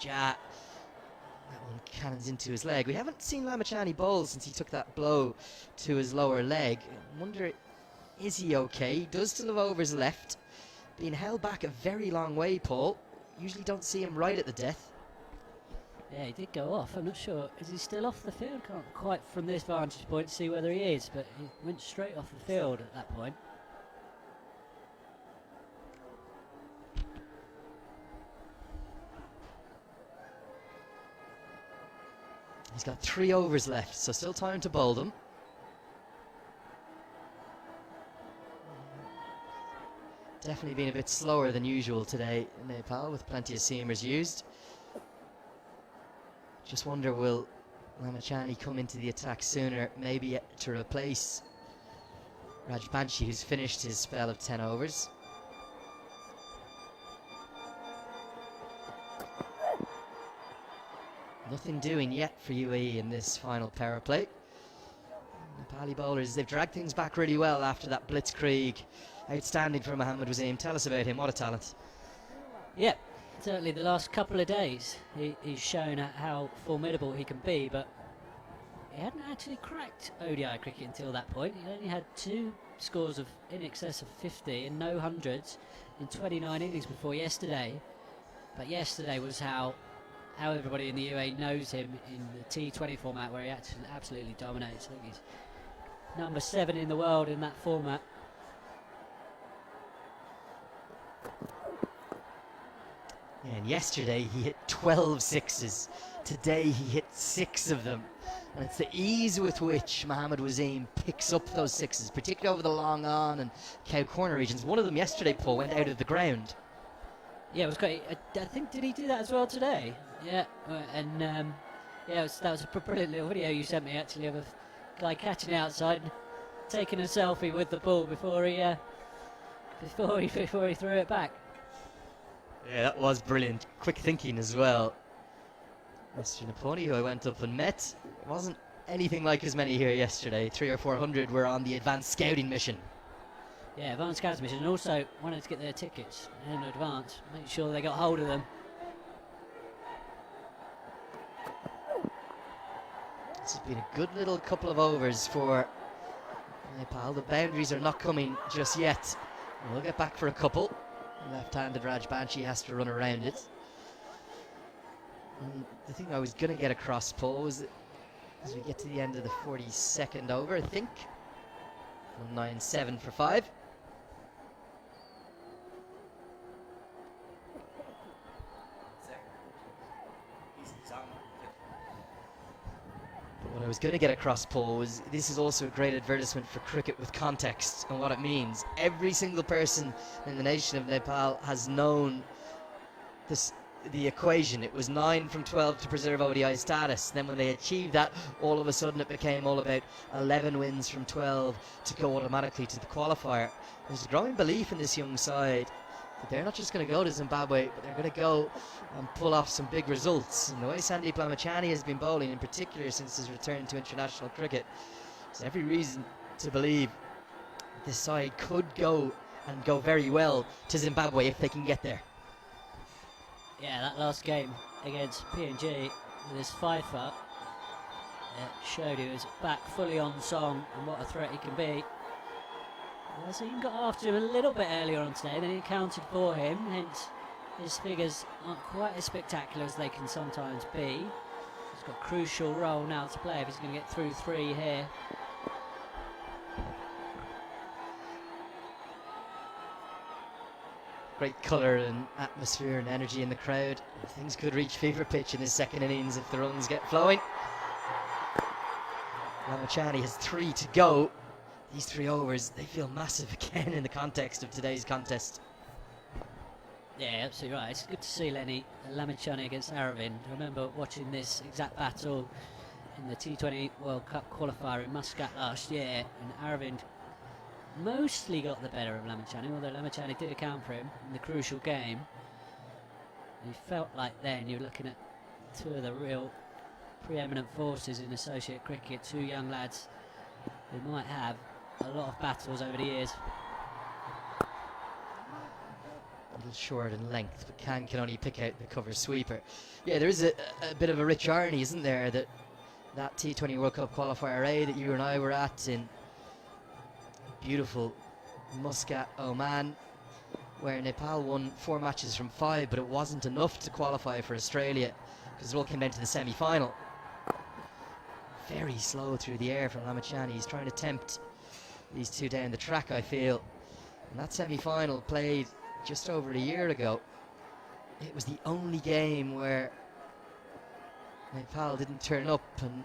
That one cannons into his leg. We haven't seen Lamachani bowl since he took that blow to his lower leg. I wonder, is he okay? He does still have overs left. Being held back a very long way, Paul. Usually don't see him right at the death. Yeah, he did go off. I'm not sure. Is he still off the field? Can't quite from this vantage point see whether he is, but he went straight off the field at that point. He's got 3 overs left, so still time to bowl them. Definitely been a bit slower than usual today in Nepal, with plenty of seamers used. Just wonder, will Lamachani come into the attack sooner, maybe to replace Rajbanshi, who's finished his spell of 10 overs. Nothing doing yet for UAE in this final power play. Nepali bowlers, they've dragged things back really well after that blitzkrieg. Outstanding for Mohammad Waseem. Tell us about him. What a talent. Yeah, certainly the last couple of days he's shown how formidable he can be, but he hadn't actually cracked ODI cricket until that point. He only had 2 scores of in excess of 50 and no hundreds in 29 innings before yesterday. But yesterday was how everybody in the UAE knows him in the T20 format, where he actually absolutely dominates. I think he's number 7 in the world in that format. Yeah, and yesterday he hit 12 sixes. Today he hit 6 of them. And it's the ease with which Mohammad Waseem picks up those sixes, particularly over the long on and cow corner regions. One of them yesterday, Paul, went out of the ground. Yeah, it was great. I think, did he do that as well today? Yeah, and yeah, that was a brilliant little video you sent me, actually, of a guy catching it outside, taking a selfie with the ball before he threw it back. Yeah, that was brilliant. Quick thinking as well. Mr. Naponi, who I went up and met, wasn't anything like as many here yesterday. 300 or 400 were on the advanced scouting mission. Yeah, advanced scouting mission, and also wanted to get their tickets in advance, make sure they got hold of them. This has been a good little couple of overs for Nepal. The boundaries are not coming just yet. We'll get back for a couple. Left-handed Rajbanshi has to run around it. And the thing I was going to get across, Paul, was that as we get to the end of the 42nd over, I think, 197 for 5. What I was going to get across, Paul, was this is also a great advertisement for cricket with context and what it means. Every single person in the nation of Nepal has known the equation. It was 9 from 12 to preserve ODI status. Then when they achieved that, all of a sudden it became all about 11 wins from 12 to go automatically to the qualifier. There's a growing belief in this young side that they're not just going to go to Zimbabwe, but they're going to go and pull off some big results. And the way Sandeep Lamachani has been bowling, in particular since his return to international cricket, there's every reason to believe this side could go and go very well to Zimbabwe if they can get there. Yeah, that last game against PNG with his 5-foot showed he was back fully on song and what a threat he can be. So he got after him a little bit earlier on today, then he accounted for him, hence his figures aren't quite as spectacular as they can sometimes be. He's got a crucial role now to play if he's going to get through 3 here. Great colour and atmosphere and energy in the crowd. Things could reach fever pitch in his second innings if the runs get flowing. Lamachani has 3 to go. These 3 overs, they feel massive again in the context of today's contest. Yeah, absolutely right. It's good to see Lenny Lamachani against Aravind. I remember watching this exact battle in the T20 World Cup qualifier in Muscat last year, and Aravind mostly got the better of Lamachani, although Lamachani did account for him in the crucial game. And he felt like then you're looking at 2 of the real preeminent forces in associate cricket, 2 young lads who might have a lot of battles over the years. little short in length, but can only pick out the cover sweeper. Yeah, there is a bit of a rich irony, isn't there, that T20 World Cup qualifier A that you and I were at in beautiful Muscat, Oman, where Nepal won 4 matches from 5, but it wasn't enough to qualify for Australia because it all came down to the semi-final. Very slow through the air from Lamachani. He's trying to tempt these two down the track, I feel. And that semi-final played just over a year ago. It was the only game where Nepal didn't turn up and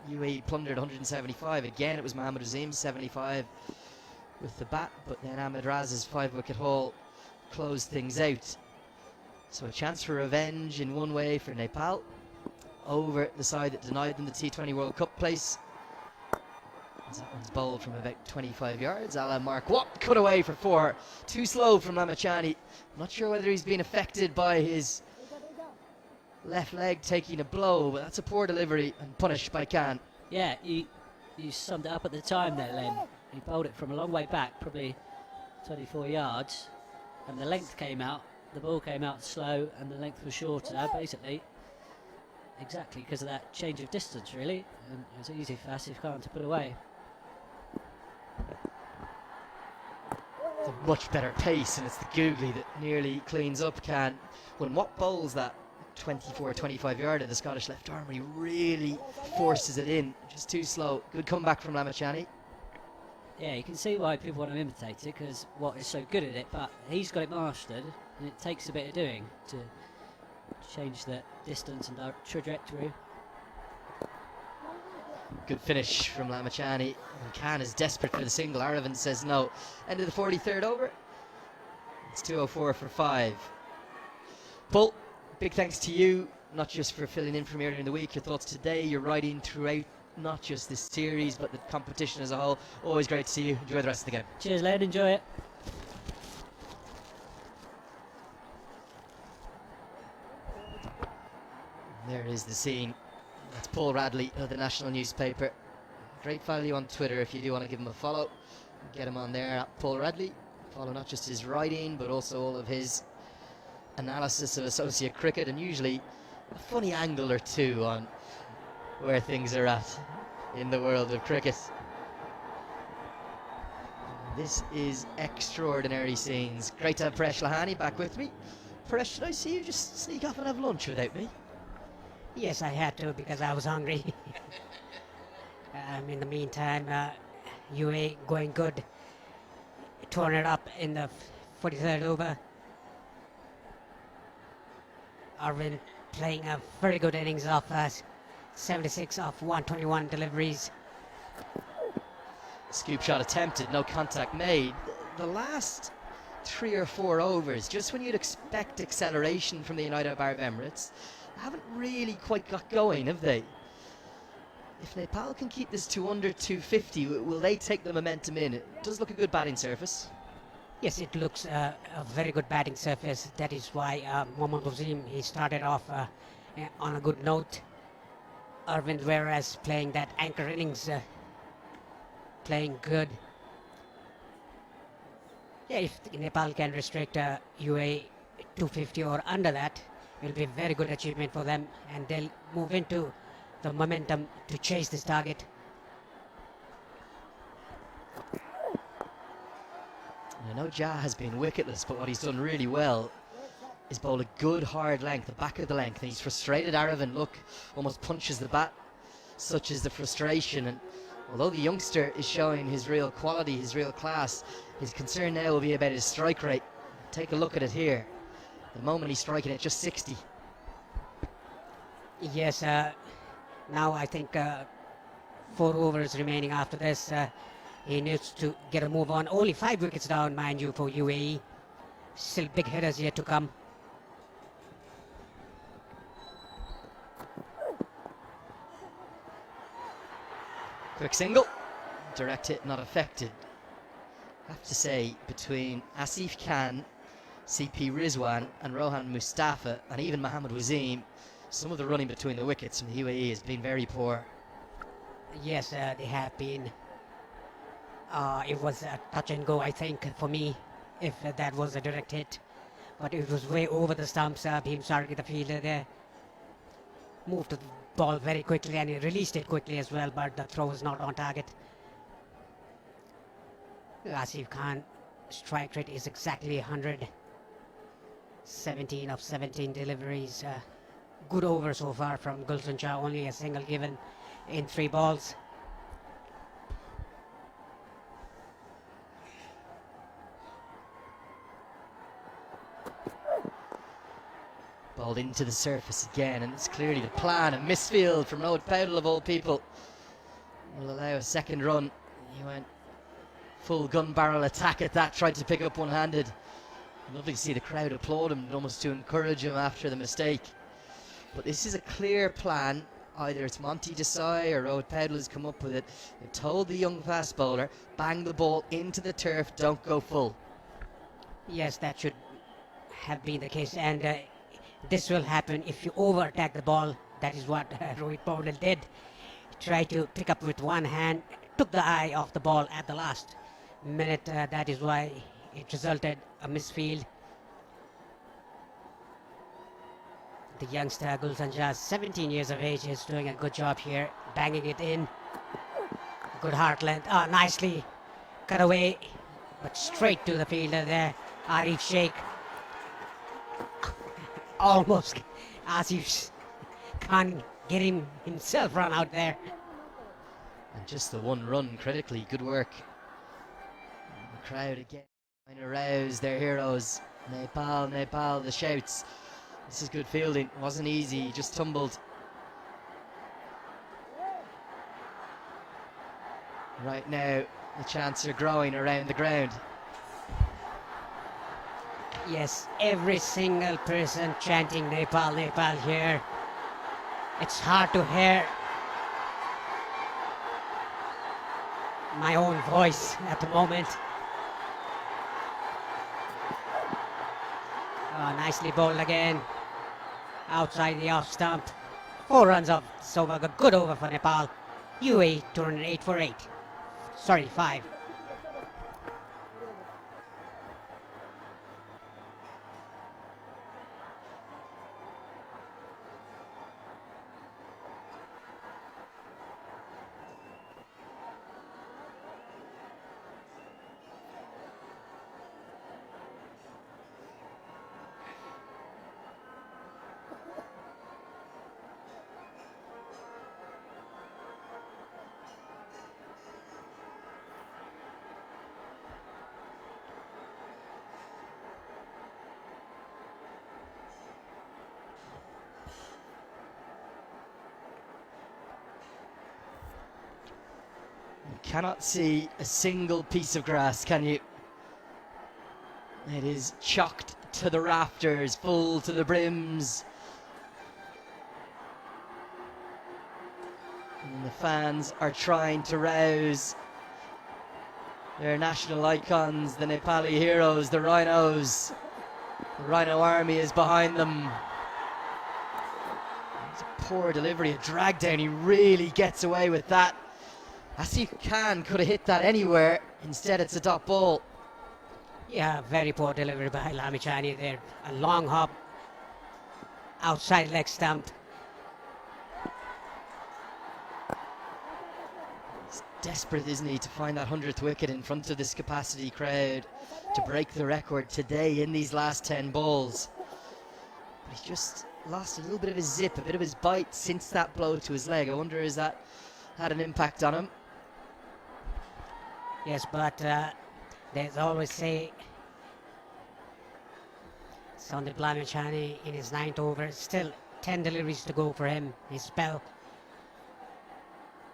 UAE plundered 175. Again, it was Mohammad Azim's 75 with the bat, but then Ahmed Raz's 5-wicket haul closed things out. So a chance for revenge in one way for Nepal over the side that denied them the T20 World Cup place. That one's bowled from about 25 yards. A la Mark Watt, cut away for 4. Too slow from Lamachani. I'm not sure whether he's been affected by his left leg taking a blow, but that's a poor delivery and punished by Khan. Yeah, you summed it up at the time there, Len. He bowled it from a long way back, probably 24 yards, and the length came out. The ball came out slow and the length was shorter, basically. Exactly because of that change of distance, really. And it was easy for Asif Khan to put away. It's a much better pace, and it's the googly that nearly cleans up Khan. When Watt bowls that 24-25 yarder, the Scottish left arm, he really forces it in. Just too slow. Good comeback from Lamachani. Yeah, you can see why people want to imitate it, because Watt is so good at it, but he's got it mastered, and it takes a bit of doing to change the distance and trajectory. Good finish from Lamachani. And Khan is desperate for the single. Aravind says no. End of the 43rd over. It's 2:04 for 5. Paul, big thanks to you, not just for filling in from earlier in the week. Your thoughts today, your writing throughout, not just this series, but the competition as a whole. Always great to see you. Enjoy the rest of the game. Cheers, Len. Enjoy it. There is the scene. That's Paul Radley of the National Newspaper. Great value on Twitter if you do want to give him a follow. Get him on there at Paul Radley. Follow not just his writing, but also all of his analysis of associate cricket, and usually a funny angle or two on where things are at in the world of cricket. This is extraordinary scenes. Great to have Paresh Lahani back with me. Paresh, did I see you just sneak off and have lunch without me? Yes, I had to because I was hungry. In the meantime, UAE going good. Torn it up in the 43rd over. Arvind playing a very good innings of 76 of 121 deliveries. Scoop shot attempted, no contact made. The last 3 or 4 overs, just when you'd expect acceleration from the United Arab Emirates, haven't really quite got going, have they? If Nepal can keep this to under 250, will they take the momentum in? It does look a good batting surface. Yes, it looks a very good batting surface. That is why Mohammad Azim, he started off on a good note. Arvind, whereas playing that anchor innings, playing good. Yeah, if Nepal can restrict UAE 250 or under that, it will be a very good achievement for them, and they'll move into the momentum to chase this target. I know Jah has been wicketless, but what he's done really well is bowl a good hard length, the back of the length, and he's frustrated Aravind. Look, almost punches the bat. Such is the frustration, and although the youngster is showing his real quality, his real class, his concern now will be about his strike rate. Take a look at it here. The moment he's striking at just 60. Yes, now I think 4 overs remaining after this. He needs to get a move on. Only 5 wickets down, mind you, for UAE. Still big hitters yet to come. Quick single. Direct hit not affected. I have to say, between Asif Khan, CP Rizwan and Rohan Mustafa and even Mohammad Wazim, some of the running between the wickets from the UAE has been very poor. Yes, they have been. It was a touch and go, I think, for me, if that was a direct hit. but it was way over the stumps. Bhim Sargi, the fielder there, moved the ball very quickly and he released it quickly as well, but the throw was not on target. Asif Khan strike rate is exactly 100. 17 of 17 deliveries. Good over so far from Gulshan Shah, only a single given in 3 balls. Balled into the surface again, and it's clearly the plan. A misfield from Rohit Paudel of all people will allow a second run. He went full gun barrel attack at that, tried to pick up one-handed. Lovely to see the crowd applaud him, almost to encourage him after the mistake. But this is a clear plan. Either it's Monty Desai or Rohit Paudel has come up with it. They've told the young fast bowler, bang the ball into the turf, don't go full. Yes, that should have been the case, and this will happen if you over-attack the ball. That is what Rohit Paudel did. He tried to pick up with one hand, took the eye off the ball at the last minute. That is why it resulted a misfield. The youngster Gulshan Shah, 17 years of age, is doing a good job here, banging it in. Good heart length. Nicely cut away, but straight to the fielder there, Arif Sheikh. Almost Asif can't get him himself run out there. And just the one run, critically, good work. And the crowd again trying to rouse their heroes. Nepal, Nepal, the shouts. This is good fielding, wasn't easy, he just tumbled. Right now, the chants are growing around the ground. Yes, every single person chanting Nepal, Nepal here. It's hard to hear my own voice at the moment. Nicely bowled again. Outside the off stump. 4 runs off Sovaga. Good over for Nepal. UAE turned 8 for 8. Sorry, 5. You cannot see a single piece of grass, can you? It is chocked to the rafters, full to the brims. And the fans are trying to rouse their national icons, the Nepali heroes, the Rhinos. The Rhino army is behind them. It's a poor delivery, a drag down. He really gets away with that. Asif Khan could have hit that anywhere. Instead, it's a dot ball. Yeah, very poor delivery by Lamichani there. A long hop. Outside leg stump. He's desperate, isn't he, to find that 100th wicket in front of this capacity crowd to break the record today in these last 10 balls. But he's just lost a little bit of his zip, a bit of his bite since that blow to his leg. I wonder, has that had an impact on him? Yes, but there's always say Sandeep Lamichani in his 9th over. Still 10 deliveries to go for him. His spell.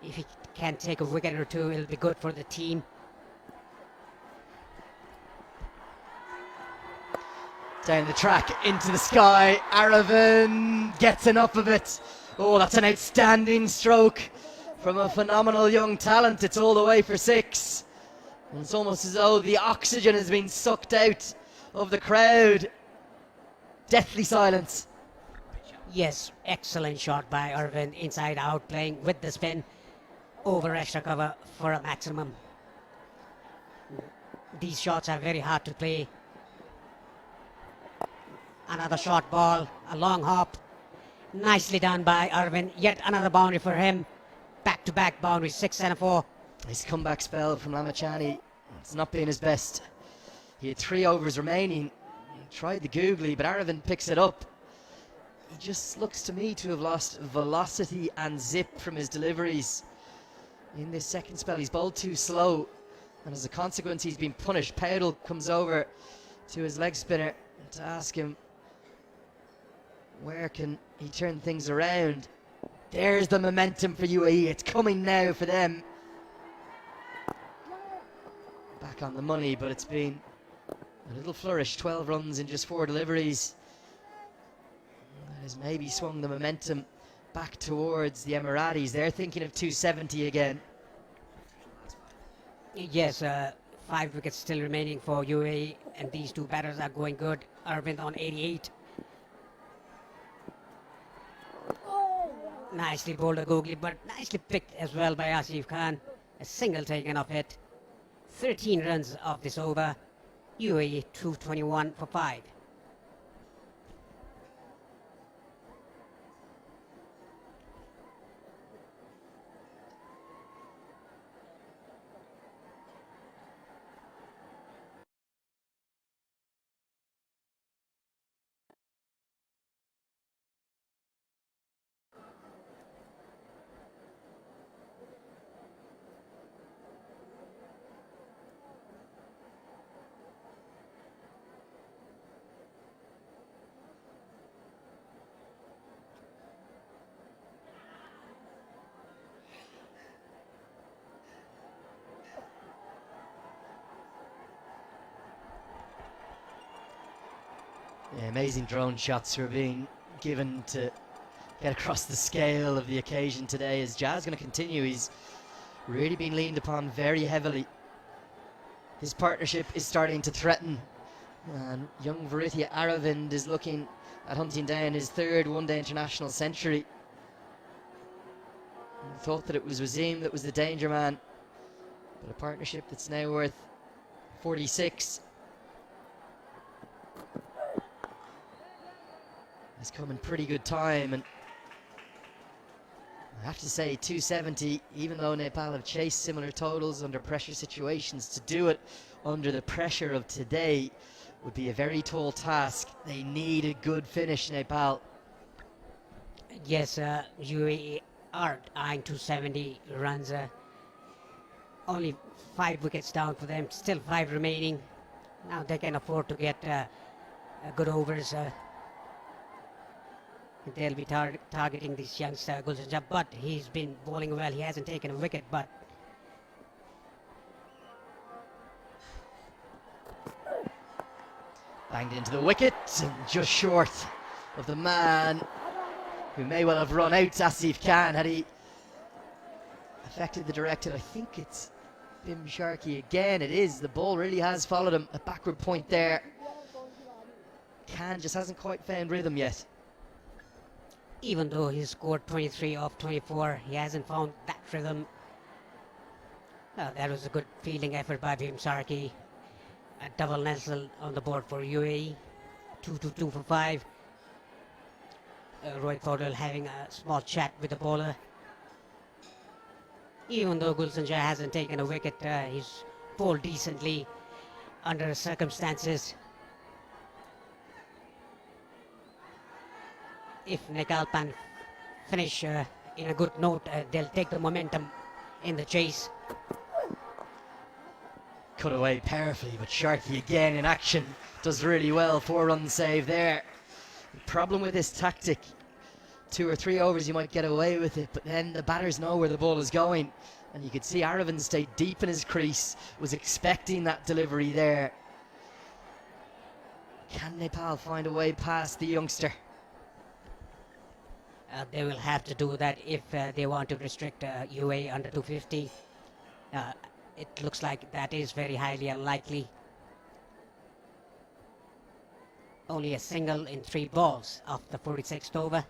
If he can take a wicket or two, it'll be good for the team. Down the track, into the sky. Aravind gets enough of it. Oh, that's an outstanding stroke from a phenomenal young talent. It's all the way for 6. And it's almost as though the oxygen has been sucked out of the crowd. Deathly silence. Yes, excellent shot by Arvind. Inside out, playing with the spin. Over extra cover for a maximum. These shots are very hard to play. Another short ball, a long hop. Nicely done by Arvind. Yet another boundary for him. Back-to-back boundaries, 6 and a 4. His comeback spell from Lamachani, it's not been his best. He had 3 overs remaining. He tried the googly, but Aravind picks it up. He just looks to me to have lost velocity and zip from his deliveries. In this second spell, he's bowled too slow, and as a consequence, he's been punished. Paudel comes over to his leg spinner to ask him where can he turn things around. There's the momentum for UAE. It's coming now for them. Back on the money, but it's been a little flourish. 12 runs in just 4 deliveries. That has maybe swung the momentum back towards the Emiratis. They're thinking of 270 again. Yes, 5 wickets still remaining for UAE, and these 2 batters are going good. Arvind on 88. Nicely bowled a googly, but nicely picked as well by Asif Khan. A single taken off it. 13 runs off this over. UAE 221 for 5. Yeah, amazing drone shots were being given to get across the scale of the occasion today. As Jazz going to continue, he's really been leaned upon very heavily. His partnership is starting to threaten, and young Varitya Aravind is looking at hunting down his 3rd one-day international century. And thought that it was Wasim that was the danger man, but a partnership that's now worth 46. He's come in pretty good time, and I have to say 270, even though Nepal have chased similar totals under pressure situations, to do it under the pressure of today would be a very tall task. They need a good finish, Nepal. Yes, UAE are eyeing 270 runs. Only 5 wickets down for them, still 5 remaining. Now they can afford to get good overs. They'll be targeting this youngster Gulshan Jah, but he's been bowling well. He hasn't taken a wicket, but Banged into the wicket, and just short of the man who may well have run out, Asif Khan, had he affected the directed. I think it's Bim Sharkey again. It is. The ball really has followed him. A backward point there. Khan just hasn't quite found rhythm yet. even though he scored 23 off 24, he hasn't found that rhythm. That was a good fielding effort by Bhim Sarki. A double Nelson on the board for UAE. 2 for 5. Rohit Paudel having a small chat with the bowler. Even though Gulshan Jah hasn't taken a wicket, he's bowled decently under circumstances. If Nekalpan finish in a good note, they'll take the momentum in the chase. Cut away powerfully, but Sharkey again in action does really well. 4-run save there. The problem with this tactic, 2 or 3 overs you might get away with it, but then the batters know where the ball is going, and you could see Aravind stayed deep in his crease, was expecting that delivery there. Can Nepal find a way past the youngster? They will have to do that if they want to restrict UAE under 250. It looks like that is very highly unlikely. Only a single in 3 balls of the 46th over.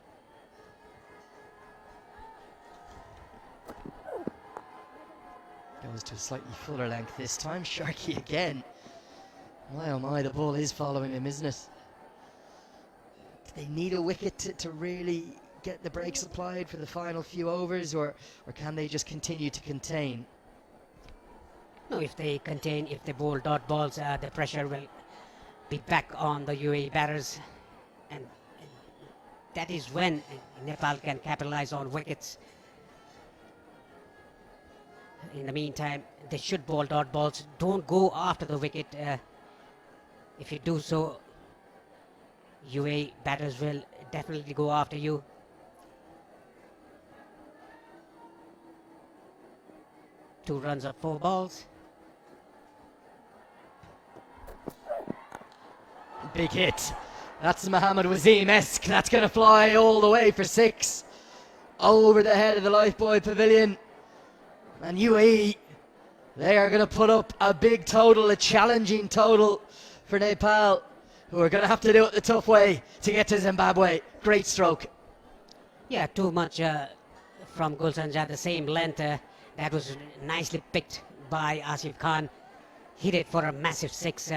Goes to a slightly fuller length this time. Sharkey again. My oh my, the ball is following him, isn't it? they need a wicket to really get the brakes applied for the final few overs, or can they just continue to contain? No, if they contain, if they bowl dot balls, the pressure will be back on the UAE batters, and that is when Nepal can capitalize on wickets. In the meantime, they should bowl dot balls. Don't go after the wicket. If you do so, UAE batters will definitely go after you. Two runs of 4 balls. Big hit. That's Mohammad Wasim-esque. That's going to fly all the way for 6 over the head of the Lifebuoy Pavilion. And UAE, they are going to put up a big total, a challenging total for Nepal, who are going to have to do it the tough way to get to Zimbabwe. Great stroke. Yeah, too much from Gulshan Jah, the same length. That was nicely picked by Asif Khan. Hit it for a massive 6.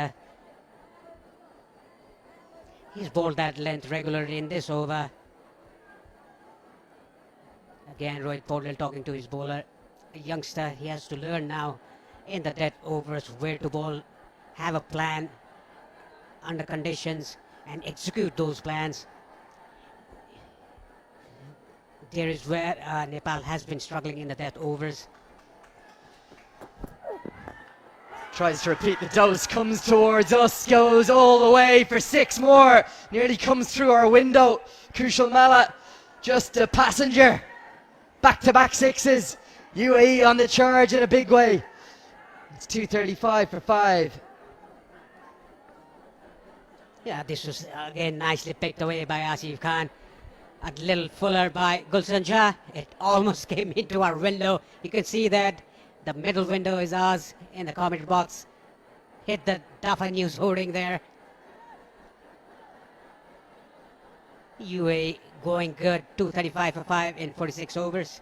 He's bowled that length regularly in this over. Again, Rohit Paudel talking to his bowler. A youngster, he has to learn now in the dead overs where to bowl, have a plan under conditions and execute those plans. There is where Nepal has been struggling in the death overs. Tries to repeat the dose, comes towards us, goes all the way for 6 more. Nearly comes through our window. Kushal Malla, just a passenger. Back-to-back 6s. UAE on the charge in a big way. It's 235 for 5. Yeah, this was again nicely picked away by Asif Khan. A little fuller by Gulshan Jah. It almost came into our window. You can see that the middle window is ours in the comment box. Hit the Dafa News hoarding there. UAE going good. 235 for 5 in 46 overs.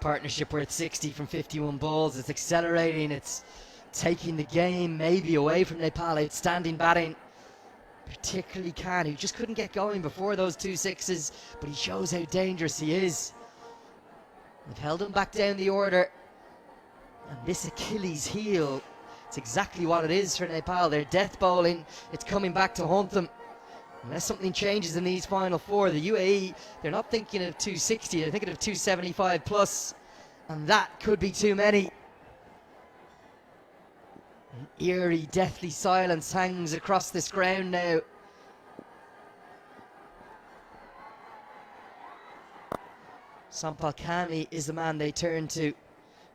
Partnership worth 60 from 51 balls. It's accelerating. It's taking the game maybe away from Nepal. Outstanding batting. Particularly Khan, who just couldn't get going before those 2 6s, but he shows how dangerous he is. They've held him back down the order. And this Achilles heel, it's exactly what it is for Nepal. They're death bowling. It's coming back to haunt them. Unless something changes in these final 4, the UAE, they're not thinking of 260, they're thinking of 275 plus. And that could be too many. An eerie, deathly silence hangs across this ground now. Sampal Kami is the man they turn to,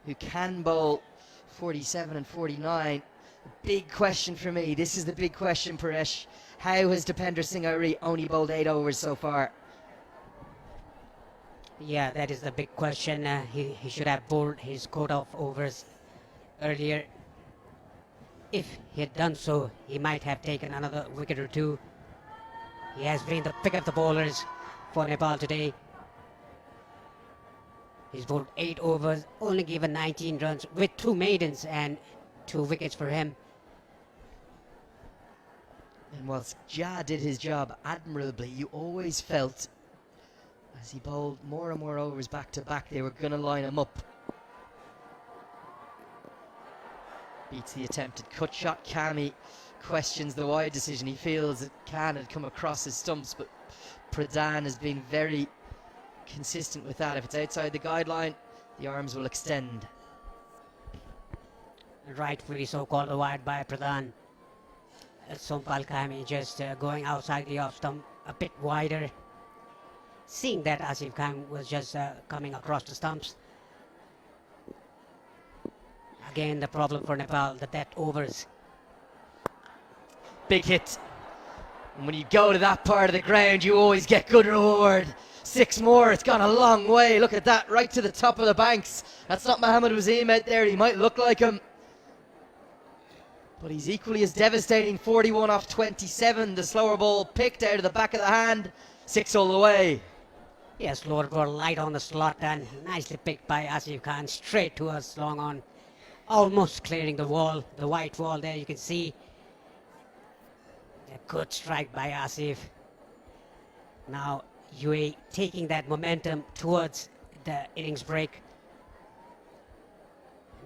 who can bowl 47 and 49. Big question for me. This is the big question, Paresh. How has Dipender Singh Auri only bowled 8 overs so far? Yeah, that is the big question. He should have bowled his quota of overs earlier. If he had done so, he might have taken another wicket or 2. He has been the pick of the bowlers for Nepal today. He's bowled 8 overs, only given 19 runs with 2 maidens and 2 wickets for him. And whilst Jah did his job admirably, you always felt, as he bowled more and more overs back to back, they were going to line him up. Beats the attempted cut shot. Kami questions the wide decision. He feels that Khan had come across his stumps, but Pradhan has been very consistent with that. If it's outside the guideline, the arms will extend. Rightfully so called wide by Pradhan. Sampal Kami just going outside the off stump a bit wider. Seeing that Asif Khan was just coming across the stumps. Again, the problem for Nepal, the death overs. Big hit. And when you go to that part of the ground, you always get good reward. 6 more, it's gone a long way. Look at that, right to the top of the banks. That's not Mohammad Wasim out there. He might look like him, but he's equally as devastating. 41 off 27. The slower ball picked out of the back of the hand. 6 all the way. Yes, lower ball light on the slot and nicely picked by Asif Khan. Straight to us, long on. Almost clearing the wall, the white wall there you can see. A good strike by Asif. Now UAE taking that momentum towards the innings break.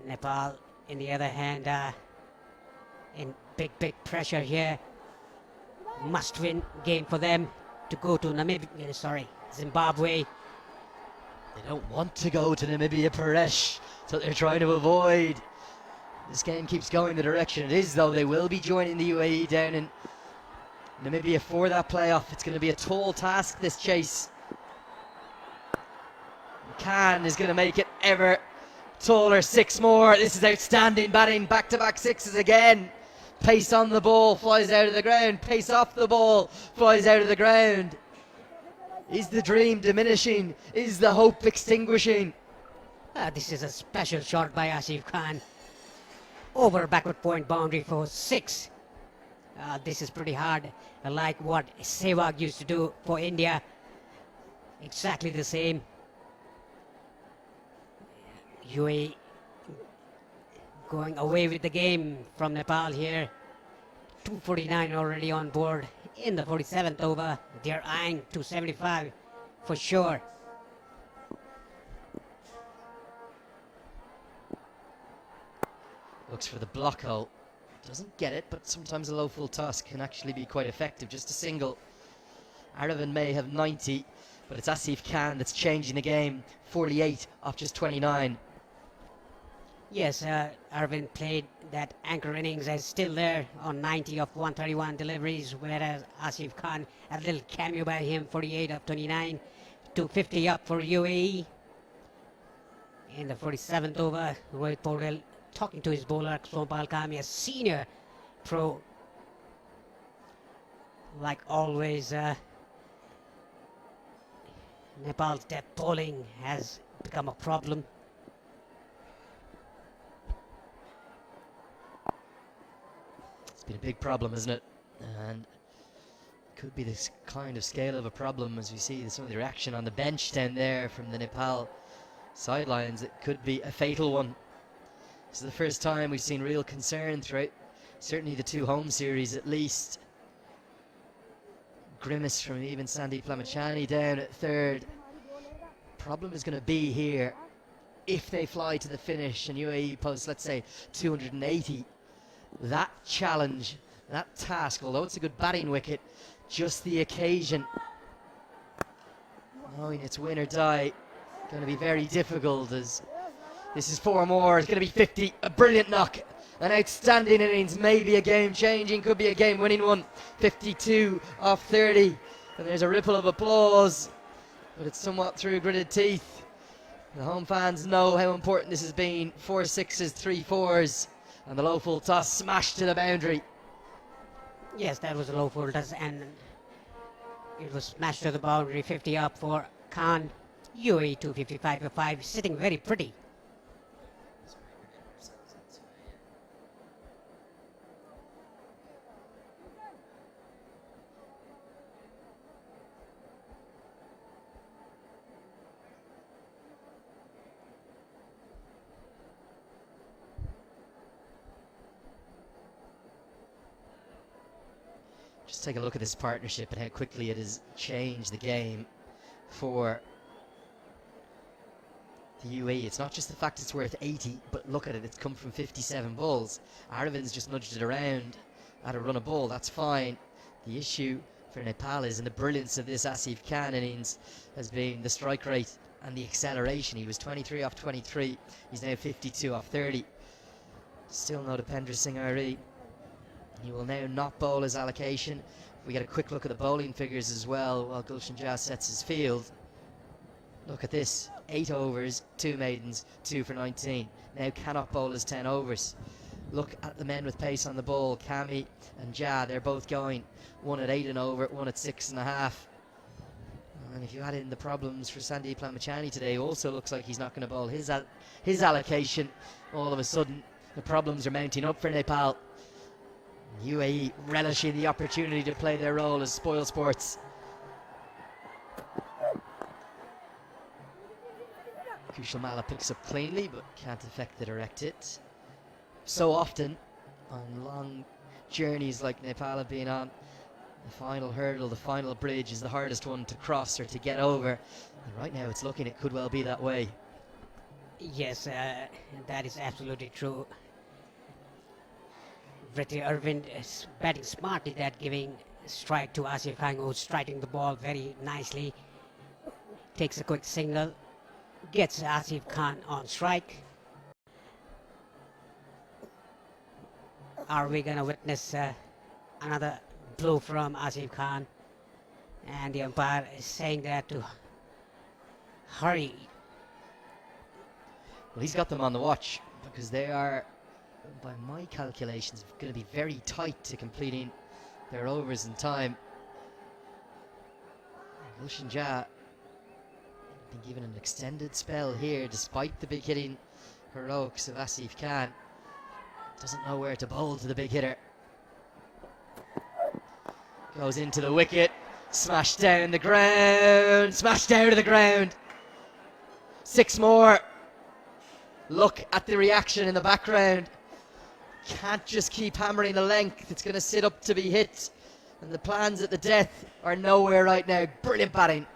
Nepal, in the other hand, in big pressure here. Must-win game for them to go to Zimbabwe. They don't want to go to Namibia, Paresh. So they're trying to avoid. This game keeps going the direction it is, though. They will be joining the UAE down in Namibia for that playoff. It's going to be a tall task, this chase. Khan is going to make it ever taller. 6 more. This is outstanding batting. Back-to-back sixes again. Pace on the ball, flies out of the ground. Pace off the ball, flies out of the ground. Is the dream diminishing? Is the hope extinguishing? This is a special shot by Asif Khan. Over backward point boundary for 6. This is pretty hard, like what Sehwag used to do for India. Exactly the same. UAE going away with the game from Nepal here. 249 already on board in the 47th over. They're eyeing 275 for sure. Looks for the block hole. Doesn't get it, but sometimes a low full toss can actually be quite effective. Just a single. Aravind may have 90, but it's Asif Khan that's changing the game. 48 off just 29. Yes, Arvind played that anchor innings as still there on 90 of 131 deliveries, whereas Asif Khan, a little cameo by him, 48 of 29, 250 up for UAE. In the 47th over, Rohit Paudel talking to his bowler, Sompal Kami, a senior pro. Like always, Nepal's depth bowling has become a problem. Been a big problem, isn't it? And could be this kind of scale of a problem as we see some of the reaction on the bench down there from the Nepal sidelines. It could be a fatal one. This is the first time we've seen real concern throughout certainly the 2 home series at least. Grimace from even Sandeep Lamachani down at 3rd. Problem is going to be here if they fly to the finish and UAE posts, let's say, 280. That challenge, that task, although it's a good batting wicket, just the occasion, knowing it's win or die, going to be very difficult. As this is 4 more, it's going to be 50, a brilliant knock, an outstanding innings, maybe a game changing, could be a game winning one. 52 off 30, and there's a ripple of applause, but it's somewhat through gritted teeth. The home fans know how important this has been. 4 sixes, 3 fours. And the low full toss smashed to the boundary. Yes, that was a low full toss, and it was smashed to the boundary. 50 up for Khan. UAE 255 for 5, sitting very pretty. Just take a look at this partnership and how quickly it has changed the game for the UAE. It's not just the fact it's worth 80, but look at it, it's come from 57 balls. Arvind's just nudged it around at a run of ball, that's fine. The issue for Nepal is, and the brilliance of this Asif Khan innings has been the strike rate and the acceleration. He was 23 off 23, he's now 52 off 30. Still no Dipendra Singh RE. He will now not bowl his allocation. We get a quick look at the bowling figures as well while Gulshan Jah sets his field. Look at this, 8 overs, 2 maidens, 2 for 19. Now cannot bowl his 10 overs. Look at the men with pace on the ball, Kami and Jah, they're both going. One at 8 and over, one at 6.5. And if you add in the problems for Sandeep Lamachani today, also looks like he's not going to bowl his allocation. All of a sudden, the problems are mounting up for Nepal. UAE relishing the opportunity to play their role as spoil sports. Kushal Malla picks up cleanly but can't affect the direct hit. So often on long journeys like Nepal have been on, The final hurdle, the final bridge is the hardest one to cross or to get over. And right now it's looking it could well be that way. Yes, that is absolutely true. Brett Irvin is batting smartly, that giving strike to Asif Khan, who's striking the ball very nicely. Takes a quick single, gets Asif Khan on strike. Are we gonna witness another blow from Asif Khan? And the umpire is saying that to hurry. Well, he's got them on the watch because they are, by my calculations, going to be very tight to completing their overs in time. Gulshan Jah been given an extended spell here despite the big hitting heroics of Asif Khan. Doesn't know where to bowl to the big hitter. Goes into the wicket, smashed down the ground, smashed out of the ground. 6 more. Look at the reaction in the background. Can't just keep hammering the length. It's going to sit up to be hit. And the plans at the death are nowhere right now. Brilliant batting.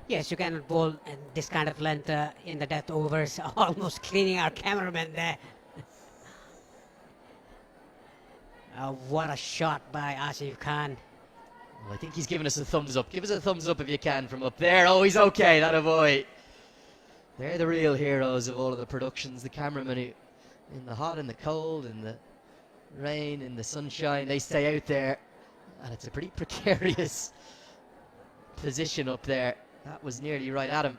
Yes, you cannot bowl this kind of length in the death overs. Almost cleaning our cameraman there. What a shot by Asif Khan. Well, I think he's giving us a thumbs up. Give us a thumbs up if you can from up there. Oh, he's okay, that a boy. They're the real heroes of all of the productions. The cameramen who, in the hot and the cold, in the rain, in the sunshine, they stay out there. And it's a pretty precarious position up there. That was nearly right at him.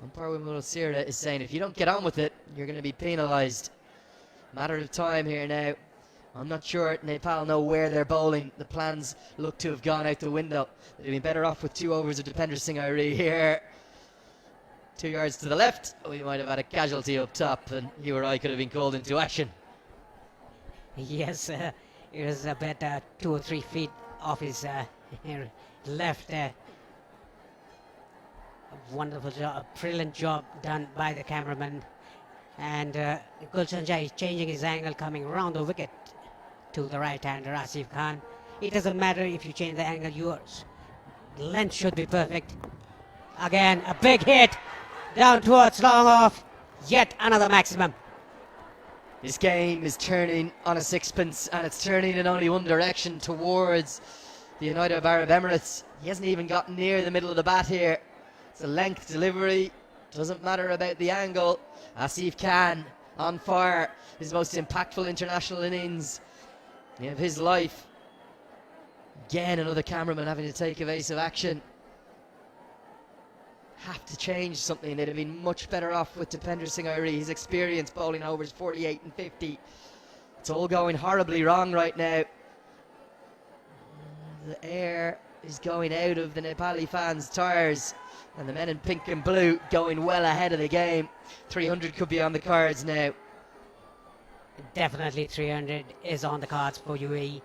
Umpire Wimul Sira is saying if you don't get on with it, you're going to be penalised. Matter of time here now. I'm not sure Nepal know where they're bowling. The plans look to have gone out the window. They'd be better off with 2 overs of Dipender Singh Airi here. 2 yards to the left. We might have had a casualty up top and you or I could have been called into action. Yes, it was about 2 or 3 feet off his left. A wonderful job, a brilliant job done by the cameraman. And Gulshan Jah is changing his angle, coming around the wicket to the right-hander Asif Khan. It doesn't matter if you change the angle, yours. The length should be perfect. Again, a big hit down towards long off. Yet another maximum. This game is turning on a sixpence, and it's turning in only one direction, towards the United Arab Emirates. He hasn't even gotten near the middle of the bat here. It's a length delivery. Doesn't matter about the angle. Asif Khan on fire. His most impactful international innings of his life. Again, another cameraman having to take evasive action. Have to change something. They'd have been much better off with Dipender Singh Airi. His experience bowling overs 48 and 50. It's all going horribly wrong right now. The air is going out of the Nepali fans' tyres. And the men in pink and blue going well ahead of the game. 300 could be on the cards now. Definitely 300 is on the cards for UAE.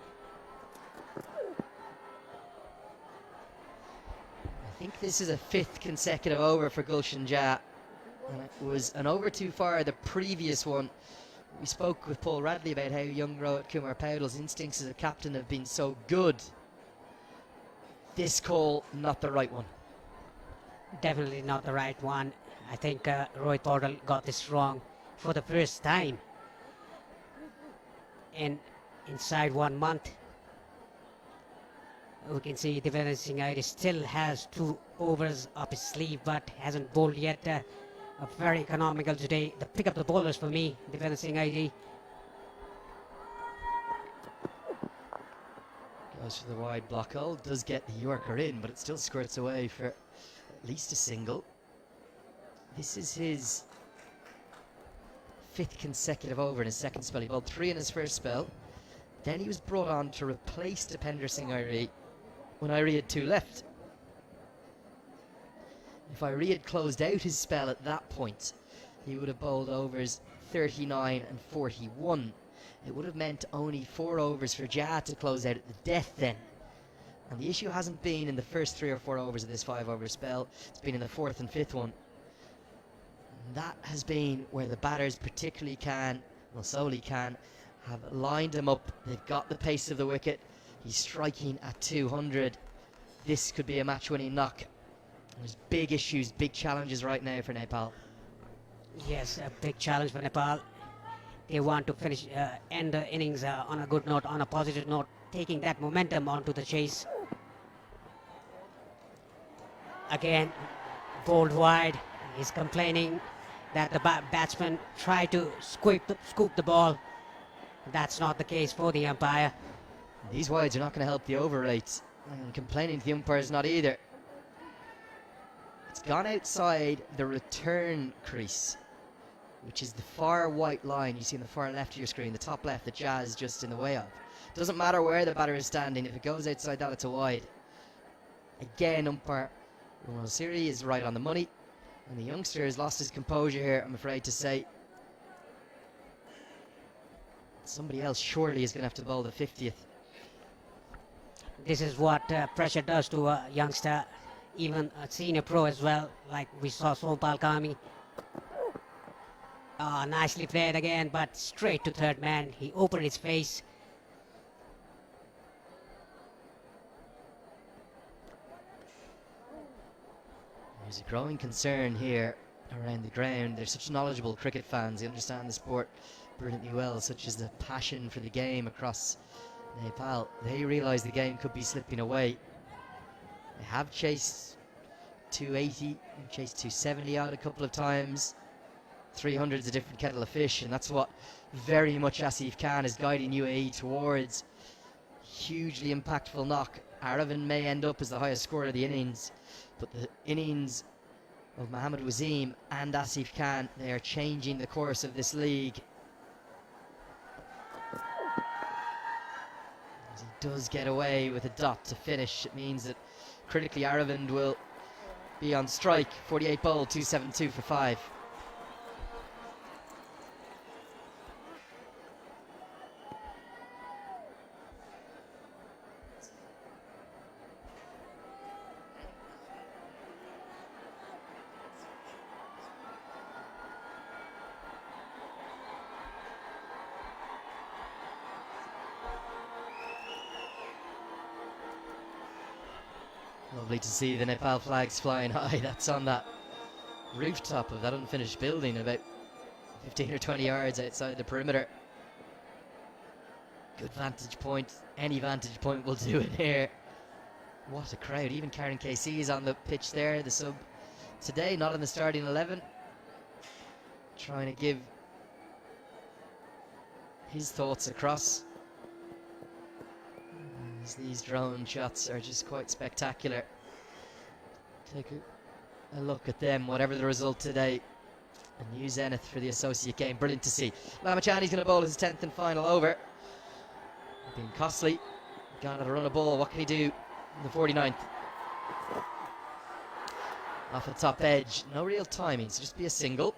I think this is a 5th consecutive over for Gulshan Jah. And it was an over too far the previous one. We spoke with Paul Radley about how young Rohit Kumar Paudal's instincts as a captain have been so good. This call, not the right one. Definitely not the right one. I think Rohit Paudal got this wrong for the first time inside 1 month. We can see Dipender Singh Airi still has 2 overs up his sleeve, but hasn't bowled yet. A very economical today. The pick up the bowlers for me, Dipender Singh Airi. Goes for the wide block hole. Does get the Yorker in, but it still squirts away for at least a single. This is his 5th consecutive over in his second spell. He bowled 3 in his first spell. Then he was brought on to replace Dipender Singh Airi when Airi had 2 left. If Airi had closed out his spell at that point, he would have bowled overs 39 and 41. It would have meant only 4 overs for Jah to close out at the death then. And the issue hasn't been in the first 3 or 4 overs of this 5-over spell. It's been in the 4th and 5th one. And that has been where the batters particularly solely can, have lined him up. They've got the pace of the wicket. He's striking at 200. This could be a match-winning knock. There's big issues, big challenges right now for Nepal. Yes, a big challenge for Nepal. They want to finish, end the innings on a good note, on a positive note, taking that momentum onto the chase. Again, bowled wide. He's complaining that the batsman tried to scoop the ball. That's not the case for the umpire. These wides are not going to help the over rates, and complaining to the umpires not either. It's gone outside the return crease, which is the far white line you see on the far left of your screen, the top left that Jazz is just in the way of. Doesn't matter where the batter is standing, if it goes outside that, it's a wide. Again, umpire Ronald Siri is right on the money, and the youngster has lost his composure here, I'm afraid to say. Somebody else surely is going to have to bowl the 50th. This is what pressure does to a youngster, even a senior pro as well, like we saw Sompal Kami. Nicely played again, but straight to third man. He opened his face. There's a growing concern here around the ground. They're such knowledgeable cricket fans. They understand the sport brilliantly well, such as the passion for the game across Nepal. They realise the game could be slipping away. They have chased 280, chased 270 out a couple of times. 300's a different kettle of fish, and that's what very much Asif Khan is guiding UAE towards. Hugely impactful knock. Aravind may end up as the highest scorer of the innings, but the innings of Mohammad Wasim and Asif Khan, they are changing the course of this league. As he does get away with a dot to finish, it means that critically Aravind will be on strike. 48 bowled, 272 for 5. Lovely to see the Nepal flags flying high. That's on that rooftop of that unfinished building about 15 or 20 yards outside the perimeter. Good vantage point. Any vantage point will do in here. What a crowd. Even Karen KC is on the pitch there, the sub today, not in the starting 11. Trying to give his thoughts across. These drone shots are just quite spectacular. Take a look at them, whatever the result today. A new zenith for the associate game. Brilliant to see. Lamachani's going to bowl his 10th and final over. Been costly. Gone at a run of ball. What can he do in the 49th? Off the top edge. No real timing, so just be a single.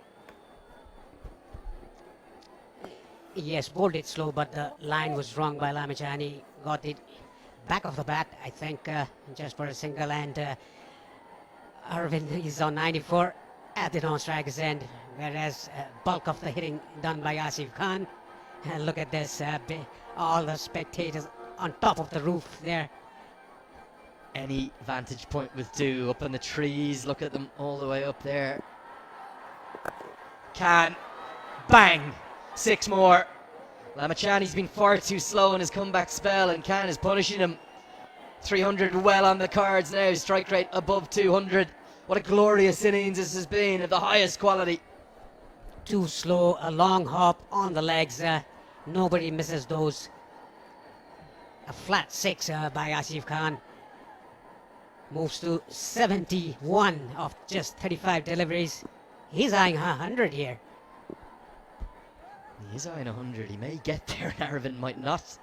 Yes, bowled it slow, but the line was wrong by Lamachani. Got it back of the bat, I think, just for a single, and Arvind is on 94 at the non-striker's end, whereas bulk of the hitting done by Asif Khan. And look at this, all the spectators on top of the roof there. Any vantage point with do. Up in the trees, look at them all the way up there. Khan, bang, 6 more. Lamachani's been far too slow in his comeback spell, and Khan is punishing him. 300 well on the cards now, strike rate above 200. What a glorious innings this has been, of the highest quality. Too slow, a long hop on the legs, nobody misses those. A flat 6 by Asif Khan. Moves to 71 of just 35 deliveries. He's eyeing 100 here. He is eyeing 100. He may get there, and Aravind might not.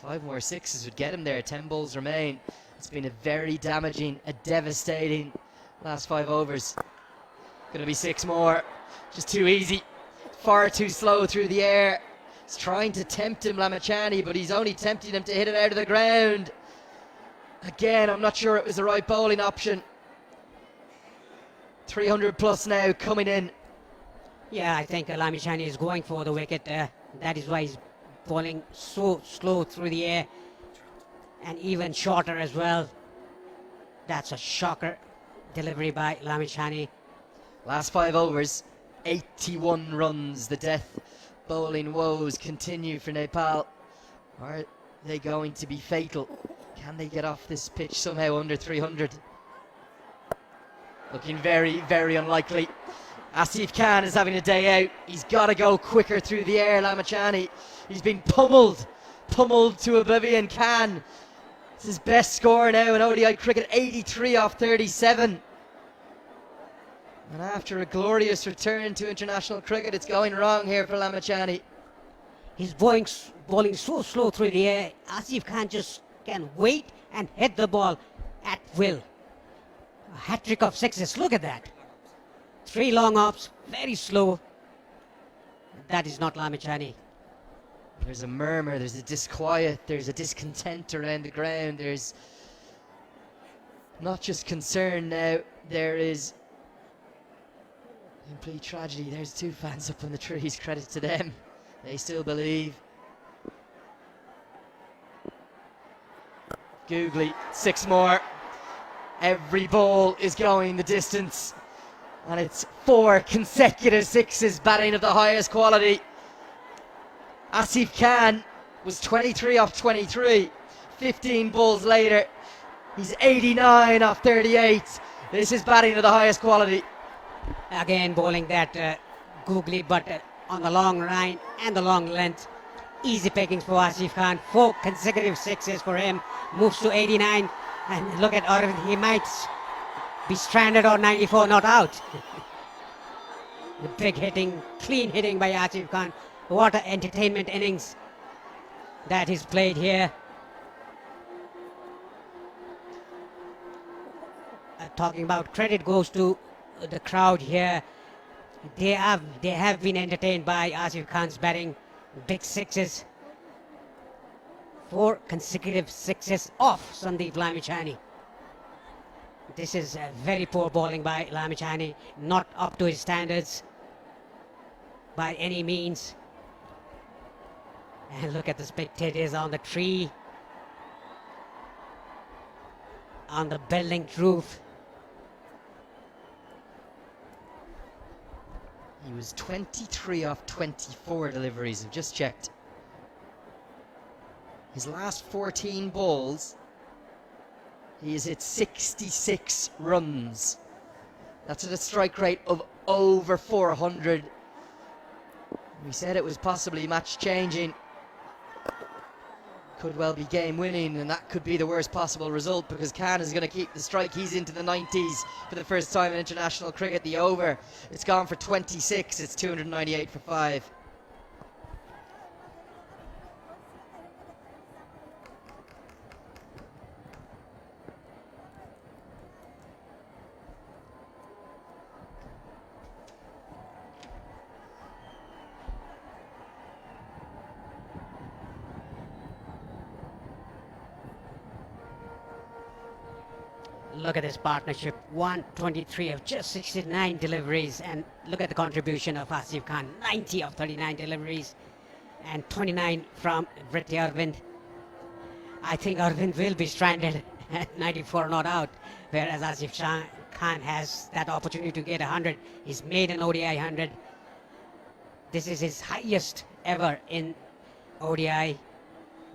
5 more 6s would get him there. 10 balls remain. It's been a very damaging, a devastating last 5 overs. Going to be 6 more. Just too easy. Far too slow through the air. He's trying to tempt him, Lamachani, but he's only tempting him to hit it out of the ground. Again, I'm not sure it was the right bowling option. 300 plus now coming in. Yeah, I think Lamachani is going for the wicket. That is why he's bowling so slow through the air. and even shorter as well. That's a shocker delivery by Lamichhane. Last 5 overs, 81 runs. The death bowling woes continue for Nepal. Are they going to be fatal? Can they get off this pitch somehow under 300? Looking very, very unlikely. Asif Khan is having a day out. He's got to go quicker through the air, Lamichhane. He's been pummeled to oblivion. Khan, it's his best score now in ODI cricket, 83 off 37. And after a glorious return to international cricket, it's going wrong here for Lamichhane. He's bowling so slow through the air. Asif Khan just can wait and hit the ball at will. A hat-trick of sixes. Look at that. 3 long hops, very slow. That is not Lamichhane. There's a murmur, there's a disquiet, there's a discontent around the ground. There's not just concern now, there is complete tragedy. There's 2 fans up in the trees, credit to them. They still believe. Googly, 6 more. Every ball is going the distance. And it's 4 consecutive sixes, batting of the highest quality. Asif Khan was 23 off 23. 15 balls later, he's 89 off 38. This is batting of the highest quality. Again bowling that googly, but on the long line and the long length. Easy pickings for Asif Khan. 4 consecutive sixes for him. Moves to 89. And look at Arvind, he might be stranded on 94, not out. The big hitting, clean hitting by Asif Khan. What an entertainment innings that is played here. Talking about credit goes to the crowd here. They have been entertained by Asif Khan's batting. Big sixes. 4 consecutive sixes off Sandeep Lamichhane. This is very poor bowling by Lamichhane. Not up to his standards by any means. And look at the spectators on the tree, on the building roof. He was 23 off 24 deliveries, I've just checked. His last 14 balls, he has hit 66 runs. That's at a strike rate of over 400. We said it was possibly match changing. Could well be game winning, and that could be the worst possible result because Khan is going to keep the strike. He's into the 90s for the first time in international cricket. The over, it's gone for 26. It's 298 for 5. Look at this partnership, 123 of just 69 deliveries, and look at the contribution of Asif Khan, 90 of 39 deliveries, and 29 from Vritti Arvind. I think Arvind will be stranded at 94 not out, whereas Asif Khan has that opportunity to get 100. He's made an ODI 100. This is his highest ever in ODI,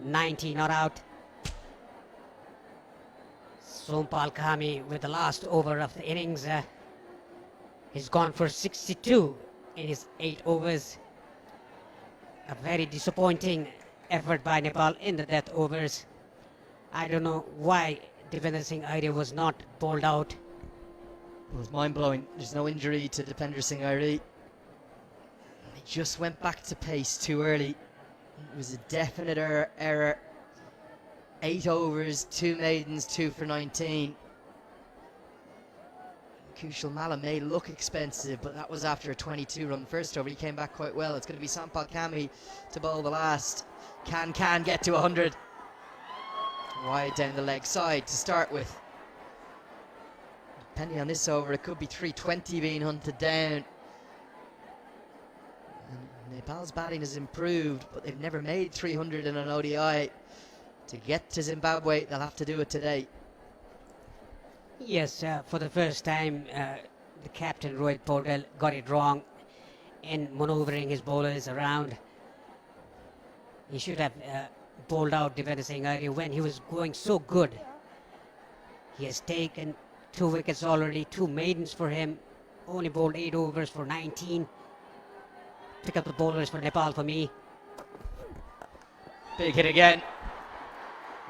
90 not out. Sompal Kami with the last over of the innings. He's gone for 62 in his 8 overs. A very disappointing effort by Nepal in the death overs. I don't know why Devinder Singh Aire was not bowled out. It was mind-blowing. There's no injury to Devinder Singh Aire. He just went back to pace too early. It was a definite error. 8 overs, 2 maidens, 2 for 19. Kushal Malla may look expensive, but that was after a 22-run first over. He came back quite well. It's going to be Sampal Kami to bowl the last. Can get to 100. Wide down the leg side to start with. Depending on this over, it could be 320 being hunted down. And Nepal's batting has improved, but they've never made 300 in an ODI. To get to Zimbabwe, they'll have to do it today. Yes, for the first time, the captain Rohit Paudel got it wrong in maneuvering his bowlers around. He should have bowled out Devendra Singh earlier when he was going so good. He has taken 2 wickets already, 2 maidens for him, only bowled 8 overs for 19. Pick up the bowlers for Nepal for me. Big hit again.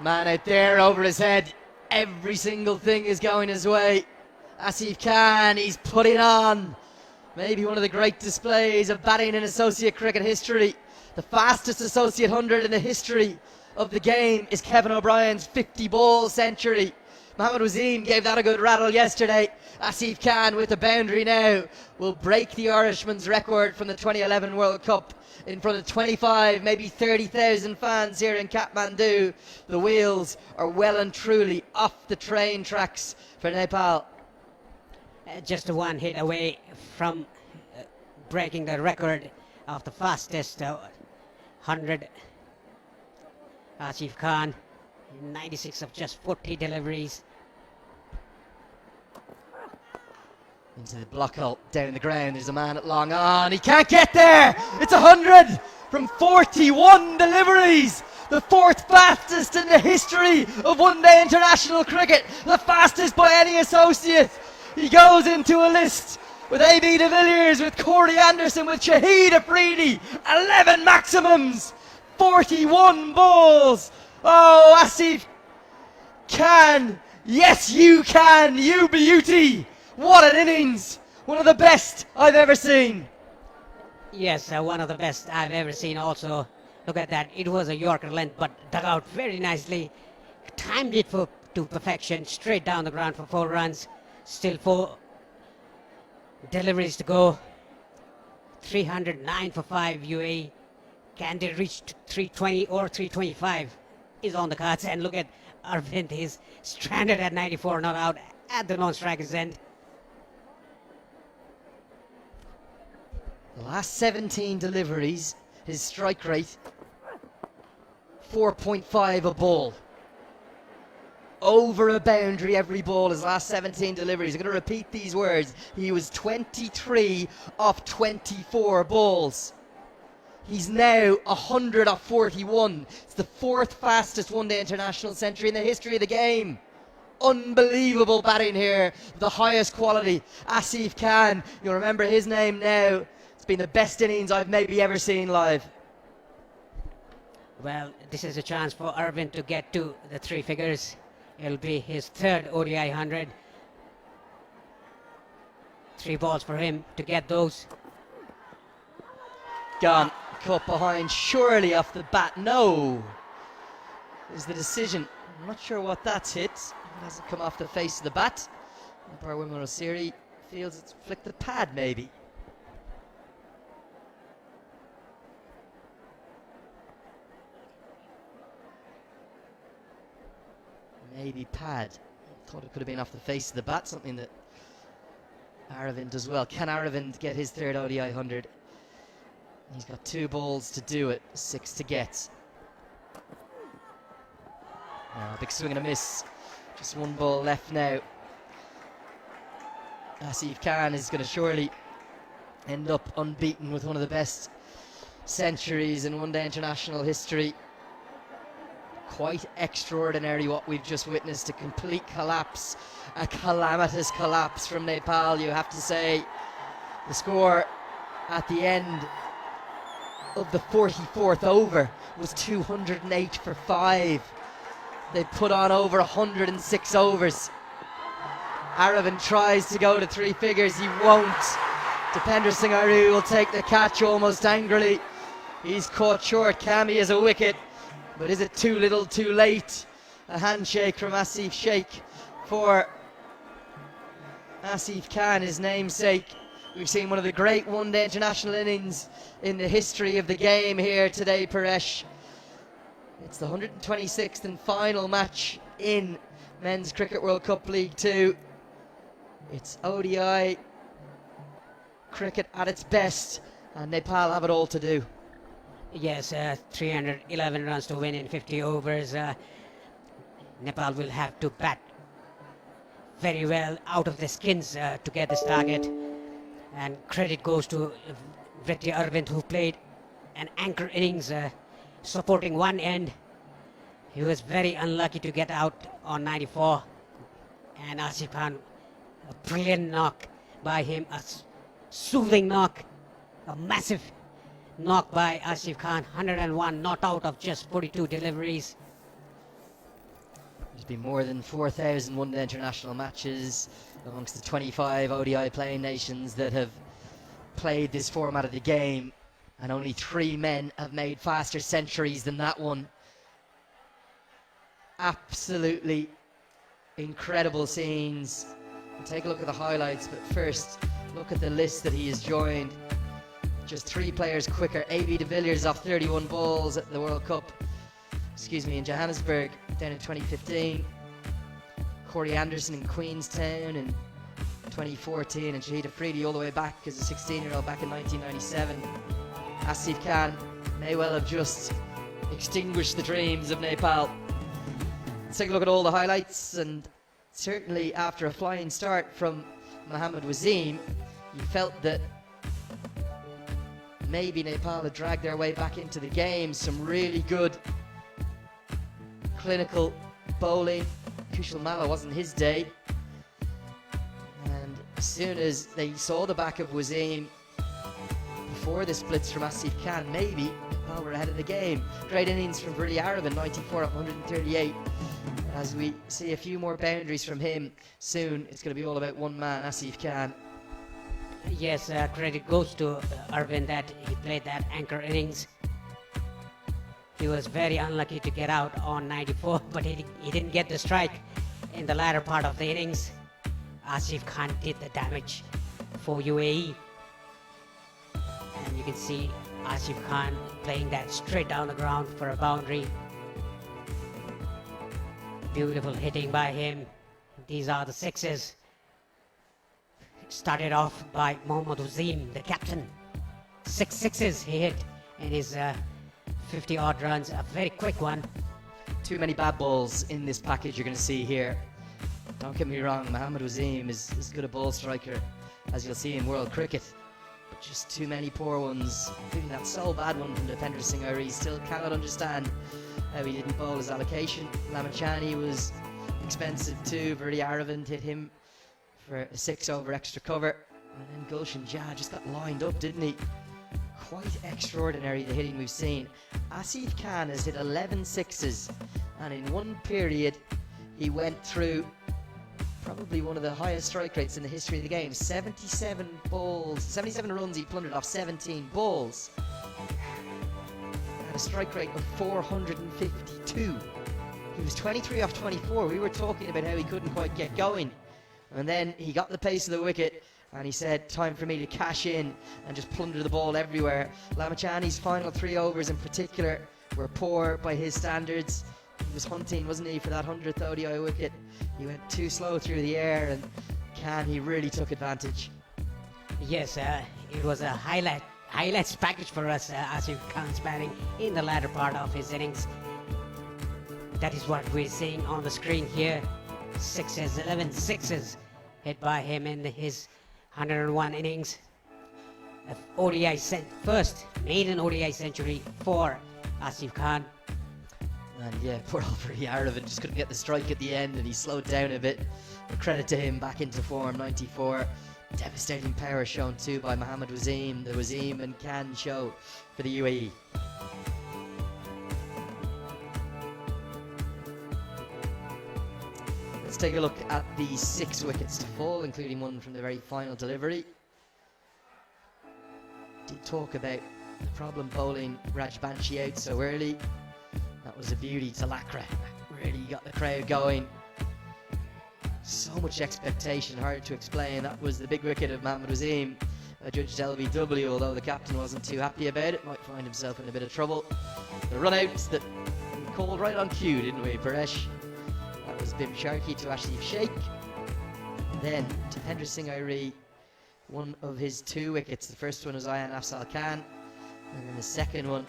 Man out there over his head. Every single thing is going his way. Asif Khan, he's putting on maybe one of the great displays of batting in associate cricket history. The fastest associate 100 in the history of the game is Kevin O'Brien's 50-ball century. Mohammad Wasim gave that a good rattle yesterday. Asif Khan with the boundary now will break the Irishman's record from the 2011 World Cup in front of 25, maybe 30,000 fans here in Kathmandu. The wheels are well and truly off the train tracks for Nepal. Just one hit away from breaking the record of the fastest 100. Asif Khan, 96 of just 40 deliveries. Into the block hole, down the ground, there's a man at long on, he can't get there! It's 100 from 41 deliveries! The 4th fastest in the history of one-day international cricket, the fastest by any associate. He goes into a list with A.B. de Villiers, with Corey Anderson, with Shahid Afridi, 11 maximums, 41 balls. Oh, Asif Khan, yes you can, you beauty. What an innings! One of the best I've ever seen. Yes, one of the best I've ever seen also. Look at that, it was a Yorker length but dug out very nicely. Timed it to perfection, straight down the ground for 4 runs. Still 4 deliveries to go. 309 for 5 UAE. Can they reach 320 or 325 is on the cards. And look at Arvind, he's stranded at 94, not out at the non-striker's end. The last 17 deliveries, his strike rate, 4.5 a ball. Over a boundary every ball, his last 17 deliveries. I'm going to repeat these words. He was 23 off 24 balls. He's now 100 off 41. It's the 4th fastest one-day international century in the history of the game. Unbelievable batting here. The highest quality. Asif Khan, you'll remember his name now. It's been the best innings I've maybe ever seen live. Well, this is a chance for Arvind to get to the 3 figures. It'll be his 3rd ODI 100. 3 balls for him to get those. Gone. Cut behind, surely off the bat. No, is the decision. I'm not sure what that's hit. It hasn't come off the face of the bat. Umpire Wimar Osiri feels it's flicked the pad, maybe. Maybe pad. Thought it could have been off the face of the bat, something that Aravind does well. Can Aravind get his 3rd ODI 100? He's got 2 balls to do it, 6 to get. Big swing and a miss. Just 1 ball left now. Asif Khan is going to surely end up unbeaten with one of the best centuries in one-day international history. Quite extraordinary what we've just witnessed. A complete collapse, a calamitous collapse from Nepal, you have to say. The score at the end of the 44th over was 208 for 5. They put on over 106 overs. Aravind tries to go to 3 figures, he won't. Dipender Singh Aru will take the catch almost angrily. He's caught short. Kami is a wicket, but is it too little too late? A handshake from Asif Sheikh for Asif Khan, his namesake. We've seen one of the great one-day international innings in the history of the game here today, Paresh. It's the 126th and final match in Men's Cricket World Cup League 2. It's ODI cricket at its best, and Nepal have it all to do. Yes, 311 runs to win in 50 overs. Nepal will have to bat very well out of their skins to get this target. And credit goes to Vritti Arvind, who played an anchor innings supporting one end. He was very unlucky to get out on 94. And Asif Khan, a brilliant knock by him, a soothing knock, a massive knock by Asif Khan, 101 not out of just 42 deliveries. There's been more than 4,000 one-day international matches amongst the 25 ODI playing nations that have played this format of the game, and only 3 men have made faster centuries than that one. Absolutely incredible scenes. We'll take a look at the highlights, but first look at the list that he has joined. Just 3 players quicker. A.B. de Villiers off 31 balls at the World Cup, in Johannesburg down in 2015. Corey Anderson in Queenstown in 2014, and Shahid Afridi all the way back as a 16-year-old back in 1997. Asif Khan may well have just extinguished the dreams of Nepal. Let's take a look at all the highlights, and certainly after a flying start from Mohammad Wasim, you felt that maybe Nepal had dragged their way back into the game. Some really good clinical bowling. Kushal Malla wasn't his day, and as soon as they saw the back of Wasim before the splits from Asif Khan, maybe Nepal were ahead of the game. Great innings from Vritti Arvind, 94 of 138. As we see a few more boundaries from him soon, it's going to be all about one man, Asif Khan. Yes, credit goes to Arvind that he played that anchor innings. He was very unlucky to get out on 94, but he didn't get the strike in the latter part of the innings. Asif Khan did the damage for UAE. And you can see Asif Khan playing that straight down the ground for a boundary. Beautiful hitting by him. These are the sixes. Started off by Mohammad Wasim, the captain. 6 sixes he hit in his 50 odd runs, a very quick one. Too many bad balls in this package you're going to see here. Don't get me wrong, Mohammad Wasim is as good a ball striker as you'll see in world cricket, but just too many poor ones, including that so bad one from Dipender Singh Airi. Still cannot understand how he didn't bowl his allocation. Lamachani was expensive too. Vritti Arvind hit him for a 6 over extra cover, and then Gulshan Jah just got lined up, didn't he? Quite extraordinary, the hitting we've seen. Asif Khan has hit 11 sixes, and in one period he went through probably one of the highest strike rates in the history of the game. 77 runs he plundered off 17 balls, at a strike rate of 452. He was 23 off 24. We were talking about how he couldn't quite get going, and then he got the pace of the wicket, and he said, time for me to cash in and just plunder the ball everywhere. Lamachani's final 3 overs in particular were poor by his standards. He was hunting, wasn't he, for that 100th ODI wicket. He went too slow through the air, and Khan, he really took advantage. Yes, it was a highlights package for us, Asif Khan's batting in the latter part of his innings. That is what we're seeing on the screen here. 11 sixes hit by him in his 101 innings. First maiden ODI century for Asif Khan. And yeah, poor old Vritti Arvind just couldn't get the strike at the end, and he slowed down a bit. But credit to him, back into form, 94. Devastating power shown too by Mohammad Wasim, the Wasim and Khan show for the UAE. Let's take a look at the 6 wickets to fall, including one from the very final delivery. Did talk about the problem bowling Rajbanshi out so early. That was a beauty to Lakra. Really got the crowd going. So much expectation, hard to explain. That was the big wicket of Mohammad Wasim, judged LBW, although the captain wasn't too happy about it. Might find himself in a bit of trouble. The run-outs that we called right on cue, didn't we, Paresh? That was Bim Sharkey to Asif Sheikh. Then Dipender Singh Airi, one of his 2 wickets. The first one was Ayan Afzal Khan, and then the second one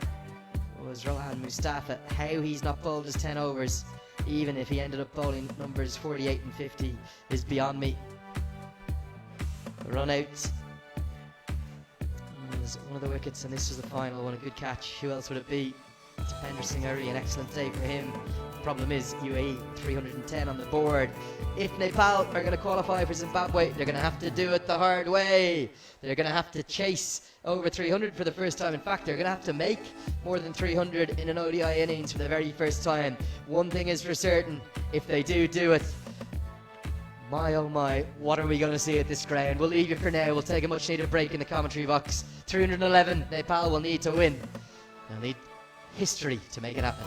was Rohan Mustafa. How he's not bowled his 10 overs, even if he ended up bowling numbers 48 and 50, is beyond me. Run out. Was one of the wickets, and this was the final one. A good catch. Who else would it be? It's Pender Singh Hurry, an excellent day for him. The problem is UAE 310 on the board. If Nepal are going to qualify for Zimbabwe, they're going to have to do it the hard way. They're going to have to chase over 300 for the first time. In fact, they're going to have to make more than 300 in an ODI innings for the very first time. One thing is for certain, if they do it, my oh my, what are we going to see at this ground? We'll leave you for now. We'll take a much needed break in the commentary box. 311, Nepal will need to win. They'll need history to make it happen.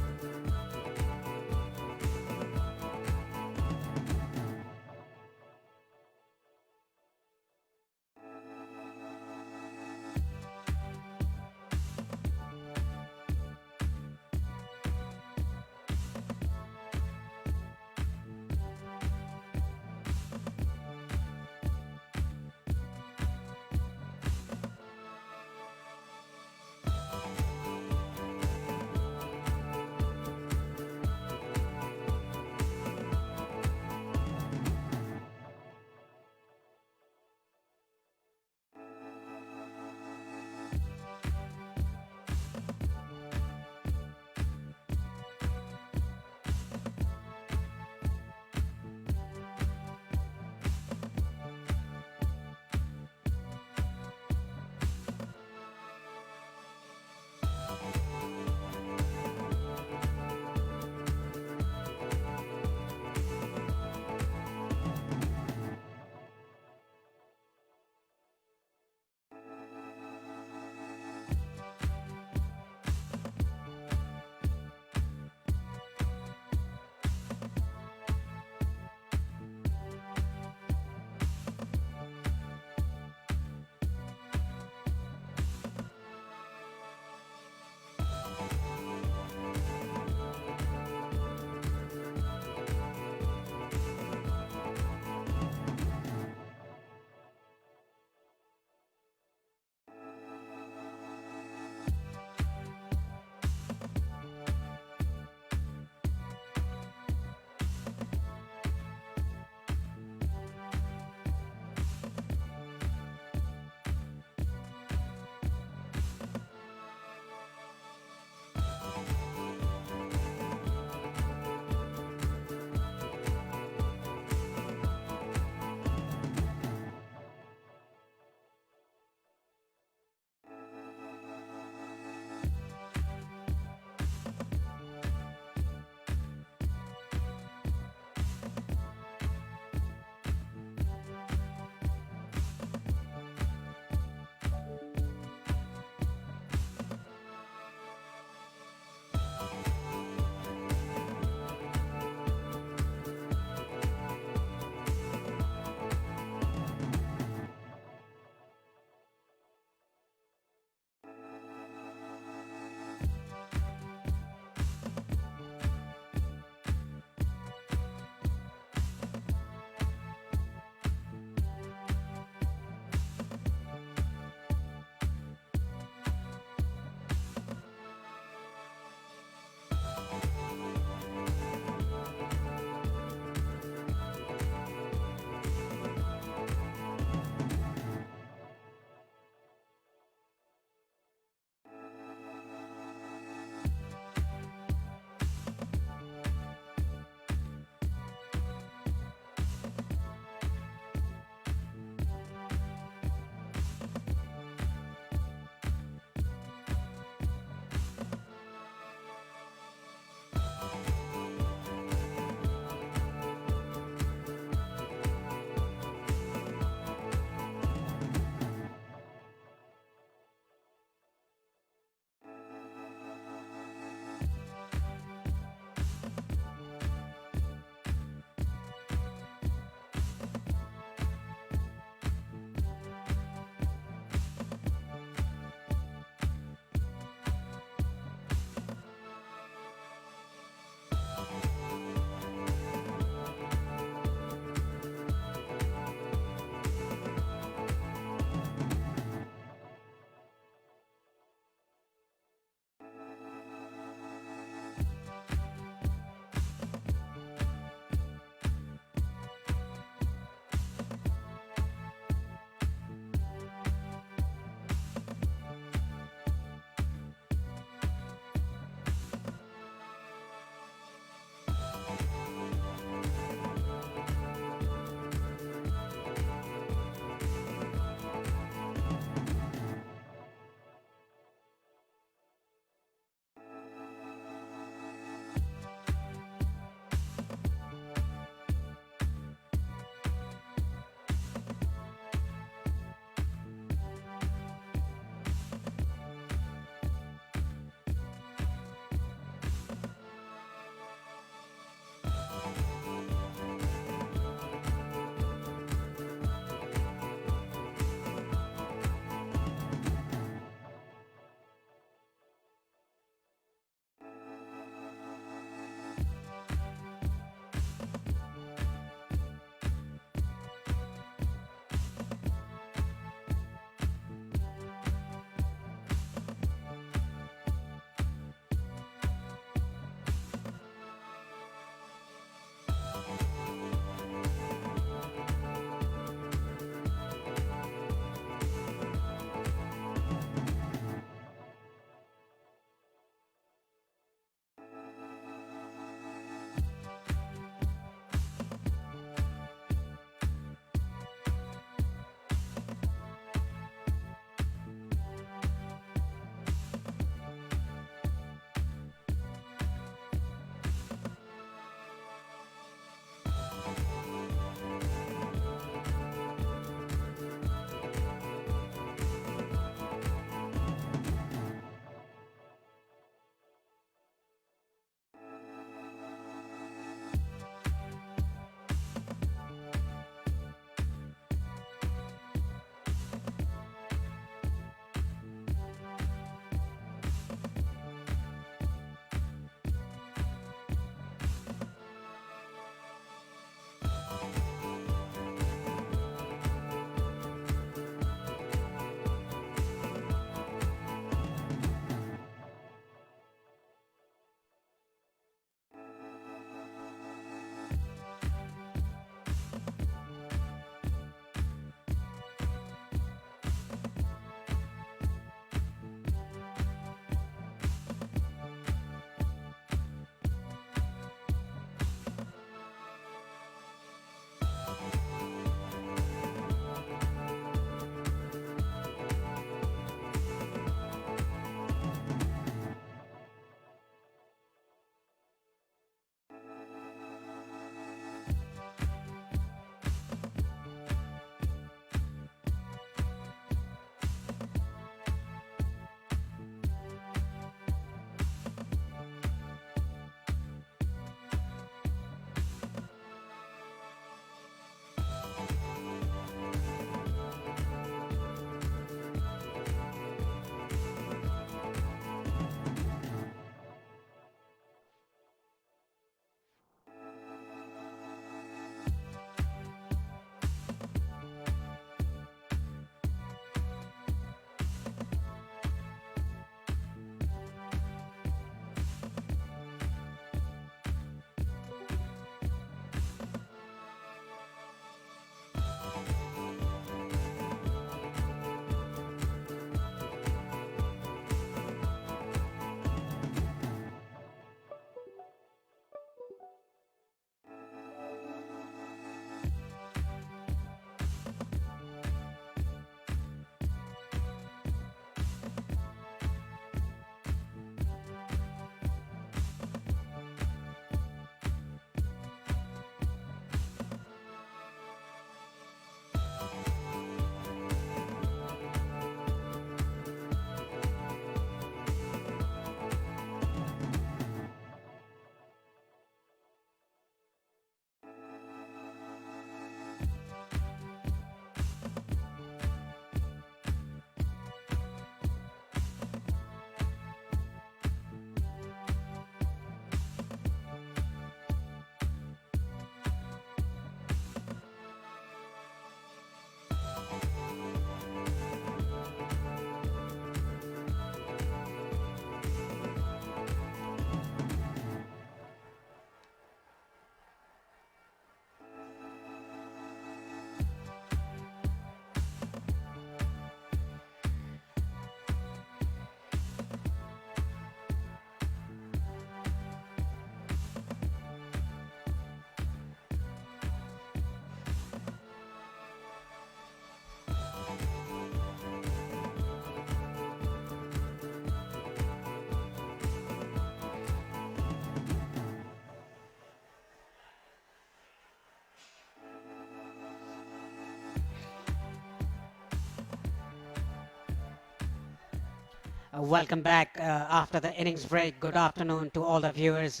Welcome back after the innings break. Good afternoon to all the viewers.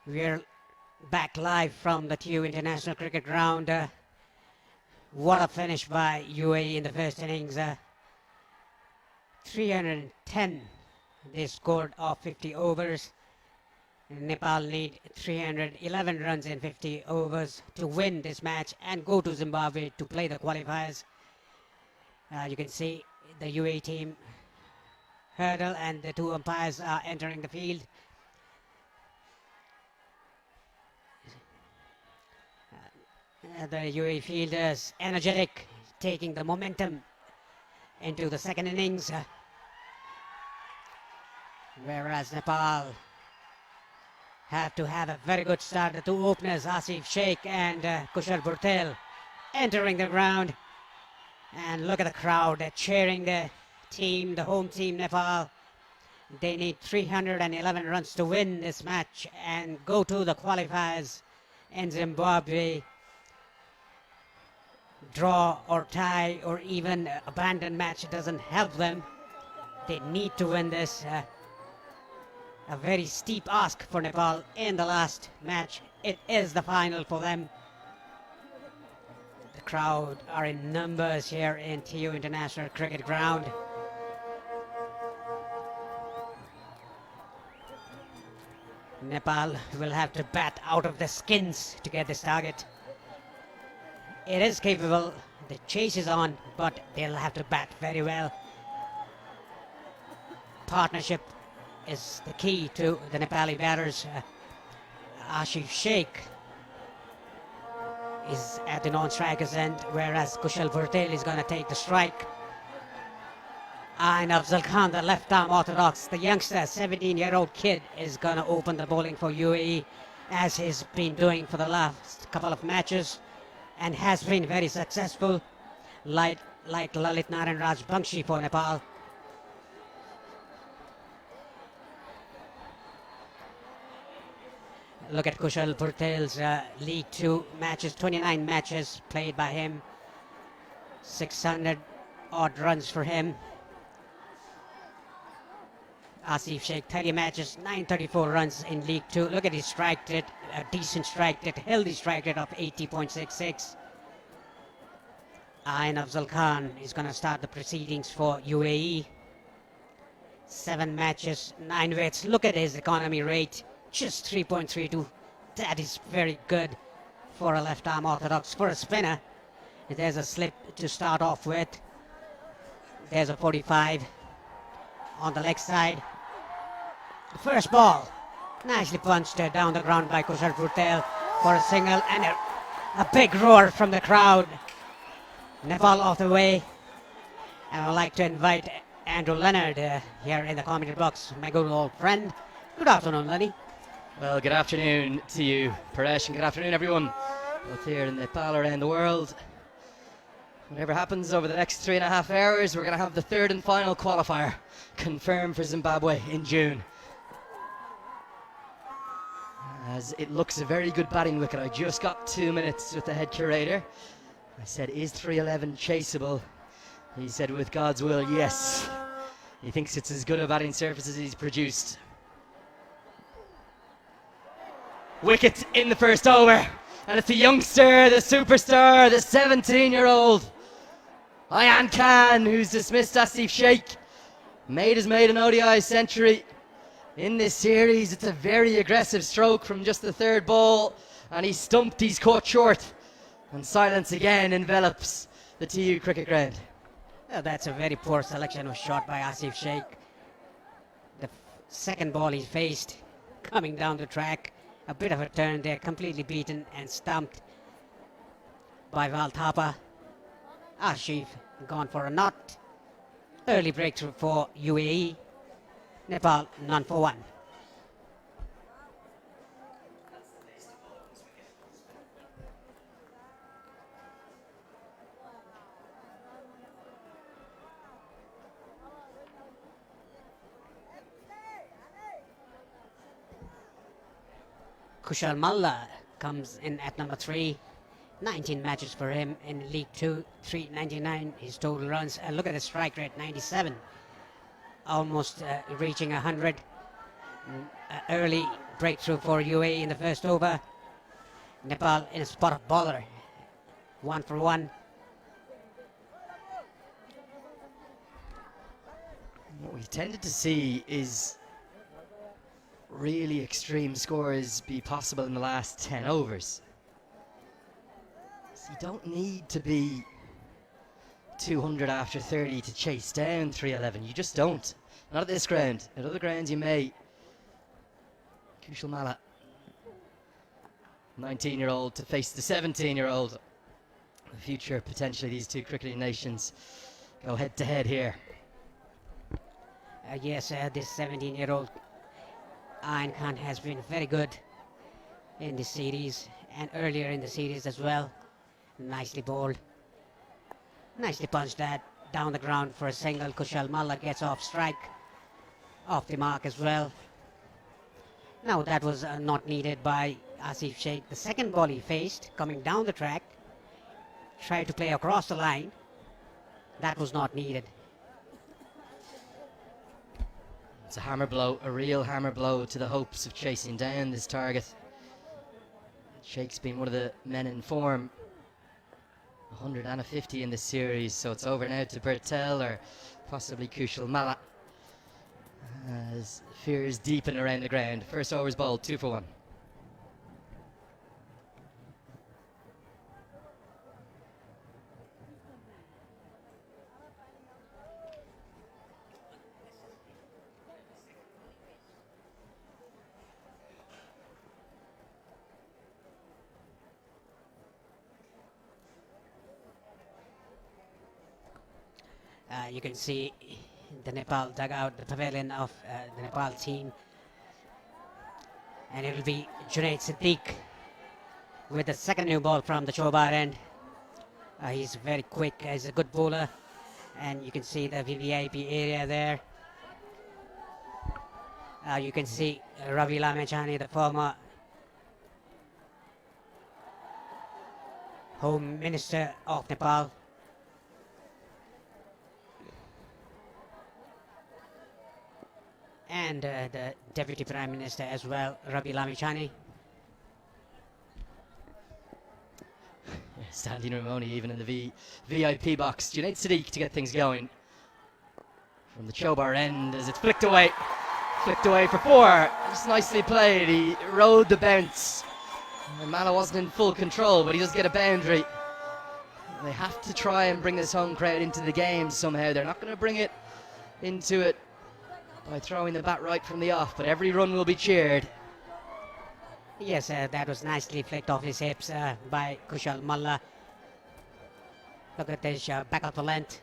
We're back live from the TU International Cricket Ground. What a finish by UAE in the first innings. 310 they scored off 50 overs. Nepal need 311 runs in 50 overs to win this match and go to Zimbabwe to play the qualifiers. You can see the UAE team hurdle and the two umpires are entering the field. The UAE fielders energetic, taking the momentum into the second innings. Whereas Nepal have to have a very good start. The two openers, Asif Sheikh and Kushal Burtel, entering the ground. And look at the crowd, they're cheering the team, the home team, Nepal. They need 311 runs to win this match and go to the qualifiers in Zimbabwe. Draw or tie or even abandon match doesn't help them. They need to win this. A very steep ask for Nepal in the last match. It is the final for them. The crowd are in numbers here in TU International Cricket Ground. Nepal will have to bat out of the skins to get this target. It is capable, the chase is on, but they'll have to bat very well. Partnership is the key to the Nepali batters. Asif Sheikh is at the non-strikers end, whereas Kushal Burtel is going to take the strike. And Afzal Khan, the left-arm orthodox, the youngster, 17-year-old kid, is going to open the bowling for UAE, as he's been doing for the last couple of matches, and has been very successful, like Lalit Narayan Rajbangshi for Nepal. Look at Kushal Burtel's League 2 matches, 29 matches played by him, 600 odd runs for him. Asif Sheikh, 30 matches, 934 runs in League 2. Look at his strike rate, a decent strike rate, healthy strike rate of 80.66. And Afzal Khan is going to start the proceedings for UAE. 7 matches, 9 wickets. Look at his economy rate, just 3.32. That is very good for a left-arm orthodox. For a spinner, there's a slip to start off with. There's a 45 on the leg side. The first ball, nicely punched down the ground by Kushal Burtel for a single, and a big roar from the crowd. Nepal off the way. And I'd like to invite Andrew Leonard here in the commentary box, my good old friend. Good afternoon, Lenny. Well, good afternoon to you, Paresh, and good afternoon, everyone, both here in Nepal, around the world. Whatever happens over the next 3.5 hours, we're going to have the third and final qualifier confirmed for Zimbabwe in June. As it looks a very good batting wicket. I just got 2 minutes with the head curator. I said, is 311 chaseable? He said, with God's will, yes. He thinks it's as good a batting surface as he's produced. Wicket in the first over. And it's the youngster, the superstar, the 17-year-old Ayan Khan, who's dismissed Asif Sheikh. Has made an ODI century in this series. It's a very aggressive stroke from just the third ball, and he's stumped, he's caught short, and silence again envelops the TU cricket ground. Well, that's a very poor selection of shot by Asif Sheikh. The second ball he faced coming down the track, a bit of a turn there, completely beaten and stumped by Val Thapa. Asif gone for a knot. Early breakthrough for UAE. Nepal none for one. Kushal Malla comes in at number 3. 19 matches for him in League 2, 399 his total runs. And look at the strike rate, 97. almost reaching 100. Early breakthrough for UAE in the first over. Nepal in a spot of bowler. 1 for 1. What we tended to see is really extreme scores be possible in the last 10 overs. So you don't need to be 200 after 30 to chase down 311. You just don't. Not at this ground. At other grounds you may. Kushal Malla, 19-year-old to face the 17-year-old. The future, potentially, these two cricketing nations go head to head here. Yes, this 17-year-old Ayan Khan has been very good in this series and earlier in the series as well. Nicely bowled. Nicely punched that down the ground for a single. Kushal Malla gets off strike. Off the mark as well. Now that was not needed by Asif Sheikh. The second ball he faced coming down the track. Tried to play across the line. That was not needed. It's a hammer blow, a real hammer blow to the hopes of chasing down this target. Sheikh's been one of the men in form. 150 in this series, so it's over now to Bertel or possibly Kushal Malla. As fears deepen around the ground. First over's bowled, 2 for 1. You can see the Nepal dugout, the pavilion of the Nepal team. And it'll be Junaid Siddiq with the second new ball from the Chobar end. He's very quick, he's a good bowler. And you can see the VVIP area there. You can see Ravi Lamechani, the former Home Minister of Nepal. And the Deputy Prime Minister as well, Ravi Lamechani. Standing Ramoni even in the VIP box. Junaid Siddiq to get things going. From the Chobar end as it's flicked away. Flicked away for 4. Just nicely played. He rode the bounce. And Malla wasn't in full control, but he does get a boundary. They have to try and bring this home crowd into the game somehow. They're not going to bring it into it by throwing the bat right from the off, but every run will be cheered. Yes, that was nicely flicked off his hips by Kushal Malla. Look at this back of the length.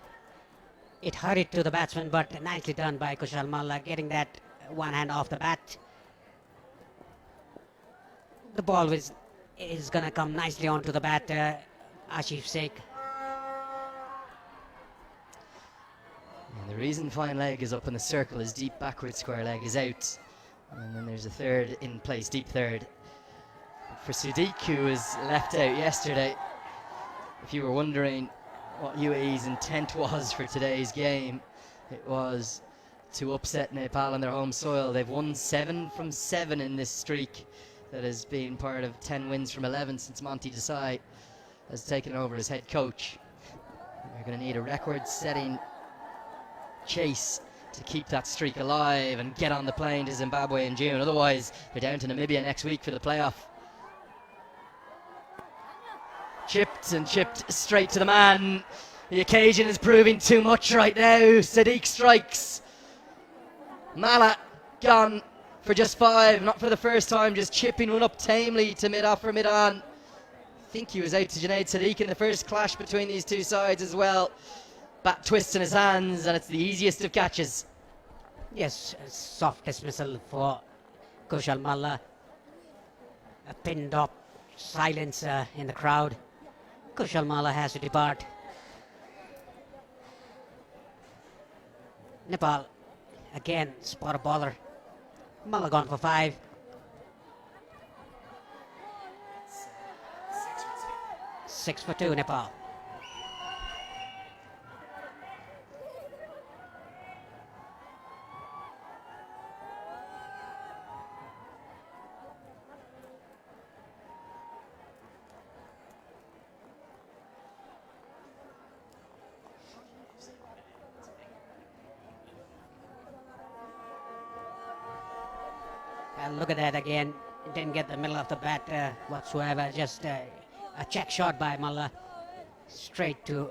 It hurried to the batsman, but nicely done by Kushal Malla, getting that one hand off the bat. The ball is going to come nicely onto the bat, Asif Sheikh. And the reason fine leg is up in the circle is deep backward square leg is out. And then there's a third in place, deep third. For Siddiq, who was left out yesterday, if you were wondering what UAE's intent was for today's game, it was to upset Nepal on their home soil. They've won 7 from 7 in this streak that has been part of 10 wins from 11 since Monty Desai has taken over as head coach. They're going to need a record-setting chase to keep that streak alive and get on the plane to Zimbabwe in June. Otherwise, they're down to Namibia next week for the playoff. Chipped and chipped straight to the man. The occasion is proving too much right now. Siddiq strikes. Malla gone for just 5, not for the first time, just chipping one up tamely to mid-off for mid-on. I think he was out to Junaid Siddiq in the first clash between these two sides as well. Bat twists in his hands, and it's the easiest of catches. Yes, a soft dismissal for Kushal Malla. A pinned up silence in the crowd. Kushal Malla has to depart. Nepal, again, spot a bowler. Malla gone for 5. 6 for 2, Nepal. Look at that again. Didn't get the middle of the bat whatsoever. Just a check shot by Mullah. Straight to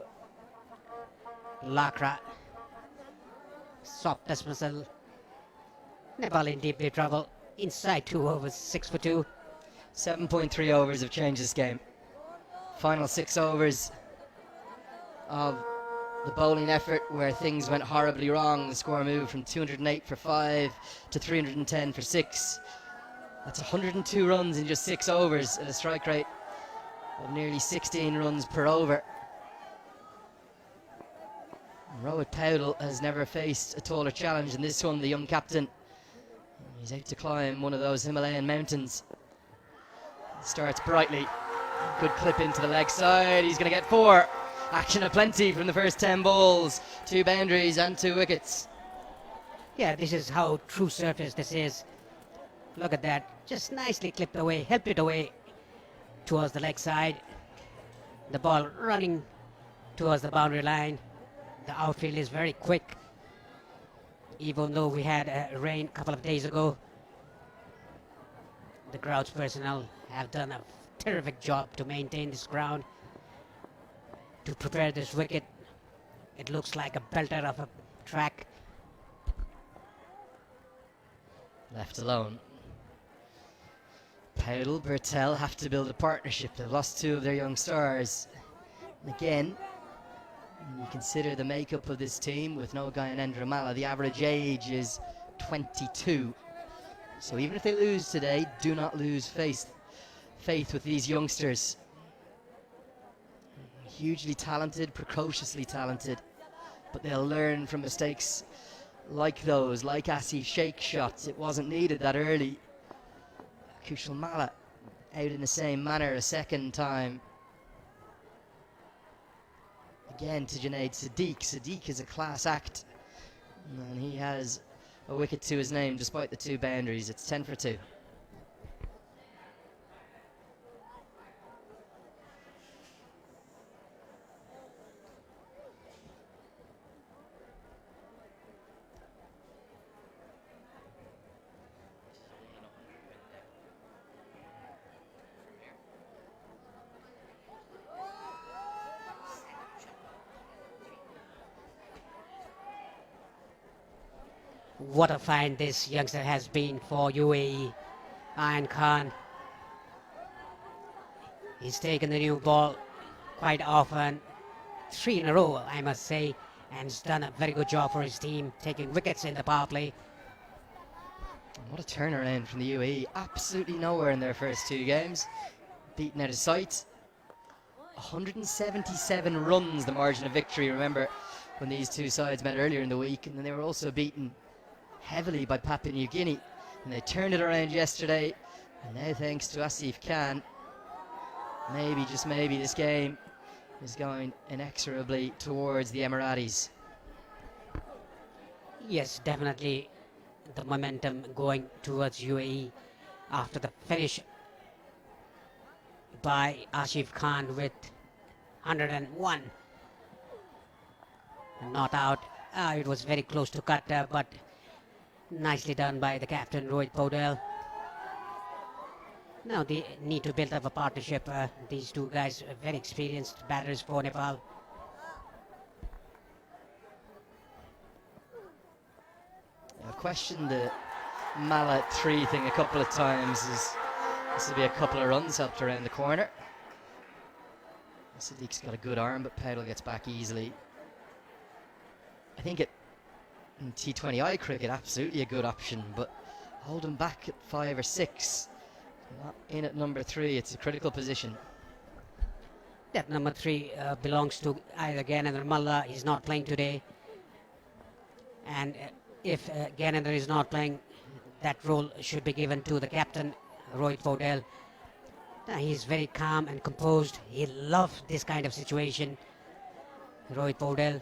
Lakra. Soft dismissal. Nepal in deep trouble. Inside 2 overs, 6 for 2. 7.3 overs have changed this game. Final 6 overs of the bowling effort where things went horribly wrong. The score moved from 208 for 5 to 310 for 6. That's 102 runs in just 6 overs at a strike rate of nearly 16 runs per over. Rohit Paudel has never faced a taller challenge than this one, the young captain. He's out to climb one of those Himalayan mountains. Starts brightly. Good clip into the leg side. He's going to get 4. Action aplenty from the first 10 balls. 2 boundaries and 2 wickets. Yeah, this is how true surface this is. Look at that. Just nicely clipped away. Helped it away towards the leg side. The ball running towards the boundary line. The outfield is very quick. Even though we had rain a couple of days ago, the grounds personnel have done a terrific job to maintain this ground, to prepare this wicket. It looks like a belter of a track. Left alone. Paudel, Bertel have to build a partnership. They've lost 2 of their young stars. And again, when you consider the makeup of this team with no Gyanendra Malla, the average age is 22. So even if they lose today, do not lose faith with these youngsters. Hugely talented, precociously talented, but they'll learn from mistakes like those, like Asif Sheikh's shots. It wasn't needed that early. Kushal Malla out in the same manner a second time. Again to Junaid Sadiq. Sadiq is a class act, and he has a wicket to his name despite the 2 boundaries. It's 10 for 2. What a find this youngster has been for UAE. Ayan Khan. He's taken the new ball quite often. 3 in a row, I must say. And he's done a very good job for his team, taking wickets in the power play. What a turnaround from the UAE. Absolutely nowhere in their first 2 games. Beaten out of sight. 177 runs, the margin of victory. Remember when these 2 sides met earlier in the week, and then they were also beaten heavily by Papua New Guinea, and they turned it around yesterday. And now, thanks to Asif Khan, maybe, just maybe, this game is going inexorably towards the Emiratis. Yes, definitely the momentum going towards UAE after the finish by Asif Khan with 101. Not out. It was very close to cut, but nicely done by the captain, Rohit Paudel. Now they need to build up a partnership. These 2 guys are very experienced batters for Nepal. I've questioned the Malla 3 thing a couple of times. This will be a couple of runs helped around the corner. Sadiq's got a good arm, but Paudel gets back easily. I think in T20I cricket, absolutely a good option, but hold him back at 5 or 6. Not in at number 3, it's a critical position. That number 3 belongs to either Gyanendra Malla. He's not playing today. And if Gyanendra is not playing, that role should be given to the captain, Rohit Paudel. He's very calm and composed. He loves this kind of situation, Rohit Paudel.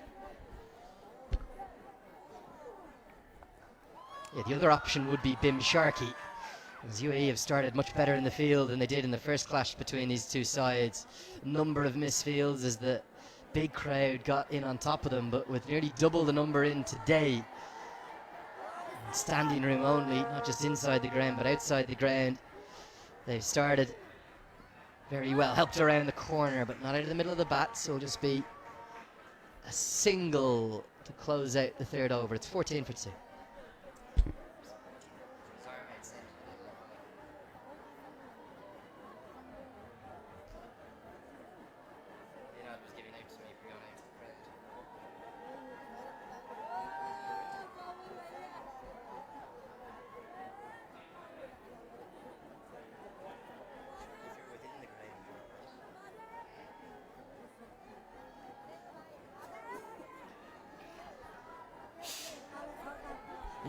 Yeah, the other option would be Bim Sharkey, as UAE have started much better in the field than they did in the first clash between these 2 sides. A number of misfields as the big crowd got in on top of them, but with nearly double the number in today, Standing room only, not just inside the ground but outside the ground. They've started very well, helped around the corner but not out of the middle of the bat, so it'll just be a single to close out the third over. It's 14 for 2.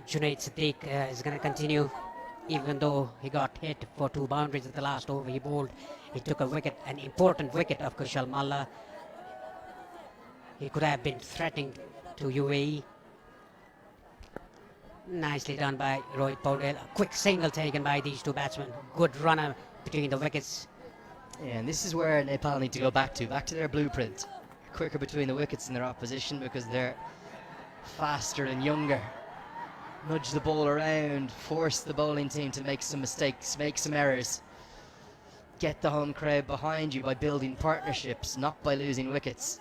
Junaid Siddiq is going to continue, even though he got hit for 2 boundaries at the last over he bowled. He took a wicket, an important wicket of Kushal Malla. He could have been threatening to UAE. Nicely done by Rohit Paudel. A quick single taken by these 2 batsmen. Good runner between the wickets. Yeah, and this is where Nepal need to go back to their blueprint. Quicker between the wickets in their opposition because they're faster and younger. Nudge the ball around, force the bowling team to make some mistakes, make some errors. Get the home crowd behind you by building partnerships, not by losing wickets.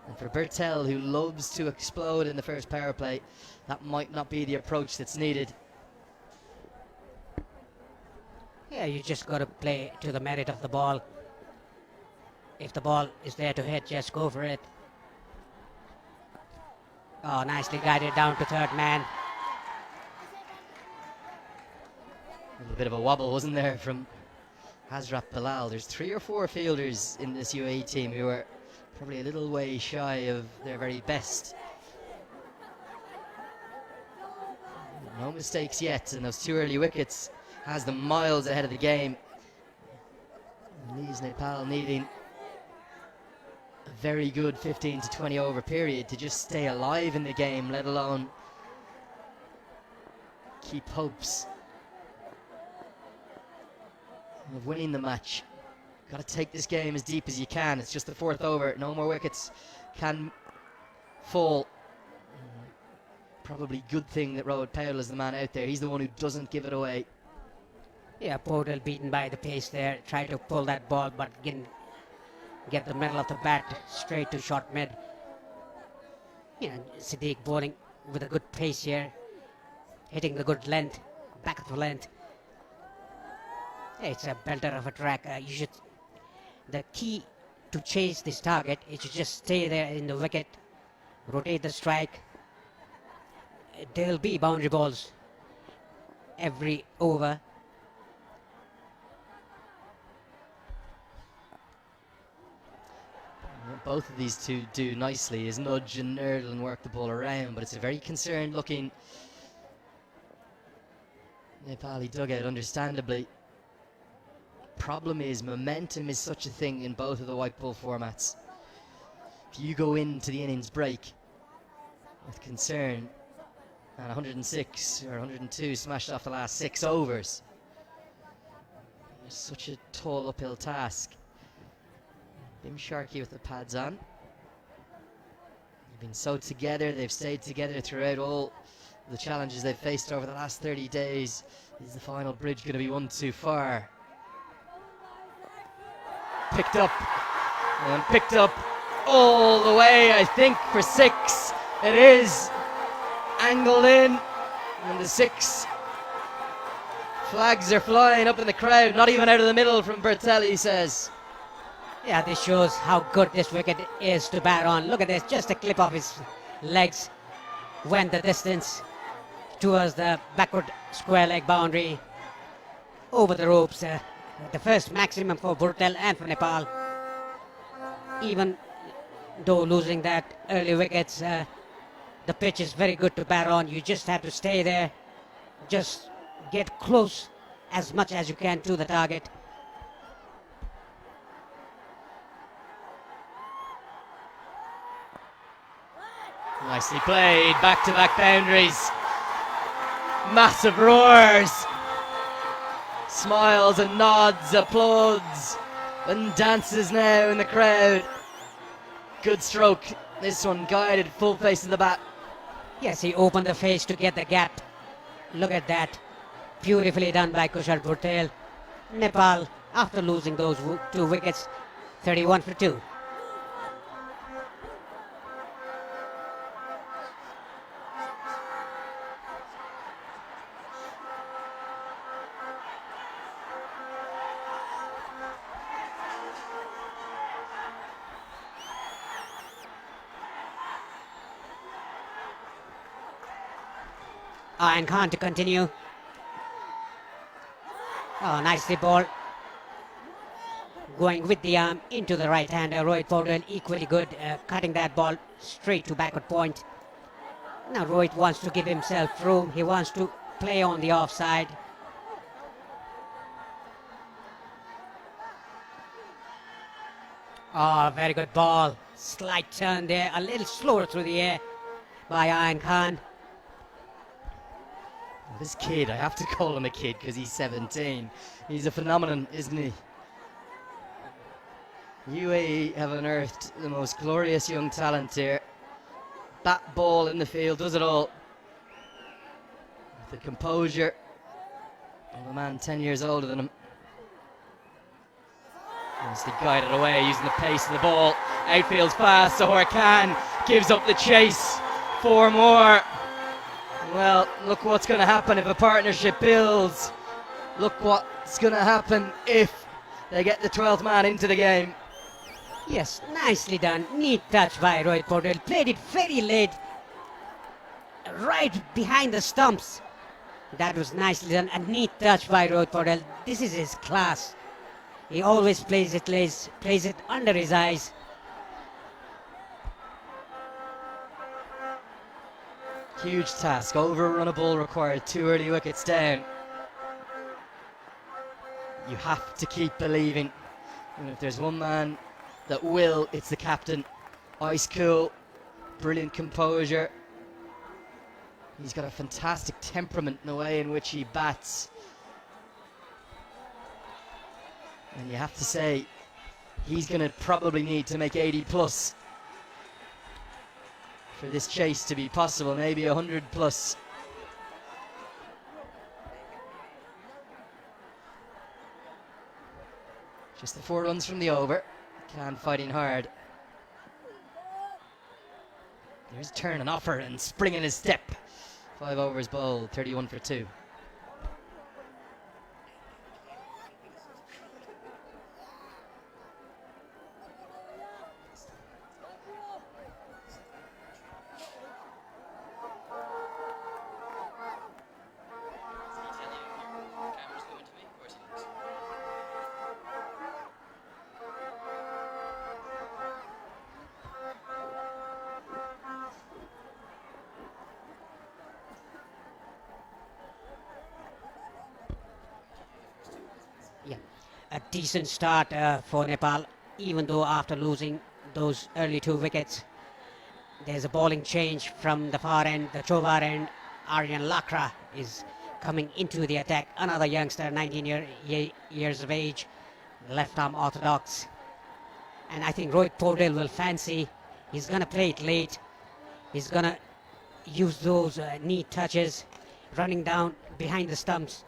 And for Bertel, who loves to explode in the first power play, that might not be the approach that's needed. Yeah, you just got to play to the merit of the ball. If the ball is there to hit, just go for it. Oh, nicely guided down to third man. A little bit of a wobble, wasn't there, from Hazrat Bilal. There's 3 or 4 fielders in this UAE team who are probably a little way shy of their very best. No mistakes yet, and those 2 early wickets has them miles ahead of the game. Leaves Nepal needing a very good 15 to 20 over period to just stay alive in the game, let alone keep hopes of winning the match. Got to take this game as deep as you can. It's just the 4th over. No more wickets can fall. Probably good thing that Rohit Paudel is the man out there. He's the one who doesn't give it away. Yeah, Paudel beaten by the pace there. Tried to pull that ball, but get the middle of the bat straight to short mid. Yeah, Siddiq bowling with a good pace here. Hitting the good length, back of the length. Yeah, it's a belter of a track. The key to chase this target is to just stay there in the wicket, rotate the strike. There will be boundary balls every over. What both of these 2 do nicely is nudge and nurdle and work the ball around, but it's a very concerned looking Nepali dugout, understandably. Problem is, momentum is such a thing in both of the white ball formats. If you go into the innings break with concern and 106 or 102 smashed off the last 6 overs, it's such a tall uphill task. Bim Sharkey with the pads on. They've been so together, they've stayed together throughout all the challenges they've faced over the last 30 days. Is the final bridge going to be one too far? Picked up, and picked up all the way, I think, for 6. It is angled in, and the 6 flags are flying up in the crowd, not even out of the middle from Bertelli, he says. Yeah, this shows how good this wicket is to bat on. Look at this, just a clip of his legs went the distance towards the backward square leg boundary, over the ropes. The first maximum for Burtel and for Nepal. Even though losing that early wickets, the pitch is very good to bat on. You just have to stay there, just get close as much as you can to the target. Nicely played, back-to-back boundaries. Massive roars. Smiles and nods, applauds, and dances now in the crowd. Good stroke, this one guided full face of the bat. Yes, he opened the face to get the gap. Look at that. Beautifully done by Kushal Patel. Nepal, after losing those 2 wickets, 31 for 2. And Khan to continue. Oh, nicely ball. Going with the arm into the right hander. Rohit Paudel equally good, cutting that ball straight to backward point. Now Rohit wants to give himself room. He wants to play on the offside. Oh, very good ball. Slight turn there, a little slower through the air by Ayan Khan. This kid, I have to call him a kid because he's 17. He's a phenomenon, isn't he? UAE have unearthed the most glorious young talent here. Bat ball in the field, does it all. With the composure of a man 10 years older than him. Nicely guided away using the pace of the ball. Outfield's fast, so Khan gives up the chase. 4 more. Well, look what's going to happen if a partnership builds. Look what's going to happen if they get the 12th man into the game. Yes, nicely done. Neat touch by Rohit Paudel. Played it very late. Right behind the stumps. That was nicely done. A neat touch by Rohit Paudel. This is his class. He always plays it under his eyes. Huge task. Overrun a ball required 2 early wickets down. You have to keep believing. And if there's one man that will, it's the captain. Ice cool, brilliant composure. He's got a fantastic temperament in the way in which he bats. And you have to say, he's going to probably need to make 80 plus for this chase to be possible, maybe 100 plus. Just the 4 runs from the over. Khan fighting hard. There's a turn and offer and spring in his step. 5 overs bowled, 31 for 2. A decent start for Nepal, even though after losing those early 2 wickets. There's a bowling change from the far end, the Chobar end. Aryan Lakra is coming into the attack. Another youngster, 19 years of age, left arm orthodox. And I think Rohit Paudel will fancy. He's going to play it late. He's going to use those neat touches, running down behind the stumps.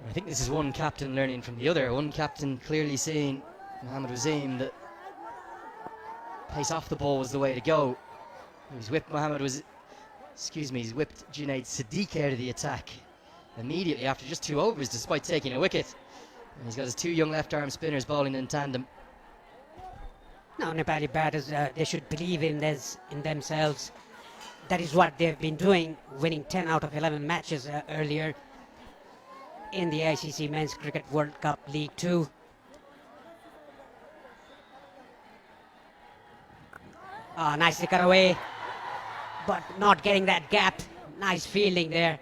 I think this is one captain learning from the other. One captain clearly seeing Mohammad Wasim that pace off the ball was the way to go. He's whipped he's whipped Junaid Siddiq out of the attack immediately after just 2 overs, despite taking a wicket. And he's got his 2 young left-arm spinners bowling in tandem. Now Nepali batters, they should believe in themselves. That is what they've been doing, winning 10 out of 11 matches earlier in the ICC Men's Cricket World Cup League 2. Nicely cut away, but not getting that gap. Nice fielding there.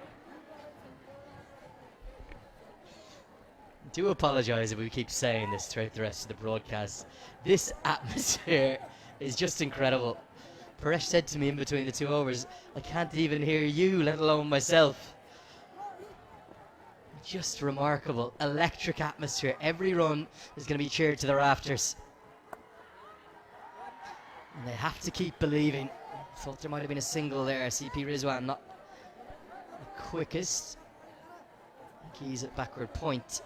Do apologise if we keep saying this throughout the rest of the broadcast. This atmosphere is just incredible. Paresh said to me in between the 2 overs, I can't even hear you, let alone myself. Just remarkable. Electric atmosphere. Every run is going to be cheered to the rafters. And they have to keep believing. Thought there might have been a single there. CP Rizwan not the quickest. Keys at backward point.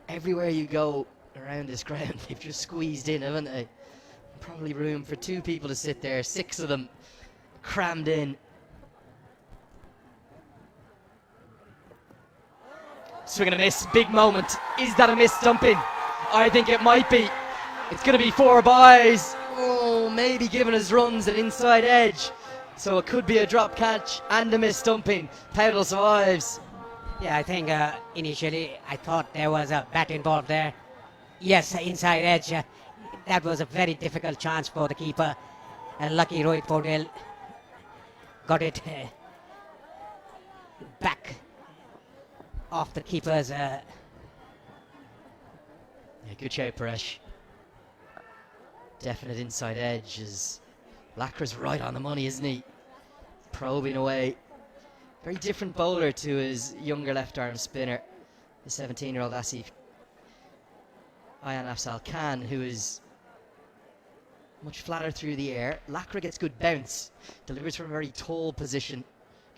Everywhere you go around this ground, they've just squeezed in, haven't they? Probably room for 2 people to sit there, 6 of them crammed in. Swing and a miss, big moment. Is that a miss dumping? I think it might be. It's going to be 4 byes. Oh, maybe giving us runs at inside edge. So it could be a drop catch and a miss dumping. Powdle survives. Yeah, I think initially I thought there was a bat involved there. Yes, inside edge. That was a very difficult chance for the keeper. And lucky Rohit Paudel got it back off the keeper's. Yeah, good shout, Paresh. Definite inside edge. As Lacra's right on the money, isn't he? Probing away. Very different bowler to his younger left arm spinner, the 17-year-old Asif Ayan Afzal Khan, who is much flatter through the air. Lacra gets good bounce, delivers from a very tall position,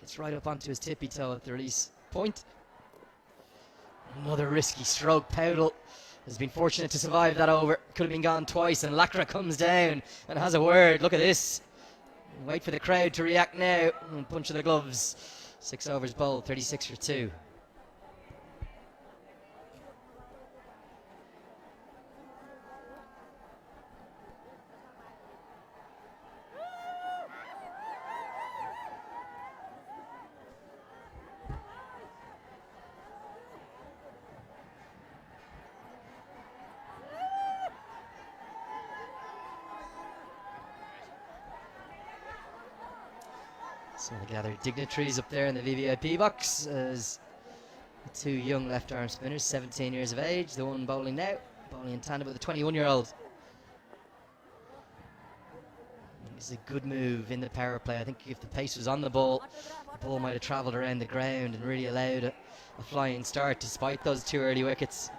gets right up onto his tippy toe at the release point. Another risky stroke. Powdle has been fortunate to survive that over. Could have been gone twice, and Lacra comes down and has a word. Look at this. Wait for the crowd to react now. Punch of the gloves. 6 overs bowled, 36 for 2. Some of the gathered dignitaries up there in the VVIP box as the 2 young left arm spinners, 17 years of age, the one bowling now, bowling in tandem with the 21-year-old. It's a good move in the power play. I think if the pace was on the ball might have travelled around the ground and really allowed a flying start despite those 2 early wickets.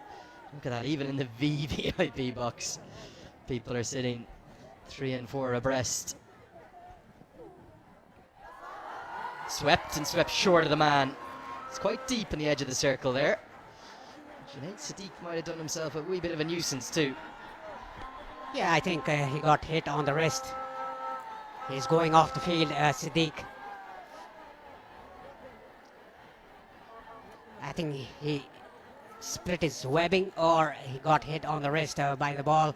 Look at that, even in the VVIP box, people are sitting 3 and 4 abreast. Swept and swept short of the man. It's quite deep in the edge of the circle there. Junaid Sadiq might have done himself a wee bit of a nuisance too. Yeah, I think he got hit on the wrist. He's going off the field, Sadiq. I think he split his webbing, or he got hit on the wrist by the ball,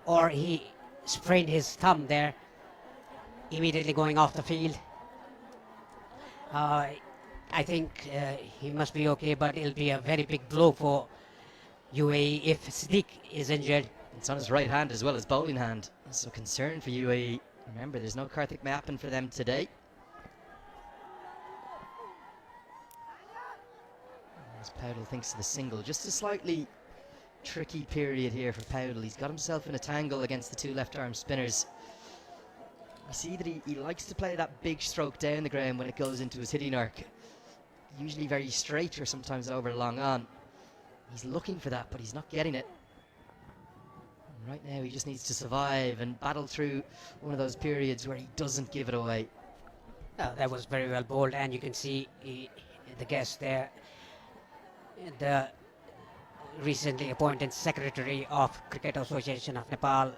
or he sprained his thumb there, immediately going off the field. I think he must be okay, but it'll be a very big blow for UAE if Sadiq is injured. It's on his right hand as well as bowling hand. So concern for UAE. Remember, there's no Karthik Mayapan for them today. As Powdle thinks of the single, just a slightly tricky period here for Powdle. He's got himself in a tangle against the 2 left arm spinners. You see that he likes to play that big stroke down the ground when it goes into his hitting arc. Usually very straight or sometimes over long on. He's looking for that, but he's not getting it. And right now he just needs to survive and battle through one of those periods where he doesn't give it away. That was very well bowled, and you can see the guest there, the recently appointed Secretary of Cricket Association of Nepal,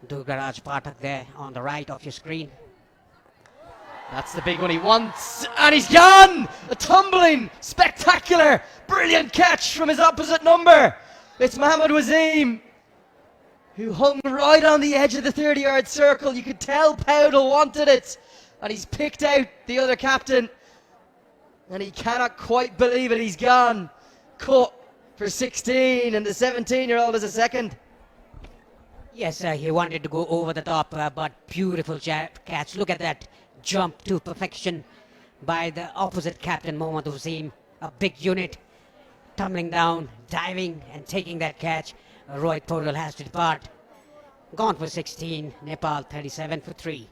Durgaraj Pathak, there on the right of your screen. That's the big one he wants, and he's gone! A tumbling, spectacular, brilliant catch from his opposite number. It's Mohammad Wasim, who hung right on the edge of the 30-yard circle. You could tell Powdle wanted it, and he's picked out the other captain, and he cannot quite believe it. He's gone. Cut for 16, and the 17-year-old is a second. Yes, he wanted to go over the top, but beautiful catch. Look at that jump to perfection by the opposite captain, Mohammad Wasim. A big unit, tumbling down, diving, and taking that catch. Rohit Paudel has to depart. Gone for 16, Nepal 37 for 3.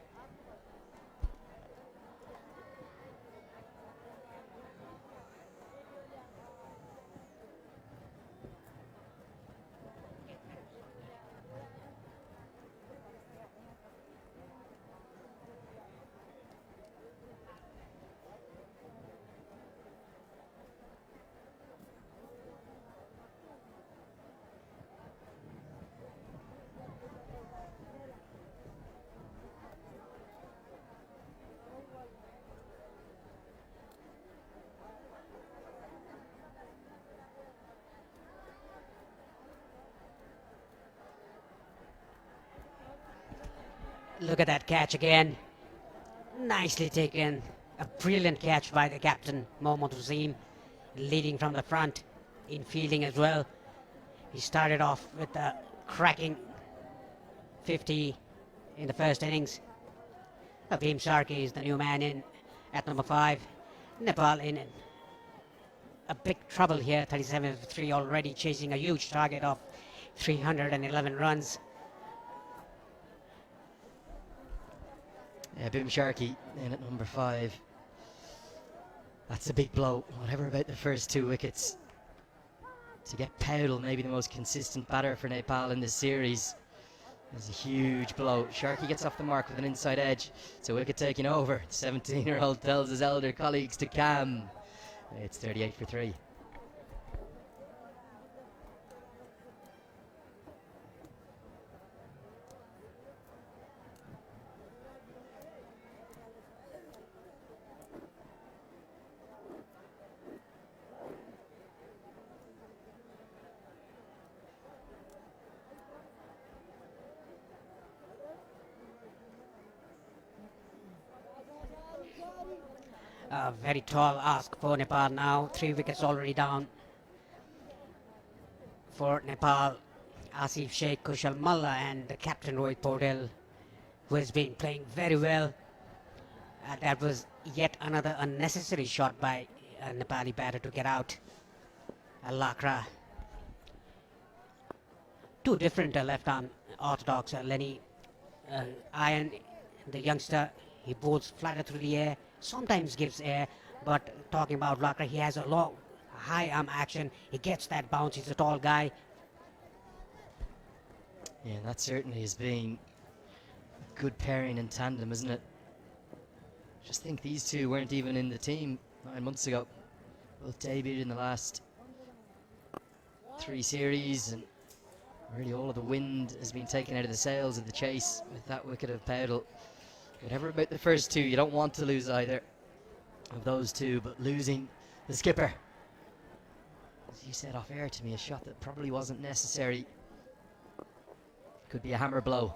Look at that catch again. Nicely taken. A brilliant catch by the captain, Mohammad Wasim, leading from the front in fielding as well. He started off with a cracking 50 in the first innings. Abhim Sharkey is the new man in at number 5. Nepal in a big trouble here, 37 for 3 already, chasing a huge target of 311 runs. Yeah, Bim Sharkey in at number 5. That's a big blow. Whatever about the first 2 wickets. To get Powdle, maybe the most consistent batter for Nepal in this series, is a huge blow. Sharkey gets off the mark with an inside edge. It's a wicket taking over. The 17-year-old tells his elder colleagues to calm. It's 38 for 3. A very tall ask for Nepal now. 3 wickets already down for Nepal. Asif Sheikh, Kushal Malla and the captain Rohit Paudel, who has been playing very well. That was yet another unnecessary shot by a Nepali batter to get out. Lakra. 2 different left-arm orthodox. Lenny Iron, the youngster, he bowls flatter through the air. Sometimes gives air, but talking about Lakra, he has a long, high arm action. He gets that bounce. He's a tall guy. Yeah, that certainly has been a good pairing in tandem, isn't it? Just think these two weren't even in the team 9 months ago. Both debuted in the last 3 series, and really all of the wind has been taken out of the sails of the chase with that wicket of Powdle. Whatever about the first 2, you don't want to lose either of those 2, but losing the skipper, as you said off air to me, a shot that probably wasn't necessary. Could be a hammer blow.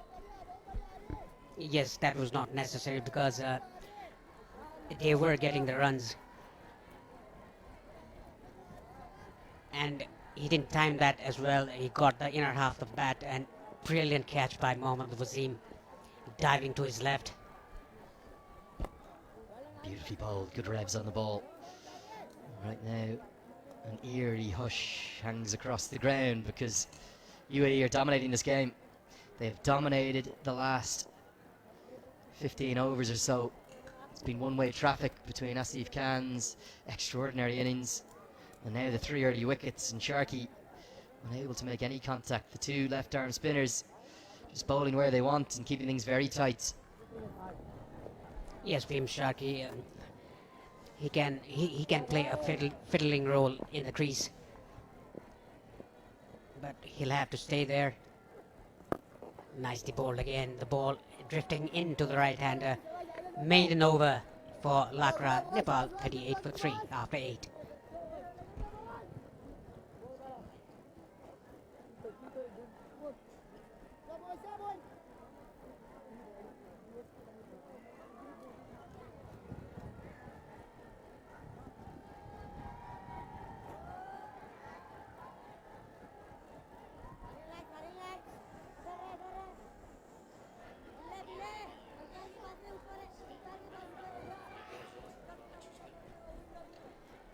Yes, that was not necessary because they were getting the runs. And he didn't time that as well. He got the inner half of the bat, and brilliant catch by Mohammad Wasim, diving to his left. Beautifully bowled, good revs on the ball. Right now, an eerie hush hangs across the ground because UAE are dominating this game. They've dominated the last 15 overs or so. It's been one-way traffic between Asif Khan's extraordinary innings and now the 3 early wickets, and Sharkey unable to make any contact. The 2 left-arm spinners just bowling where they want and keeping things very tight. Yes, Bhim Sharkey, he can play a fiddling role in the crease, but he'll have to stay there. Nicely bowled again. The ball drifting into the right-hander. Maiden over for Lakra. Nepal 38 for 3 after 8.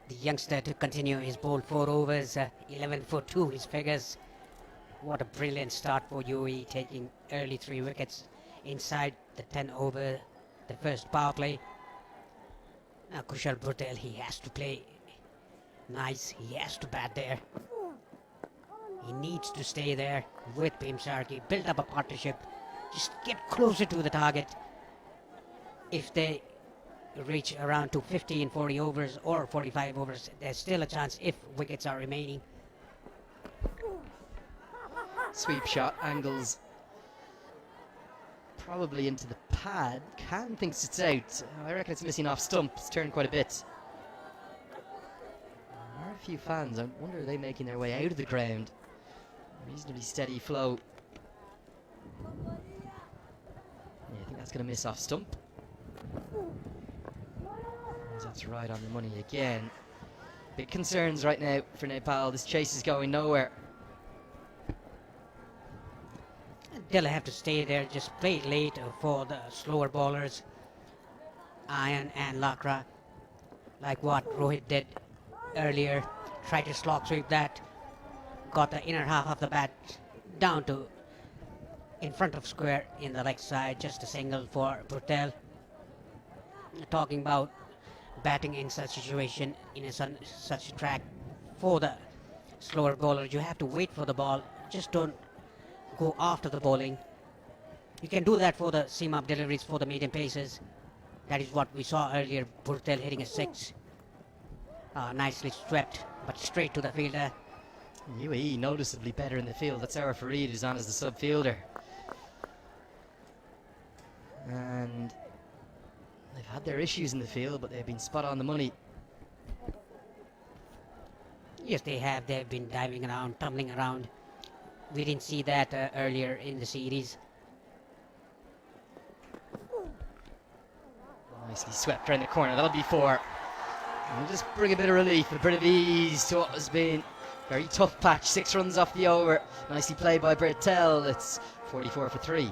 The youngster to continue his bold 4 overs, 11 for 2 his figures. What a brilliant start for UAE, taking early 3 wickets inside the 10 over the first power play. Now Kushal Paudel, he has to play nice, he has to bat there. He needs to stay there with Bhim Sharkey, build up a partnership, just get closer to the target. If they reach around to 50 in 40 overs or 45 overs, there's still a chance if wickets are remaining. Sweep shot, angles probably into the pad. Khan thinks it's out. I reckon it's missing off stump. It's turned quite a bit. There are a few fans. I wonder, are they making their way out of the ground? Reasonably steady flow. Yeah, That's going to miss off stump. That's right on the money again. Big concerns right now for Nepal. This chase is going nowhere. They'll have to stay there, just play it late for the slower bowlers, Ayan and Lakra, like what Rohit did earlier. Tried to slog sweep that, got the inner half of the bat down to in front of square in the leg side, just a single for Purtel. Talking about batting in such situation, in such a track, for the slower bowler, you have to wait for the ball, just don't go after the bowling. You can do that for the seam up deliveries for the medium paces. That is what we saw earlier, Purtel hitting a 6. Nicely swept, but straight to the fielder. UAE noticeably better in the field. That's Ara Farid, who's on as the sub fielder. And they've had their issues in the field, but they've been spot on the money. Yes, they have. They've been diving around, tumbling around. We didn't see that earlier in the series. Nicely swept around the corner. That'll be 4. And we'll just bring a bit of relief, a bit of ease to what has been a very tough patch. 6 runs off the over. Nicely played by Bertel. It's 44 for 3.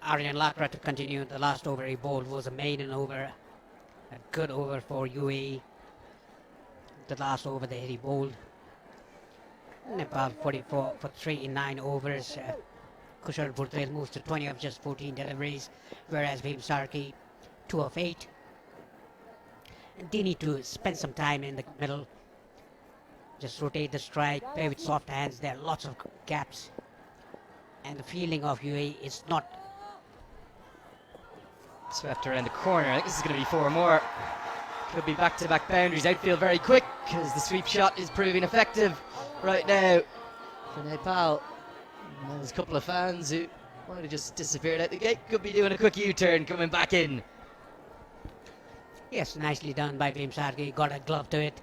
Aryan Lakra to continue. The last over he bowled was a maiden over. A good over for UAE. The last over that he bowled. Nepal 44 for 3 in 9 overs. Kushal Purtel moves to 20 of just 14 deliveries, whereas Bhim Sarki 2 of 8. And they need to spend some time in the middle. Just rotate the strike, play with soft hands. There are lots of gaps. And the fielding of UAE is not. Swept around the corner. I think this is going to be 4 more. Could be back-to-back boundaries. Outfield very quick because the sweep shot is proving effective right now for Nepal. And there's a couple of fans who might have just disappeared out the gate. Could be doing a quick U-turn coming back in. Yes, nicely done by Bhim Sarki. Got a glove to it.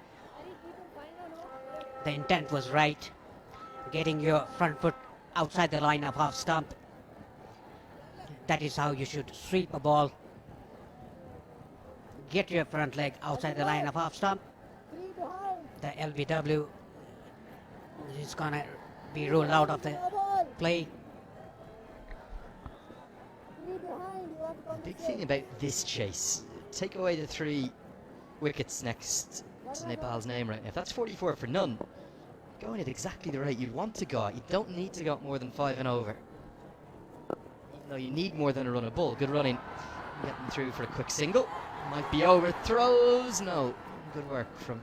The intent was right. Getting your front foot outside the line of half stump. That is how you should sweep a ball. Get your front leg outside the line of half stump. The LBW is gonna be ruled out of the play. The big thing about this chase, take away the 3 wickets next to Nepal's name right now. If that's 44 for none, going at exactly the rate you'd want to go. You don't need to go more than 5 and over. Even though you need more than a run of ball. Good running. Getting through for a quick single. Might be over. Throws. No. Good work from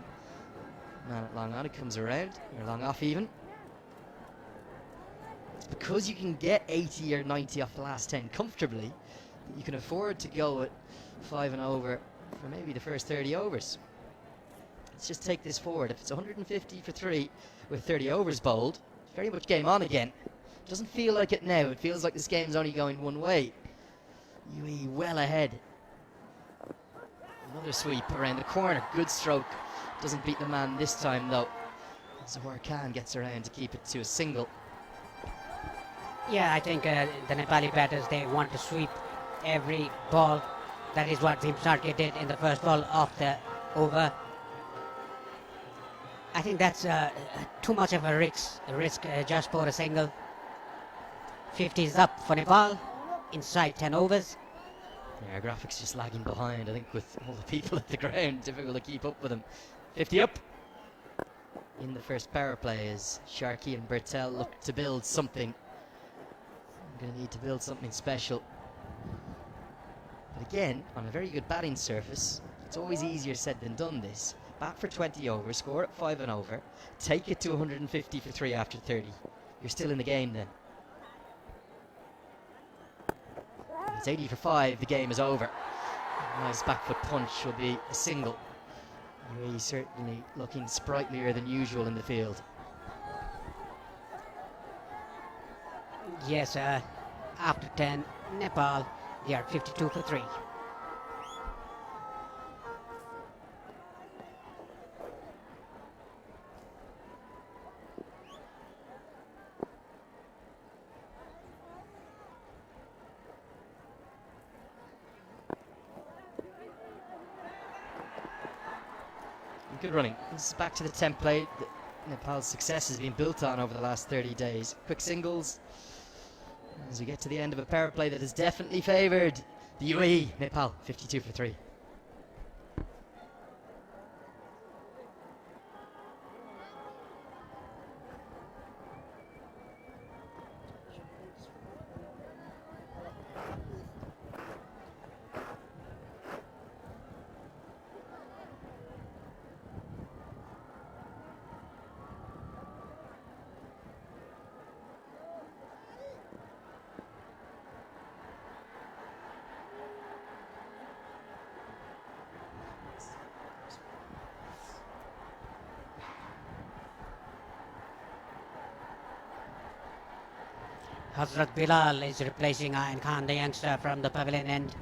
man at long on. It comes around. Or long off even. It's because you can get 80 or 90 off the last 10 comfortably that you can afford to go at 5 and over for maybe the first 30 overs. Let's just take this forward. If it's 150 for 3 with 30 overs bowled, it's very much game on again. Doesn't feel like it now. It feels like this game's only going one way. UAE well ahead. Another sweep around the corner. Good stroke. Doesn't beat the man this time though. Zohar Khan gets around to keep it to a single. Yeah, I think the Nepali batters, they want to sweep every ball. That is what Bhim Sarki did in the first ball of the over. I think that's too much of a risk just for a single. 50 is up for Nepal inside 10 overs. Yeah, our graphics just lagging behind. I think with all the people at the ground, difficult to keep up with them. 50 up in the first power play as Sharkey and Bertel look to build something. I'm going to need to build something special. But again, on a very good batting surface, it's always easier said than done this. Bat for 20 overs, score at 5 and over, take it to 150 for 3 after 30. You're still in the game then. It's 80 for 5, the game is over. A nice back foot punch will be a single. UAE certainly looking sprightlier than usual in the field. Yes, after 10, Nepal, they are 52 for 3. Good running. This is back to the template that Nepal's success has been built on over the last 30 days. Quick singles as we get to the end of a power play that has definitely favoured the UAE. Nepal 52 for 3. Hazrat Bilal is replacing Ayan Khan, the youngster from the pavilion end.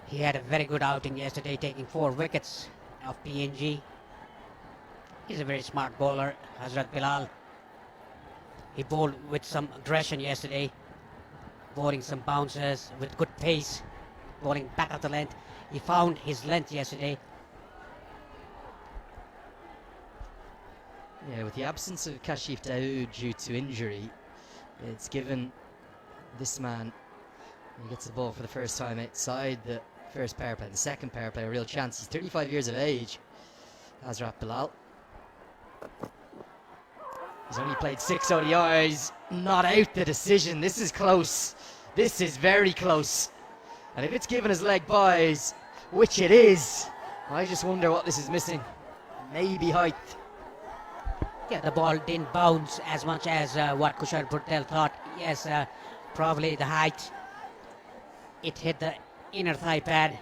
He had a very good outing yesterday, taking 4 wickets of PNG. He's a very smart bowler, Hazrat Bilal. He bowled with some aggression yesterday, bowling some bouncers with good pace, bowling back of the length. He found his length yesterday. Yeah, with the absence of Kashif Daoud due to injury, it's given this man, he gets the ball for the first time outside the first power play, the second power play, a real chance. He's 35 years of age, Hazrat Bilal. He's only played 6 ODIs, not out the decision. This is close. This is very close. And if it's given as leg buys, which it is, I just wonder what this is missing. Maybe height. Yeah, the ball didn't bounce as much as what Kushal Patel thought. Yes, probably the height. It hit the inner thigh pad.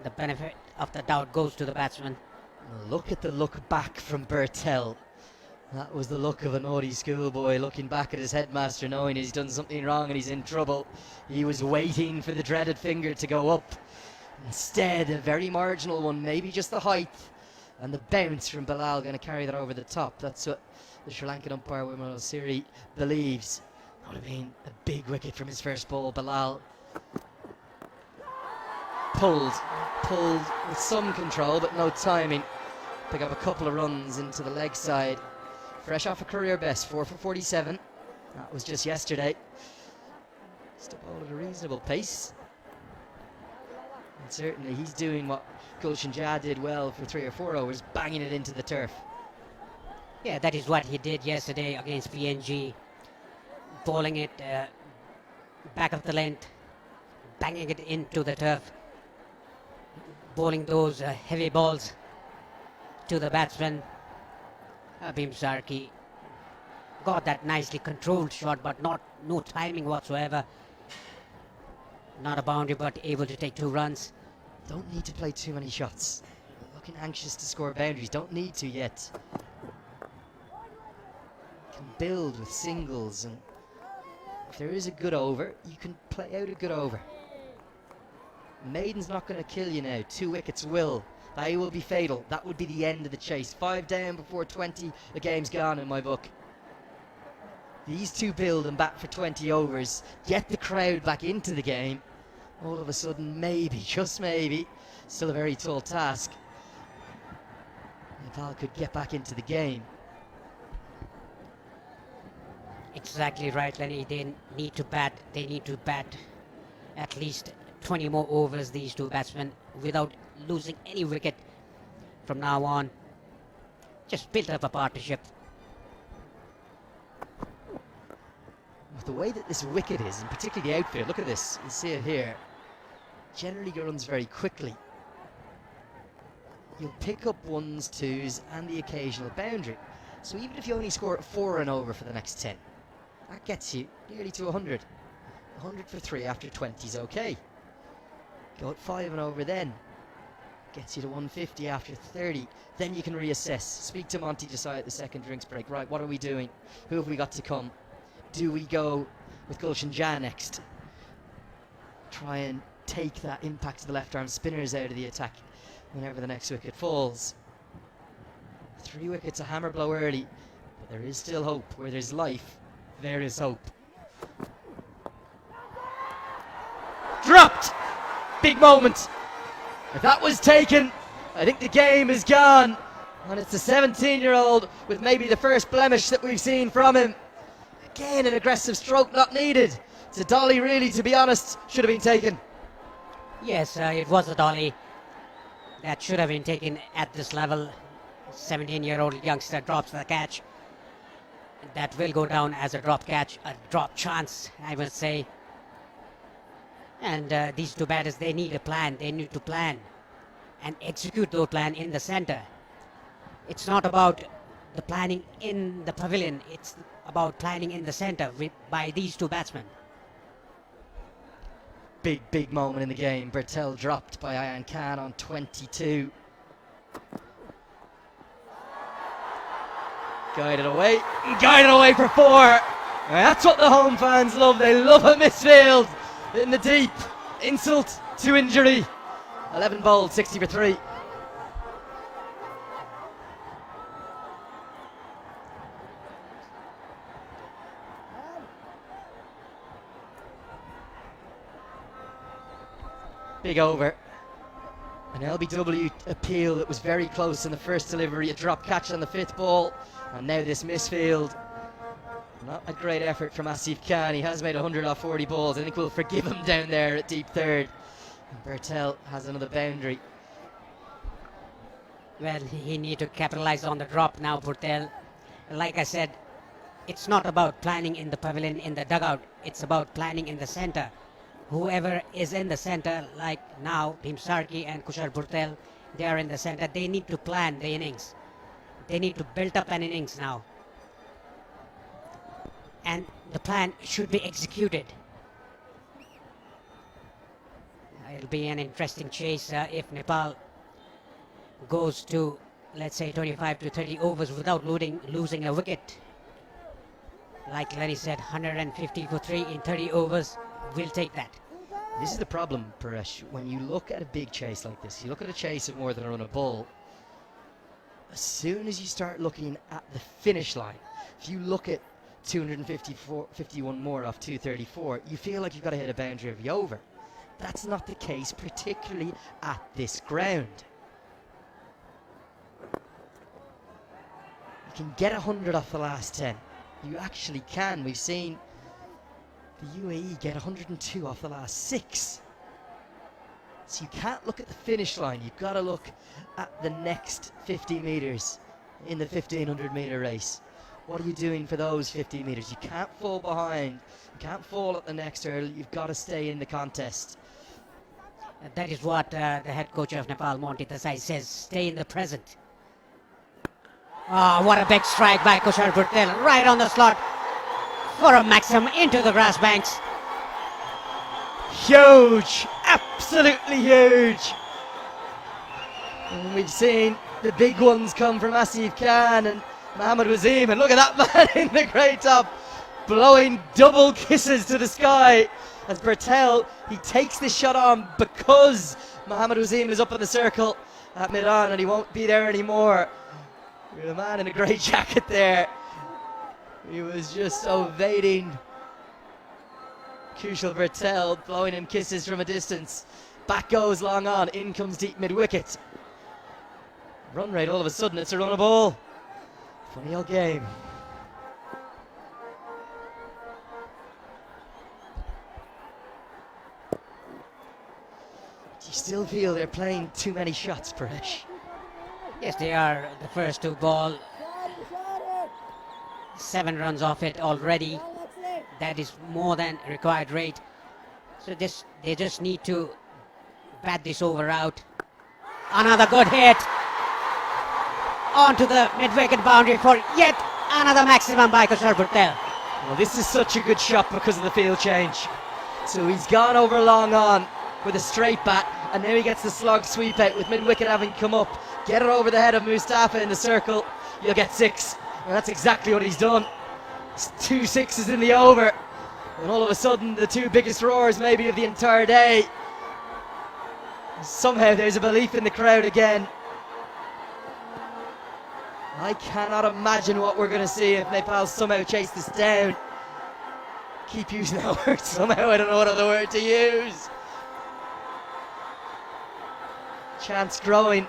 The benefit of the doubt goes to the batsman. Look at the look back from Bertel. That was the look of a naughty schoolboy looking back at his headmaster, knowing he's done something wrong and he's in trouble. He was waiting for the dreaded finger to go up. Instead, a very marginal one, maybe just the height. And the bounce from Bilal going to carry that over the top. That's what the Sri Lankan umpire, Wimal Siri, believes. That would have been a big wicket from his first ball. Bilal pulled with some control but no timing. Pick up a couple of runs into the leg side. Fresh off a career best, 4 for 47. That was just yesterday. Still bowled at a reasonable pace. And certainly he's doing what Gulshan Jah did well for 3 or 4 overs, banging it into the turf. Yeah, that is what he did yesterday against PNG. Bowling it back of the length, banging it into the turf. Bowling those heavy balls to the batsman. Abim Sarki got that nicely controlled shot, but no timing whatsoever. Not a boundary, but able to take 2 runs. Don't need to play too many shots. Looking anxious to score boundaries. Don't need to yet. Can build with singles, and if there is a good over, you can play out a good over. Maiden's not going to kill you now. 2 wickets will. That will be fatal. That would be the end of the chase. 5 down before 20. The game's gone in my book. These 2 build and bat for 20 overs. Get the crowd back into the game. All of a sudden, maybe, just maybe, still a very tall task, Nepal could get back into the game. Exactly right, Lenny. They need to bat at least 20 more overs, these 2 batsmen, without losing any wicket from now on. Just build up a partnership. With the way that this wicket is, and particularly the outfield, look at this, you see it here, generally runs very quickly. You'll pick up 1s, 2s and the occasional boundary. So even if you only score 4 and over for the next 10, that gets you nearly to 100. 100 for 3 after 20 is okay. Go at 5 and over then. Gets you to 150 after 30. Then you can reassess. Speak to Monty Desai at the second drinks break. Right, what are we doing? Who have we got to come? Do we go with Gulshan Jah next? Try and take that impact of the left arm spinners out of the attack whenever the next wicket falls. 3 wickets, a hammer blow early. But there is still hope. Where there's life, there is hope. Dropped! Big moment. If that was taken, I think the game is gone. And it's the 17-year-old with maybe the first blemish that we've seen from him. Again, an aggressive stroke not needed. It's a dolly, really, to be honest, should have been taken. Yes, it was a dolly that should have been taken at this level. 17-year-old youngster drops the catch. That will go down as a drop catch, a drop chance, I would say. And these two batters, they need a plan. They need to plan and execute their plan in the center. It's not about the planning in the pavilion. It's about planning in the center by these two batsmen. Big moment in the game. Bertel dropped by Ayan Khan on 22. Guided away for 4. That's what the home fans love. They love a misfield in the deep. Insult to injury. 11 bowled, 60 for 3. Big over. An LBW appeal that was very close in the first delivery. A drop catch on the 5th ball. And now this misfield. Not a great effort from Asif Khan. He has made 100 off 40 balls. I think we'll forgive him down there at deep third. And Bertel has another boundary. Well, he need to capitalize on the drop now, Bertel. Like I said, it's not about planning in the pavilion, in the dugout. It's about planning in the center. Whoever is in the center, like now, Bhim Sarki and Kushal Bertel, they are in the center. They need to plan the innings. They need to build up an innings now. And the plan should be executed. It'll be an interesting chase if Nepal goes to, let's say, 25 to 30 overs without losing a wicket. Like Lenny said, 150 for 3 in 30 overs. We'll take that. This is the problem, Paresh. When you look at a big chase like this, you look at a chase of more than a run of ball. As soon as you start looking at the finish line, if you look at 251 more off 234, you feel like you've got to hit a boundary every over. That's not the case, particularly at this ground. You can get 100 off the last 10. You actually can. We've seen the UAE get 102 off the last 6. So you can't look at the finish line. You've got to look at the next 50 metres in the 1500 metre race. What are you doing for those 50 metres? You can't fall behind. You can't fall at the next hurdle. You've got to stay in the contest. That is what the head coach of Nepal, Monty Desai, says. Stay in the present. Oh, what a big strike by Kushal Bertel. Right on the slot for a maximum into the grass banks. Huge. Absolutely huge. And we've seen the big ones come from Asif Khan and Mohammad Wasim, and look at that man in the grey top blowing double kisses to the sky as Bertel, he takes this shot on because Mohammad Wasim is up in the circle at mid-on and he won't be there anymore. The man in a grey jacket there, he was just evading Kushal Bertel, blowing him kisses from a distance. Back goes long on, in comes deep mid-wicket. Run rate, all of a sudden it's a run of ball. Funny old game. Do you still feel they're playing too many shots, Paresh? Yes, they are. The first 2 ball, 7 runs off it already. That is more than required rate. So they just need to bat this over out. Another good hit onto the mid-wicket boundary for yet another maximum by Kushal Bertel. Well, this is such a good shot because of the field change. So he's gone over long on with a straight bat, and now he gets the slog sweep out with mid-wicket having come up. Get it over the head of Mustafa in the circle, you'll get 6. And that's exactly what he's done. It's 2 sixes in the over. And all of a sudden, the 2 biggest roars maybe of the entire day. Somehow there's a belief in the crowd again. I cannot imagine what we're going to see if Nepal somehow chase this down. Keep using that word somehow, I don't know what other word to use. Chance growing.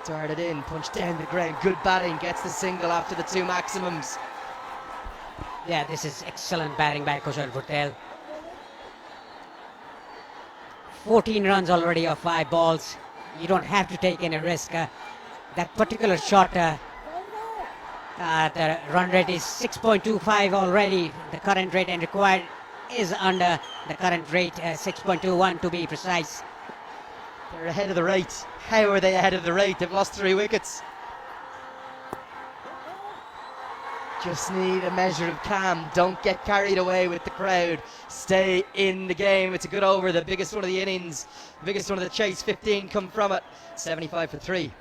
Darted in, punched down the ground, good batting, gets the single after the 2 maximums. Yeah, this is excellent batting by Kushal Patel. 14 runs already off 5 balls. You don't have to take any risk. That particular shot, the run rate is 6.25 already. The current rate and required is under the current rate, 6.21 to be precise. They're ahead of the rate. How are they ahead of the rate? They've lost 3 wickets. Just need a measure of calm. Don't get carried away with the crowd. Stay in the game. It's a good over. The biggest one of the innings. The biggest one of the chase. 15 come from it. 75 for 3.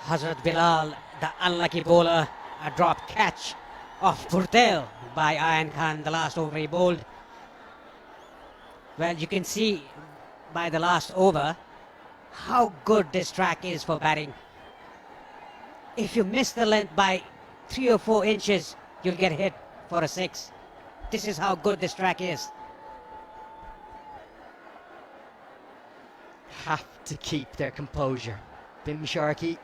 Hazrat Bilal, the unlucky bowler, a drop catch of Purtel by Ayan Khan, the last over he bowled. Well, you can see by the last over how good this track is for batting. If you miss the length by 3 or 4 inches, you'll get hit for a 6. This is how good this track is. Have to keep their composure. Bim Sharkey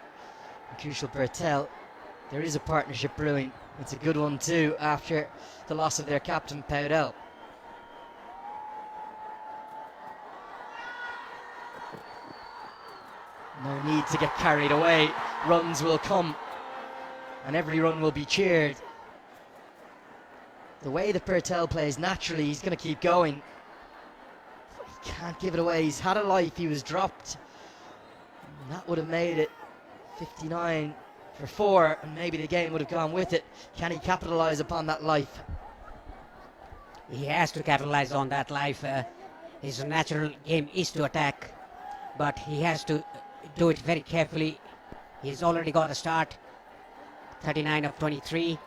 and Kushal Patel. There is a partnership brewing. It's a good one too after the loss of their captain Paudel. No need to get carried away. Runs will come and every run will be cheered. The way that Patel plays, naturally he's going to keep going. He can't give it away. He's had a life. He was dropped. And that would have made it 59 for 4, and maybe the game would have gone with it. Can he capitalise upon that life? He has to capitalise on that life. His natural game is to attack, but he has to do it very carefully. He's already got a start. 39 of 23.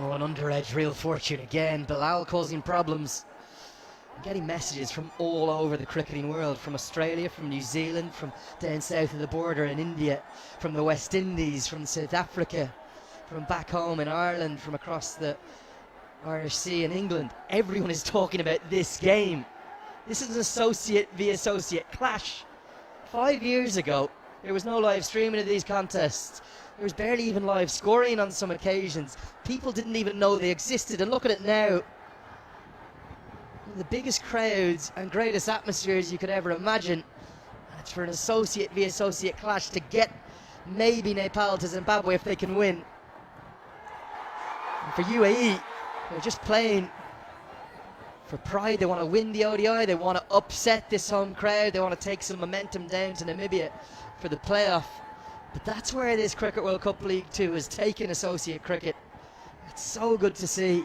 Oh, an under-edge real fortune again. Bilal causing problems. I'm getting messages from all over the cricketing world, from Australia, from New Zealand, from down south of the border in India, from the West Indies, from South Africa, from back home in Ireland, from across the Irish Sea in England. Everyone is talking about this game. This is an associate v associate clash. 5 years ago, there was no live streaming of these contests. There was barely even live scoring on some occasions. People didn't even know they existed, and look at it now. The biggest crowds and greatest atmospheres you could ever imagine. And it's for an associate v associate clash to get maybe Nepal to Zimbabwe if they can win. And for UAE, they're just playing for pride. They want to win the ODI. They want to upset this home crowd. They want to take some momentum down to Namibia for the playoff. But that's where this Cricket World Cup League 2 has taken associate cricket. It's so good to see.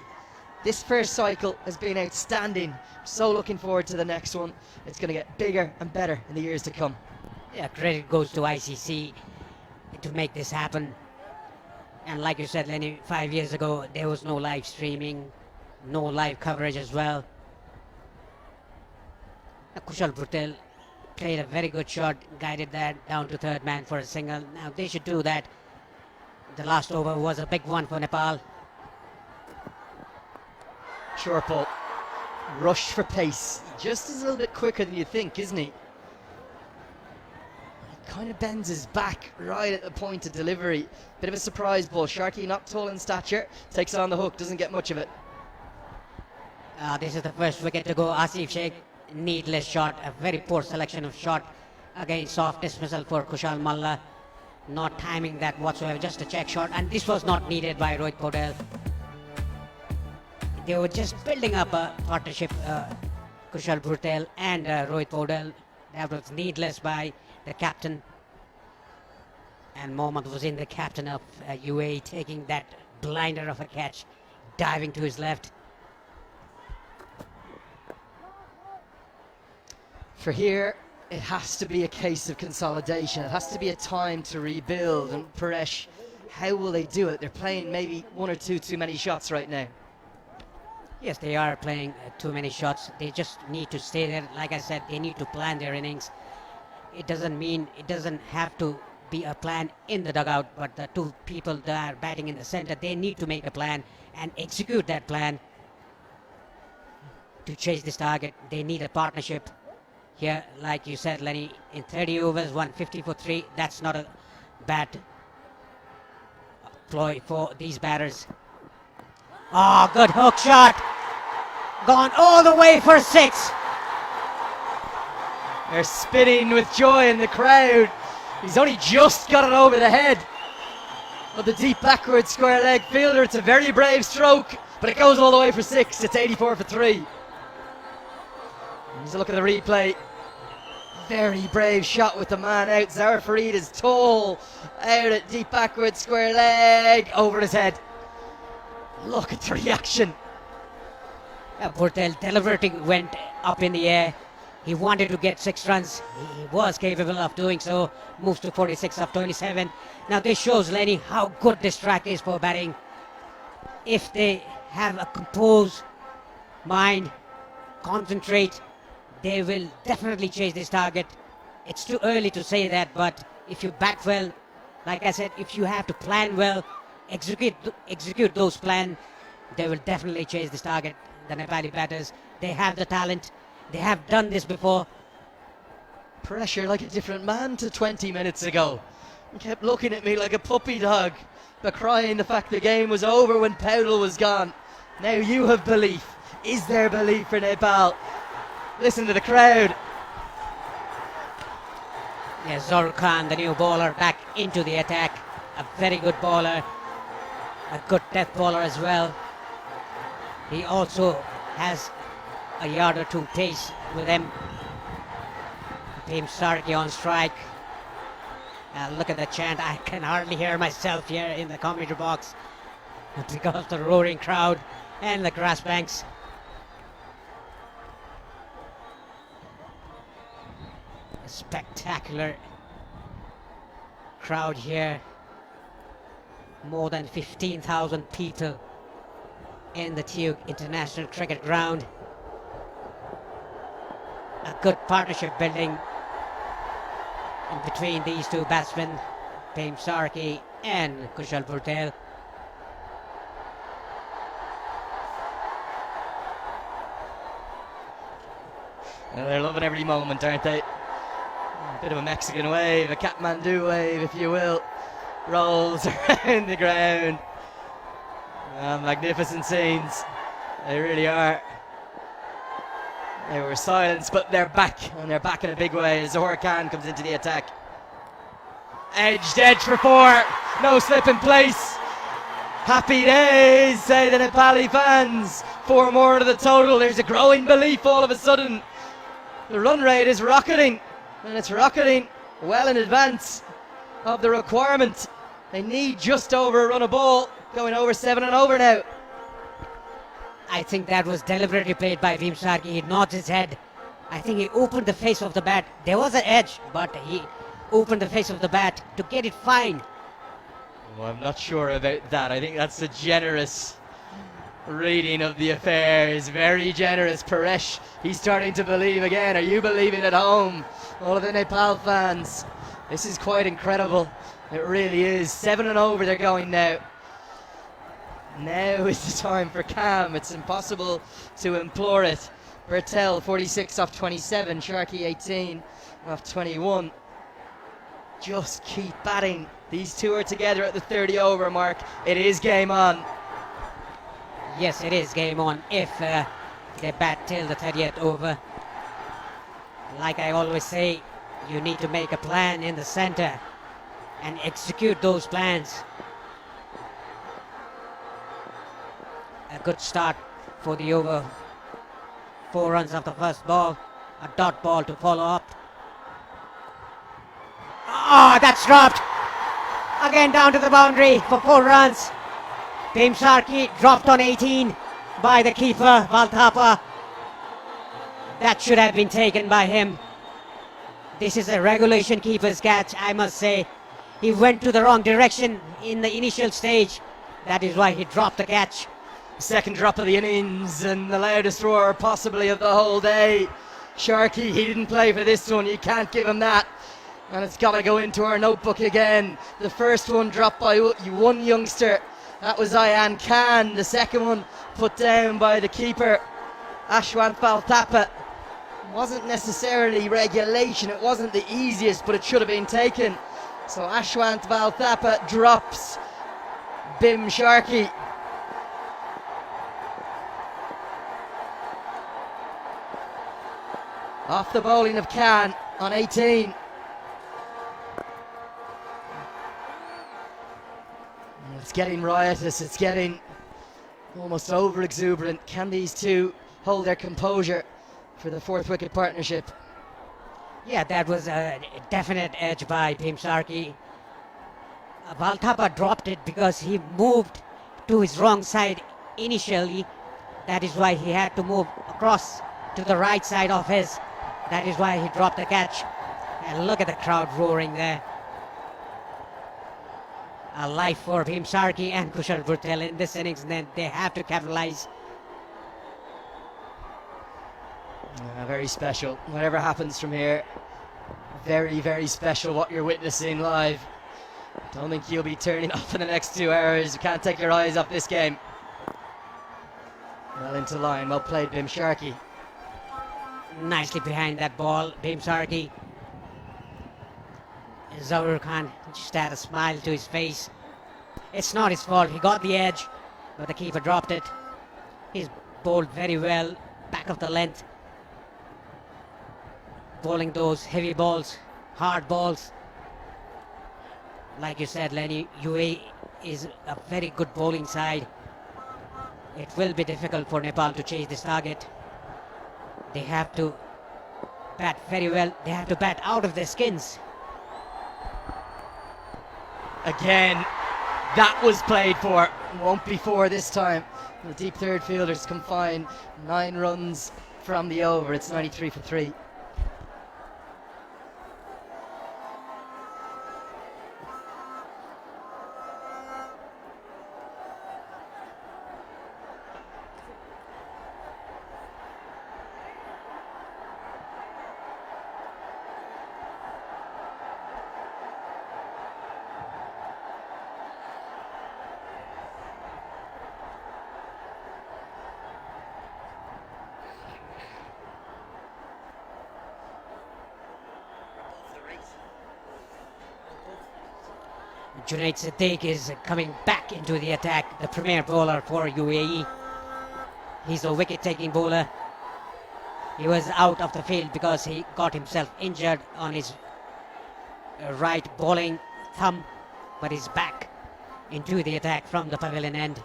This first cycle has been outstanding. So looking forward to the next one. It's going to get bigger and better in the years to come. Yeah, credit goes to ICC to make this happen. And like you said, Lenny, 5 years ago, there was no live streaming, no live coverage as well. Kushal Patel played a very good shot, guided that down to third man for a single. Now they should do that. The last over was a big one for Nepal. Sure, Paul. Rush for pace. Just is a little bit quicker than you think, isn't he? kind of bends his back right at the point of delivery. Bit of a surprise ball. Sharkey not tall in stature, takes it on the hook, doesn't get much of it. This is the first wicket to go. Asif Sheikh, needless shot, a very poor selection of shot. Again, soft dismissal for Kushal Malla. Not timing that whatsoever, just a check shot, and this was not needed by Rohit Podel. They were just building up a partnership, Kushal Bhutel and Rohit Podel. That was needless by the captain. And Mohammad Wazim, the captain of UAE, taking that blinder of a catch, diving to his left. For here, it has to be a case of consolidation. It has to be a time to rebuild. And Paresh, how will they do it? They're playing maybe one or two too many shots right now. Yes, they are playing too many shots. They just need to stay there. Like I said, they need to plan their innings. It doesn't have to be a plan in the dugout, but the two people that are batting in the center, they need to make a plan and execute that plan to chase this target. They need a partnership. Here, like you said, Lenny, in 30 overs, 150 for 3. That's not a bad ploy for these batters. Oh, good hook shot. Gone all the way for 6. They're spinning with joy in the crowd. He's only just got it over the head of the deep backward square leg fielder. It's a very brave stroke, but it goes all the way for 6. It's 84 for 3. Here's a look at the replay. Very brave shot with the man out. Zahra Farid is tall, out at deep backward square leg, over his head. Look at the reaction. Bhutel deliberately went up in the air. He wanted to get 6 runs. He was capable of doing so. Moves to 46 of 27. Now this shows, Lenny, how good this track is for batting. If they have a composed mind, concentrate, they will definitely chase this target. It's too early to say that, but if you bat well, like I said, if you have to plan well, execute those plans, they will definitely chase this target. The Nepali batters, they have the talent. They have done this before. Pressure like a different man to 20 minutes ago. He kept looking at me like a puppy dog, but crying the fact the game was over when Powell was gone. Now you have belief. Is there belief for Nepal? Listen to the crowd. Yes, Zohar Khan, the new bowler, back into the attack. A very good bowler. A good death bowler as well. He also has a yard or two pace with him. Bhim Sarki on strike. Look at the chant. I can hardly hear myself here in the commentary box because of the roaring crowd and the grass banks. A spectacular crowd here. More than 15,000 people in the Tube International Cricket Ground. A good partnership building in between these two batsmen, Bhim Sarki and Kushal Bhutel. Well, they're loving every moment, aren't they? A bit of a Mexican wave, a Kathmandu wave, if you will, rolls around the ground. Magnificent scenes, they really are. They were silenced, but they're back, and they're back in a big way as Zohar Khan comes into the attack. Edge for 4, no slip in place. Happy days, say the Nepali fans. 4 more to the total. There's a growing belief all of a sudden. The run rate is rocketing, and it's rocketing well in advance of the requirement. They need just over a run a ball, going over 7 and over now. I think that was deliberately played by Bhim Sarki. He nods his head. I think he opened the face of the bat. There was an edge, but he opened the face of the bat to get it fine. Well, I'm not sure about that. I think that's a generous reading of the affairs. Very generous. Paresh, he's starting to believe again. Are you believing at home? All of the Nepal fans. This is quite incredible. It really is. 7 and over they're going now. Now is the time for calm. It's impossible to implore it. Bertel 46 off 27, Sharkey 18 off 21. just keep batting. These two are together at the 30 over mark. It is game on. Yes, it is game on if they bat till the 30th over. Like I always say, you need to make a plan in the center and execute those plans. A good start for the over. 4 runs off the first ball. A dot ball to follow up. Oh, that's dropped. Again down to the boundary for 4 runs. Bhim Sharkey dropped on 18 by the keeper, Valthapa. That should have been taken by him. This is a regulation keeper's catch, I must say. He went to the wrong direction in the initial stage. That is why he dropped the catch. Second drop of the innings and the loudest roar possibly of the whole day. Sharkey, he didn't play for this one. You can't give him that. And it's got to go into our notebook again. The first one dropped by one youngster. That was Ayan Khan. The second one put down by the keeper, Ashwant Valthapa. Wasn't necessarily regulation. It wasn't the easiest, but it should have been taken. So Ashwant Valthapa drops Bhim Sharkey. Off the bowling of Khan on 18. It's getting riotous, it's getting almost over exuberant. Can these two hold their composure for the 4th wicket partnership? Yeah, that was a definite edge by Bhim Sharkey. Valthapa dropped it because he moved to his wrong side initially. That is why he had to move across to the right side of his. That is why he dropped the catch. And look at the crowd roaring there. A life for Bhim Sharkey and Kushal Bhurtel in this innings, and then they have to capitalize. Very special. Whatever happens from here, very, very special what you're witnessing live. Don't think you'll be turning off in the next 2 hours. You can't take your eyes off this game. Well into line, well played Bhim Sharkey. Nicely behind that ball, Bhim Sharkey. Zaur Khan just had a smile to his face. It's not his fault, he got the edge, but the keeper dropped it. He's bowled very well, back of the length. Bowling those heavy balls, hard balls. Like you said, Lenny, UAE is a very good bowling side. It will be difficult for Nepal to chase this target. They have to bat very well. They have to bat out of their skins. Again, that was played for. Won't be 4 this time. The deep third fielders confined. 9 runs from the over. It's 93 for 3. Junaid Siddique is coming back into the attack, the premier bowler for UAE. He's a wicket-taking bowler. He was out of the field because he got himself injured on his right bowling thumb, but he's back into the attack from the pavilion end.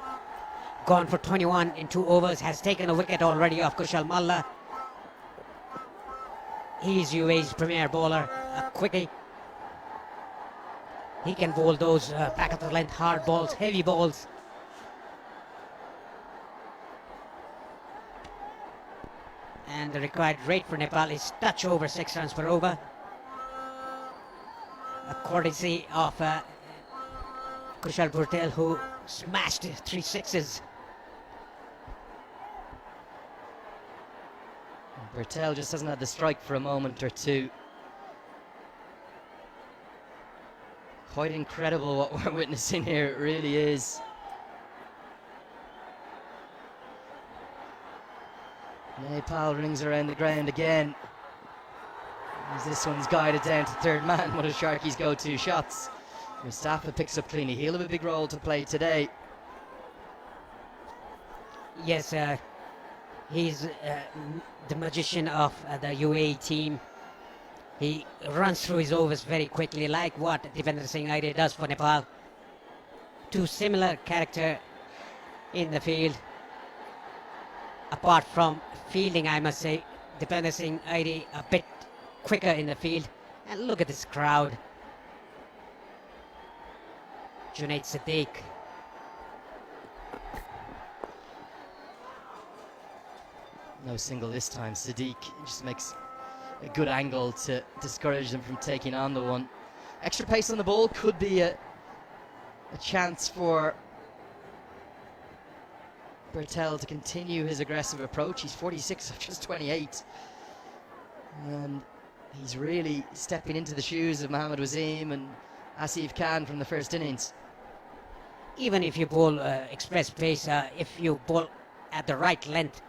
Gone for 21 in 2 overs, has taken a wicket already off Kushal Malla. He's UAE's premier bowler, a quickie. He can bowl those back of the length hard balls, heavy balls. And the required rate for Nepal is touch over 6 runs per over. A courtesy of Kushal Bhurtel, who smashed 3 sixes. Bhurtel just hasn't had the strike for a moment or two. Quite incredible what we're witnessing here, it really is. Nepal rings around the ground again. As this one's guided down to third man, one of Sharky's go-to shots. Mustafa picks up cleanly. He'll have a big role to play today. Yes, he's the magician of the UAE team. He runs through his overs very quickly, like what Devendra Singh Aire does for Nepal. Two similar character in the field. Apart from fielding, I must say, Devendra Singh Aire a bit quicker in the field. And look at this crowd. Junaid Siddiq. No single this time. Siddiq just makes a good angle to discourage them from taking on the one. Extra pace on the ball could be a chance for Bertel to continue his aggressive approach. He's 46 of just 28. And he's really stepping into the shoes of Mohammad Wasim and Asif Khan from the first innings. Even if you bowl express pace, if you bowl at the right length,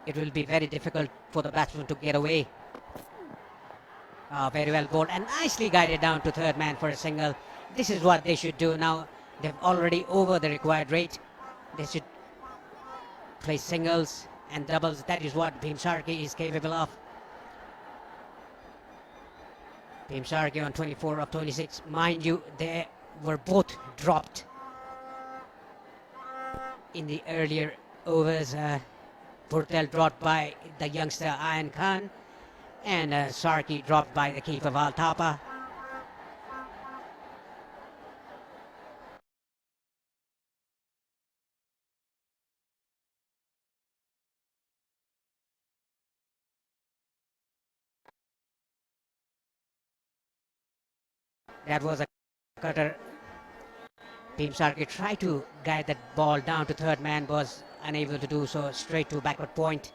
it will be very difficult for the batsman to get away. Very well bowled and nicely guided down to third man for a single. This is what they should do now. They've already over the required rate. They should play singles and doubles. That is what Bhim Sharkey is capable of. Bhim Sharkey on 24 of 26. Mind you, they were both dropped in the earlier overs. Purtel dropped by the youngster Ayan Khan, and Sharkey dropped by the keeper Val Thapa. That was a cutter. Bhim Sharkey tried to guide that ball down to third man, was unable to do so, straight to backward point.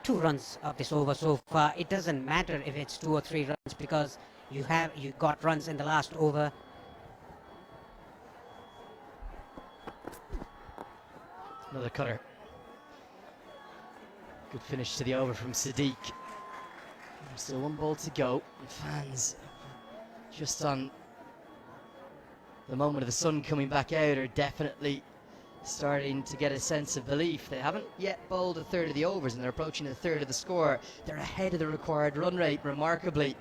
2 runs of this over so far. It doesn't matter if it's 2 or 3 runs because you got runs in the last over. Another cutter. Good finish to the over from Siddiq. Still 1 ball to go. The fans just on the moment of the sun coming back out are definitely starting to get a sense of belief. They haven't yet bowled a third of the overs and they're approaching a third of the score. They're ahead of the required run rate, remarkably.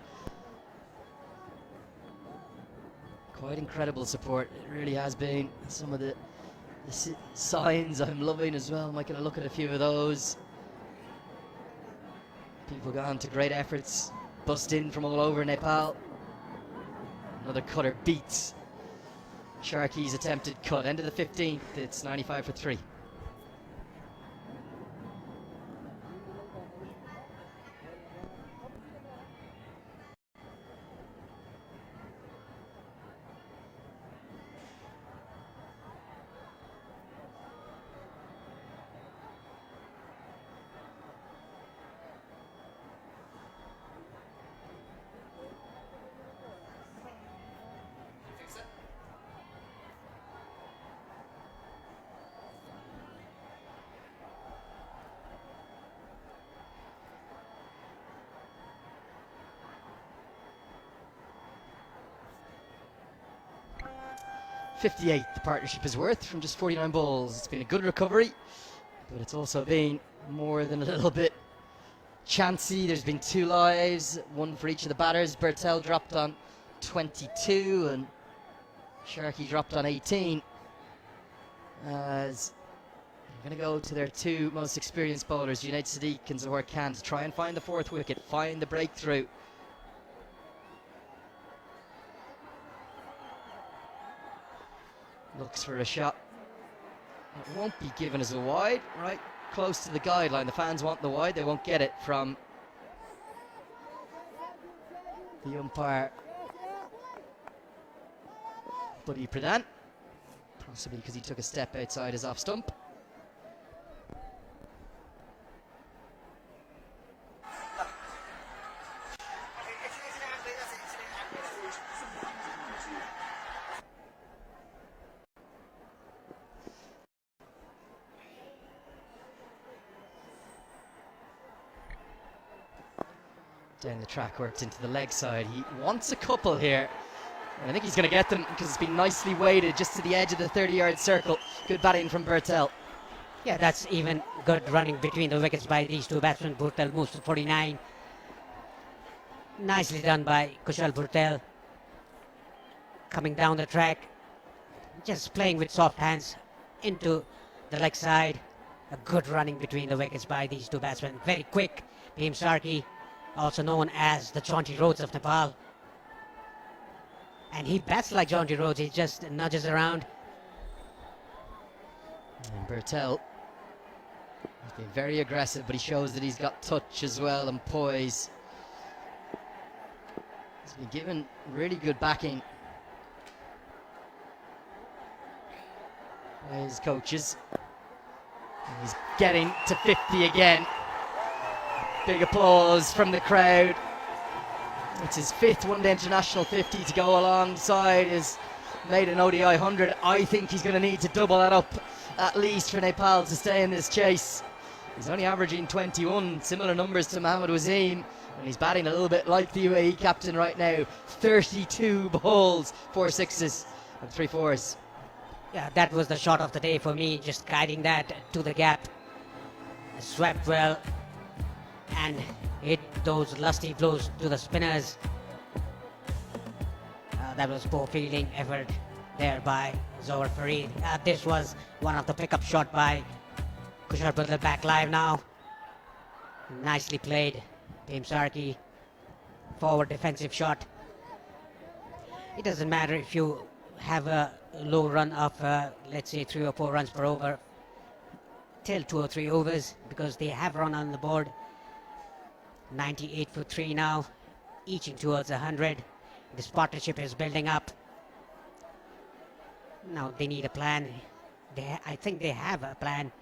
Quite incredible support. It really has been. Some of the signs I'm loving as well. Might get a look at a few of those. People gone to great efforts, bust in from all over Nepal. Another cutter beats Sharkey's attempted cut. End of the 15th, it's 95 for 3. .58 the partnership is worth from just 49 balls. It's been a good recovery, but it's also been more than a little bit chancy. There's been 2 lives, 1 for each of the batters. Bertel dropped on 22 and Sharkey dropped on 18. As they're going to go to their 2 most experienced bowlers, Junaid Siddiq and Zohar Khan, to try and find the 4th wicket, find the breakthrough. Looks for a shot. It won't be given as a wide, right close to the guideline. The fans want the wide, they won't get it from the umpire, Buddy Pradhan, possibly because he took a step outside his off stump. Down the track, worked into the leg side. He wants a couple here. And I think he's going to get them because it's been nicely weighted just to the edge of the 30-yard circle. Good batting from Bertel. Yeah, that's even good running between the wickets by these two batsmen. Bhurtel moves to 49. Nicely done by Kushal Bhurtel. Coming down the track, just playing with soft hands into the leg side. A good running between the wickets by these two batsmen. Very quick. Bhim Sarki, also known as the Jaunty Rhodes of Nepal. And he bats like Jaunty Rhodes, he just nudges around. And Bertel, he's been very aggressive, but he shows that he's got touch as well and poise. He's been given really good backing by his coaches. And he's getting to 50 again. Big applause from the crowd. It's his 5th one-day international 50 to go alongside his maiden ODI 100. I think he's going to need to double that up at least for Nepal to stay in this chase. He's only averaging 21, similar numbers to Mohammad Wasim, and he's batting a little bit like the UAE captain right now. 32 balls, 4 sixes and 3 fours. Yeah, that was the shot of the day for me, just guiding that to the gap. Swept well and hit those lusty blows to the spinners. That was poor fielding effort there by Zohar Farid. This was one of the pickup shot by Kushal Bhurtel. Back live now. Nicely played. Bhim Sarki, forward defensive shot. It doesn't matter if you have a low run of let's say 3 or 4 runs per over till 2 or 3 overs, because they have run on the board. 98 for 3 now, eaching towards 100. This partnership is building up. Now they need a plan. I think they have a plan.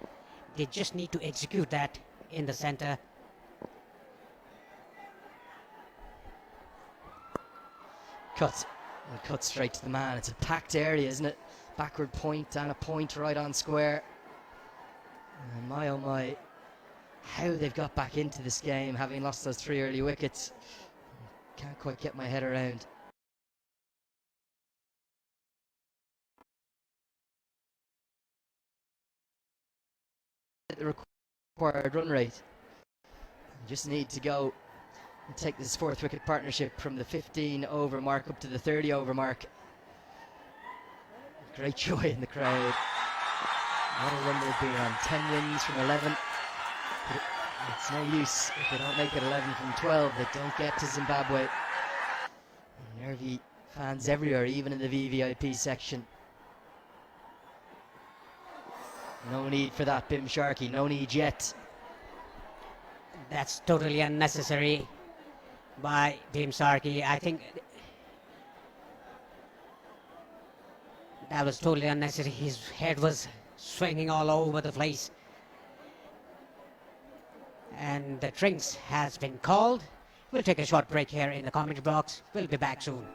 They just need to execute that in the center. Cut. And cut straight to the man. It's a packed area, isn't it? Backward point and a point right on square. And my oh my, how they've got back into this game, having lost those 3 early wickets. Can't quite get my head around. The required run rate. You just need to go and take this 4th wicket partnership from the 15 over mark up to the 30 over mark. Great joy in the crowd. What a run they've been on. 10 wins from 11. But it's no use if they don't make it 11 from 12. They don't get to Zimbabwe. Nervy fans everywhere, even in the VVIP section. No need for that, Bhim Sarki. No need yet. That's totally unnecessary by Bhim Sarki. I think that was totally unnecessary. His head was swinging all over the place. And the drinks has been called. We'll take a short break here in the commentary box. We'll be back soon.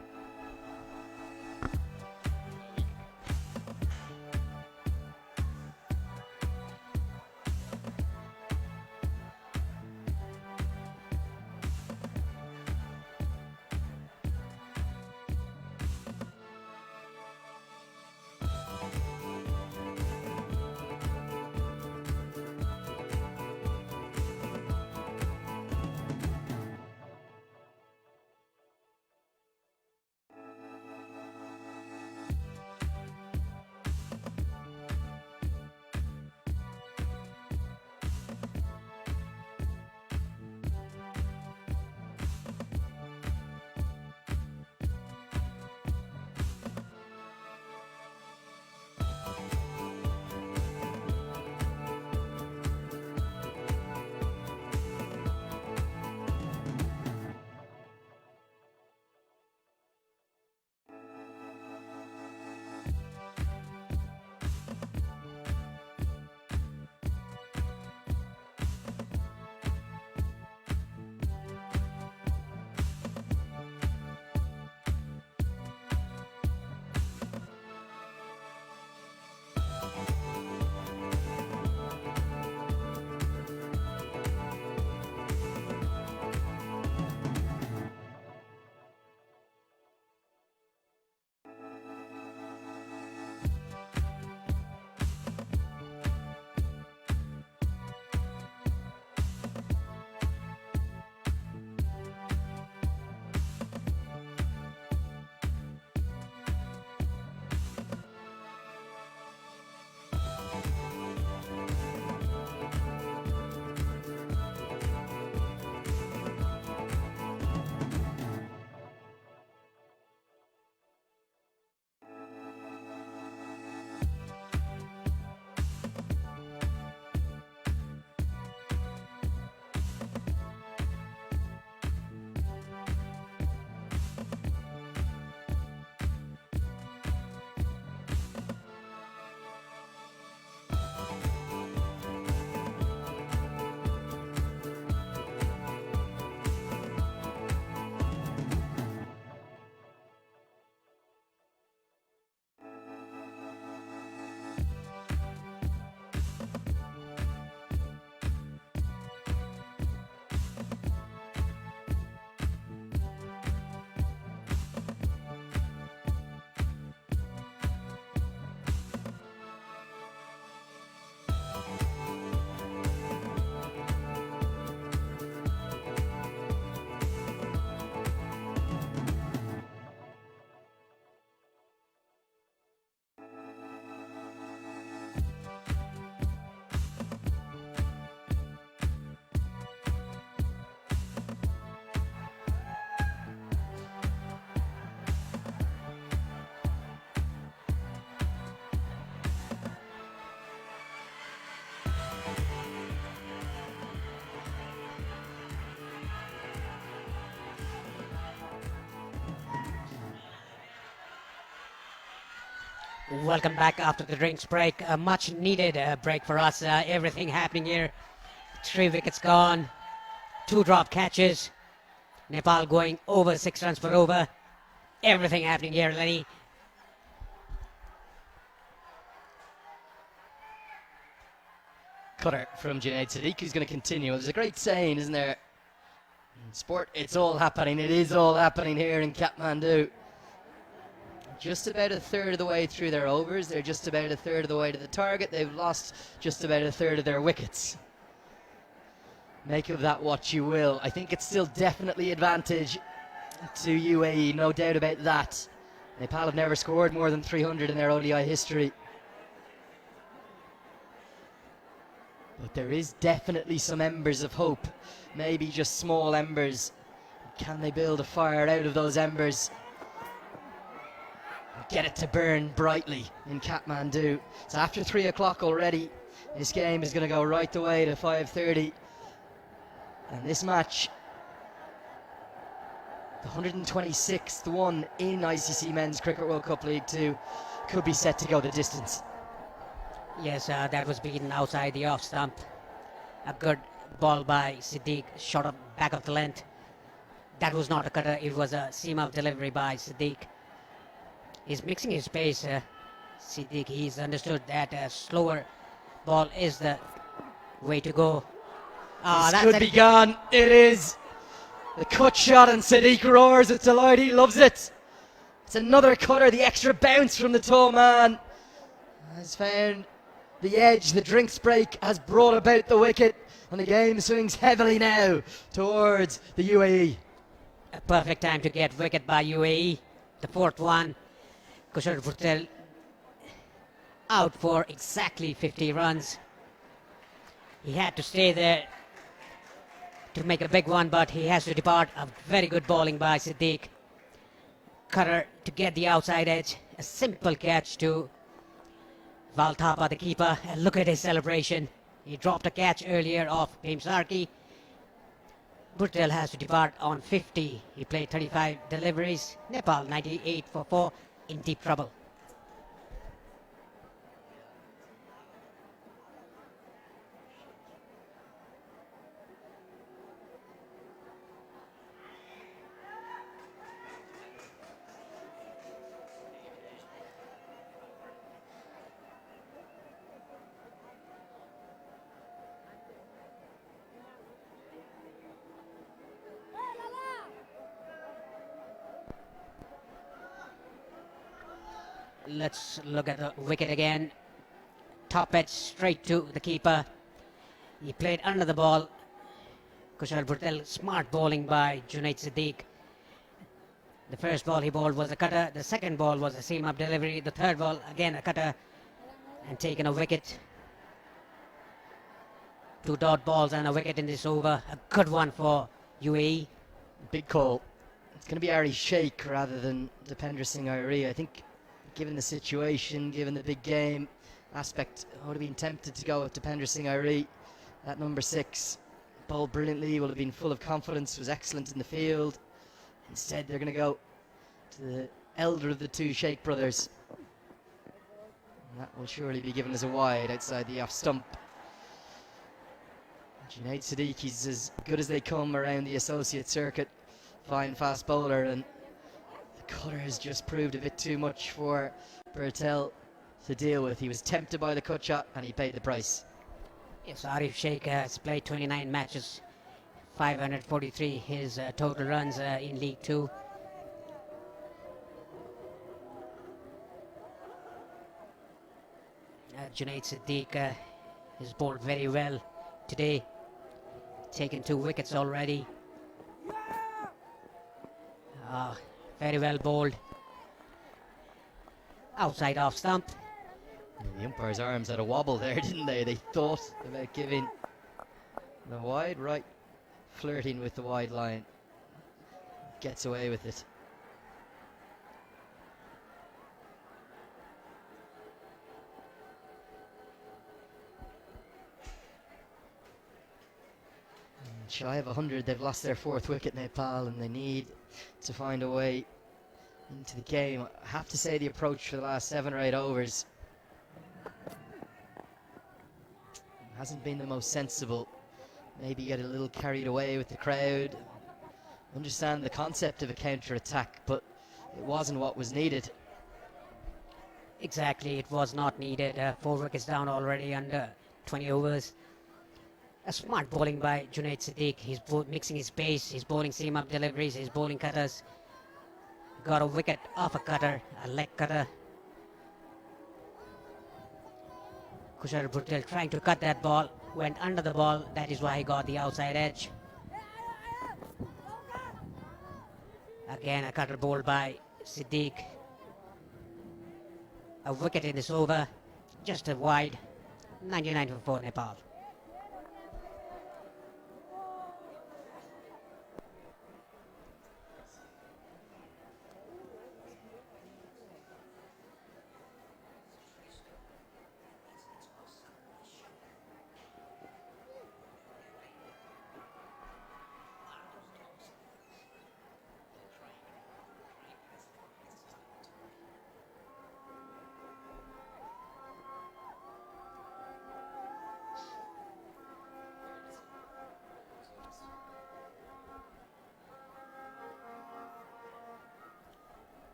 Welcome back after the drinks break. A much needed break for us. Everything happening here. 3 wickets gone. 2 drop catches. Nepal going over 6 runs per over. Everything happening here, Lenny. Cutter from Junaid Sadiq, who's going to continue. There's a great saying, isn't there? In sport, it's all happening. It is all happening here in Kathmandu. Just about a third of the way through their overs. They're just about a third of the way to the target. They've lost just about a third of their wickets. Make of that what you will. I think it's still definitely advantage to UAE, no doubt about that. Nepal have never scored more than 300 in their ODI history. But there is definitely some embers of hope. Maybe just small embers. Can they build a fire out of those embers? Get it to burn brightly in Kathmandu. It's after 3 o'clock already. This game is going to go right the way to 5:30. And this match, the 126th one in ICC Men's Cricket World Cup League 2, could be set to go the distance. Yes, that was beaten outside the off stump. A good ball by Siddiq, shot up back of the length. That was not a cutter, it was a seam-out delivery by Siddiq. He's mixing his pace, Siddiq. He's understood that a slower ball is the way to go. This could be gone. It is. The cut shot and Sadiq roars with delight. He loves it. It's another cutter. The extra bounce from the tall man has found the edge. The drinks break has brought about the wicket, and the game swings heavily now towards the UAE. A perfect time to get wicket by UAE. The 4th one. Kushal Patel out for exactly 50 runs. He had to stay there to make a big one, but he has to depart. A very good bowling by Siddiq. Cutter to get the outside edge. A simple catch to Valthapa, the keeper. And look at his celebration. He dropped a catch earlier off Bhimsarki. Bhurtel has to depart on 50. He played 35 deliveries. Nepal 98 for 4, in deep trouble. Let's look at the wicket again. Top edge straight to the keeper. He played under the ball. Kushal Patel, smart bowling by Junaid Siddiq. The first ball he bowled was a cutter. The second ball was a seam-up delivery. The third ball, again a cutter, and taken a wicket. 2 dot balls and a wicket in this over. A good one for UAE. Big call. It's going to be Ari Sheikh rather than Dipendra Singh Airi. I think, given the situation, given the big game aspect, I would have been tempted to go with Dipendra Singh Airi at number 6. Bowled brilliantly, will have been full of confidence, was excellent in the field. Instead, they're going to go to the elder of the 2 Sheikh brothers. And that will surely be given as a wide outside the off stump. Junaid Sadiq, he's as good as they come around the associate circuit. Fine fast bowler, and the cutter has just proved a bit too much for Bertel to deal with. He was tempted by the cut shot and he paid the price. Yes, Arif Sheikh has played 29 matches, 543 his total runs in League 2. Junaid Siddiq has bowled very well today, taken 2 wickets already. Very well bowled. Outside off stump. The umpire's arms had a wobble there, didn't they? They thought about giving the wide right, flirting with the wide line. Gets away with it. Shy of 100, they've lost their 4th wicket, Nepal, and they need to find a way into the game. I have to say the approach for the last 7 or 8 overs hasn't been the most sensible. Maybe get a little carried away with the crowd. Understand the concept of a counter-attack, but it wasn't what was needed. Exactly, it was not needed. 4 wickets down already under 20 overs. A smart bowling by Junaid Siddique. He's mixing his pace, he's bowling seam-up deliveries, he's bowling cutters. Got a wicket off a cutter, a leg cutter. Kushal Bhuttel trying to cut that ball, went under the ball, that is why he got the outside edge. Again a cutter bowled by Siddique. A wicket in this over, just a wide, 99 for 4 Nepal.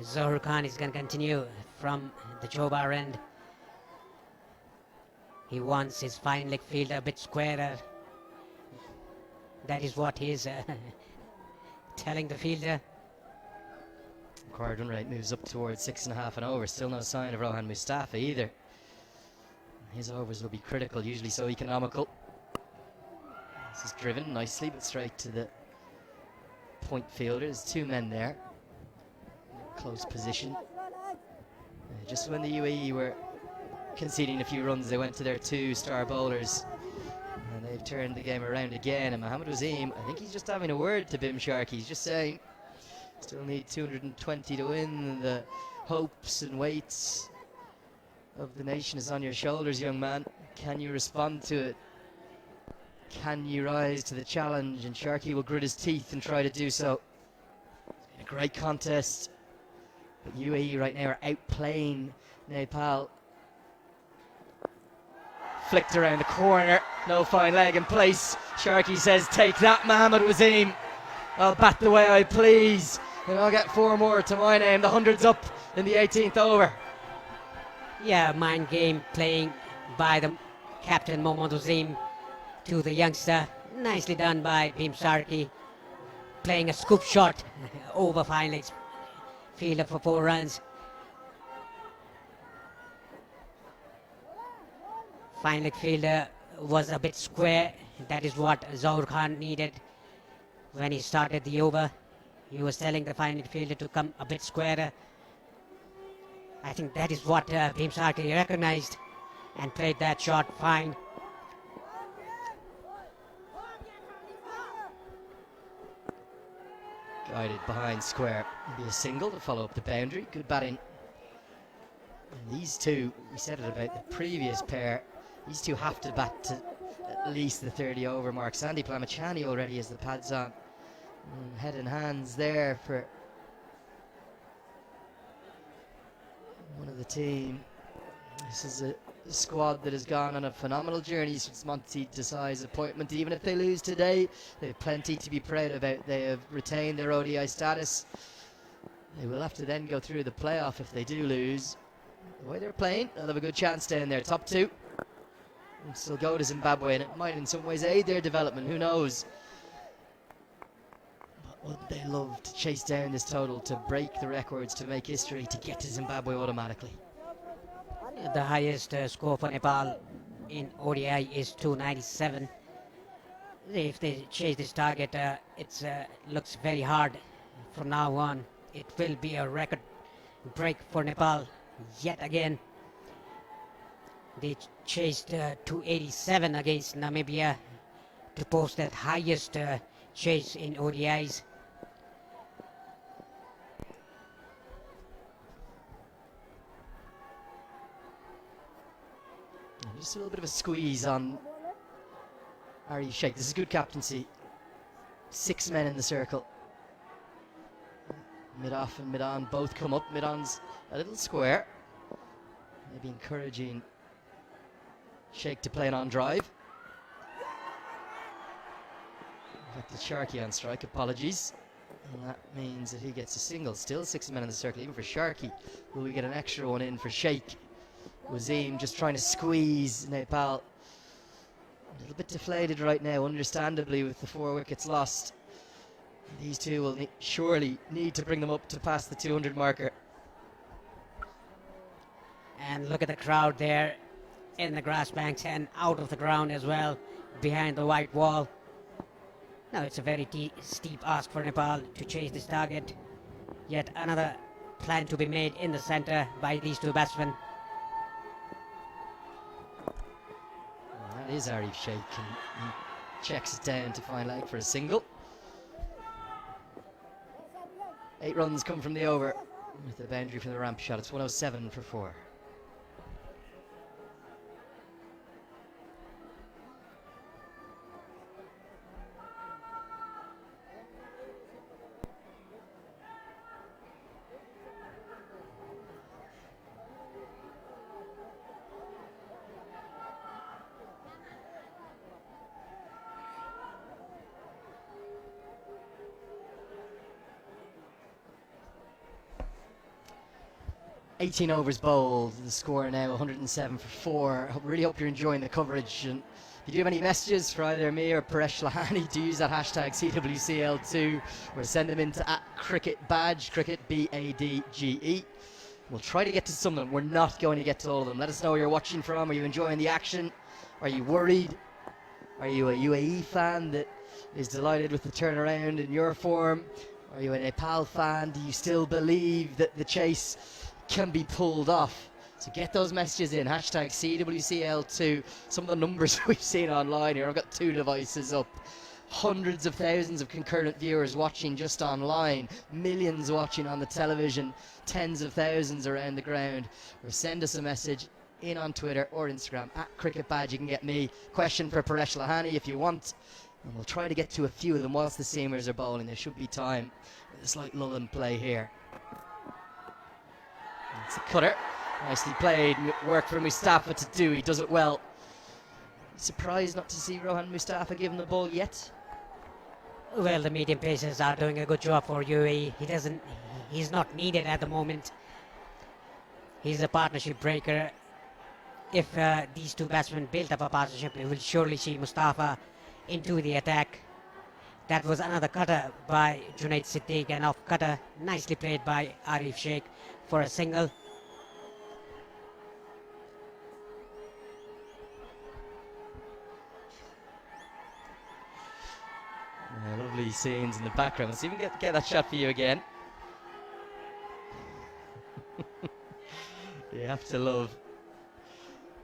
Zohar Khan is going to continue from the Jobar end. He wants his fine leg fielder a bit squarer. That is what he is telling the fielder. Required run rate moves up towards 6.5 and over. Still no sign of Rohan Mustafa either. His overs will be critical, usually so economical. This is driven nicely, but straight to the point fielder. There's 2 men there. Close position. Just when the UAE were conceding a few runs, they went to their 2 star bowlers, and they've turned the game around again. And Mohammad Wasim, I think he's just having a word to Bim Sharkey. He's just saying, still need 220 to win. The hopes and weights of the nation is on your shoulders, young man. Can you respond to it? Can you rise to the challenge? And Sharkey will grit his teeth and try to do so. A great contest. But UAE right now are outplaying Nepal. Flicked around the corner, no fine leg in place. Sharkey says, take that, Mohammad Wasim. I'll bat the way I please, and I'll get 4 more to my name. The 100's up in the 18th over. Yeah, mind game playing by the captain Mohammad Wasim to the youngster. Nicely done by Bim Sharkey. Playing a scoop shot over fine legs fielder for 4 runs. Fine leg fielder was a bit square. That is what Zohar Khan needed when he started the over. He was telling the fine leg fielder to come a bit squarer. I think that is what Bim Sharkey recognized and played that shot fine. Guided behind square. It'll be a single to follow up the boundary. Good batting. And these 2, we said it about the previous pair, these 2 have to bat to at least the 30 over mark. Sandy Plamachani already has the pads on. Head and hands there for one of the team. This is a squad that has gone on a phenomenal journey since Monty Desai's appointment. Even if they lose today, they have plenty to be proud about. They have retained their ODI status. They will have to then go through the playoff if they do lose. The way they're playing, they'll have a good chance down there. Top 2 and still go to Zimbabwe, and it might in some ways aid their development. Who knows? But would they love to chase down this total, to break the records, to make history, to get to Zimbabwe automatically? The highest score for Nepal in ODI is 297. If they chase this target, it looks very hard from now on. It will be a record break for Nepal yet again. They chased 287 against Namibia to post that highest chase in ODIs. Just a little bit of a squeeze on Ari Sheikh. This is good captaincy. 6 men in the circle. Mid-off and mid-on both come up. Mid-on's a little square. Maybe encouraging Sheikh to play an on drive. Affected Sharkey on strike, apologies. And that means that he gets a single. Still 6 men in the circle, even for Sharkey. Will we get an extra one in for Sheikh? Wazim just trying to squeeze Nepal. A little bit deflated right now, understandably, with the 4 wickets lost. These two will surely need to bring them up to past the 200 marker. And look at the crowd there in the grass banks and out of the ground as well, behind the white wall. Now it's a very steep ask for Nepal to chase this target. Yet another plan to be made in the centre by these two batsmen. That is Arif Sheikh, and he checks it down to find leg for a single. 8 runs come from the over with the boundary from the ramp shot. It's 107 for 4. "18 overs bowled." The score now 107 for 4. I really hope you're enjoying the coverage. And if you do have any messages for either me or Paresh Lahani, do use that hashtag CWCL2 or send them into @cricketbadge, cricket BADGE. We'll try to get to some of them. We're not going to get to all of them. Let us know where you're watching from. Are you enjoying the action? Are you worried? Are you a UAE fan that is delighted with the turnaround in your form? Are you a Nepal fan? Do you still believe that the chase can be pulled off? So get those messages in, hashtag CWCL2. Some of the numbers we've seen online here, I've got 2 devices up. Hundreds of thousands of concurrent viewers watching just online, millions watching on the television, tens of thousands around the ground. Or send us a message in on Twitter or Instagram @cricketbadge. You can get me. Question for Paresh Lahani if you want, and we'll try to get to a few of them whilst the seamers are bowling. There should be time. It's like lull and play here. It's a cutter. Nicely played. Work for Mustafa to do. He does it well. Surprised not to see Rohan Mustafa give him the ball yet. Well, the medium pacers are doing a good job for UAE. He's not needed at the moment. He's a partnership breaker. If these two batsmen build up a partnership, we will surely see Mustafa into the attack. That was another cutter by Junaid Siddique, and off cutter, nicely played by Arif Sheikh for a single. Lovely scenes in the background. Let's even get that shot for you again. You have to love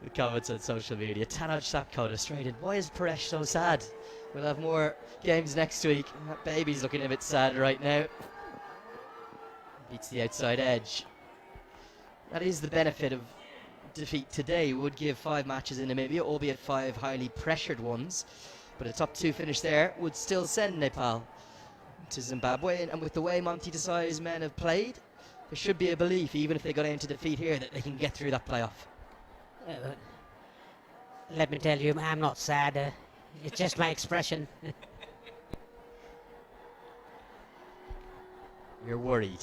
the comments on social media. Tanaj Sapkota straight in. Why is Paresh so sad? We'll have more games next week. That baby's looking a bit sad right now. Beats the outside edge. That is the benefit of defeat today. Would give 5 matches in Namibia, albeit 5 highly pressured ones. But a top 2 finish there would still send Nepal to Zimbabwe. And with the way Monty Desai's men have played, there should be a belief, even if they go down to defeat here, that they can get through that playoff. Let me tell you, I'm not sad. It's just my expression. You're worried,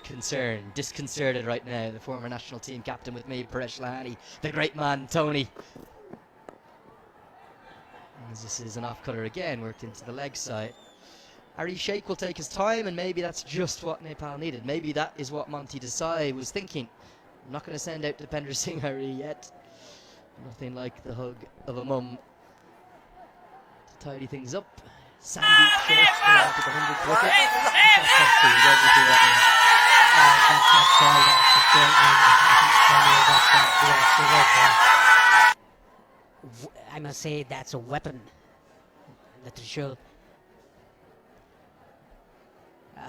concerned, disconcerted right now. The former national team captain with me, Paresh Lahani, the great man, Tony. As this is an off-cutter again, worked into the leg side. Arif Sheikh will take his time, and maybe that's just what Nepal needed. Maybe that is what Monty Desai was thinking. I'm not going to send out Dipender Singh Hari yet. Nothing like the hug of a mum to tidy things up. Sandy Shirts going on to the 100th wicket. I must say that's a weapon, the Trishul.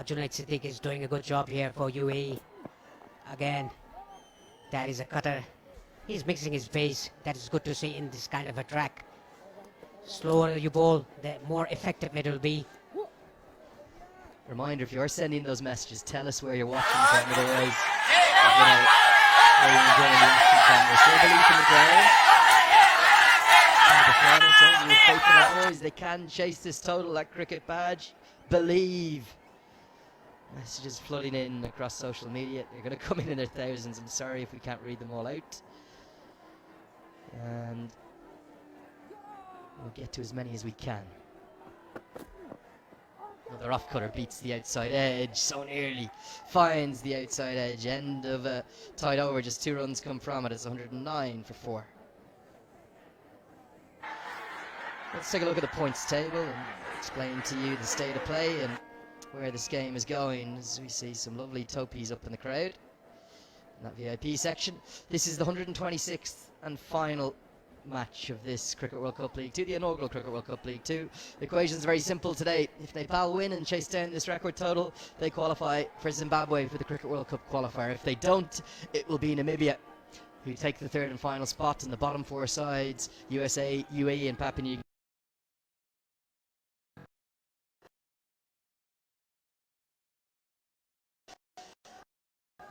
Junaid Siddique is doing a good job here for UAE. Again, that is a cutter. He's mixing his pace. That is good to see in this kind of a track. Slower you bowl, the more effective it will be. Reminder, if you're sending those messages, tell us where you're watching from. Otherwise, where you're enjoying the action from. There's still belief in the ground. With faith in our boys, they can chase this total, that cricket badge. Believe. Messages flooding in across social media. They're going to come in their thousands. I'm sorry if we can't read them all out. And we'll get to as many as we can. Another off-cutter beats the outside edge so nearly. Finds the outside edge. End of a tied over. Just 2 runs come from it. It's 109 for 4. Let's take a look at the points table and explain to you the state of play and where this game is going, as we see some lovely topies up in the crowd in that VIP section. This is the 126th and final match of this Cricket World Cup League 2, the inaugural Cricket World Cup League 2. The equation is very simple today. If Nepal win and chase down this record total, they qualify for Zimbabwe for the Cricket World Cup qualifier. If they don't, it will be Namibia who take the 3rd and final spot, and the bottom 4 sides, USA, UAE and Papua New Guinea.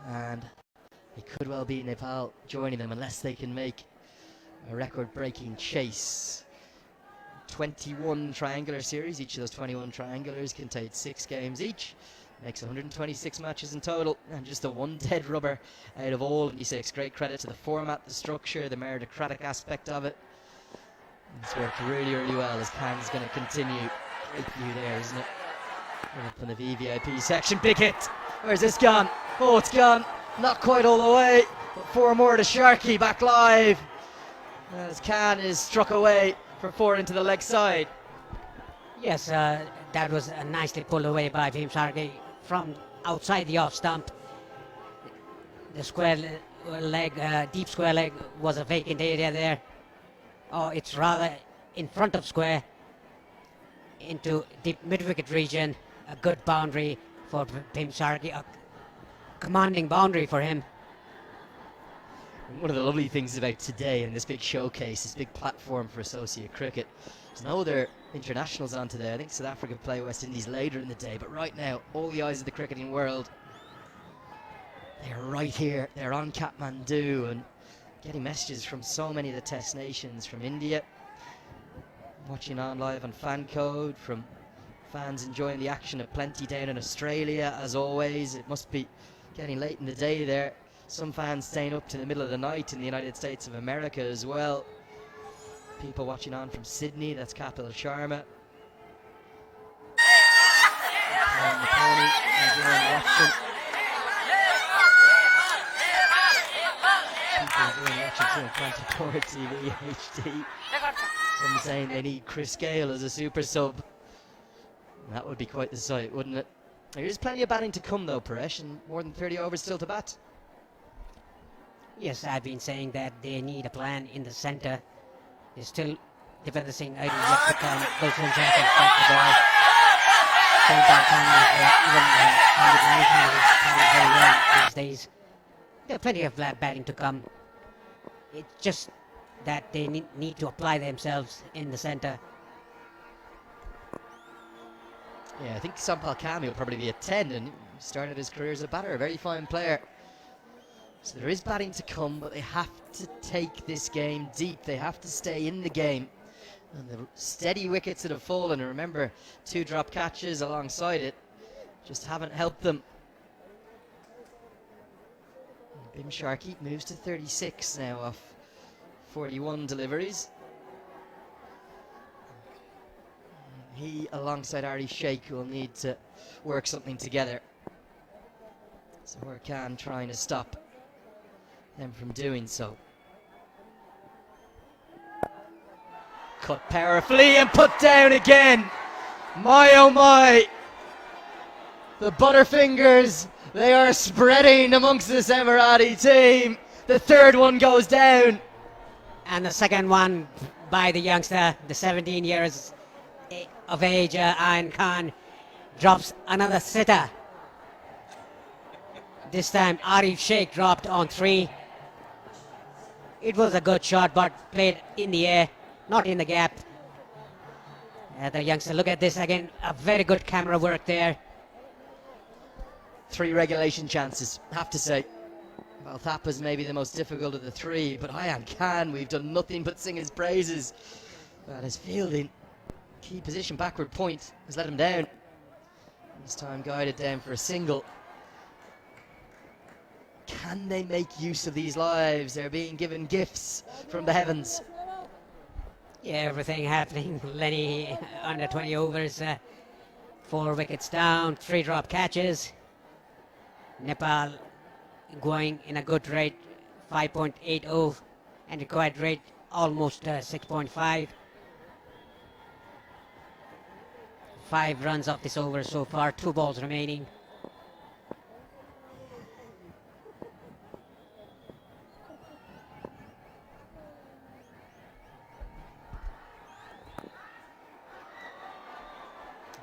And it could well be Nepal joining them unless they can make a record-breaking chase. 21 triangular series. Each of those 21 triangulars contained 6 games each. Makes 126 matches in total, and just the 1 dead rubber out of all 26. Great credit to the format, the structure, the meritocratic aspect of it. It's worked really, really well as Can's going to continue. Great view there, isn't it? Up in the VVIP section. Big hit. Where's this gone? Oh, it's gone. Not quite all the way. But 4 more to Sharkey back live. As Can is struck away for 4 into the leg side. Yes, that was nicely pulled away by Bhim Sharkey from outside the off stump. The square leg, deep square leg was a vacant area there. Oh, it's rather in front of square into deep mid-wicket region. A good boundary for Bhim Sharkey, a commanding boundary for him. One of the lovely things about today and this big showcase, this big platform for associate cricket, there's no other internationals on today. I think South Africa play West Indies later in the day, but right now, all the eyes of the cricketing world, they're right here. They're on Kathmandu and getting messages from so many of the test nations, from India, watching on live on fan code, from fans enjoying the action at plenty down in Australia. As always, it must be getting late in the day there. Some fans staying up to the middle of the night in the United States of America as well. People watching on from Sydney, that's Kapil Sharma. And the pony enjoying the action. People enjoying the action too on 24 TV HD. Some saying they need Chris Gale as a super sub. That would be quite the sight, wouldn't it? There's plenty of batting to come though, Paresh, and more than 30 overs still to bat. Yes, I've been saying that they need a plan in the centre. They're still developing items yet to come. Gulshan Jack has got the ball. Same time even very well these days. There are plenty of batting to come. It's just that they need to apply themselves in the centre. Yeah, I think Sampal Kami will probably be a 10 and started his career as a batter, a very fine player. So there is batting to come, but they have to take this game deep. They have to stay in the game. And the steady wickets that have fallen, and remember, 2 drop catches alongside it, just haven't helped them. Bhim Sharkey moves to 36 now off 41 deliveries. He, alongside Ari Sheikh, will need to work something together. So Khan trying to stop them from doing so. Cut powerfully and put down again. My oh my. The Butterfingers, they are spreading amongst this Emirati team. The 3rd one goes down. And the 2nd one by the youngster, the 17 years of age, Ayan Khan, drops another sitter. This time Arif Sheikh dropped on 3. It was a good shot, but played in the air, not in the gap. The youngster, look at this again, a very good camera work there. 3 regulation chances, have to say. Well, Thappa's maybe the most difficult of the 3, but Ayan Khan, we've done nothing but sing his praises. But his fielding, key position, backward point, has let him down. This time guided down for a single. Can they make use of these lives? They're being given gifts from the heavens. Yeah, everything happening. Lenny under 20 overs, 4 wickets down, 3 drop catches. Nepal going in a good rate, 5.80, and required rate almost 6.5. 5 runs off this over so far, 2 balls remaining.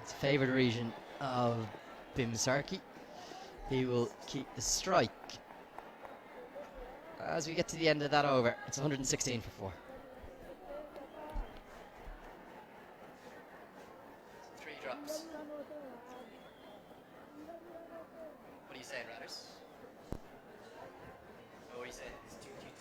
It's a favoured region of Bimsarki. He will keep the strike. As we get to the end of that over, it's 116 for 4. 3 drops. What are you saying, Ratters? What are you saying? It's too deep.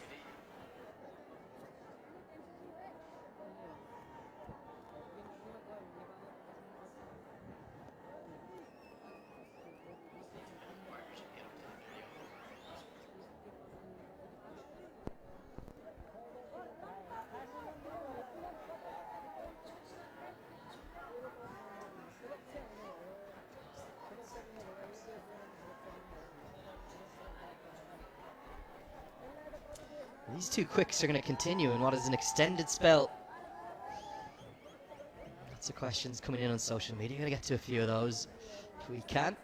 These 2 quicks are going to continue in what is an extended spell. Lots of questions coming in on social media. Going to get to a few of those if we can.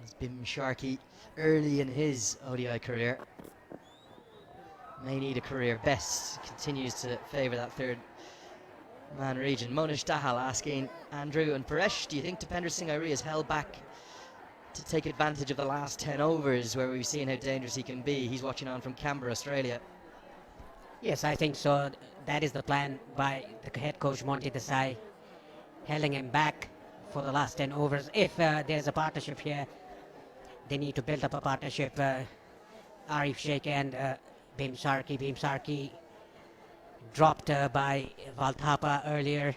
As Bim Sharkey early in his ODI career may need a career best. Continues to favour that 3rd man region. Monish Dahal asking Andrew and Paresh, do you think Tapendra Singh Airi is held back to take advantage of the last 10 overs where we've seen how dangerous he can be? He's watching on from Canberra, Australia. Yes, I think so. That is the plan by the head coach Monty Desai, holding him back for the last 10 overs. If there's a partnership here, they need to build up a partnership. Arif Sheikh and Bim Sarki. Bim Sarki dropped by Valthapa earlier.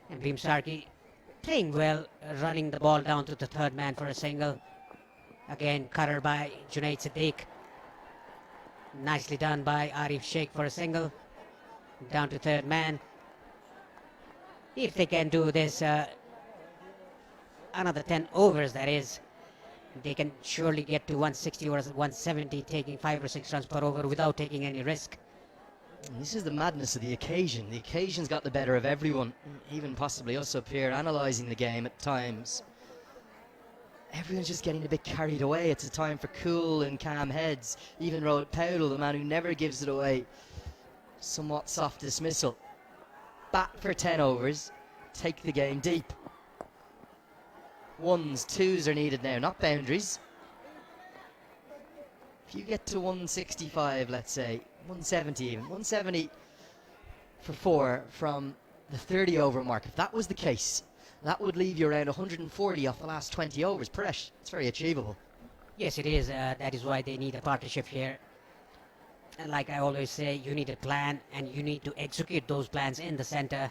And Bim Sarki playing well, running the ball down to the 3rd man for a single. Again, cutter by Junaid Siddiq. Nicely done by Arif Sheikh for a single. Down to 3rd man. If they can do this another 10 overs, that is, they can surely get to 160 or 170, taking 5 or 6 runs per over without taking any risk. This is the madness of the occasion. The occasion's got the better of everyone, even possibly us up here analysing the game at times. Everyone's just getting a bit carried away. It's a time for cool and calm heads. Even Rohit Powell, the man who never gives it away, somewhat soft dismissal. Bat for 10 overs, take the game deep. 1s, 2s are needed now, not boundaries. If you get to 165, let's say, 170 even, 170 for 4 from the 30 over mark, if that was the case, that would leave you around 140 off the last 20 overs. Paresh, it's very achievable. Yes, it is. That is why they need a partnership here. And like I always say, you need a plan and you need to execute those plans in the center.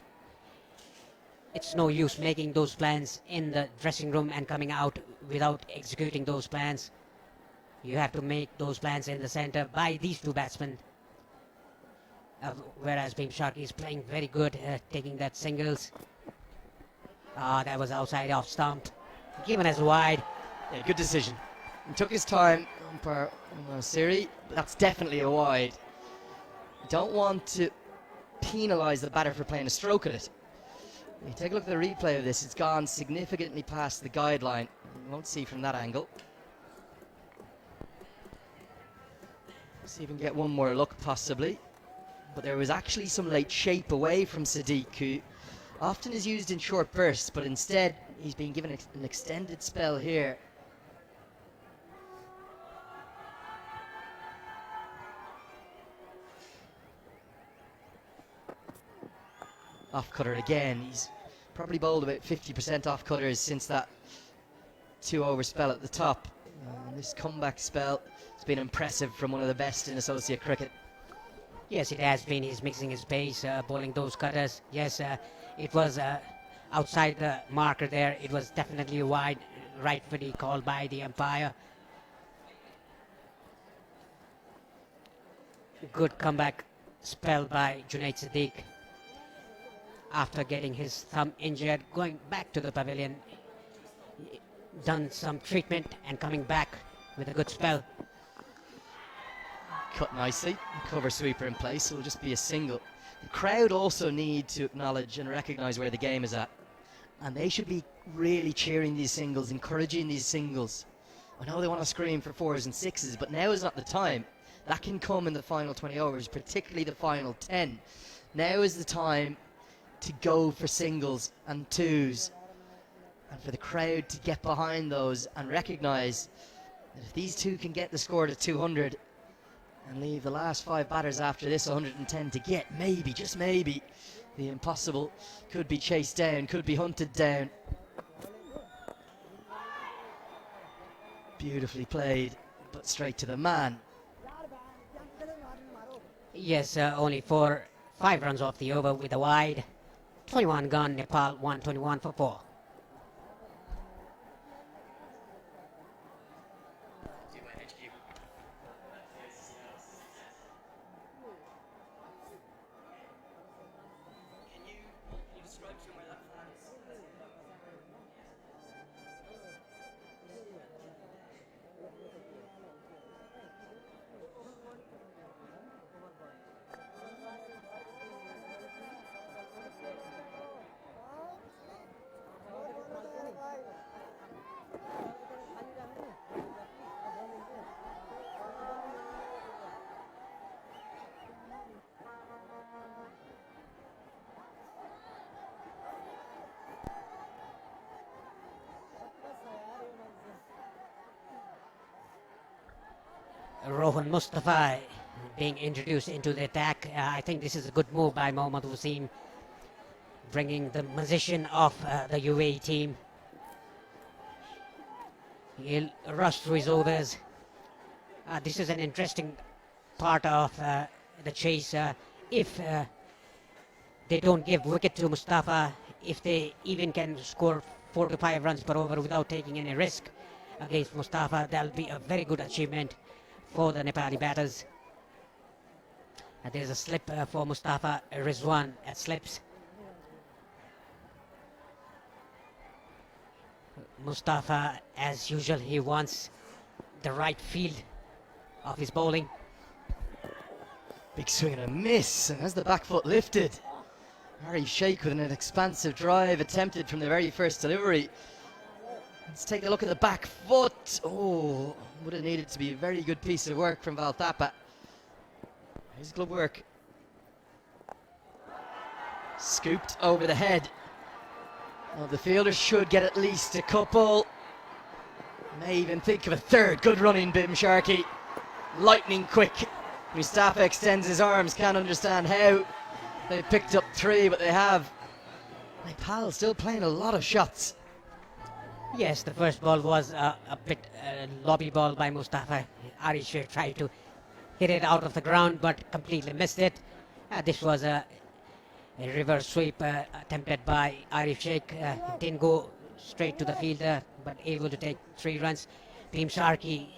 It's no use making those plans in the dressing room and coming out without executing those plans. You have to make those plans in the center by these 2 batsmen. Whereas Bim Sharkey is playing very good, taking that singles. That was outside off stump. Given as wide. Yeah, good decision. He took his time, umpire Siri. That's definitely a wide. You don't want to penalise the batter for playing a stroke at it. You take a look at the replay of this, it's gone significantly past the guideline. You won't see from that angle. See if we can get one more look possibly. But there was actually some late shape away from Sadiq, who often is used in short bursts, but instead he's been given an extended spell here. Off cutter again. He's probably bowled about 50% off cutters since that 2-over spell at the top. This comeback spell has been impressive from one of the best in associate cricket. Yes, it has been. He's mixing his pace, bowling those cutters. Yes, it was outside the marker there. It was definitely wide, rightfully called by the umpire. Good comeback spell by Junaid Siddique. After getting his thumb injured, going back to the pavilion, done some treatment and coming back with a good spell. Cut nicely, cover sweeper in place, so it'll just be a single. The crowd also need to acknowledge and recognise where the game is at, and they should be really cheering these singles, encouraging these singles. I know they want to scream for 4s and 6s, but now is not the time. That can come in the final 20 overs, particularly the final 10. Now is the time to go for singles and 2s, and for the crowd to get behind those and recognise that if these two can get the score to 200 and leave the last 5 batters after this 110 to get maybe, just maybe, the impossible, could be chased down, could be hunted down. Beautifully played, but straight to the man. Yes, only 5 runs off the over with a wide. 21 gone, Nepal 121 for 4. Rohan Mustafa being introduced into the attack. I think this is a good move by Mohammad Wasim, bringing the musician of the UAE team. He'll rush through his overs. This is an interesting part of the chase. If they don't give wicket to Mustafa, if they even can score 4 to 5 runs per over without taking any risk against Mustafa, that'll be a very good achievement for the Nepali batters. There's a slip for Mustafa Rizwan at slips. Mustafa, as usual, he wants the right field of his bowling. Big swing and a miss, and as the back foot lifted, Arif Sheikh with an expansive drive attempted from the very first delivery. Let's take a look at the back foot. Oh, would have needed to be a very good piece of work from Valtapa. His glove work. Scooped over the head. Well, the fielder should get at least a couple. May even think of a third. Good running, Bim Sharkey. Lightning quick. Mustafa extends his arms. Can't understand how they picked up 3, but they have. Nepal still playing a lot of shots. Yes, the first ball was a bit lobby ball by Mustafa. Arif Sheikh tried to hit it out of the ground but completely missed it. This was a reverse sweep attempted by Arif Sheikh. It didn't go straight to the fielder but able to take 3 runs. Bim Sharkey,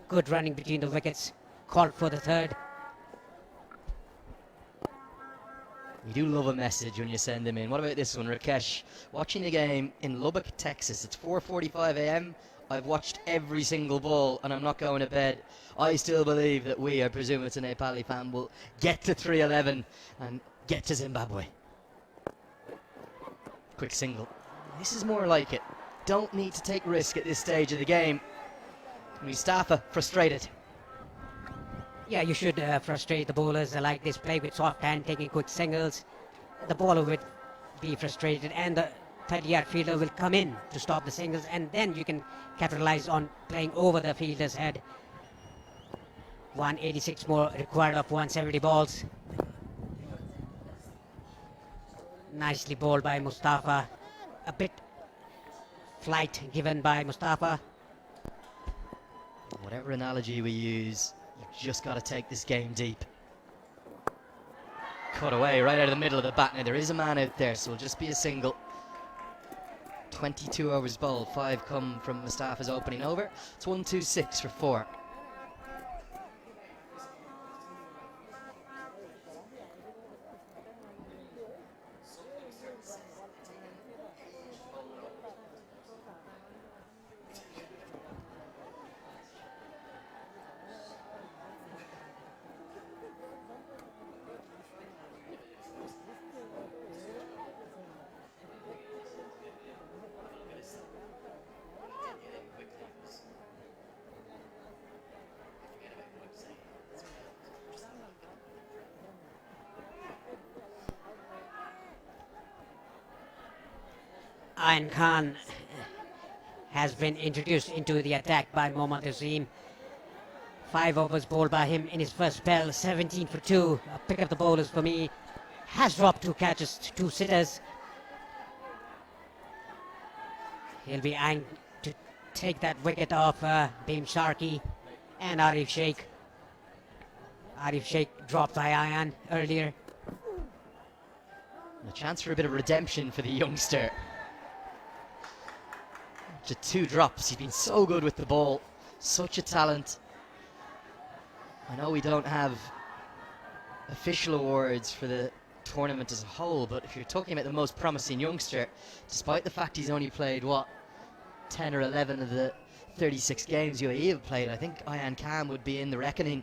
good running between the wickets, called for the third. You do love a message when you send them in. What about this one, Rakesh? Watching the game in Lubbock, Texas. It's 4:45 a.m. I've watched every single ball and I'm not going to bed. I still believe that we, I presume it's a Nepali fan, will get to 311 and get to Zimbabwe. Quick single. This is more like it. Don't need to take risk at this stage of the game. Mustafa frustrated. Yeah, you should frustrate the bowlers like this. Play with soft hand, taking quick singles. The bowler would be frustrated and the 30-yard fielder will come in to stop the singles, and then you can capitalize on playing over the fielder's head. 186 more required of 170 balls. Nicely bowled by Mustafa. A bit flight given by Mustafa. Whatever analogy we use, you've just got to take this game deep. Cut away right out of the middle of the bat. Now there is a man out there, so it'll just be a single. 22 overs bowled, 5 come from Mustafa's opening over. It's 1-2-6 for 4. Ayan Khan has been introduced into the attack by Mohammad Azim. 5 overs bowled by him in his first spell, 17 for 2. Pick up the bowlers for me. Has dropped 2 catches to 2 sitters. He'll be eyeing to take that wicket off Beam Sharkey and Arif Sheikh. Arif Sheikh dropped by Ayan earlier. A chance for a bit of redemption for the youngster. Just 2 drops. He's been so good with the ball. Such a talent. I know we don't have official awards for the tournament as a whole, but if you're talking about the most promising youngster, despite the fact he's only played, 10 or 11 of the 36 games UAE have played, I think Ayan Khan would be in the reckoning.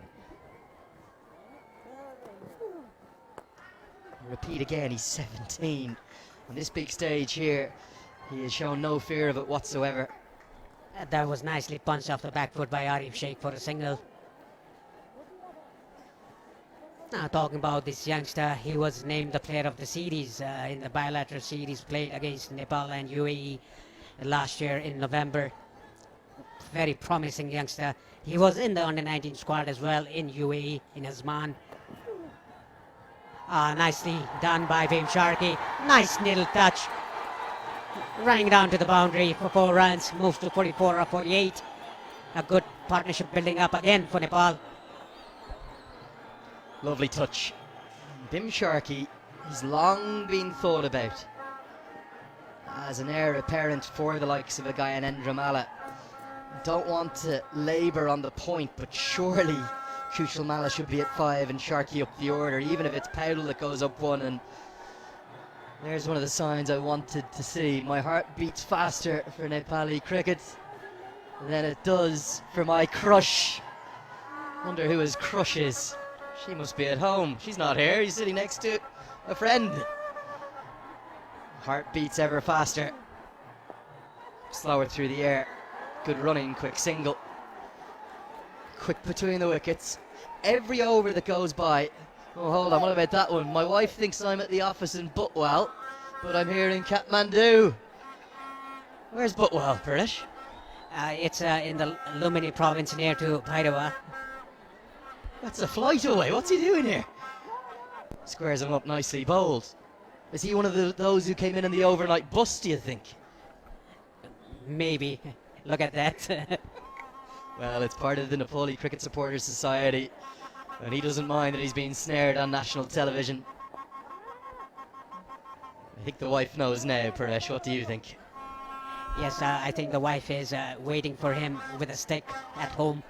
Repeat again, he's 17. On this big stage here, he has shown no fear of it whatsoever. That was nicely punched off the back foot by Arif Sheikh for a single. Now talking about this youngster, he was named the player of the series in the bilateral series played against Nepal and UAE last year in November. Very promising youngster. He was in the under-19 squad as well in UAE, in Azman. Nicely done by Beam Sharkey. Nice little touch. Running down to the boundary for 4 runs. Moves to 44 or 48. A good partnership building up again for Nepal. Lovely touch. Beam Sharkey, he's long been thought about as an heir apparent for the likes of a guy in Endramala. Don't want to labour on the point, but surely Kushal Mala should be at 5 and Sharkey up the order, even if it's Powell that goes up 1. And there's one of the signs I wanted to see. My heart beats faster for Nepali cricket than it does for my crush. Wonder who his crush is. She must be at home. She's not here. He's sitting next to a friend. Heart beats ever faster. Slower through the air. Good running, quick single. Quick between the wickets. Every over that goes by. Oh, hold on, what about that one? My wife thinks I'm at the office in Butwell, but I'm here in Kathmandu. Where's Butwell, Parish? It's in the Lumini province near to Bhairawa. That's a flight away. What's he doing here? Squares him up nicely bowled. Is he one of those who came in the overnight bus, do you think? Maybe. Look at that. Well, it's part of the Nepali Cricket Supporters Society, and he doesn't mind that he's being snared on national television. I think the wife knows now, Paresh. What do you think? Yes, I think the wife is waiting for him with a stick at home.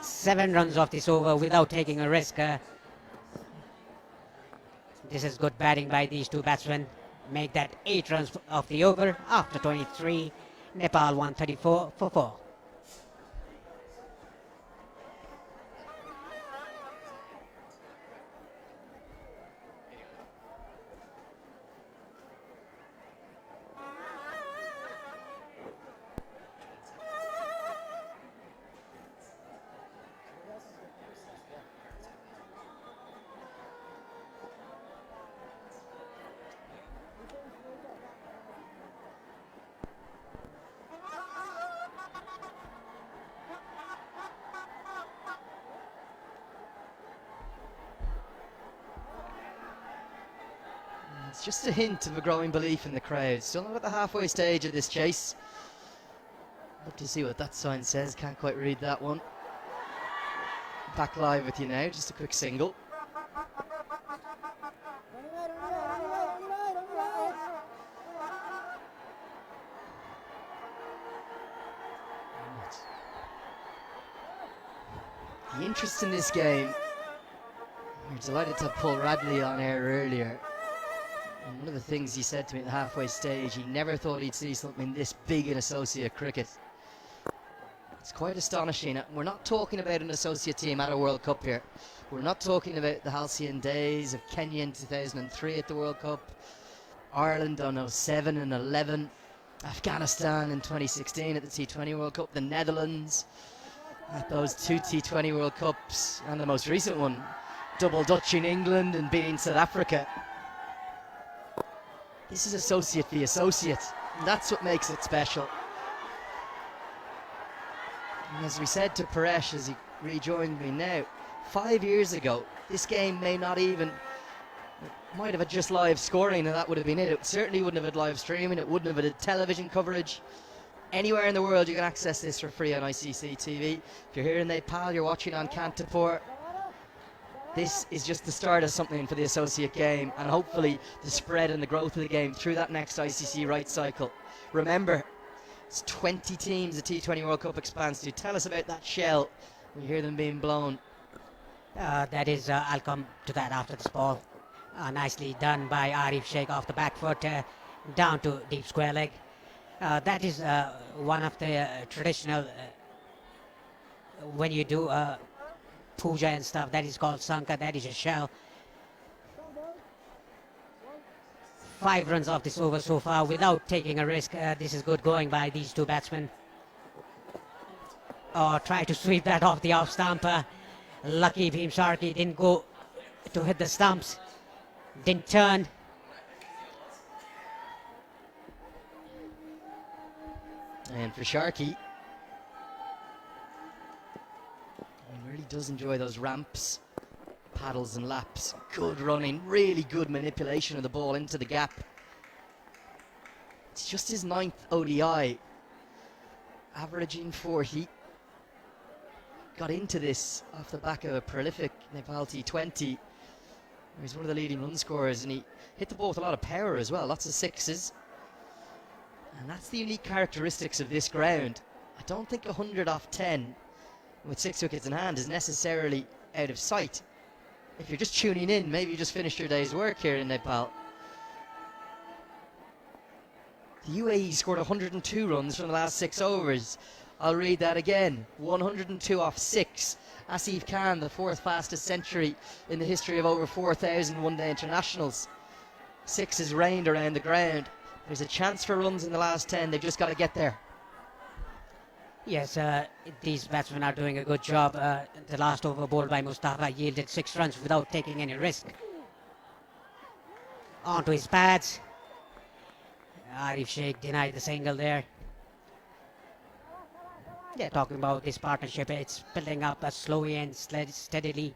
7 runs off this over without taking a risk. This is good batting by these 2 batsmen. Make that 8 runs off the over after 23. Nepal 134 for 4. It's just a hint of a growing belief in the crowd. Still not at the halfway stage of this chase. Love to see what that sign says. Can't quite read that one. Back live with you now. Just a quick single. The interest in this game. We're delighted to have Paul Radley on air earlier. And one of the things he said to me at the halfway stage, he never thought he'd see something this big in associate cricket. It's quite astonishing. We're not talking about an associate team at a World Cup here. We're not talking about the halcyon days of Kenya in 2003 at the World Cup, Ireland on 07 and 11, Afghanistan in 2016 at the T20 World Cup, the Netherlands at those two T20 World Cups, and the most recent one, double Dutch in England and beating South Africa. This is associate v associate, and that's what makes it special. And as we said to Paresh as he rejoined me now, 5 years ago, this game may not even, it might have had just live scoring and that would have been it. It certainly wouldn't have had live streaming, it wouldn't have had television coverage. Anywhere in the world you can access this for free on ICC TV. If you're here in Nepal, you're watching on Kantapur. This is just the start of something for the associate game, and hopefully the spread and the growth of the game through that next ICC right cycle. Remember, it's 20 teams the T20 World Cup expands to. Tell us about that shell. We hear them being blown. I'll come to that after this ball. Nicely done by Arif Sheikh off the back foot, down to deep square leg. That is one of the traditional, when you do puja and stuff, that is called sanka, that is a shell. 5 runs off this over so far without taking a risk. This is good going by these two batsmen. Try to sweep that off the off stumper. Lucky Bhim Sharkey didn't go to hit the stumps, didn't turn. And for Sharkey, he really does enjoy those ramps, paddles and laps. Good running, really good manipulation of the ball into the gap. It's just his 9th ODI, averaging 40. Got into this off the back of a prolific Nepal T20. He's one of the leading run scorers, and he hit the ball with a lot of power as well, lots of sixes. And that's the unique characteristics of this ground. I don't think 100 off 10 with 6 wickets in hand is necessarily out of sight. If you're just tuning in, maybe you just finished your day's work here in Nepal. The UAE scored 102 runs from the last 6 overs. I'll read that again. 102 off 6. Asif Khan, the 4th fastest century in the history of over 4,000 one-day internationals. 6 has rained around the ground. There's a chance for runs in the last 10. They've just got to get there. Yes, these batsmen are doing a good job. The last over bowled by Mustafa yielded 6 runs without taking any risk. Onto his pads. Arif Sheikh denied the single there. They're talking about this partnership. It's building up slowly and steadily.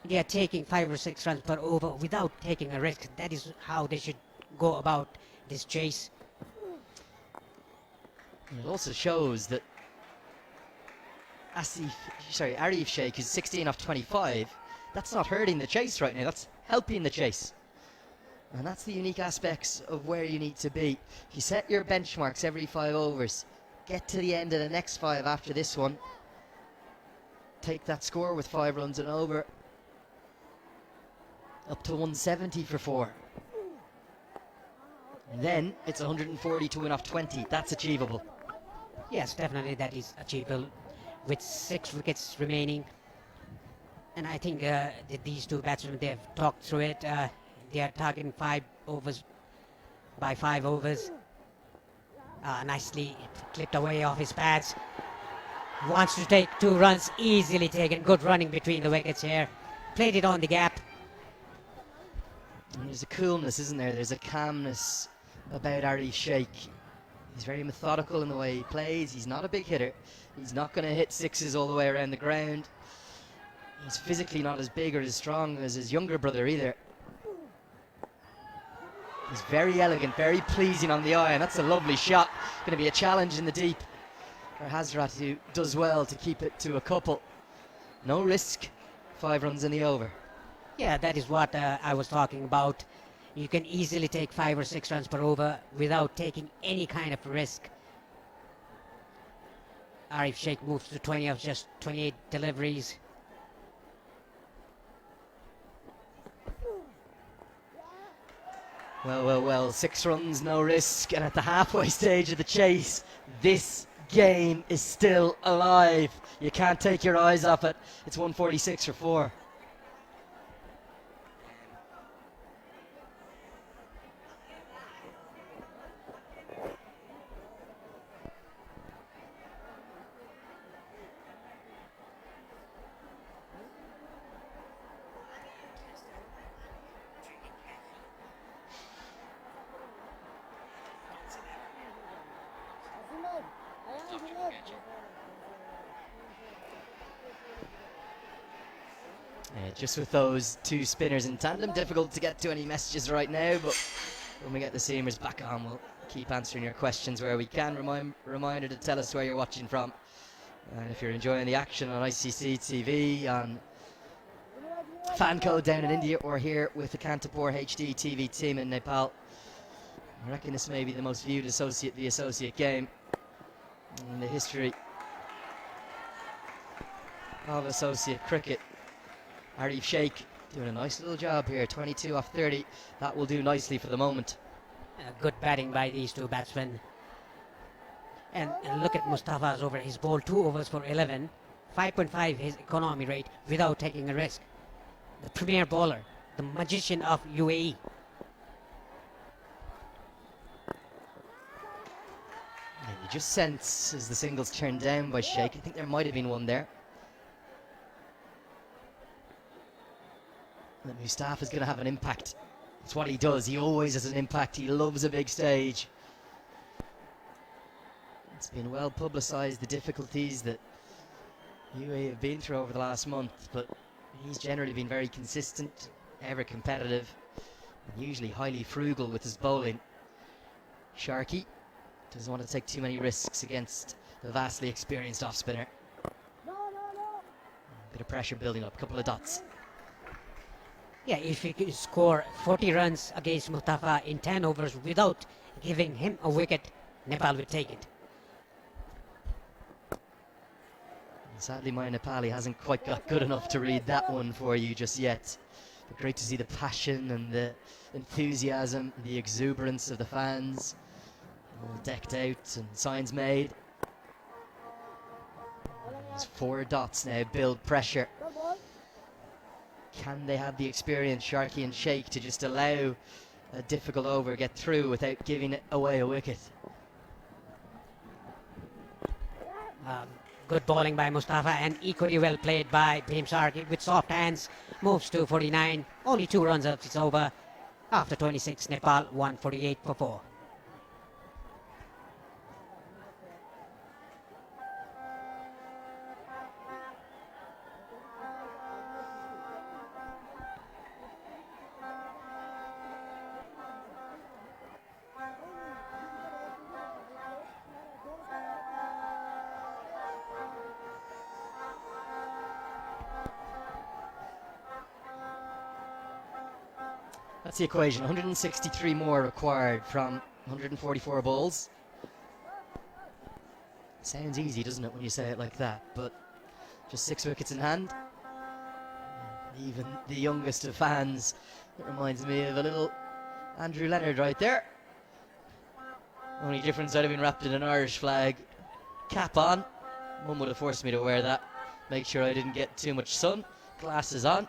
They are taking 5 or 6 runs per over without taking a risk. That is how they should go about this chase. It also shows that Arif Sheikh is 16 off 25. That's not hurting the chase right now. That's helping the chase. And that's the unique aspects of where you need to be. You set your benchmarks every 5 overs. Get to the end of the next 5 after this one. Take that score with 5 runs and over. Up to 170 for 4. And then it's 140 to win off 20. That's achievable. Yes, definitely that is achievable with 6 wickets remaining. And I think that these two batsmen, they've talked through it. They are targeting 5 overs by 5 overs. Nicely clipped away off his pads. Wants to take 2 runs, easily taken. Good running between the wickets here. Played it on the gap. And there's a coolness, isn't there? There's a calmness about Arif Sheikh. He's very methodical in the way he plays. He's not a big hitter. He's not going to hit 6s all the way around the ground. He's physically not as big or as strong as his younger brother either. He's very elegant, very pleasing on the eye, and that's a lovely shot. Going to be a challenge in the deep for Hazrat, who does well to keep it to a couple. No risk, 5 runs in the over. Yeah, that is what I was talking about. You can easily take 5 or 6 runs per over without taking any kind of risk. Arif Sheikh moves to 20 of just 28 deliveries. Well, 6 runs, no risk, and at the halfway stage of the chase, this game is still alive. You can't take your eyes off it. It's 146 for 4. Just with those 2 spinners in tandem, difficult to get to any messages right now, but when we get the Seamers back on, we'll keep answering your questions where we can. Reminder to tell us where you're watching from. And if you're enjoying the action on ICC TV, on Fan Code down in India, or here with the Kantapur HD TV team in Nepal, I reckon this may be the most viewed associate game in the history of associate cricket. Arif Sheikh doing a nice little job here, 22 off 30. That will do nicely for the moment. Good batting by these 2 batsmen. And look at Mustafa's over. He's bowled 2 overs for 11. 5.5 his economy rate without taking a risk. The premier bowler, the magician of UAE. And you just sense as the singles turned down by Sheikh, I think there might have been one there, that Mustafa is going to have an impact. It's what he does. He always has an impact. He loves a big stage. It's been well publicised, the difficulties that UAE have been through over the last month, but he's generally been very consistent, ever competitive, and usually highly frugal with his bowling. Sharkey doesn't want to take too many risks against the vastly experienced off-spinner. Bit of pressure building up, a couple of dots. Yeah, if you could score 40 runs against Mustafa in 10 overs without giving him a wicket, Nepal would take it. Sadly, my Nepali hasn't quite got good enough to read that one for you just yet. But great to see the passion and the enthusiasm, the exuberance of the fans. All decked out and signs made. There's 4 dots now, build pressure. Can they have the experience, Sharkey and Sheikh, to just allow a difficult over get through without giving it away a wicket? Good bowling by Mustafa and equally well played by Bhim Sharkey with soft hands. Moves to 49. Only 2 runs of it's over. After 26, Nepal 148 for 4. That's the equation. 163 more required from 144 balls. Sounds easy, doesn't it, when you say it like that? But just 6 wickets in hand. Even the youngest of fans, it reminds me of a little Andrew Leonard right there. Only difference, I'd have been wrapped in an Irish flag cap on. Mum would have forced me to wear that. Make sure I didn't get too much sun. Glasses on.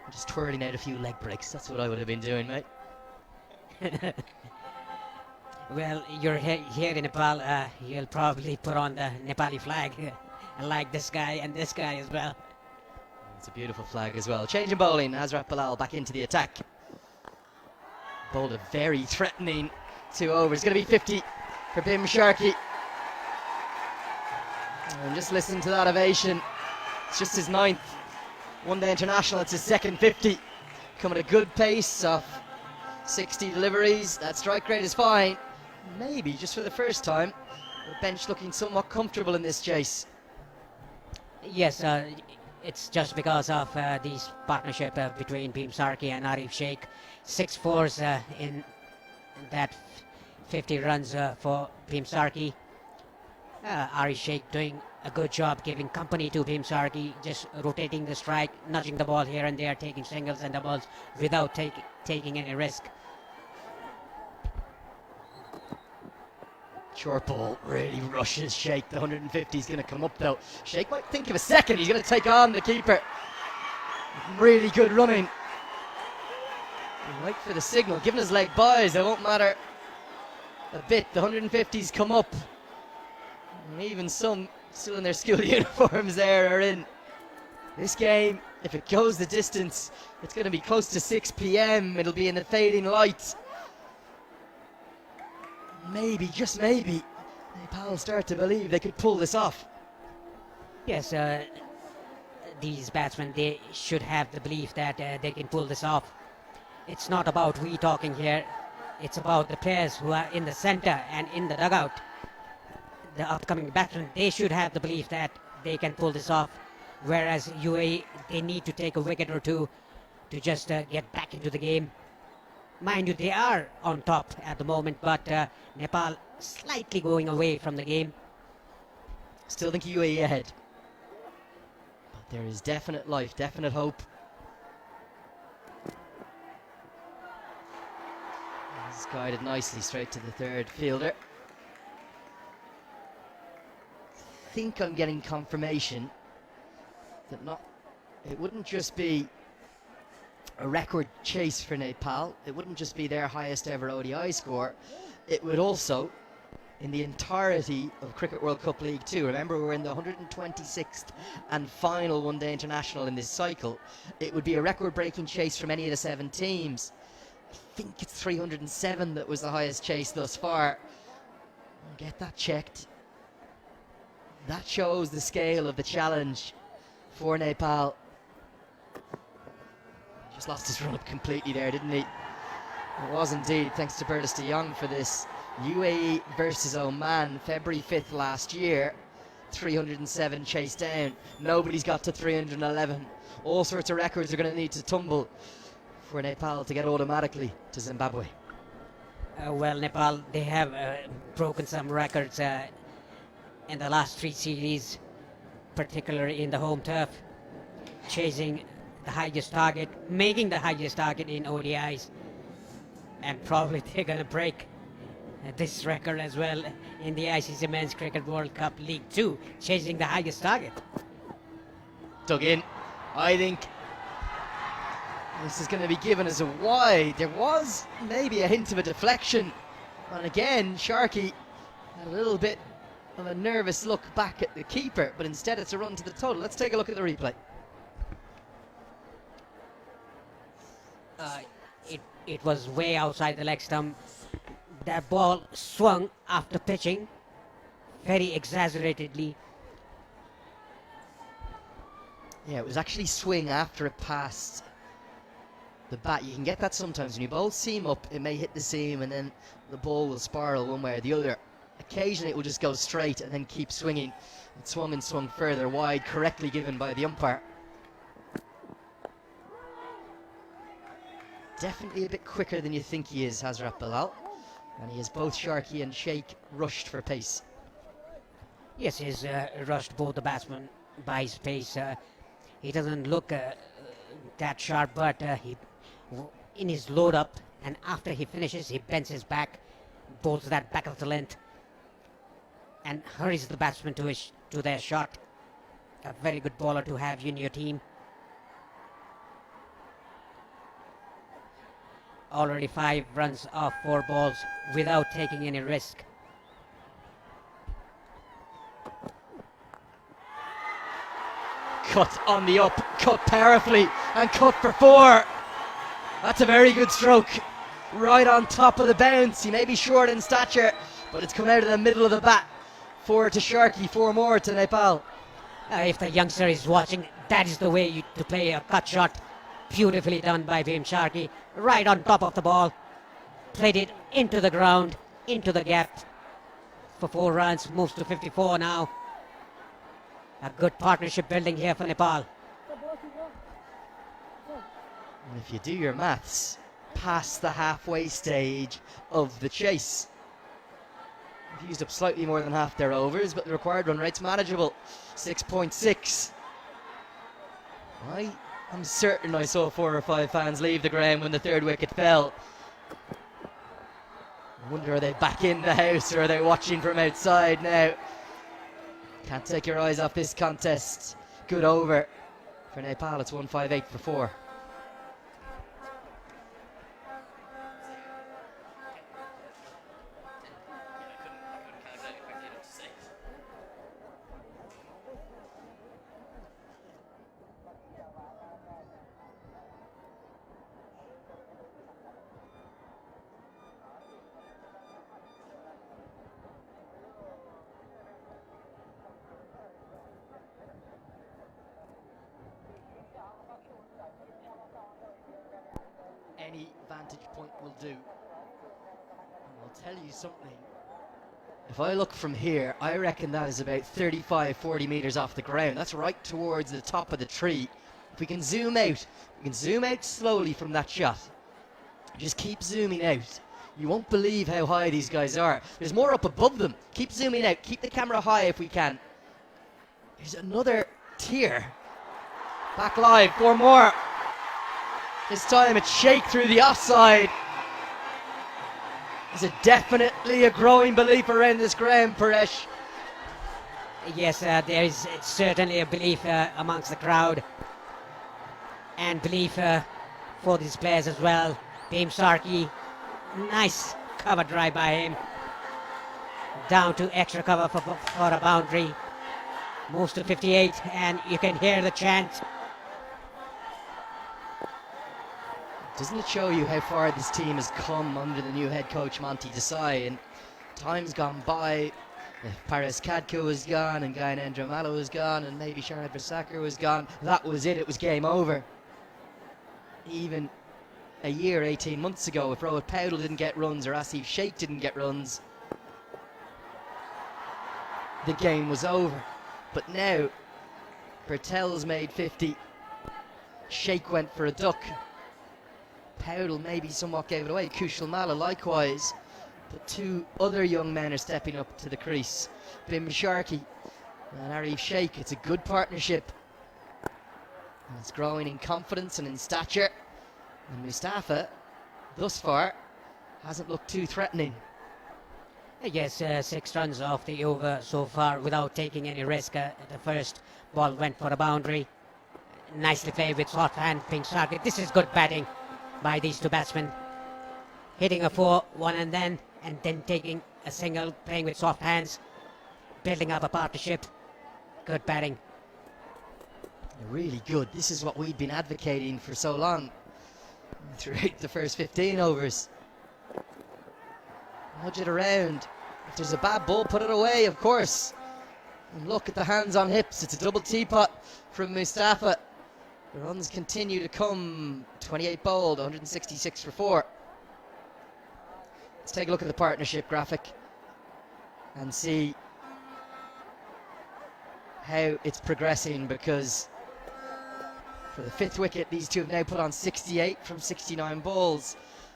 I'm just twirling out a few leg breaks. That's what I would have been doing, mate. Well, you're here in Nepal. You'll probably put on the Nepali flag. Like this guy and this guy as well. It's a beautiful flag as well. Change in bowling. Hazrat Bilal back into the attack. Bowled a very threatening 2 overs. Going to be 50 for Bhim Sharkey. And just listen to that ovation. It's just his 9th one-day international. It's his 2nd 50. Coming at a good pace off 60 deliveries. That strike rate is fine. Maybe just for the first time, the bench looking somewhat comfortable in this chase. Yes, it's just because of this partnership between Bhim Sarki and Arif Sheikh. 6 fours in that 50 runs for Bhim Sarki. Arif Sheikh doing a good job giving company to Bhim Sarki, just rotating the strike, nudging the ball here and there, taking singles and doubles without taking any risk. Short ball really rushes Sheikh. The 150 is going to come up though. Sheikh might think of a second. He's going to take on the keeper. Really good running. Wait for the signal. Given his leg buys, it won't matter a bit. The 150s come up. And even some still in their school uniforms there are in. This game, if it goes the distance, it's going to be close to 6 p.m. It'll be in the fading light. Maybe, just maybe, Nepal start to believe they could pull this off. Yes, these batsmen, they should have the belief that they can pull this off. It's not about we talking here. It's about the players who are in the center and in the dugout. The upcoming batsmen, they should have the belief that they can pull this off. Whereas UAE, they need to take a wicket or two to just get back into the game. Mind you, they are on top at the moment, but Nepal slightly going away from the game. Still think UAE ahead. But there is definite life, definite hope. He's guided nicely straight to the third fielder. I think I'm getting confirmation that it wouldn't just be a record chase for Nepal. It wouldn't just be their highest ever ODI score. It would also, in the entirety of Cricket World Cup League 2, remember we're in the 126th and final one-day international in this cycle, it would be a record-breaking chase from any of the 7 teams. I think it's 307 that was the highest chase thus far. I'll get that checked. That shows the scale of the challenge for Nepal. Just lost his run up completely there, didn't he? It was indeed, thanks to Bertus de Jong for this. UAE versus Oman, February 5th last year. 307 chased down. Nobody's got to 311. All sorts of records are going to need to tumble for Nepal to get automatically to Zimbabwe. Well, Nepal, they have broken some records in the last 3 series, particularly in the home turf, chasing the highest target, making the highest target in ODIs, and probably they're going to break this record as well in the ICC Men's Cricket World Cup League 2, chasing the highest target. Dug in. I think this is going to be given as a wide. There was maybe a hint of a deflection, and again Sharkey had a little bit of a nervous look back at the keeper, but instead it's a run to the total. Let's take a look at the replay. It was way outside the leg stump. That ball swung after pitching very exaggeratedly. Yeah, it was actually swing after it passed the bat. You can get that sometimes when you bowl seam up, it may hit the seam and then the ball will spiral one way or the other. Occasionally it will just go straight and then keep swinging. It swung and swung further wide, correctly given by the umpire. Definitely a bit quicker than you think he is, Hazrat Bilal. And he has both Sharkey and Sheikh rushed for pace. Yes, he's rushed both the batsmen by his pace. He doesn't look that sharp, but in his load up, and after he finishes, he bends his back, bowls that back of the length, and hurries the batsman to their shot. A very good bowler to have in your team. Already 5 runs off 4 balls without taking any risk. Cut on the up, cut powerfully, and cut for 4. That's a very good stroke. Right on top of the bounce. He may be short in stature, but it's come out of the middle of the bat. 4 to Sharkey, 4 more to Nepal. If the youngster is watching, that is the way to play a cut shot. Beautifully done by Bhim Sharkey. Right on top of the ball. played it into the ground, into the gap for 4 runs, moves to 54 now. A good partnership building here for Nepal. And if you do your maths, past the halfway stage of the chase. They've used up slightly more than half their overs, but the required run rate's manageable. 6.6. I'm certain I saw 4 or 5 fans leave the ground when the 3rd wicket fell. I wonder, are they back in the house or are they watching from outside now? Can't take your eyes off this contest. Good over for Nepal. It's 158 for 4. Any vantage point will do. And I'll tell you something. If I look from here, I reckon that is about 35-40 metres off the ground. That's right towards the top of the tree. If we can zoom out, we can zoom out slowly from that shot. Just keep zooming out. You won't believe how high these guys are. There's more up above them. Keep zooming out. Keep the camera high if we can. There's another tier. Back live, 4 more. This time it's Sheikh through the offside. There's definitely a growing belief around this ground, Paresh. Yes, there is certainly a belief amongst the crowd, and belief for these players as well. Bhim Sarki, nice cover drive by him. Down to extra cover for a boundary. Moves to 58, and you can hear the chant. Doesn't it show you how far this team has come under the new head coach Monty Desai? And time's gone by. If Paris Kadko was gone and Gyanendra Mallow was gone and maybe Sharad Versakar was gone, that was it. It was game over. Even a year, 18 months ago, if Rohit Powdell didn't get runs or Asif Sheikh didn't get runs, the game was over. But now, Bertel's made 50. Sheikh went for a duck. Powdell maybe somewhat gave it away. Kushal Malla likewise. But 2 other young men are stepping up to the crease. Bhim Sharkey and Arif Sheikh. It's a good partnership. And it's growing in confidence and in stature. And Mustafa, thus far, hasn't looked too threatening. Yes, 6 runs off the over so far without taking any risk. The first ball went for a boundary. Nicely played with soft hand, Bhim Sharkey. This is good batting by these 2 batsmen. Hitting a 4, one and then taking a single, playing with soft hands, building up a partnership. Good batting. Really good. This is what we'd been advocating for so long throughout the first 15 overs. Nudge it around. If there's a bad ball, put it away, of course. And look at the hands on hips. It's a double teapot from Mustafa. The runs continue to come. 28 bowled, 166 for 4. Let's take a look at the partnership graphic and see how it's progressing, because for the 5th wicket, these 2 have now put on 68 from 69 balls.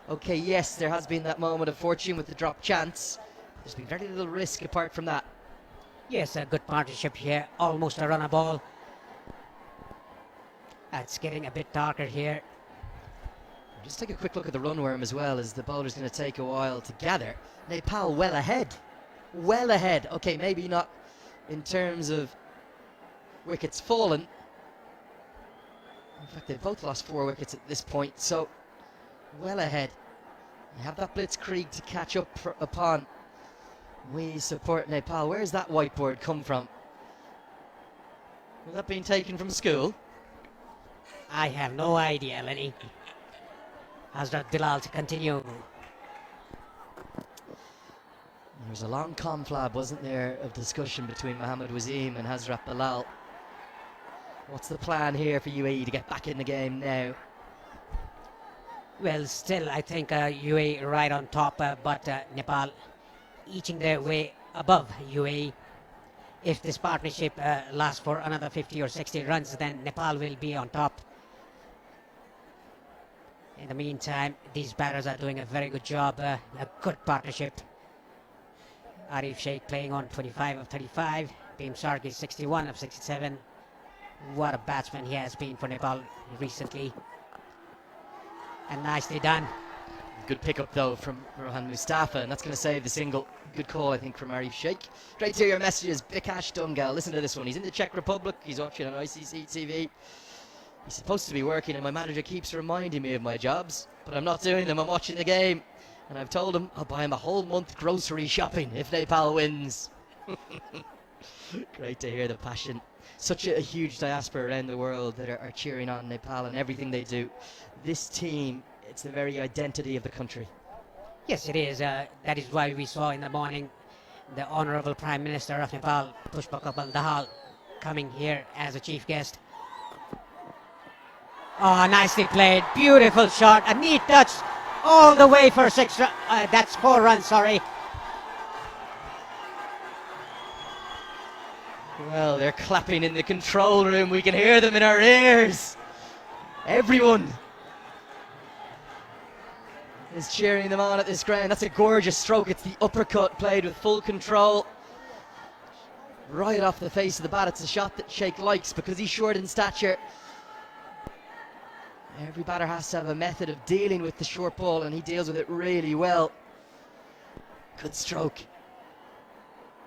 Okay, yes, there has been that moment of fortune with the drop chance. There's been very little risk apart from that. Yes, a good partnership here. Almost a run a ball. It's getting a bit darker here. Just take a quick look at the run worm as well, as the bowler's going to take a while to gather. Nepal well ahead. Well ahead. Okay, maybe not in terms of wickets fallen. In fact, they've both lost 4 wickets at this point, so well ahead. You have that blitzkrieg to catch up upon. We support Nepal. Where's that whiteboard come from? Was that being taken from school? I have no idea, Lenny. Hazrat Bilal to continue. There was a long conflab, wasn't there, of discussion between Mohammad Wasim and Hazrat Bilal. What's the plan here for UAE to get back in the game now? Well, still, I think UAE right on top, but Nepal eating their way above UAE. If this partnership lasts for another 50 or 60 runs, then Nepal will be on top. In the meantime, these batters are doing a very good job, a good partnership. Arif Sheikh playing on 25 of 35, Bhim Sargi 61 of 67. What a batsman he has been for Nepal recently. And nicely done. Good pickup though from Rohan Mustafa, and that's going to save the single. Good call, I think, from Arif Sheikh. Great to hear your messages, Bikash Dungal. Listen to this one. He's in the Czech Republic. He's watching on ICC TV. He's supposed to be working, and my manager keeps reminding me of my jobs, but I'm not doing them. I'm watching the game, and I've told him I'll buy him a whole month grocery shopping if Nepal wins. Great to hear the passion. Such a huge diaspora around the world that are cheering on Nepal and everything they do. This team, it's the very identity of the country. Yes, it is. That is why we saw in the morning the Honorable Prime Minister of Nepal, Pushpa Dahal, coming here as a chief guest. Oh, nicely played. Beautiful shot. A neat touch all the way for 6 runs. That's 4 runs, sorry. Well, they're clapping in the control room. We can hear them in our ears. Everyone is cheering them on at this ground. That's a gorgeous stroke. It's the uppercut played with full control. Right off the face of the bat. It's a shot that Sheikh likes because he's short in stature. Every batter has to have a method of dealing with the short ball, and he deals with it really well. Good stroke.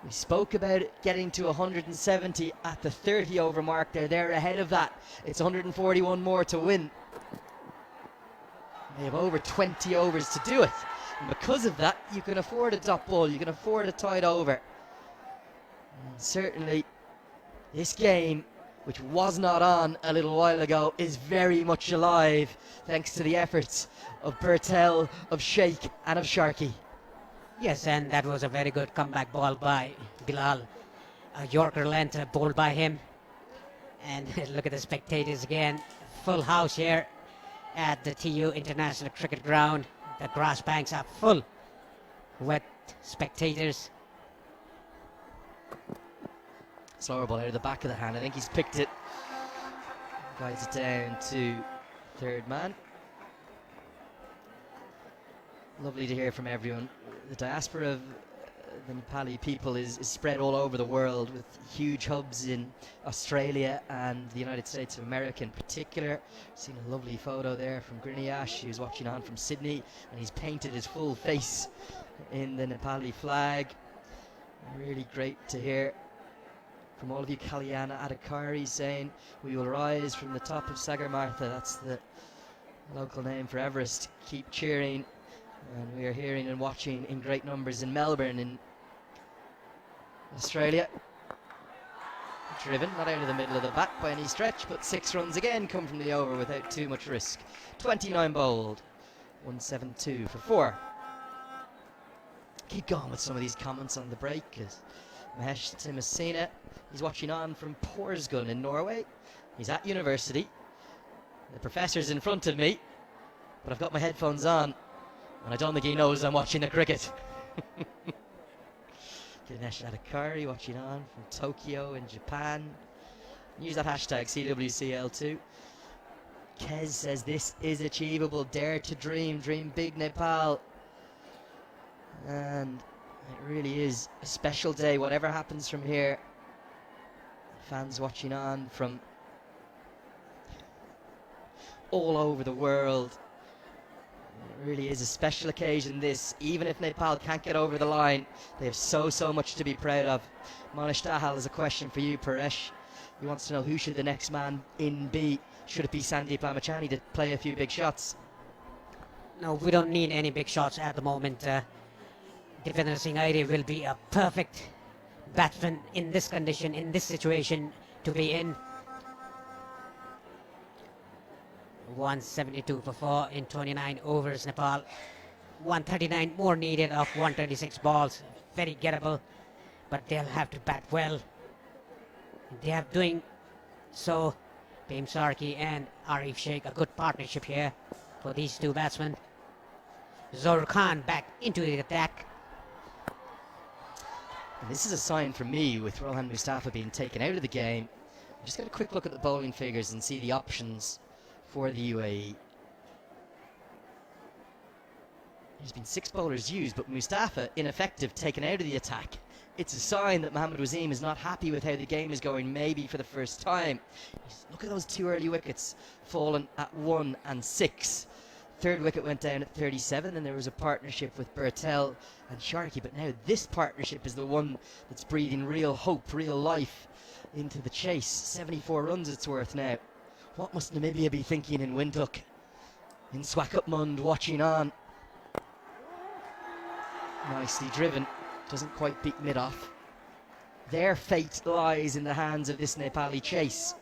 We spoke about it getting to 170 at the 30 over mark. They're ahead of that. It's 141 more to win. They have over 20 overs to do it. And because of that, you can afford a dot ball. You can afford a tied over. And certainly, this game, which was not on a little while ago, is very much alive thanks to the efforts of Bertel, of Sheikh and of Sharkey. Yes, and that was a very good comeback ball by Bilal. A Yorker length bowled by him. And look at the spectators again. Full house here at the TU International Cricket Ground. The grass banks are full with spectators. Slower ball out of the back of the hand. I think he's picked it. Guides it down to third man. Lovely to hear from everyone. The diaspora of the Nepali people is spread all over the world, with huge hubs in Australia and the United States of America in particular. Seen a lovely photo there from Griniash, who's watching on from Sydney, and he's painted his full face in the Nepali flag. Really great to hear from all of you. Kalyana Adhikari saying, "We will rise from the top of Sagarmatha." That's the local name for Everest. Keep cheering. And we are hearing and watching in great numbers in Melbourne, in Australia. Driven, not out of the middle of the bat by any stretch, but 6 runs again come from the over without too much risk. 29 bowled, 172 for 4. Keep going with some of these comments on the break, because Mahesh Timasena, he's watching on from Porsgrunn in Norway. He's at university. The professor's in front of me, but I've got my headphones on, and I don't think he knows I'm watching the cricket. Ganesh Adhikari watching on from Tokyo in Japan. Use that hashtag CWCL2. Kez says this is achievable. Dare to dream. Dream big, Nepal. And it really is a special day, whatever happens from here. Fans watching on from all over the world. It really is a special occasion, this. Even if Nepal can't get over the line, they have so much to be proud of. Manish Dahal has a question for you, Paresh. He wants to know, who should the next man in be? Should it be Sandeep Lamachani to play a few big shots? No, we don't need any big shots at the moment. Devendra Singh Aire will be a perfect batsman in this condition, in this situation to be in. 172 for 4 in 29 overs, Nepal. 139 more needed of 126 balls. Very gettable, but they'll have to bat well. They are doing so. Bhim Sarki and Arif Sheikh, a good partnership here. for these two batsmen. Zohar Khan back into the attack. And this is a sign for me with Rohan Mustafa being taken out of the game. Just get a quick look at the bowling figures and see the options for the UAE. There's been 6 bowlers used, but Mustafa ineffective, taken out of the attack. It's a sign that Mohammad Wasim is not happy with how the game is going, maybe for the first time. Look at those 2 early wickets fallen at 1 and 6. Third wicket went down at 37, and there was a partnership with Bertel and Sharkey. But now this partnership is the one that's breathing real hope, real life into the chase. 74 runs it's worth now. What must Namibia be thinking in Windhoek? In Swakopmund, watching on. Nicely driven. Doesn't quite beat mid-off. Their fate lies in the hands of this Nepali chase.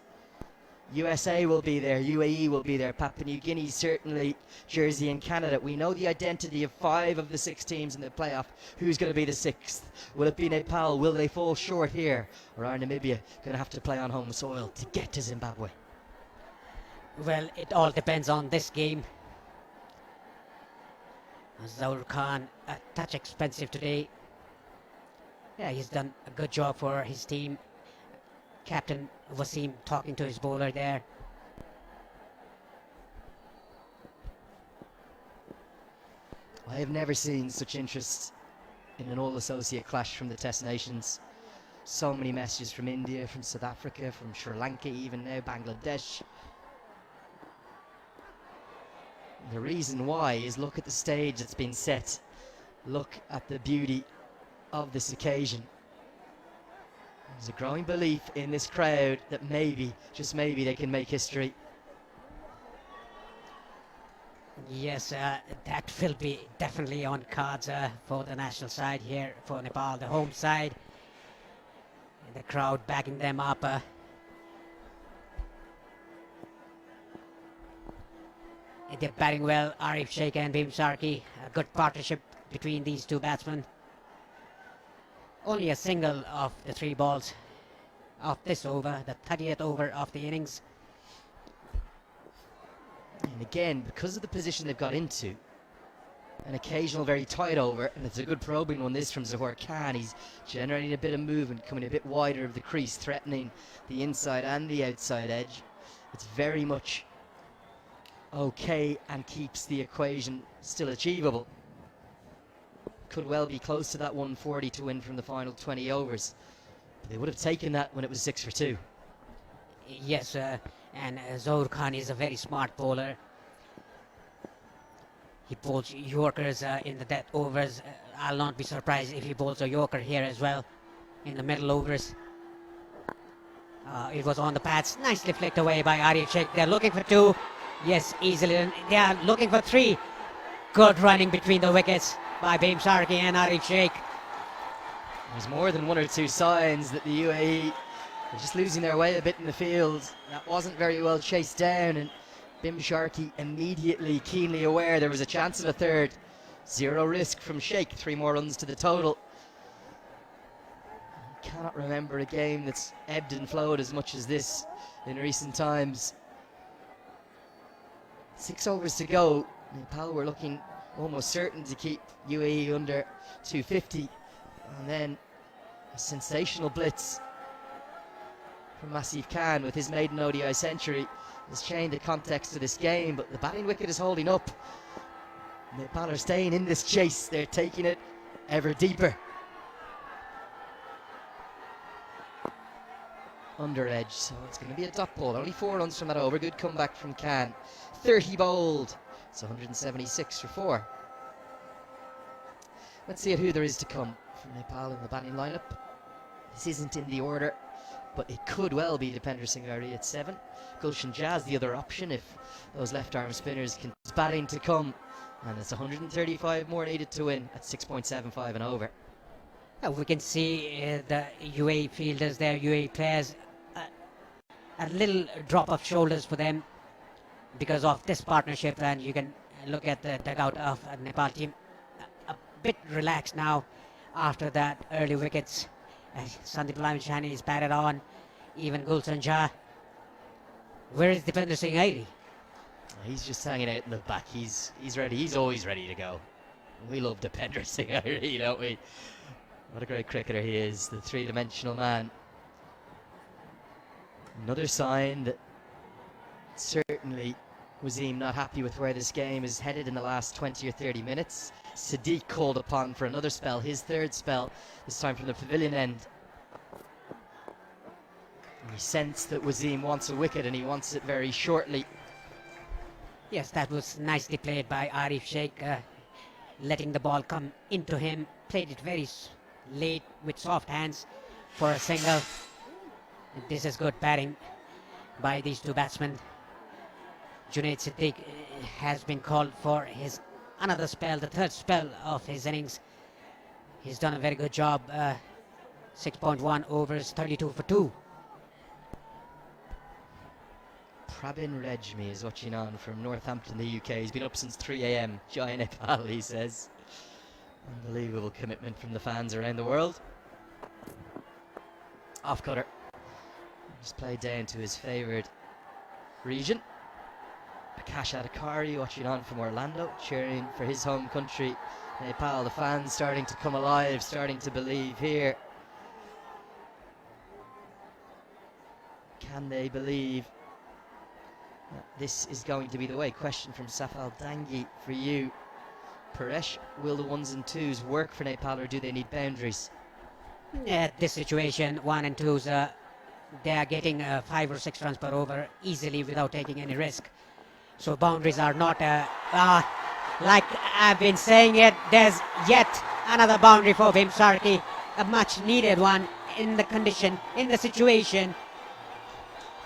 USA will be there, UAE will be there, Papua New Guinea certainly, Jersey and Canada. We know the identity of 5 of the 6 teams in the playoff. Who's going to be the 6th? Will it be Nepal? Will they fall short here? Or are Namibia going to have to play on home soil to get to Zimbabwe? Well, it all depends on this game. Zohar Khan, a touch expensive today. Yeah, he's done a good job for his team. Captain Wasim talking to his bowler there. I have never seen such interest in an all-associate clash from the Test Nations. So many messages from India, from South Africa, from Sri Lanka, even now Bangladesh. The reason why is look at the stage that's been set. Look at the beauty of this occasion. There's a growing belief in this crowd that maybe, just maybe, they can make history. Yes, that will be definitely on cards for the national side here for Nepal, the home side. The crowd backing them up. They're batting well, Arif Sheikh and Bhim Sharkey. A good partnership between these two batsmen. Only a single of the 3 balls of this over, the 30th over of the innings. And again, because of the position they've got into, an occasional very tight over, and it's a good probing one this from Zohar Khan. He's generating a bit of movement, coming a bit wider of the crease, threatening the inside and the outside edge. It's very much okay and keeps the equation still achievable. Could well be close to that 140 to win from the final 20 overs. But they would have taken that when it was 6 for 2. Yes, and Zohar Khan is a very smart bowler. He bowls Yorkers in the death overs. I'll not be surprised if he bowls a Yorker here as well in the middle overs. It was on the pads, nicely flicked away by Arif Sheikh. They're looking for 2. Yes, easily. And they are looking for 3. Good running between the wickets by Bhim Sharkey and Arif Sheikh. There's more than 1 or 2 signs that the UAE are just losing their way a bit in the field. That wasn't very well chased down, and Bhim Sharkey immediately keenly aware there was a chance of a third. 0 risk from Sheikh, 3 more runs to the total. I cannot remember a game that's ebbed and flowed as much as this in recent times. 6 overs to go. Nepal were looking almost certain to keep UAE under 250, and then a sensational blitz from Asif Khan with his maiden ODI century has changed the context of this game, but the batting wicket is holding up. Nepal are staying in this chase, they're taking it ever deeper. Under edge, so it's going to be a dot ball. Only 4 runs from that over. Good comeback from Khan. 30 bowled. It's 176 for 4. Let's see who there is to come from Nepal in the batting lineup. This isn't in the order, but it could well be Dipender Singh at 7. Gulshan Jazz, the other option, if those left-arm spinners can batting to come. And it's 135 more needed to win at 6.75 and over. We can see the UAE fielders there, UAE players, a little drop of shoulders for them because of this partnership, and you can look at the dugout of Nepal team a bit relaxed now after that early wickets. Sandeep Lamishani is batted on, even Gulshan Jha. Where is Dipender Singh Airi? He's just hanging out in the back. He's ready. He's always ready to go. We love Dipender Singh, really, don't we? What a great cricketer he is, the three-dimensional man. Another sign that certainly Wasim not happy with where this game is headed in the last 20 or 30 minutes. Sadiq called upon for another spell, his third spell, this time from the pavilion end. And you sense that Wasim wants a wicket, and he wants it very shortly. Yes, that was nicely played by Arif Sheikh, letting the ball come into him. Played it very late with soft hands for a single. This is good batting by these two batsmen. Junaid Siddiq has been called for his another spell, the third spell of his innings. He's done a very good job. 6.1 overs, 32 for 2. Prabin Rejmi is watching on from Northampton, the UK. He's been up since 3 a.m. Jai Nepal, he says. Unbelievable commitment from the fans around the world. Off cutter. Just played down to his favoured region. Akash Adhikari watching on from Orlando, cheering for his home country, Nepal. The fans starting to come alive, starting to believe here. Can they believe that this is going to be the way? Question from Safal Dangi for you. Paresh, will the ones and twos work for Nepal, or do they need boundaries? This situation, 1 and 2s, they are getting 5 or 6 runs per over easily without taking any risk. So boundaries are not, like I've been saying it, there's yet another boundary for Vim Sarki, a much needed one in the condition, in the situation.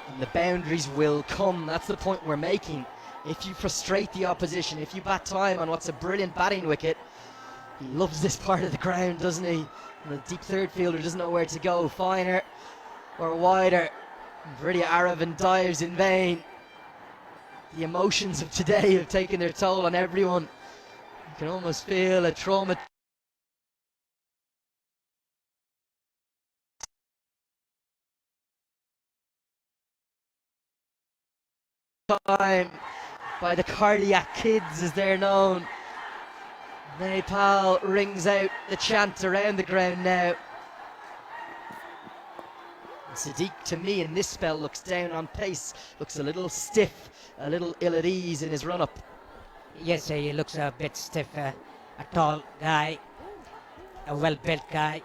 And the boundaries will come, that's the point we're making. If you frustrate the opposition, if you bat time on what's a brilliant batting wicket, he loves this part of the ground, doesn't he? And the deep third fielder doesn't know where to go, finer or wider. Viridia Aravan dives in vain. The emotions of today have taken their toll on everyone. You can almost feel a trauma. Time by the cardiac kids, as they're known. Nepal rings out the chant around the ground now. Sadiq, to me, in this spell, looks down on pace, looks a little stiff, a little ill at ease in his run-up. Yes, he looks a bit stiff, a tall guy, a well-built guy.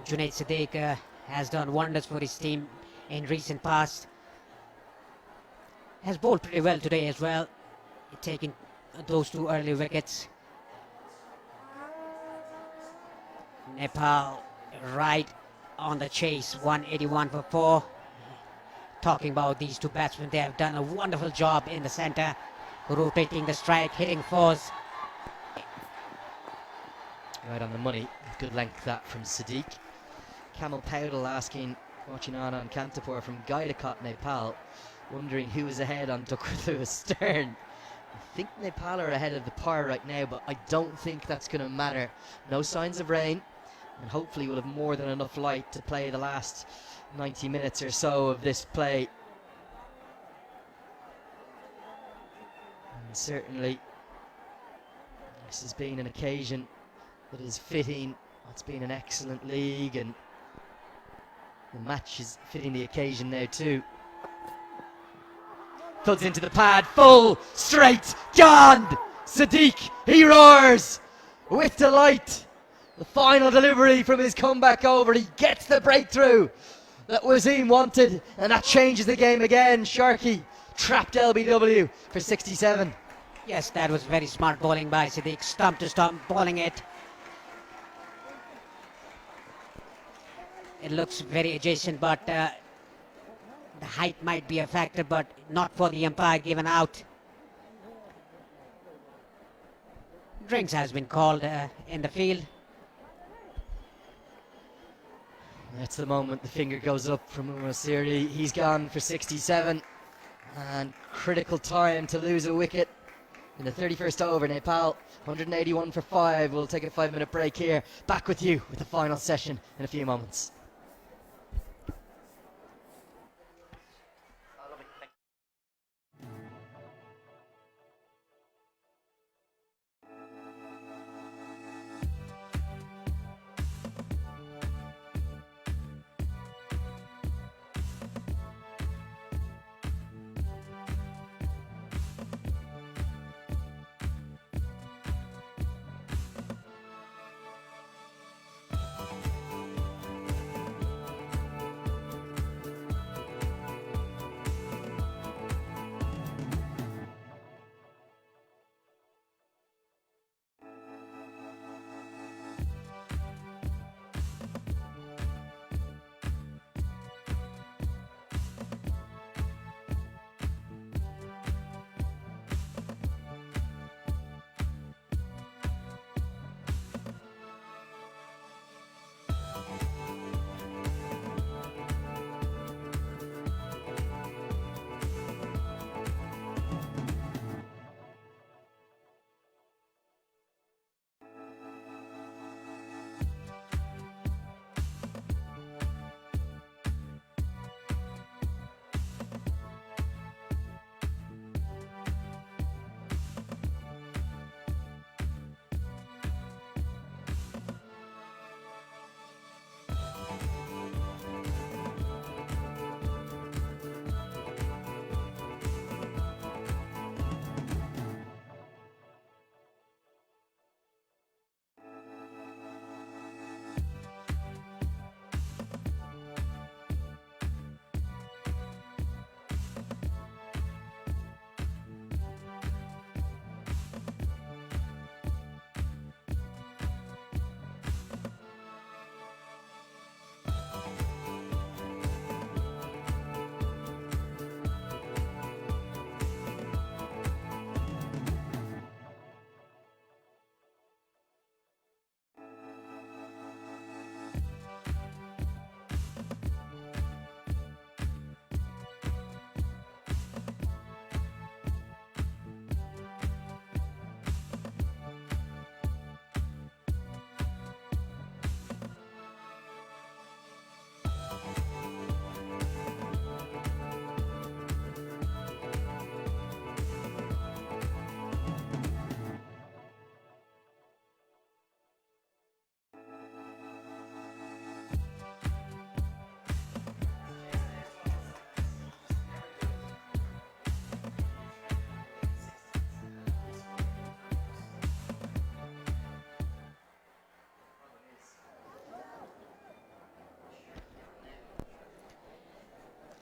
Junaid Siddiq has done wonders for his team in recent past. Has bowled pretty well today as well, taking those 2 early wickets. Nepal right on the chase, 181 for 4. Talking about these 2 batsmen, they have done a wonderful job in the centre, rotating the strike, hitting 4s. Right on the money, good length that from Sadiq. Kamal Powdle asking, watching on Kantapur from Gaidakot, Nepal, wondering who is ahead on Duckworth Astern. I think Nepal are ahead of the par right now, but I don't think that's going to matter. No signs of rain, and hopefully we'll have more than enough light to play the last 90 minutes or so of this play. And certainly this has been an occasion that is fitting. It's been an excellent league, and the match is fitting the occasion now too. Thuds into the pad, full, straight, gone! Sadiq, he roars with delight. The final delivery from his comeback over. He gets the breakthrough that Wasim wanted, and that changes the game again. Sharkey trapped LBW for 67. Yes, that was very smart bowling by Sadiq, stump to stump, bowling it. It looks very adjacent, but the height might be a factor, but not for the umpire, given out. Drinks has been called in the field. That's the moment the finger goes up from Umasiri. He's gone for 67, and critical time to lose a wicket in the 31st over. Nepal 181 for 5. We'll take a 5-minute break here. Back with you with the final session in a few moments.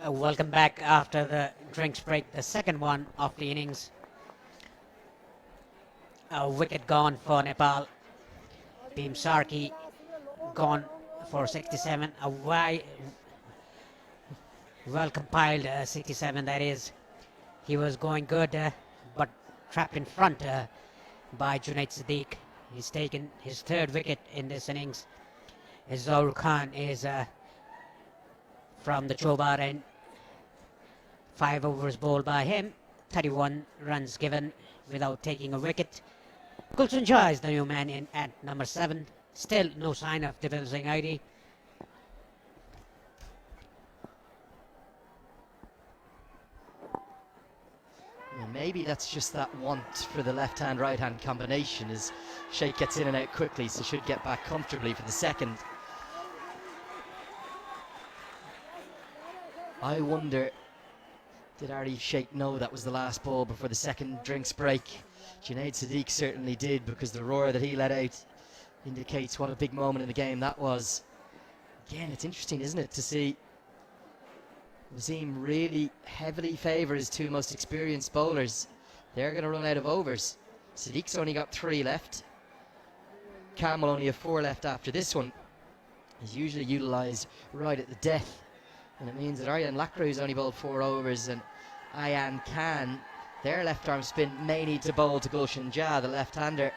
Welcome back after the drinks break, the second one of the innings. A wicket gone for Nepal. Bhim Sarki gone for 67. A well compiled 67, that is. He was going good, but trapped in front by Junaid Siddiq. He's taken his third wicket in this innings. Zohar Khan is from the Chobar end. 5 overs bowled by him, 31 runs given without taking a wicket. Gulshan Shah is the new man in at number 7. Still no sign of Devil Singh ID. Well, maybe that's just that want for the left-hand, right-hand combination as Sheikh gets in and out quickly, so should get back comfortably for the second. I wonder, did Arif Sheikh know that was the last ball before the second drinks break? Junaid Siddiq certainly did, because the roar that he let out indicates what a big moment in the game that was. Again, it's interesting, isn't it, to see Wasim really heavily favour his two most experienced bowlers. They're going to run out of overs. Siddiq's only got 3 left. Cam will only have 4 left after this one. He's usually utilised right at the death. And it means that Aryan Lakru's only bowled 4 overs, and Ayan Khan, their left arm spin, may need to bowl to Gulshan Shah, the left-hander,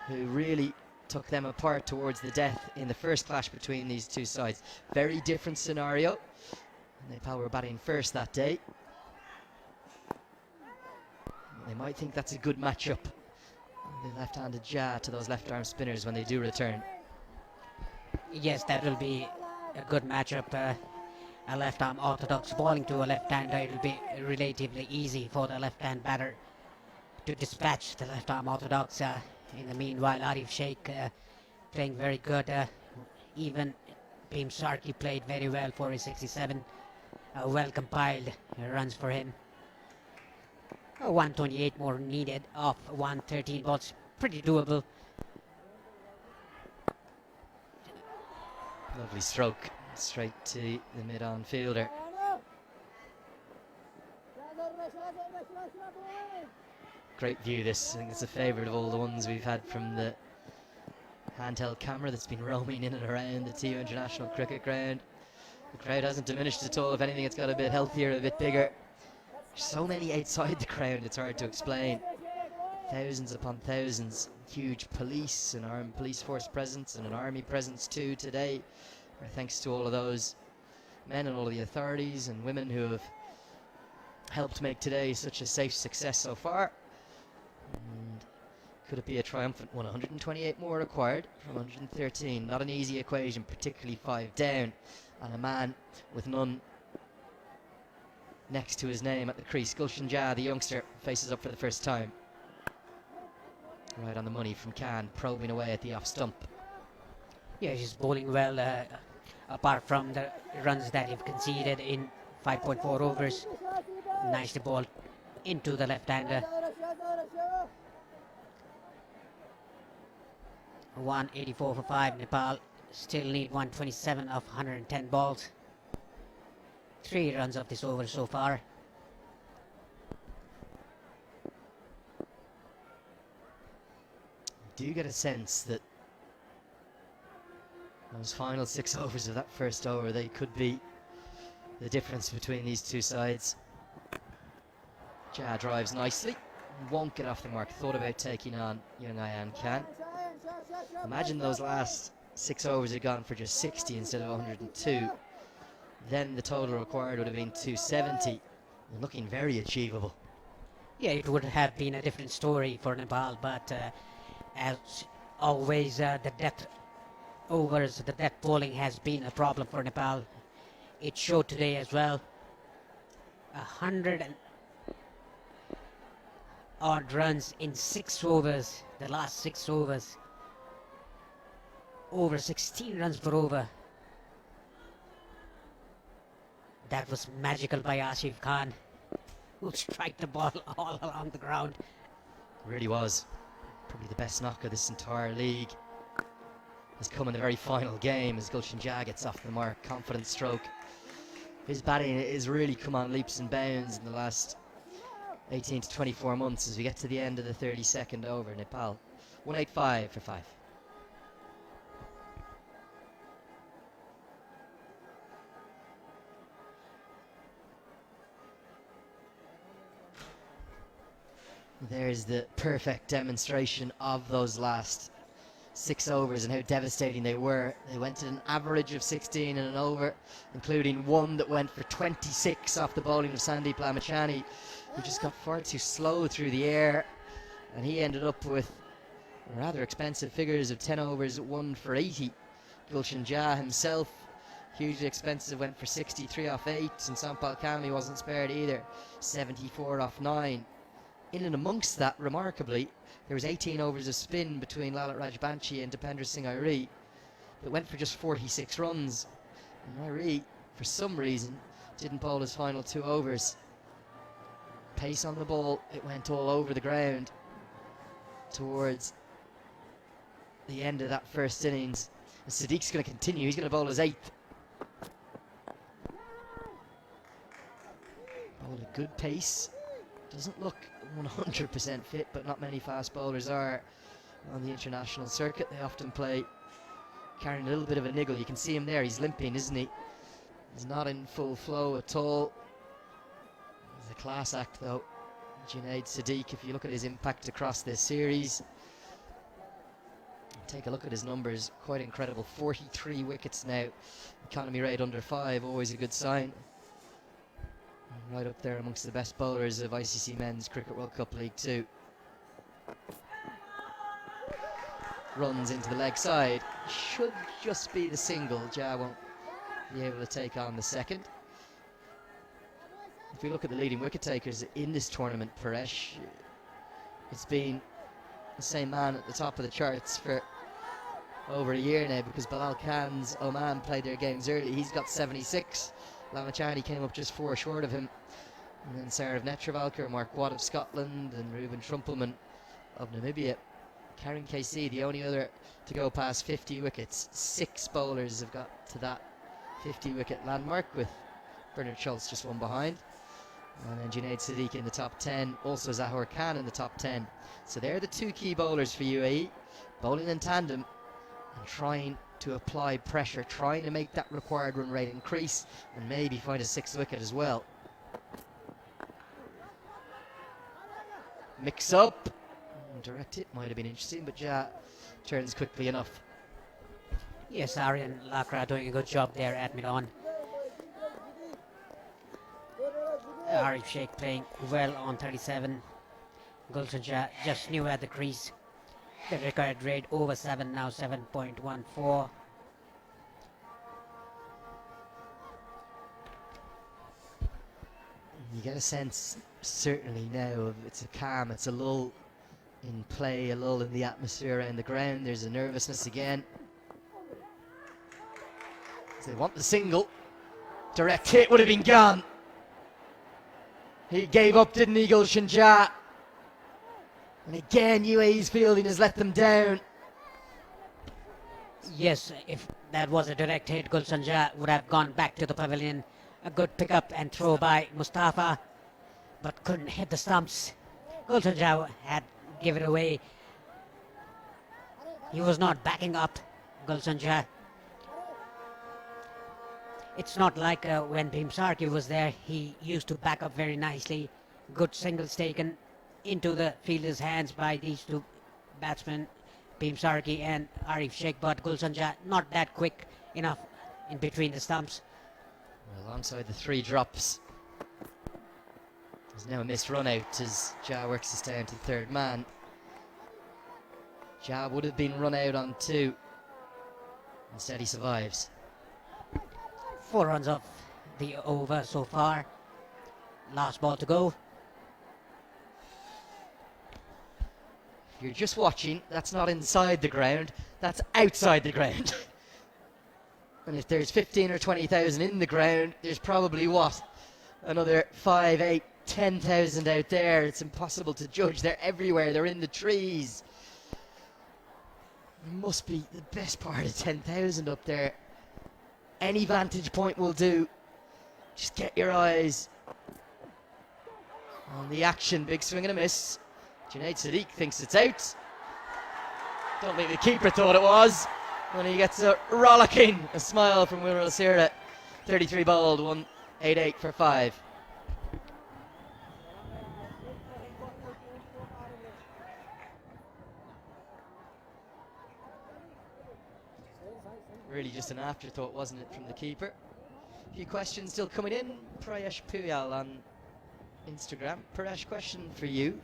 who really took them apart towards the death in the first clash between these two sides. Very different scenario. Nepal were batting first that day. They might think that's a good matchup. The left-handed Shah to those left-arm spinners when they do return. Yes, that will be a good matchup. A left-arm orthodox bowling to a left-hander, it will be relatively easy for the left-hand batter to dispatch the left-arm orthodox. In the meanwhile, Arif Sheikh playing very good. Even Bhim Sarki played very well for his 67. Well compiled runs for him. 128 more needed off 113 balls. Pretty doable. Lovely stroke straight to the mid-on fielder. Great view this. I think it's a favourite of all the ones we've had from the handheld camera that's been roaming in and around the TU International Cricket Ground. The crowd hasn't diminished at all. If anything, it's got a bit healthier, a bit bigger. There's so many outside the ground, it's hard to explain. Thousands upon thousands. Huge police and armed police force presence, and an army presence too today. Thanks to all of those men and all of the authorities and women who have helped make today such a safe success so far. And could it be a triumphant one? 128 more required from 113. Not an easy equation, particularly 5 down. And a man with none next to his name at the crease. Gulshan Shah, the youngster, faces up for the first time. Right on the money from Khan, probing away at the off stump. Yeah, he's bowling well, apart from the runs that he've conceded in 5.4 overs. Nicely bowled into the left-hander. 184 for 5. Nepal still need 127 of 110 balls. 3 runs of this over so far. Do you get a sense that those final 6 overs of that first over, they could be the difference between these two sides? Shah drives nicely, won't get off the mark. Thought about taking on young Ayan Khan. Imagine those last 6 overs had gone for just 60 instead of 102. Then the total required would have been 270. Looking very achievable. Yeah, it would have been a different story for Nepal, but as always, the death overs, the death bowling has been a problem for Nepal. It showed today as well. 100 and odd runs in 6 overs, the last 6 overs. Over 16 runs per over. That was magical by Asif Khan, who struck the ball all along the ground. Really was. Probably the best knock of this entire league. Has come in the very final game as Gulshan Shah gets off the mark. Confident stroke his batting has really come on leaps and bounds in the last 18 to 24 months as we get to the end of the 32nd over. Nepal 185 for 5. There's the perfect demonstration of those last 6 overs and how devastating they were. They went to an average of 16 and an over, including one that went for 26 off the bowling of Sandeep Lamachani, who just got far too slow through the air, and he ended up with rather expensive figures of 10 overs, 1 for 80. Gulshan Jha himself, hugely expensive, went for 63 off 8, and Sampal Kami wasn't spared either, 74 off 9. In and amongst that, remarkably, there was 18 overs of spin between Lalit Rajbanshi and Dipendra Singh Airi that went for just 46 runs. And Airi, for some reason, didn't bowl his final 2 overs. Pace on the ball, it went all over the ground towards the end of that first innings. And Sadiq's going to continue, he's going to bowl his 8th. Bowled a good pace. Doesn't look 100% fit, but not many fast bowlers are on the international circuit. They often play carrying a little bit of a niggle. You can see him there, he's limping, isn't he? He's not in full flow at all. He's a class act though, Junaid Sadiq. If you look at his impact across this series, take a look at his numbers, quite incredible. 43 wickets now, economy rate under 5, always a good sign. Right up there amongst the best bowlers of ICC Men's Cricket World Cup League 2. Runs into the leg side. Should just be the single. Jha won't be able to take on the second. If we look at the leading wicket takers in this tournament, Paresh, it's been the same man at the top of the charts for over a year now, because Bilal Khan's Oman played their games early. He's got 76. Lamachani came up just 4 short of him. And then Sarav Netravalkar, Mark Watt of Scotland, and Ruben Trumpelman of Namibia. Karen KC, the only other to go past 50 wickets. 6 bowlers have got to that 50 wicket landmark, with Bernard Schultz just one behind. And then Junaid Sadiq in the top 10, also Zahor Khan in the top 10. So they're the 2 key bowlers for UAE, bowling in tandem and trying to apply pressure, trying to make that required run rate increase and maybe find a 6th wicket as well. Mix up, direct it, might have been interesting, but Jha turns quickly enough. Yes, Aryan Lakra doing a good job there at mid-on. Arif Sheikh playing well on 37. Gulshan Jha just new at the crease. The required rate over 7, now 7.14. You get a sense, certainly now, of it's a calm, it's a lull in play, a lull in the atmosphere around the ground. There's a nervousness again. So they want the single. Direct hit would have been gone. He gave up, didn't he, Gulshan Jha? And again, UAE's fielding has let them down. Yes, if that was a direct hit, Gulshan Jha would have gone back to the pavilion. A good pickup and throw by Mustafa, but couldn't hit the stumps. Gulshan Jha had given away. He was not backing up, Gulshan Jha. It's not like when Bhim Sarki was there. He used to back up very nicely. Good singles taken into the fielder's hands by these 2 batsmen, Bhim Sarki and Arif Sheikh, but Gulshan Jha not that quick enough in between the stumps. Alongside the 3 drops, there's now a missed run out as Jha works his down to the 3rd man. Jha would have been run out on 2. Instead he survives. 4 runs off the over so far. Last ball to go. If you're just watching, that's not inside the ground, that's outside the ground. And if there's 15 or 20,000 in the ground, there's probably what? Another 5, 8, 10,000 out there. It's impossible to judge. They're everywhere. They're in the trees. There must be the best part of 10,000 up there. Any vantage point will do. Just get your eyes on the action. Big swing and a miss. Junaid Sadiq thinks it's out. Don't think the keeper thought it was. And he gets a rollicking a smile from Will Sira. 33 bowled, 188 for 5. Really just an afterthought, wasn't it, from the keeper? A few questions still coming in. Prayesh Puyal on Instagram. Prayesh, question for you.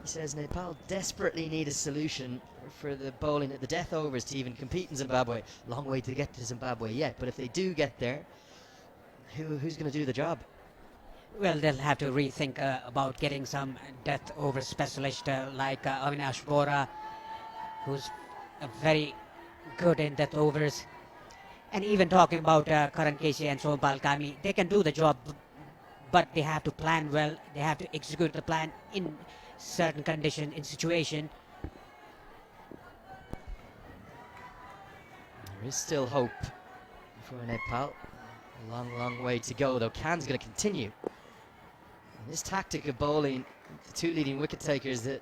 He says Nepal desperately need a solution for the bowling at the death overs to even compete in Zimbabwe. Long way to get to Zimbabwe yet, but if they do get there, who's going to do the job? Well, they'll have to rethink about getting some death over specialist like Avinash Bora, who's very good in death overs. And even talking about Karan Keshe and Sompal Kami, they can do the job, but they have to plan well. They have to execute the plan in certain condition, in situation. There is still hope for Nepal. A long, long way to go, though. Khan's going to continue. And this tactic of bowling, the two leading wicket takers that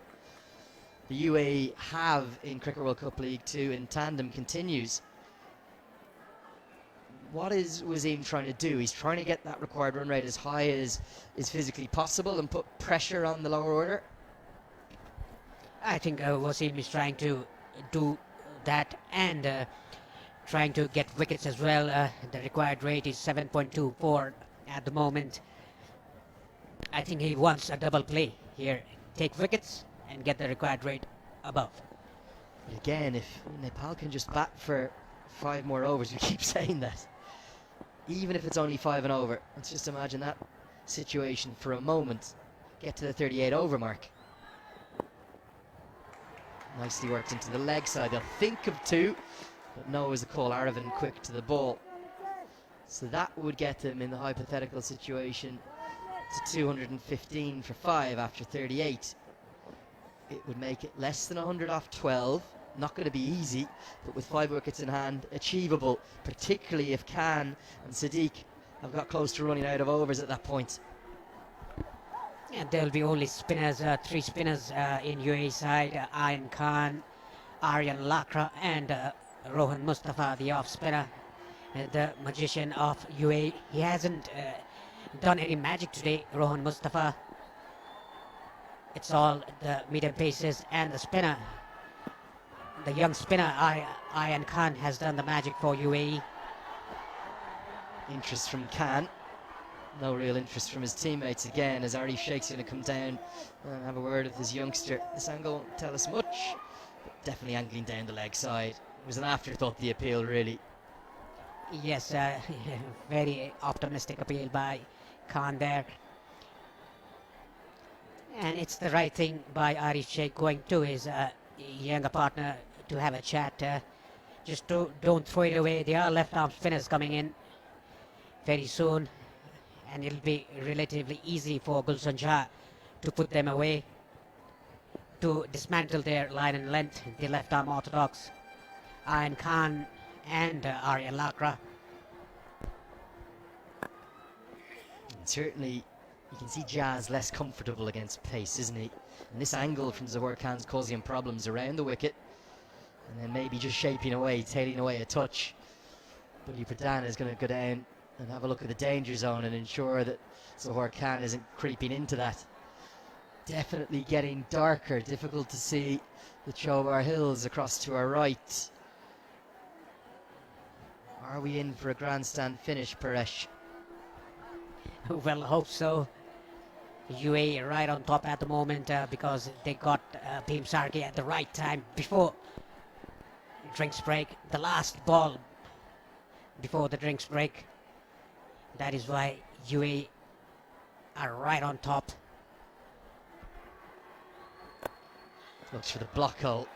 the UAE have in Cricket World Cup League 2 in tandem continues. What is Wasim trying to do? He's trying to get that required run rate as high as is physically possible and put pressure on the lower order. I think Wasim is trying to do that and trying to get wickets as well. The required rate is 7.24 at the moment. I think he wants a double play here. Take wickets and get the required rate above. Again, if Nepal can just bat for 5 more overs, we keep saying that. Even if it's only 5 and over, let's just imagine that situation for a moment. Get to the 38 over mark. Nicely worked into the leg side. They'll think of 2, but no is the call. Aravind quick to the ball. So that would get them in the hypothetical situation to 215 for 5 after 38. It would make it less than 100 off 12. Not going to be easy, but with 5 wickets in hand, achievable, particularly if Khan and Sadiq have got close to running out of overs at that point. And there'll be only spinners, 3 spinners in UAE side, Ayan Khan, Aryan Lakra and Rohan Mustafa, the off spinner, the magician of UAE. He hasn't done any magic today, Rohan Mustafa. It's all the medium paces and the spinner. The young spinner, Ayan Khan, has done the magic for UAE. Interest from Khan. No real interest from his teammates again as Arif Sheikh's going to come down and have a word with his youngster. This angle won't tell us much, but definitely angling down the leg side. It was an afterthought, the appeal, really. Yes, very optimistic appeal by Khan there. And it's the right thing by Arif Sheikh going to his younger partner to have a chat. Just don't throw it away. There are left arm spinners coming in very soon, and it'll be relatively easy for Gulshan Shah to put them away, to dismantle their line and length, the left arm orthodox, Ayan Khan and Aryan Lakra. And certainly you can see Jazz less comfortable against pace, isn't he? And this angle from Zahur Khan's causing him problems around the wicket, and then maybe just shaping away, tailing away a touch. But Pradhan is going to go down and have a look at the danger zone and ensure that Zahur Khan isn't creeping into that. Definitely getting darker, difficult to see the Chobar Hills across to our right. Are we in for a grandstand finish, Paresh? Well, I hope so. UAE right on top at the moment because they got Bhim Sargi at the right time before drinks break. The last ball before the drinks break. That is why UAE are right on top. Looks for the block hole.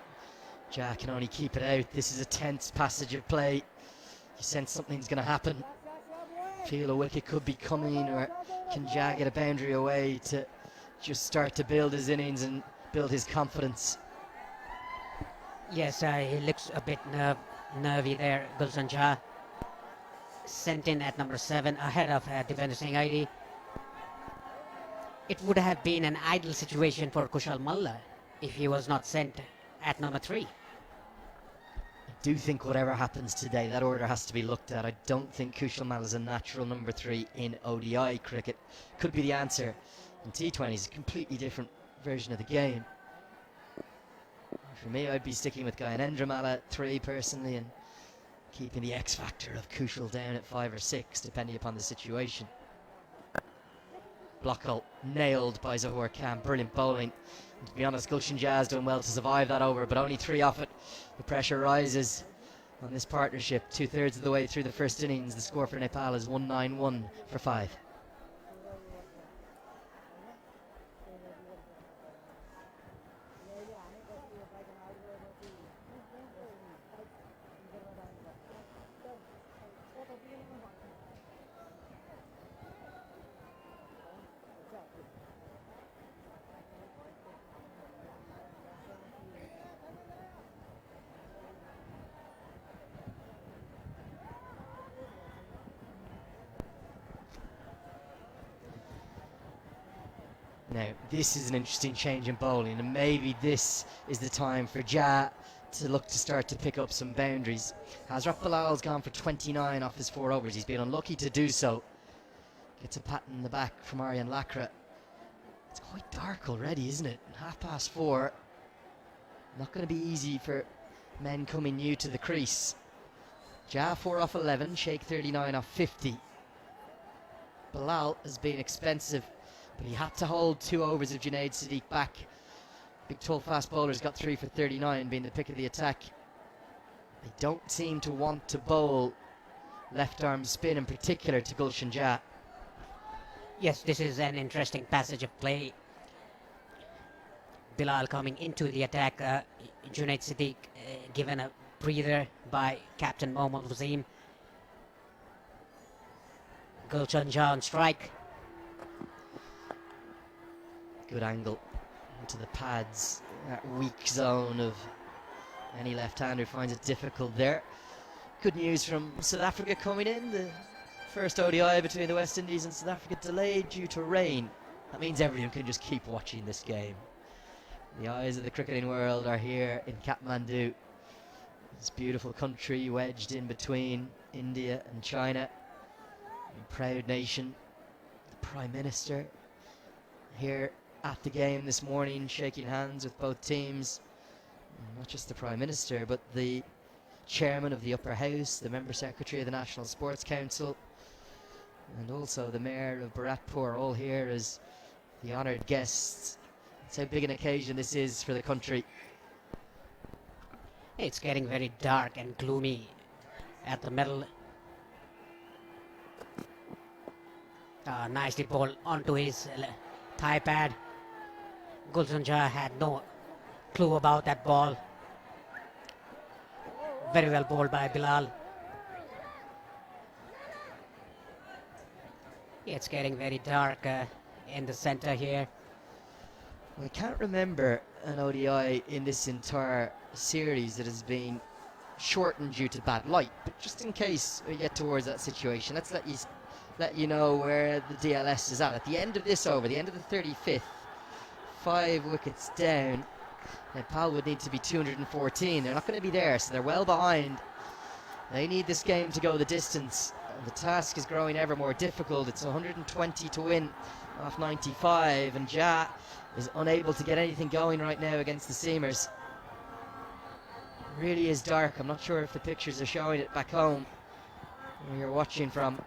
Jack can only keep it out. This is a tense passage of play. You sense something's going to happen. Feel a wicket could be coming, or can Jack get a boundary away to just start to build his innings and build his confidence? Yes, he looks a bit nervy there, Gulshan Shah. sent in at number 7 ahead of defender Singh ID. It would have been an ideal situation for Kushal Malla if he was not sent at number 3. I do think whatever happens today, that order has to be looked at. I don't think Kushal Mal is a natural number 3 in ODI cricket. Could be the answer. In T20 is a completely different version of the game. For me, I'd be sticking with Gyanendra Malla at 3 personally, and keeping the X factor of Kushal down at 5 or 6, depending upon the situation. Blockle nailed by Zahor Khan. Brilliant bowling. And to be honest, Gulshan Jazz done well to survive that over, but only 3 off it. The pressure rises on this partnership. 2/3 of the way through the first innings. The score for Nepal is 191 for 5. Now, this is an interesting change in bowling, and maybe this is the time for Ja to look to start to pick up some boundaries. Hazrat Bilal's gone for 29 off his 4 overs. He's been unlucky to do so. Gets a pat in the back from Aryan Lakra. It's quite dark already, isn't it? 4:30. Not going to be easy for men coming new to the crease. Ja 4 off 11, Sheikh 39 off 50. Bilal has been expensive, but he had to hold 2 overs of Junaid Sadiq back. Big tall fast bowlers got 3 for 39, being the pick of the attack. They don't seem to want to bowl left arm spin in particular to Gulshan Jah. Yes, this is an interesting passage of play. Bilal coming into the attack. Junaid Siddiq given a breather by captain Mohammad Wasim. Gulshan Jah on strike. Good angle into the pads. That weak zone of any left-hander finds it difficult there. Good news from South Africa coming in. The first ODI between the West Indies and South Africa delayed due to rain. That means everyone can just keep watching this game. The eyes of the cricketing world are here in Kathmandu. This beautiful country wedged in between India and China. A proud nation. The Prime Minister here at the game this morning, shaking hands with both teams. Not just the Prime Minister, but the Chairman of the Upper House, the Member Secretary of the National Sports Council, and also the Mayor of Bharatpur, all here as the honoured guests. That's how big an occasion this is for the country. It's getting very dark and gloomy at the middle. Nicely bowled onto his thigh pad. Gulshan Jah had no clue about that ball. Very well bowled by Bilal. It's getting very dark in the center here. I can't remember an ODI in this entire series that has been shortened due to bad light, but just in case we get towards that situation, let's let you know where the DLS is at. At the end of this over, the end of the 35th, 5 wickets down, Nepal would need to be 214. They're not going to be there, so they're well behind. They need this game to go the distance. The task is growing ever more difficult. It's 120 to win off 95, and Jah is unable to get anything going right now against the Seamers. It really is dark. I'm not sure if the pictures are showing it back home where you're watching from.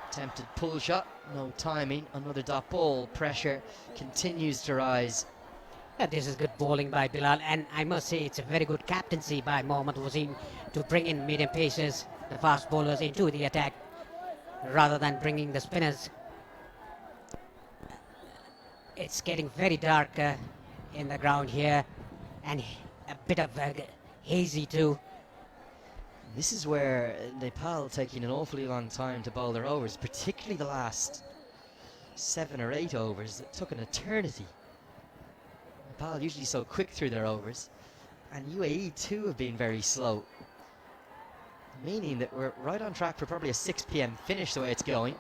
Attempted pull shot, no timing, another dot ball. Pressure continues to rise. This is good bowling by Bilal, and I must say it's a very good captaincy by Mohammad Wasim to bring in medium pacers, the fast bowlers, into the attack rather than bringing the spinners. It's getting very dark in the ground here, and a bit of hazy too. This is where Nepal taking an awfully long time to bowl their overs, particularly the last 7 or 8 overs. It took an eternity. Nepal usually so quick through their overs, and UAE too have been very slow. meaning that we're right on track for probably a 6 p.m. finish the way it's going.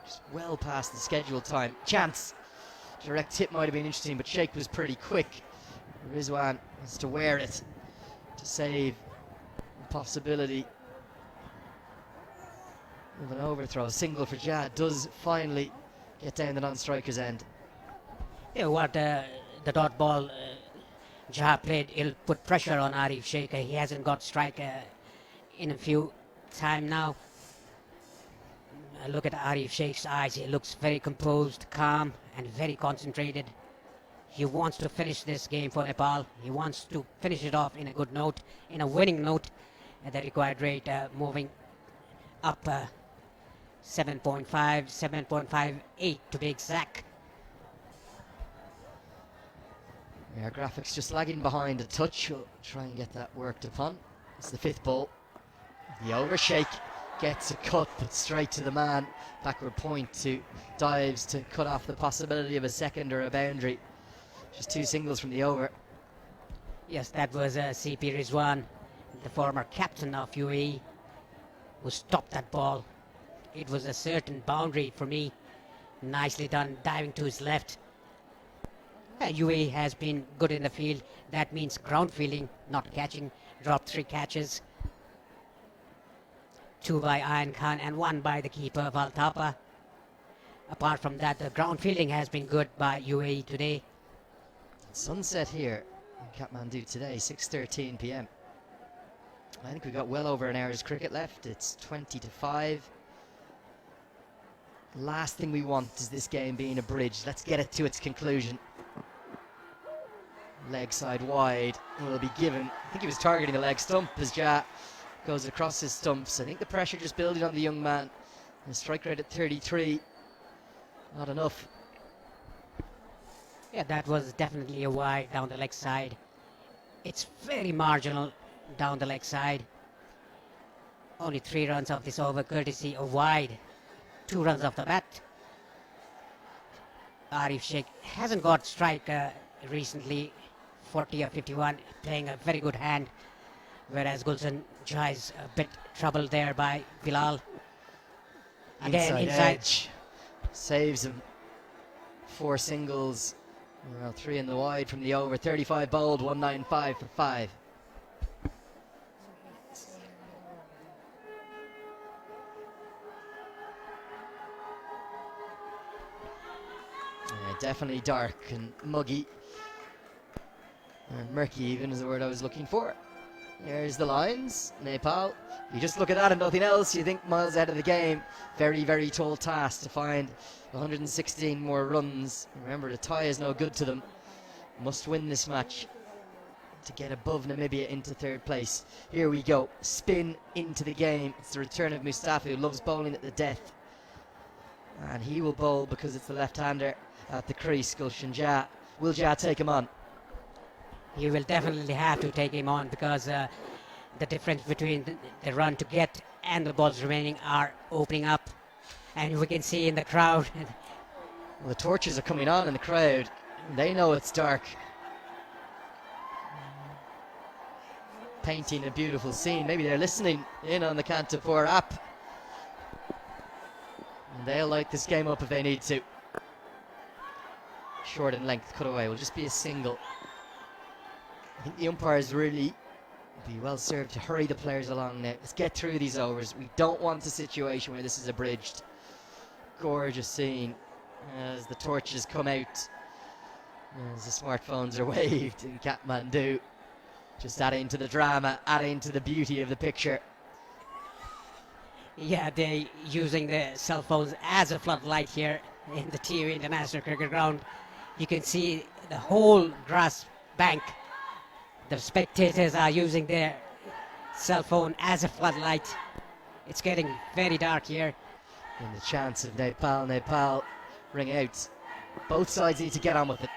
Just well past the scheduled time. Chance. Direct hit might have been interesting, but Sheikh was pretty quick. Rizwan has to wear it to save the possibility of an overthrow. Single for Jad does finally get down the non-striker's end. Yeah, what the dot ball Jah played, he'll put pressure on Arif Sheikh. He hasn't got strike in a few time now. Look at Arif Sheikh's eyes. He looks very composed, calm, and very concentrated. He wants to finish this game for Nepal. He wants to finish it off in a good note, in a winning note at the required rate, moving up 7.5, 7.58 to be exact. Yeah, graphics just lagging behind a touch. We'll try and get that worked upon. It's the 5th ball. The overshake gets a cut, but straight to the man. Backward point to dives to cut off the possibility of a second or a boundary. Just 2 singles from the over. Yes, that was CP Rizwan, the former captain of UAE, who stopped that ball. It was a certain boundary for me. Nicely done, diving to his left. UAE has been good in the field. That means ground fielding, not catching. Dropped 3 catches. 2 by Ayan Khan and 1 by the keeper, Valtapa. Apart from that, the ground fielding has been good by UAE today. Sunset here in Kathmandu today, 6:13 p.m. I think we've got well over an hour's cricket left. It's 20-5. Last thing we want is this game being abridged. Let's get it to its conclusion. Leg side wide will be given. I think he was targeting the leg stump as Jah goes across his stumps. I think the pressure just building on the young man. The strike rate at 33. Not enough. Yeah, that was definitely a wide down the leg side. It's very marginal down the leg side. Only 3 runs of this over, courtesy of wide. 2 runs off the bat. Arif Sheikh hasn't got strike recently. 40 or 51, playing a very good hand. Whereas Gulshan Jah is a bit troubled there by Bilal. Again, inside. Edge. Saves him. 4 singles. Well, 3 in the wide from the over. 35 bowled, 195 for 5. Yeah, definitely dark and muggy. And murky even is the word I was looking for. There's the lines. Nepal. You just look at that and nothing else, you think miles ahead of the game. Very, very tall task to find 116 more runs. Remember, the tie is no good to them. Must win this match to get above Namibia into 3rd place. Here we go. Spin into the game. It's the return of Mustafa, who loves bowling at the death. And he will bowl because it's the left-hander at the crease. Gulshan Jah. Will Jah take him on? You will definitely have to take him on because the difference between the run to get and the balls remaining are opening up. And we can see in the crowd. Well, the torches are coming on in the crowd. They know it's dark. Painting a beautiful scene. Maybe they're listening in on the Kantapur app. And they'll light this game up if they need to. Short in length, cut away. Will just be a single. I think the umpires really be well served to hurry the players along now. Let's get through these overs. We don't want a situation where this is abridged. Gorgeous scene as the torches come out, as the smartphones are waved in Kathmandu. Just adding to the drama, adding to the beauty of the picture. Yeah, they're using the cell phones as a floodlight here in the TU International Cricket Ground. You can see the whole grass bank. The spectators are using their cell phone as a floodlight. It's getting very dark here. And the chance of Nepal ring out. Both sides need to get on with it.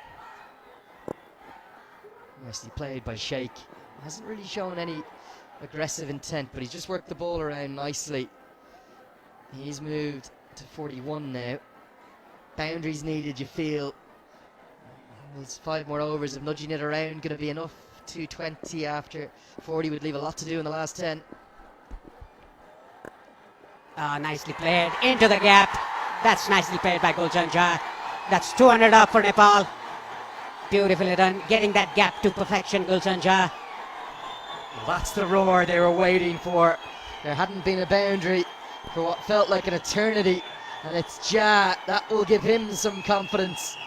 Nicely played by Sheikh. Hasn't really shown any aggressive intent, but he's just worked the ball around nicely. He's moved to 41 now. Boundaries needed, you feel. There's 5 more overs of nudging it around going to be enough. 220 after 40 would leave a lot to do in the last 10. Nicely played into the gap. That's nicely played by Gulshan Jha. That's 200 up for Nepal. Beautifully done, getting that gap to perfection, Gulshan Jha. That's the roar they were waiting for. There hadn't been a boundary for what felt like an eternity, and it's Jha that will give him some confidence.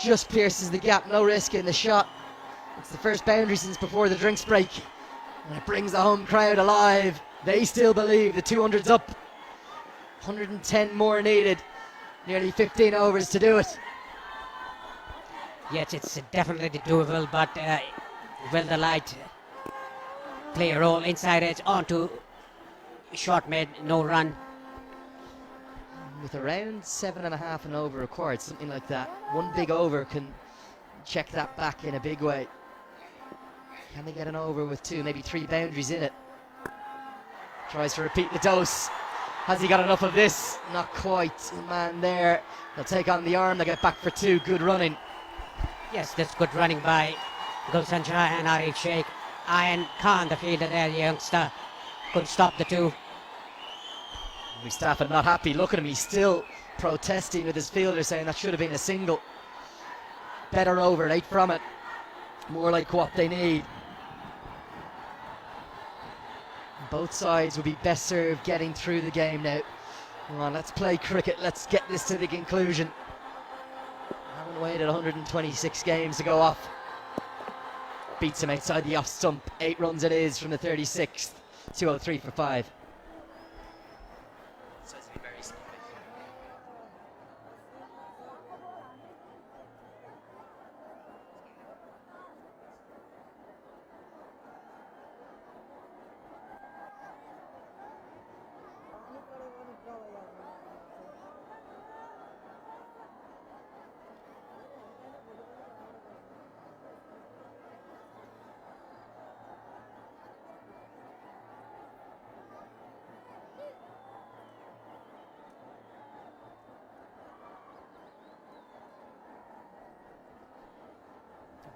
Just pierces the gap, no risk in the shot. It's the first boundary since before the drinks break, and it brings the home crowd alive. They still believe the 200's up. 110 more needed, nearly 15 overs to do it. Yes, it's definitely doable, but will the light play a role inside edge onto short mid, no run? With around 7.5 and over required, something like that, one big over can check that back in a big way. Can they get an over with 2, maybe 3 boundaries in it? Tries to repeat the dose. Has he got enough of this? Not quite. The man there. They'll take on the arm. They get back for 2. Good running. Yes, that's good running by Gulshan Jha and Arif Sheikh. Ayan Khan, the fielder there, the youngster, could stop the 2. Mustafa not happy. Look at him. He's still protesting with his fielder, saying that should have been a single. Better over. 8 from it. More like what they need. Both sides will be best served getting through the game now. Come on, let's play cricket. Let's get this to the conclusion. Haven't waited 126 games to go off. Beats him outside the off stump. 8 runs it is from the 36th. 203 for 5.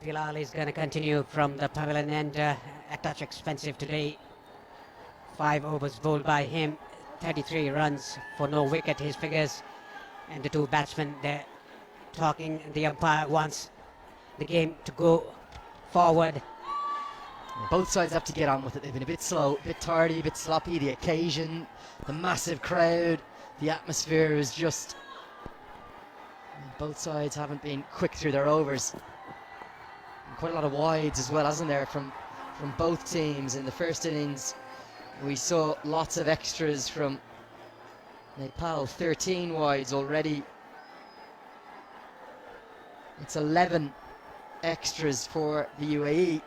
Bilal is going to continue from the pavilion end. A touch expensive today. 5 overs bowled by him. 33 runs for no wicket, his figures. And the 2 batsmen, they're talking. The umpire wants the game to go forward. Both sides have to get on with it. They've been a bit slow, a bit tardy, a bit sloppy. The occasion, the massive crowd, the atmosphere is just... Both sides haven't been quick through their overs. Quite a lot of wides as well, hasn't there, from both teams. In the first innings we saw lots of extras from Nepal. 13 wides already. It's 11 extras for the UAE.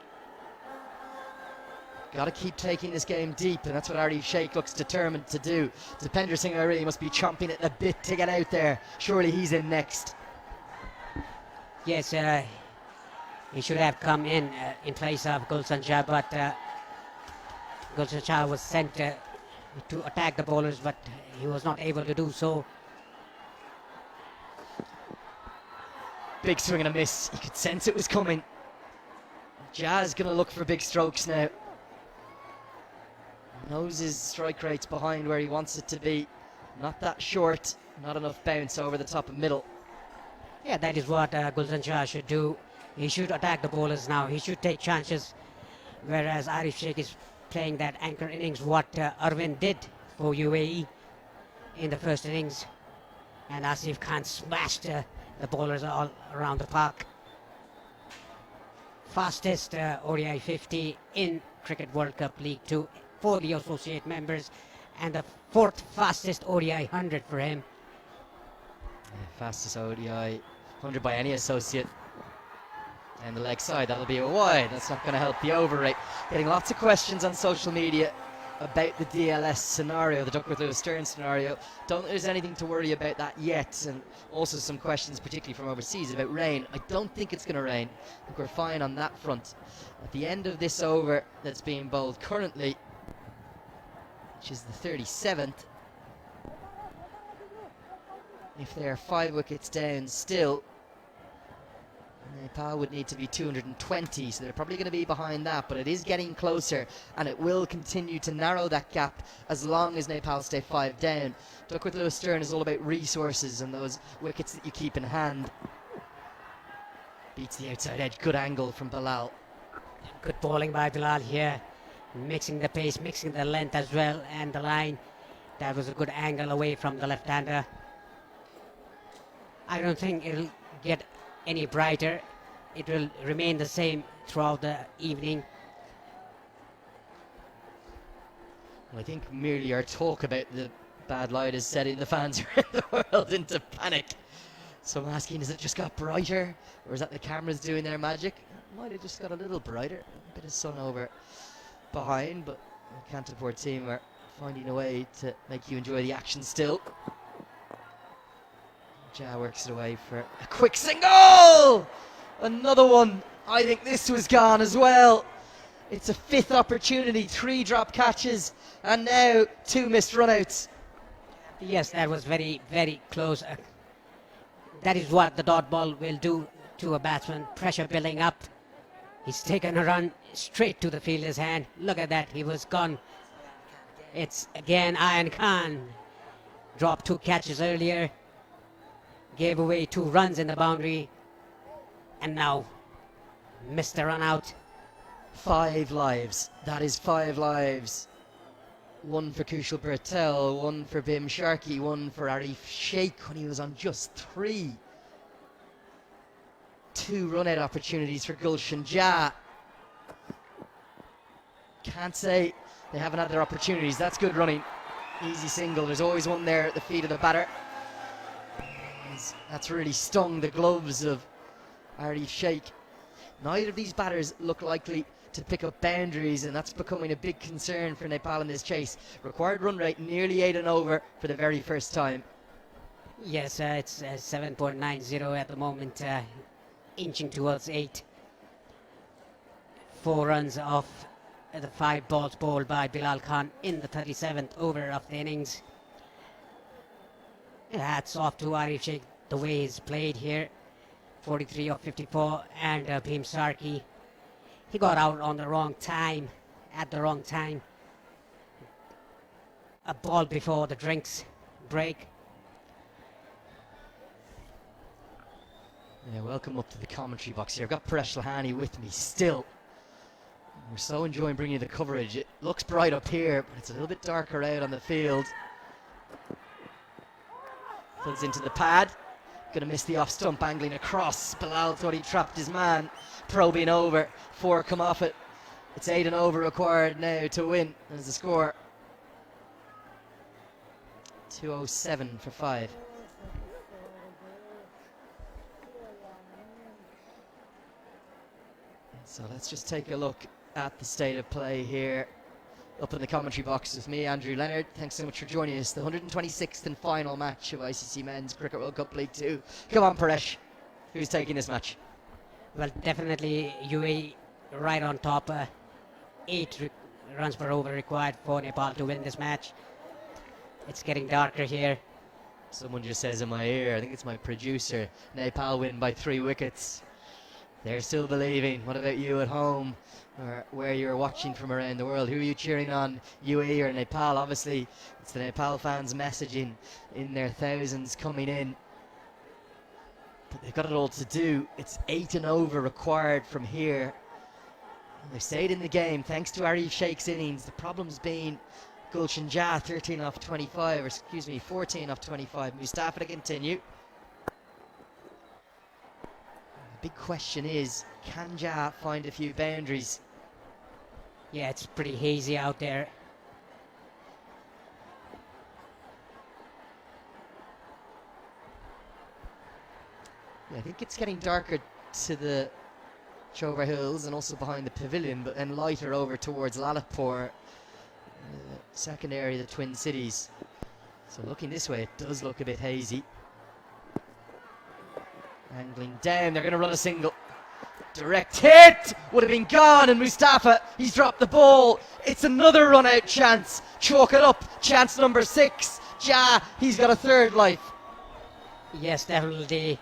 Got to keep taking this game deep, and that's what Arif Sheikh looks determined to do. Dipender Singh really must be chomping at a bit to get out there. Surely he's in next. Yes, he should have come in place of Gulshan Jha, but Gulshan Jha was sent to attack the bowlers, but he was not able to do so. Big swing and a miss. You could sense it was coming. Jha's going to look for big strokes now. Knows his strike rate's behind where he wants it to be. Not that short, not enough bounce over the top of middle. Yeah, that is what Gulshan Jha should do. He should attack the bowlers now. He should take chances. Whereas Arif Sheikh is playing that anchor innings, what Arvind did for UAE in the first innings. And Asif Khan smashed the bowlers all around the park. Fastest ODI 50 in Cricket World Cup League 2 for the associate members. And the 4th fastest ODI 100 for him. Fastest ODI 100 by any associate. And the leg side, that'll be a wide. That's not going to help the over rate. Getting lots of questions on social media about the DLS scenario, the Duckworth Lewis Stern scenario. Don't think there's anything to worry about that yet. And also some questions, particularly from overseas, about rain. I don't think it's going to rain. I think we're fine on that front. At the end of this over that's being bowled currently, which is the 37th, if they're 5 wickets down still, Nepal would need to be 220, so they're probably going to be behind that, but it is getting closer, and it will continue to narrow that gap as long as Nepal stay 5 down. Duckworth Lewis Stern is all about resources and those wickets that you keep in hand. Beats the outside edge, good angle from Bilal. Good bowling by Bilal here, mixing the pace, mixing the length as well, and the line. That was a good angle away from the left-hander. I don't think it'll get any brighter. It will remain the same throughout the evening. Well, I think merely our talk about the bad light is setting the fans around the world into panic. So I'm asking, has it just got brighter? Or is that the cameras doing their magic? It might have just got a little brighter. A bit of sun over behind, but the Canterbury team are finding a way to make you enjoy the action still. Ja works it away for a quick single! Another one. I think this was gone as well. It's a 5th opportunity, 3 drop catches, and now 2 missed runouts. Yes, that was very, very close. That is what the dot ball will do to a batsman. Pressure building up. He's taken a run straight to the fielder's hand. Look at that, he was gone. It's again Ayan Khan. Dropped 2 catches earlier. Gave away 2 runs in the boundary. And now missed the run out. 5 lives. That is 5 lives. 1 for Kushal Bertel, 1 for Bim Sharkey, 1 for Arif Sheikh when he was on just 3. 2 run-out opportunities for Gulshan Ja. Can't say they haven't had their opportunities. That's good running. Easy single. There's always one there at the feet of the batter. That's really stung the gloves of Arif Sheikh. Neither of these batters look likely to pick up boundaries, and that's becoming a big concern for Nepal in this chase. Required run rate nearly 8 and over for the very first time. Yes, it's 7.90 at the moment, inching towards 8. 4 runs off the 5 balls bowled by Bilal Khan in the 37th over of the innings. Hats off to Arif Sheikh, the way he's played here. 43 of 54, and Bhim Sarki. He got out on the wrong time, at the wrong time. A ball before the drinks break. Yeah, welcome up to the commentary box here. I've got Paresh Lahani with me still. We're so enjoying bringing you the coverage. It looks bright up here, but it's a little bit darker out on the field. Pulls into the pad. Gonna miss the off stump, angling across. Bilal thought he trapped his man. Probing over. 4 come off it. It's 8 and over required now to win. There's the score. 207 for 5. So let's just take a look at the state of play here. Up in the commentary box with me, Andrew Leonard. Thanks so much for joining us. The 126th and final match of ICC Men's Cricket World Cup League 2. Come on, Paresh. Who's taking this match? Well, definitely UAE right on top. 8 runs per over required for Nepal to win this match. It's getting darker here. Someone just says in my ear, I think it's my producer, Nepal win by 3 wickets. They're still believing. What about you at home, or where you're watching from around the world? Who are you cheering on, UAE or Nepal? Obviously, it's the Nepal fans messaging in their thousands coming in. But they've got it all to do. It's 8 and over required from here. And they stayed in the game thanks to Arif Sheikh's innings. The problem's been Gulshan Ja, 13 off 25, or excuse me, 14 off 25. Mustafa to continue. The big question is, can Ja find a few boundaries? Yeah, it's pretty hazy out there. Yeah, I think it's getting darker to the Chobar Hills and also behind the pavilion, but then lighter over towards Lalitpur, second area of the Twin Cities. So looking this way, it does look a bit hazy. Angling down, they're going to run a single. Direct hit! Would have been gone, and Mustafa, he's dropped the ball. It's another run-out chance. Chalk it up, chance number 6. Ja, he's got a third life. Yes, definitely.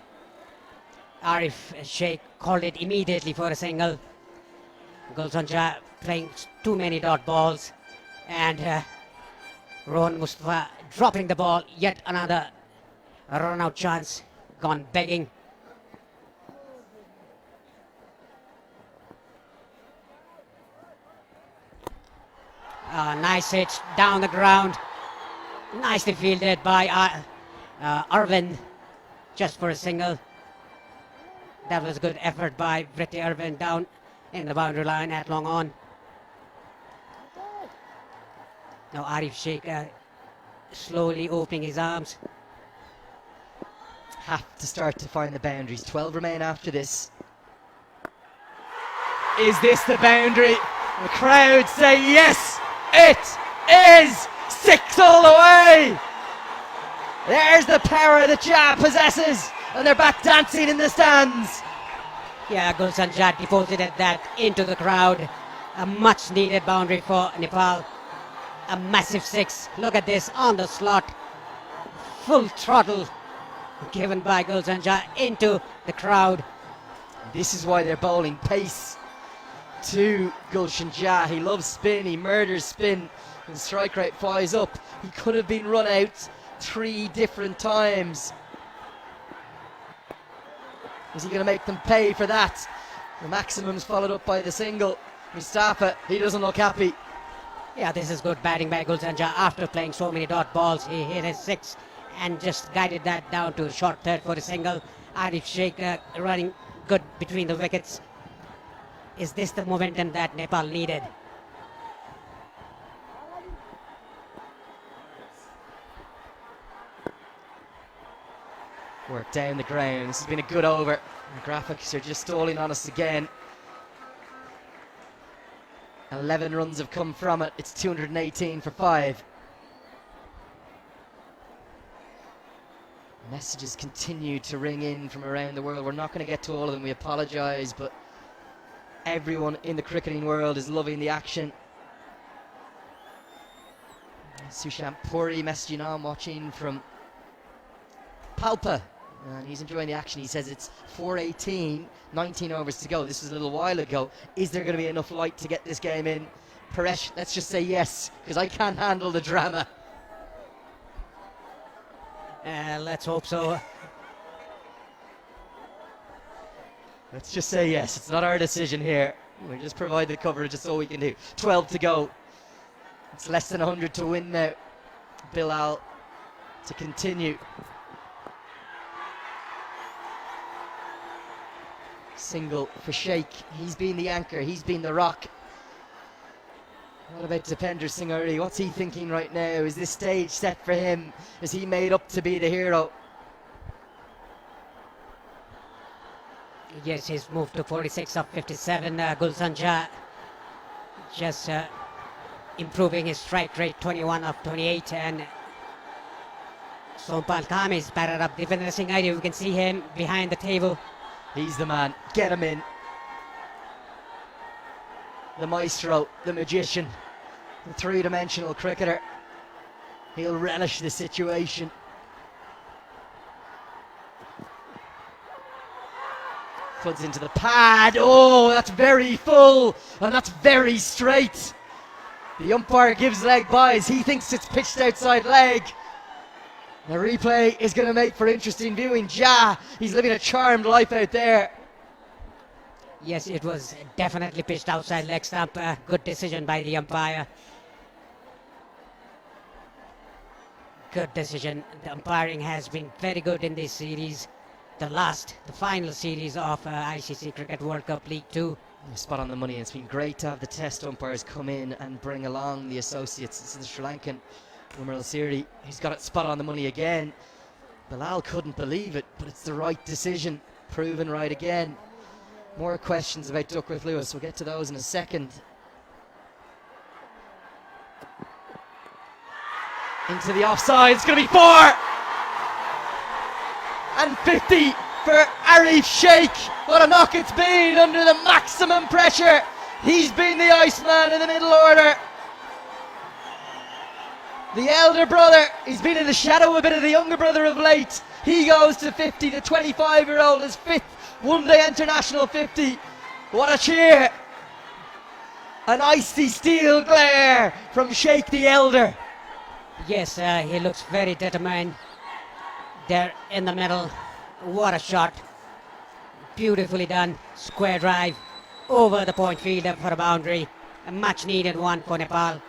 Arif Sheikh called it immediately for a single. Gulsanjah playing too many dot balls, and Rohan Mustafa dropping the ball. Yet another run-out chance gone begging. Nice hit down the ground. Nicely fielded by Arvind, just for a single. That was a good effort by Vritti Arvind down in the boundary line at long on. Now Arif Sheikh slowly opening his arms. Have to start to find the boundaries. 12 remain after this. Is this the boundary? The crowd say yes, it is 6 all the way. There's the power that Jah possesses, and they're back dancing in the stands. Yeah, Gulsanjah deposited that into the crowd. A much needed boundary for Nepal. A massive 6. Look at this on the slot. Full throttle given by Gulsanjah into the crowd. This is why they're bowling pace to Gulshan. He loves spin, he murders spin, and strike rate flies up. He could have been run out 3 different times. Is he going to make them pay for that? The maximum's followed up by the single. Mustafa, he doesn't look happy. Yeah, this is good batting by Gulsanjah. After playing so many dot balls, he hit his 6 and just guided that down to short third for a single. Arif Sheikh running good between the wickets. Is this the momentum that Nepal needed? Work down the ground. This has been a good over. The graphics are just stalling on us again. 11 runs have come from it. It's 218 for 5. Messages continue to ring in from around the world. We're not going to get to all of them. We apologise, but everyone in the cricketing world is loving the action. Sushant Puri messaging on, watching from Palpa, and he's enjoying the action. He says it's 4:18, 19 overs to go. This was a little while ago. Is there going to be enough light to get this game in? Paresh, let's just say yes, because I can't handle the drama. Let's hope so. Let's just say yes. It's not our decision here. We just provide the coverage. It's all we can do. 12 to go. It's less than 100 to win now. Bilal to continue. Single for Sheikh. He's been the anchor. He's been the rock. What about Dipender Singh? What's he thinking right now? Is this stage set for him? Is he made up to be the hero? Yes, he's moved to 46 of 57. Gulsanjah just improving his strike rate, 21 of 28. And Sompal Kame is batted up. Dipender Singh, we can see him behind the table. He's the man. Get him in. The maestro, the magician, the three-dimensional cricketer. He'll relish the situation. Floods into the pad. Oh, that's very full, and that's very straight. The umpire gives leg byes. He thinks it's pitched outside leg. The replay is going to make for interesting viewing. Jah, he's living a charmed life out there. Yes, it was definitely pitched outside leg stump. Good decision by the umpire. Good decision. The umpiring has been very good in this series. The final series of ICC Cricket World Cup League 2. Spot on the money. It's been great to have the test umpires come in and bring along the associates. This is the Sri Lankan Vimal Siri. He's got it spot on the money again. Bilal couldn't believe it, but it's the right decision. Proven right again. More questions about Duckworth Lewis. We'll get to those in a second. Into the offside. It's going to be 4! And 50 for Arif Sheikh. What a knock it's been under the maximum pressure. He's been the Iceman in the middle order. The elder brother, he's been in the shadow a bit of the younger brother of late. He goes to 50. The 25-year-old is 5th One Day International 50. What a cheer! An icy steel glare from Sheikh the Elder. Yes, he looks very determined. There in the middle. What a shot. Beautifully done. Square drive over the point fielder for a boundary. A much needed one for Nepal.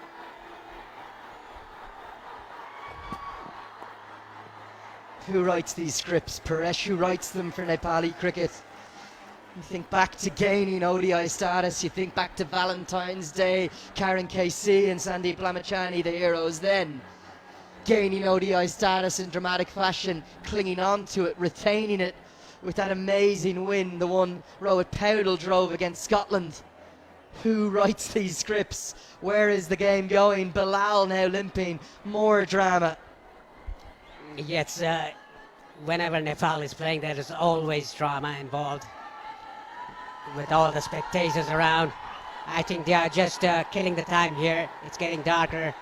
Who writes these scripts? Paresh, who writes them for Nepali cricket? You think back to gaining ODI status, you think back to Valentine's Day, Karen KC and Sandeep Lamachani, the heroes then. Gaining ODI status in dramatic fashion, clinging on to it, retaining it with that amazing win, the one Rohit Powdell drove against Scotland. Who writes these scripts? Where is the game going? Bilal now limping, more drama. Yes, whenever Nepal is playing, there is always drama involved. With all the spectators around, I think they are just killing the time here. It's getting darker.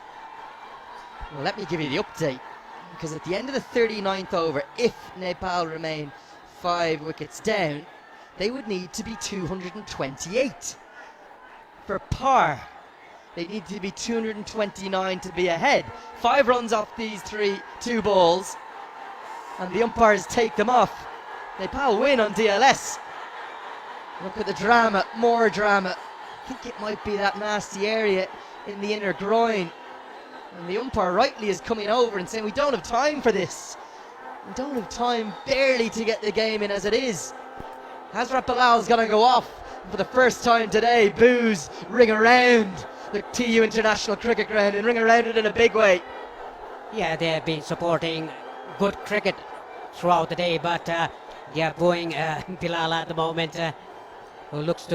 Well, let me give you the update, because at the end of the 39th over, if Nepal remain 5 wickets down, they would need to be 228 for par. They need to be 229 to be ahead. 5 runs off these 2 balls, and the umpires take them off. Nepal win on DLS. Look at the drama, more drama. I think it might be that nasty area in the inner groin. And the umpire rightly is coming over and saying, we don't have time for this. We don't have time barely to get the game in as it is. Hazrat Bilal's going to go off. For the first time today, boos ring around the TU International Cricket Ground and ring around it in a big way. Yeah, they have been supporting good cricket throughout the day, but they are booing Bilal at the moment, who looks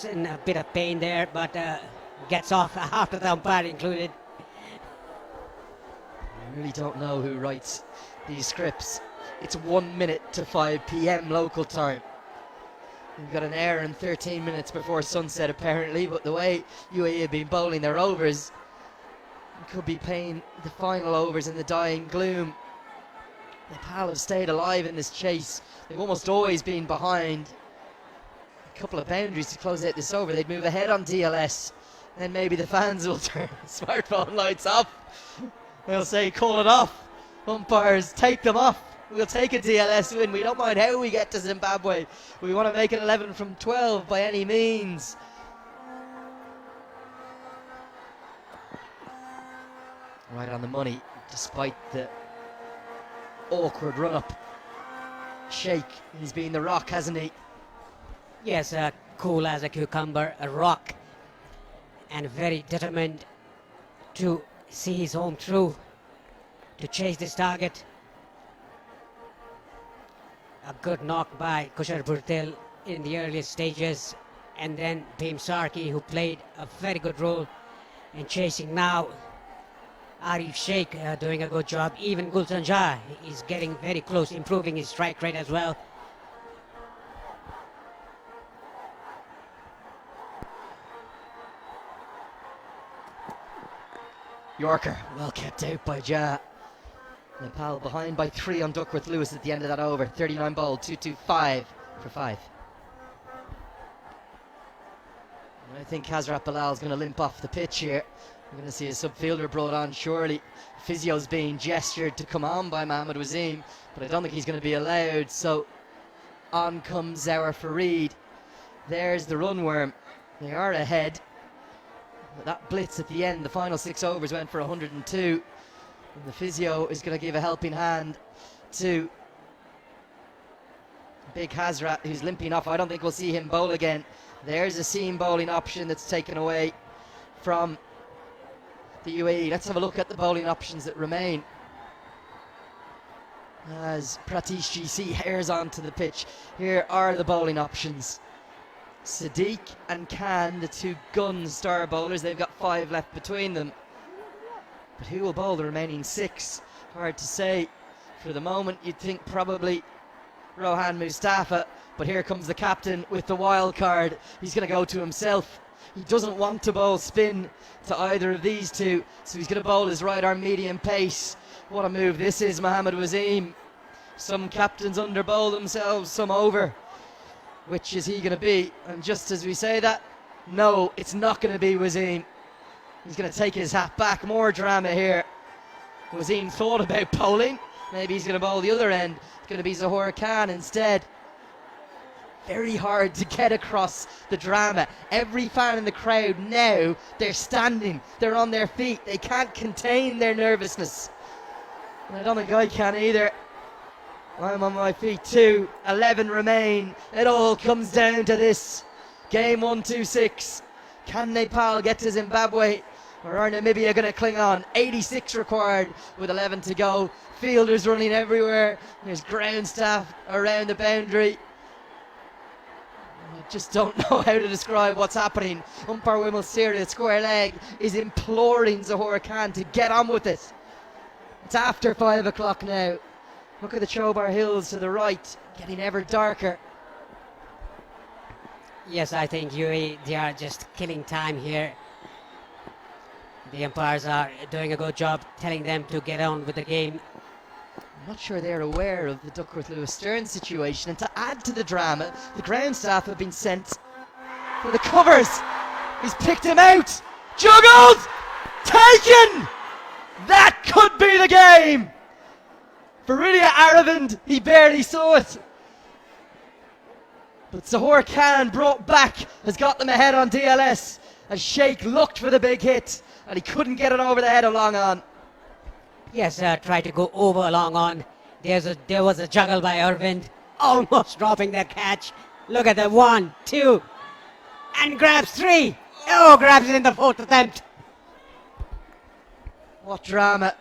in a bit of pain there, but gets off after the umpire included. I really don't know who writes these scripts. It's 1 minute to 5 p.m. local time. We've got an hour and 13 minutes before sunset apparently, but the way UAE have been bowling their overs, could be playing the final overs in the dying gloom. Nepal have stayed alive in this chase. They've almost always been behind. A couple of boundaries to close out this over. They'd move ahead on DLS. Then maybe the fans will turn the smartphone lights off. They'll say, call it off. Umpires, take them off. We'll take a DLS win. We don't mind how we get to Zimbabwe. We want to make it 11 from 12 by any means. Right on the money, despite the awkward run-up. Sheikh, he's been the rock, hasn't he? Yes, cool as a cucumber, a rock, and very determined to see his home through, to chase this target. A good knock by Kushal Bhurtel in the earliest stages, and then Bhim Sarki, who played a very good role in chasing now. Arif Sheikh doing a good job. Even Gulshan Shah is getting very close, improving his strike rate as well. Yorker, well kept out by Jah. Nepal behind by 3 on Duckworth Lewis at the end of that over. 39 ball, 2-2-5 for 5. And I think Hazrat Bilal's going to limp off the pitch here. We're going to see a subfielder brought on surely. Physio's being gestured to come on by Mohammad Wasim, but I don't think he's going to be allowed. So on comes our Fareed. There's the runworm. They are ahead. But that blitz at the end, the final 6 overs went for 102. And the physio is going to give a helping hand to Big Hazrat, who's limping off. I don't think we'll see him bowl again. There's a seam bowling option that's taken away from the UAE. Let's have a look at the bowling options that remain as Pratish GC hairs onto the pitch. Here are the bowling options. Sadiq and Khan, the 2 gun star bowlers, they've got 5 left between them. But who will bowl the remaining 6? Hard to say. For the moment, you'd think probably Rohan Mustafa, but here comes the captain with the wild card. He's going to go to himself. He doesn't want to bowl spin to either of these 2, so he's going to bowl his right arm medium pace. What a move this is, Mohammad Wasim. Some captains underbowl themselves, some over. Which is he going to be? And just as we say that, no, it's not going to be Wasim. He's going to take his hat back. More drama here. Wasim thought about bowling. Maybe he's going to bowl the other end. It's going to be Zohar Khan instead. Very hard to get across the drama. Every fan in the crowd now, they're standing. They're on their feet. They can't contain their nervousness. And I don't think I can either. I'm on my feet too. 11 remain. It all comes down to this. Game 1-2-6. Can Nepal get to Zimbabwe? Or are Namibia going to cling on? 86 required with 11 to go. Fielders running everywhere. There's ground staff around the boundary. I just don't know how to describe what's happening. Umpire Wimal Siri at square leg is imploring Zohar Khan to get on with it. It's after 5 o'clock now. Look at the Chobar Hills to the right, getting ever darker. Yes, I think UAE, they are just killing time here. The umpires are doing a good job telling them to get on with the game. I'm not sure they're aware of the Duckworth Lewis Stern situation, and to add to the drama, the ground staff have been sent for the covers. He's picked him out. Juggled! Taken! That could be the game! Viridia Aravind, he barely saw it. But Zohar Khan brought back, has got them ahead on DLS, as Sheikh looked for the big hit, and he couldn't get it over the head of long on. Yes, tried to go over long on. There was a juggle by Arvind, almost dropping that catch. Look at the 1, 2, and grabs 3. Oh, grabs it in the 4th attempt. What drama.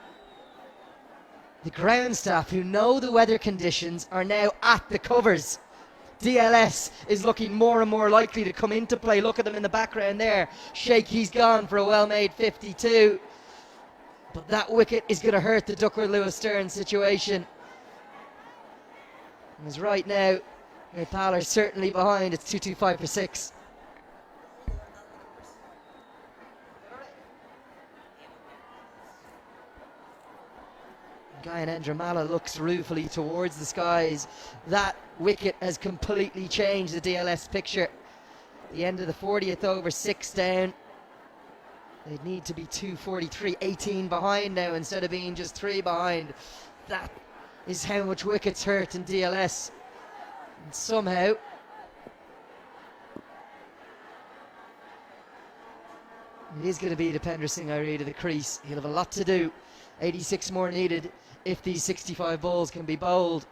The ground staff who know the weather conditions are now at the covers. DLS is looking more and more likely to come into play. Look at them in the background there. Sheikh, he's gone for a well-made 52. But that wicket is going to hurt the Duckworth Lewis Stern situation. As right now, Nepal are certainly behind. It's 2-2-5 for 6. Gayanendra looks ruefully towards the skies. That wicket has completely changed the DLS picture. The end of the 40th over, 6 down. They'd need to be 243, 18 behind now instead of being just 3 behind. That is how much wickets hurt in DLS. And somehow, it is going to be Dipender Singh Airi to the crease. He'll have a lot to do. 86 more needed if these 65 balls can be bowled.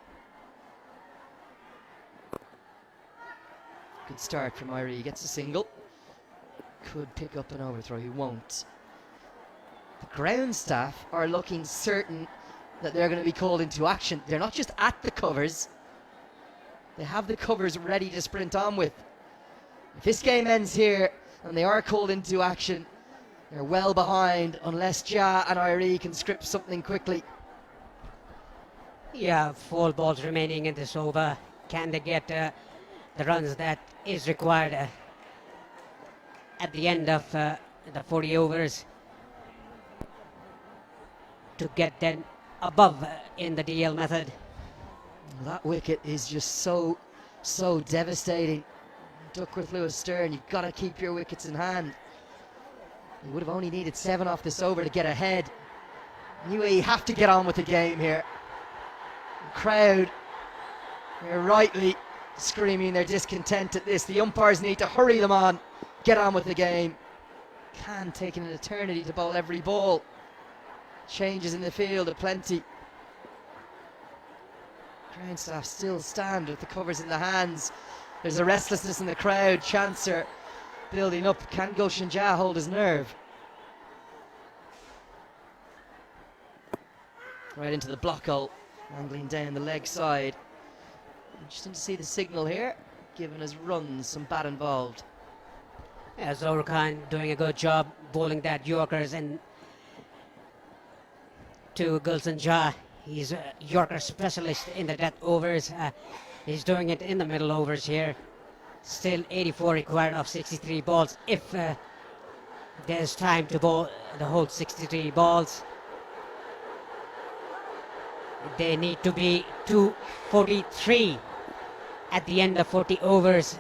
Good start from Airi. He gets a single. Could pick up an overthrow. He won't. The ground staff are looking certain that they're going to be called into action. They're not just at the covers. They have the covers ready to sprint on with. If this game ends here and they are called into action, they're well behind unless Ja and Irie can script something quickly. Yeah, 4 balls remaining in this over. Can they get the runs that is required at the end of the 40 overs to get them above in the DL method? That wicket is just so devastating. Duckworth Lewis Stern, you've got to keep your wickets in hand. You would have only needed 7 off this over to get ahead. UAE have to get on with the game here. The crowd, they're rightly screaming their discontent at this. The umpires need to hurry them on, get on with the game. Khan taking an eternity to bowl every ball. Changes in the field aplenty. Ground staff still stand with the covers in the hands. There's a restlessness in the crowd. Chancer building up. Can Goshen Jah hold his nerve? Right into the block hole, angling down the leg side. Interesting to see the signal here, giving us runs, some bat involved. Yeah, Zohar Khan doing a good job bowling that Yorkers and to Gulsen Jah. He's a Yorker specialist in the death overs. He's doing it in the middle overs here. Still 84 required of 63 balls if there's time to bowl the whole 63 balls. They need to be 243 at the end of 40 overs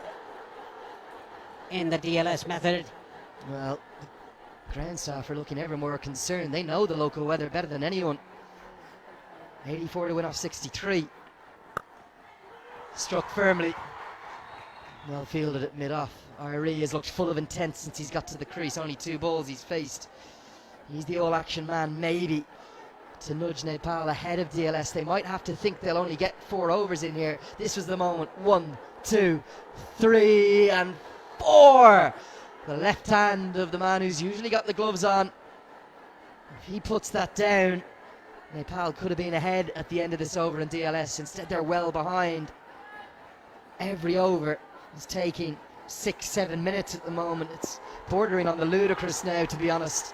in the DLS method. Well, the ground staff are looking ever more concerned. They know the local weather better than anyone. 84 to win off 63. Struck firmly. Well fielded at mid-off. Irie has looked full of intent since he's got to the crease. Only 2 balls he's faced. He's the all-action man, maybe, to nudge Nepal ahead of DLS. They might have to think they'll only get 4 overs in here. This was the moment. 1, 2, 3, and 4. The left hand of the man who's usually got the gloves on. If he puts that down, Nepal could have been ahead at the end of this over in DLS. Instead, they're well behind. Every over is taking 6-7 minutes at the moment. It's bordering on the ludicrous now, to be honest.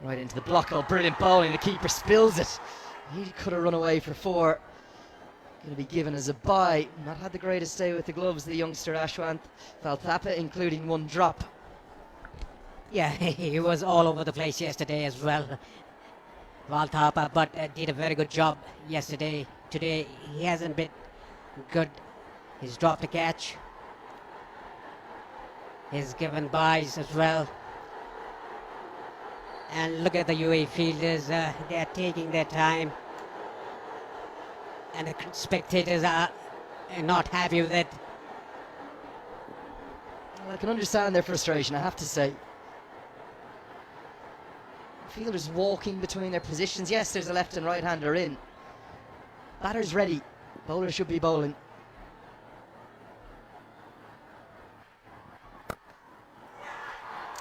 Right into the block. Oh, brilliant bowling. The keeper spills it. He could have run away for 4. Going to be given as a bye. Not had the greatest day with the gloves, the youngster Ashwant Valthapa, including 1 drop. Yeah, he was all over the place yesterday as well, Valthapa, but did a very good job yesterday. Today he hasn't been good. He's dropped a catch. He's given byes as well. And look at the UAE fielders, they are taking their time. And the spectators are not happy with it. Well, I can understand their frustration, I have to say. Fielders walking between their positions. Yes, there's a left and right hander in. Batter's ready. Bowler should be bowling.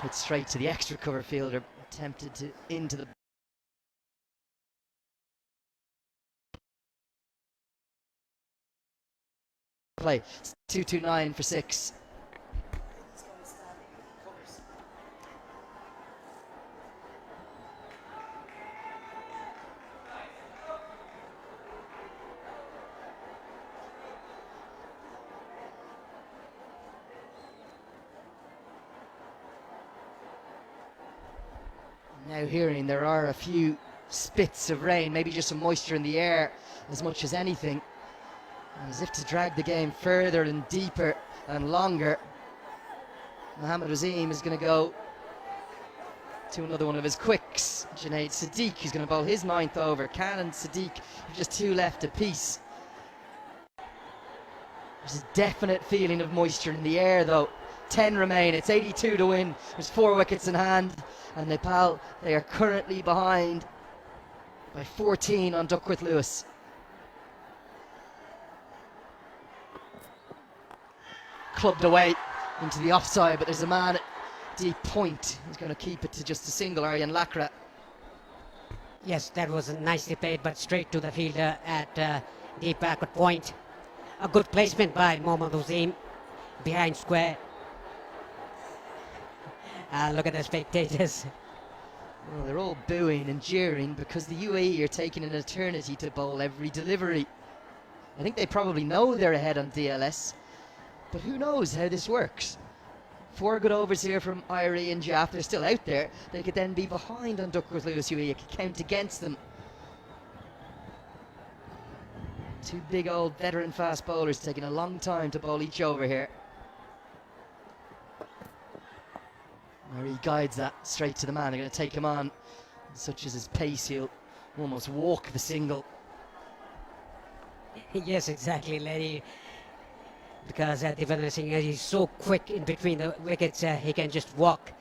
Hit straight to the extra cover fielder. Attempted to into the play. It's 229 for 6. Now hearing there are a few spits of rain, maybe just some moisture in the air as much as anything. And as if to drag the game further and deeper and longer, Mohammad Wasim is going to go to another one of his quicks. Junaid Sadiq is going to bowl his 9th over. Khan and Sadiq have just 2 left apiece. There's a definite feeling of moisture in the air though. 10 remain, it's 82 to win. There's 4 wickets in hand. And Nepal, they are currently behind by 14 on Duckworth Lewis. Clubbed away into the offside, but there's a man at deep point. He's going to keep it to just a single, Aryan Lakra. Yes, that was nicely played, but straight to the fielder at deep backward point. A good placement by Mohammad Wasim behind square. Look at the spectators. Well, they're all booing and jeering because the UAE are taking an eternity to bowl every delivery. I think they probably know they're ahead on DLS, but who knows how this works. 4 good overs here from Irie and Jaff. They're still out there. They could then be behind on Duckworth Lewis UAE. It could count against them. 2 big old veteran fast bowlers taking a long time to bowl each over here. Where he guides that straight to the man. They're going to take him on. Such as his pace, he'll almost walk the single. Yes, exactly, Larry. Because Devendra Singh is so quick in between the wickets, he can just walk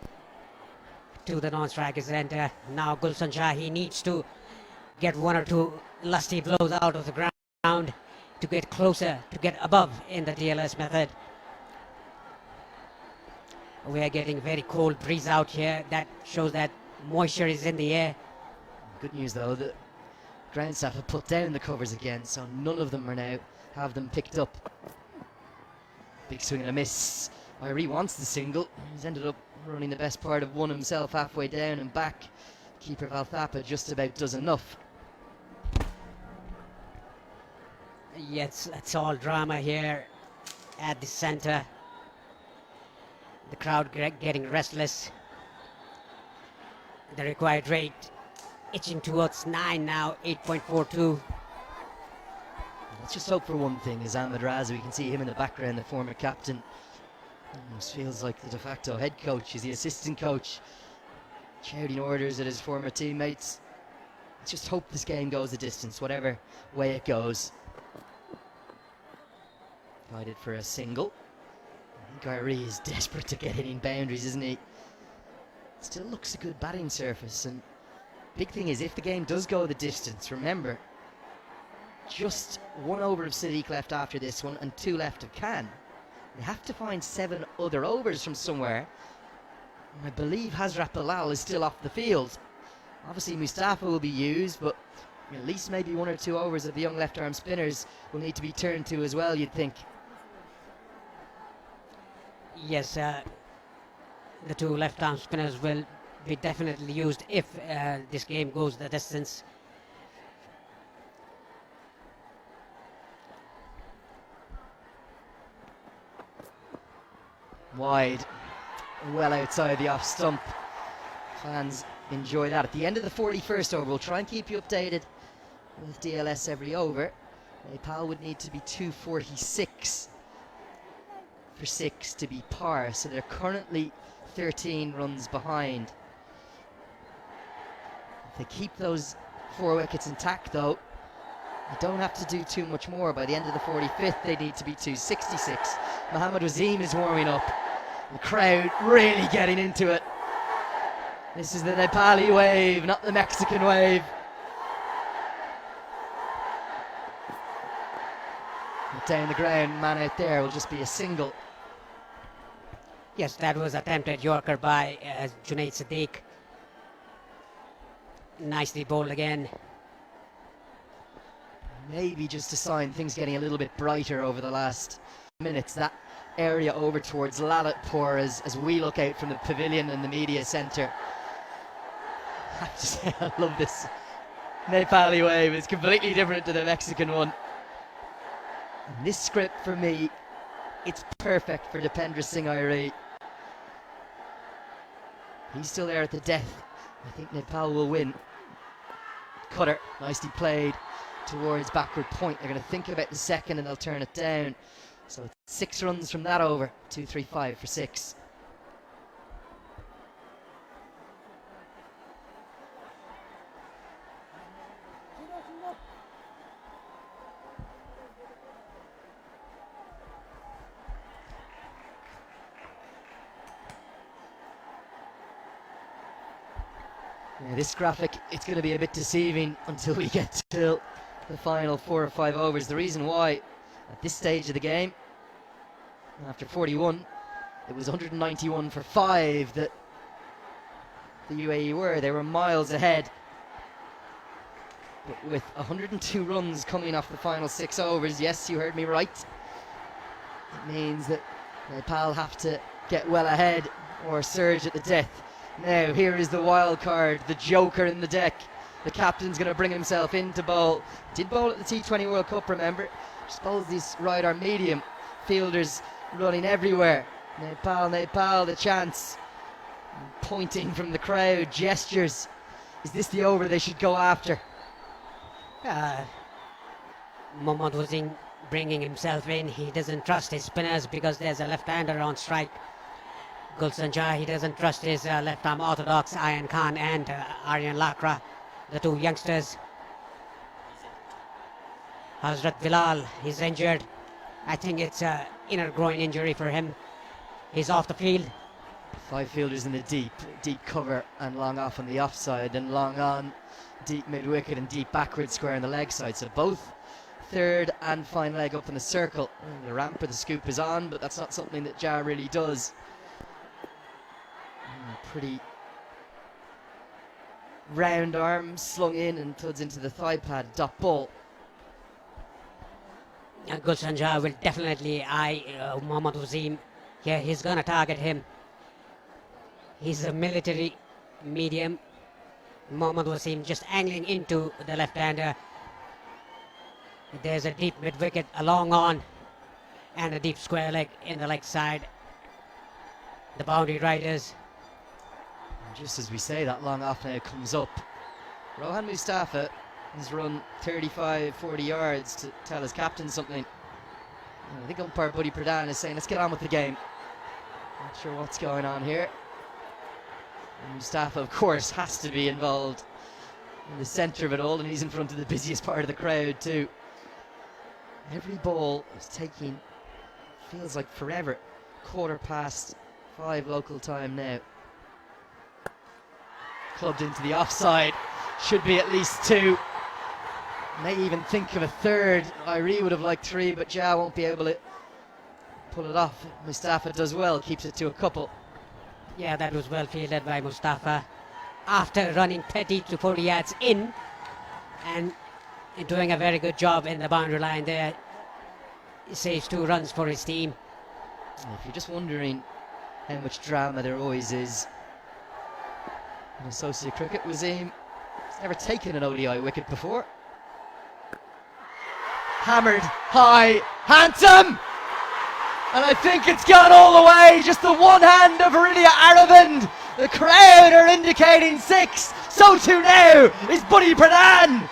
to the non-strikers. And now Gulshan Shah, he needs to get 1 or 2 lusty blows out of the ground to get closer, to get above in the DLS method. We are getting very cold breeze out here. That shows that moisture is in the air. Good news though, the ground staff have put down the covers again, so none of them are now have them picked up. Big swing and a miss. Irie wants the single. He's ended up running the best part of one himself halfway down and back. Keeper Valthapa just about does enough. Yes, it's all drama here at the center. The crowd getting restless. The required rate itching towards 9 now, 8.42. Let's just hope for one thing, is Ahmed Raza. We can see him in the background, the former captain. Almost feels like the de facto head coach. He's the assistant coach, shouting orders at his former teammates. Let's just hope this game goes the distance, whatever way it goes. Guided for a single. Gyree is desperate to get hitting boundaries, isn't he? Still looks a good batting surface, and big thing is, if the game does go the distance, remember, just 1 over of Sadiq left after this one and 2 left of Khan. They have to find 7 other overs from somewhere. And I believe Hazrat Bilal is still off the field. Obviously Mustafa will be used, but at least maybe 1 or 2 overs of the young left arm spinners will need to be turned to as well, you'd think. Yes, the 2 left arm spinners will be definitely used if this game goes the distance. Wide, well outside the off stump. Fans enjoy that. At the end of the 41st over, we'll try and keep you updated with DLS every over. Nepal would need to be 246 for 6 to be par, so they're currently 13 runs behind. If they keep those 4 wickets intact though, they don't have to do too much more. By the end of the 45th they need to be 266. Mohammad Wasim is warming up. The crowd really getting into it. This is the Nepali wave, not the Mexican wave. And down the ground, man out there will just be a single. Yes, that was attempted Yorker by Junaid Sadiq. Nicely bowled again. Maybe just a sign things getting a little bit brighter over the last minutes. That area over towards Lalitpur as we look out from the pavilion and the media centre. I have to say, I love this Nepali wave. It's completely different to the Mexican one. And this script for me, it's perfect for Dipendra Singh Airi. He's still there at the death. I think Nepal will win. Cutter, nicely played towards backward point. They're going to think about the second and they'll turn it down. So it's 6 runs from that over. 2-3-5 for 6. Yeah, this graphic, it's going to be a bit deceiving until we get to the final 4 or 5 overs. The reason why, at this stage of the game, after 41, it was 191 for 5 that the UAE were. They were miles ahead. But with 102 runs coming off the final 6 overs, yes, you heard me right, it means that Nepal have to get well ahead or surge at the death. Now, here is the wild card, the joker in the deck. The captain's going to bring himself in to bowl. Did bowl at the T20 World Cup, remember? Just bowls these right arm medium. Fielders running everywhere. Nepal, the chance. Pointing from the crowd, gestures. Is this the over they should go after? Mohammad Wasim bringing himself in. He doesn't trust his spinners because there's a left-hander on strike. Gulshan Jha, he doesn't trust his left-arm orthodox Ayan Khan and Aryan Lakra, the 2 youngsters. Hazrat Bilal, he's injured. I think it's an inner groin injury for him. He's off the field. 5 fielders in the deep cover and long off on the offside, and long on, deep mid-wicket and deep backward square on the leg side. So both third and fine leg up in the circle. And the ramp or the scoop is on, but that's not something that Jha really does. Pretty round arm slung in and thuds into the thigh pad. Dot ball. Gulshan Jha will definitely eye Mohammad Wasim. Yeah, he's going to target him. He's a military medium. Mohammad Wasim just angling into the left-hander. There's a deep mid-wicket, a long on, and a deep square leg in the leg side. The boundary riders. Just as we say, that long off now comes up. Rohan Mustafa has run 35, 40 yards to tell his captain something. And I think umpire Buddy Pradhan is saying, let's get on with the game. Not sure what's going on here. And Mustafa, of course, has to be involved in the centre of it all, and he's in front of the busiest part of the crowd too. Every ball is taking, feels like forever. 5:15 local time now. Clubbed into the offside. Should be at least 2. May even think of a third. Irie would have liked 3, but Ja won't be able to pull it off. Mustafa does well, keeps it to a couple. Yeah, that was well fielded by Mustafa. After running 30 to 40 yards in and doing a very good job in the boundary line there, he saves 2 runs for his team. And if you're just wondering how much drama there always is in associate cricket, Wasim has never taken an ODI wicket before. Hammered high, handsome! And I think it's gone all the way. Just the one hand of Aridia Aravind. The crowd are indicating 6. So too now is Buddy Pradhan.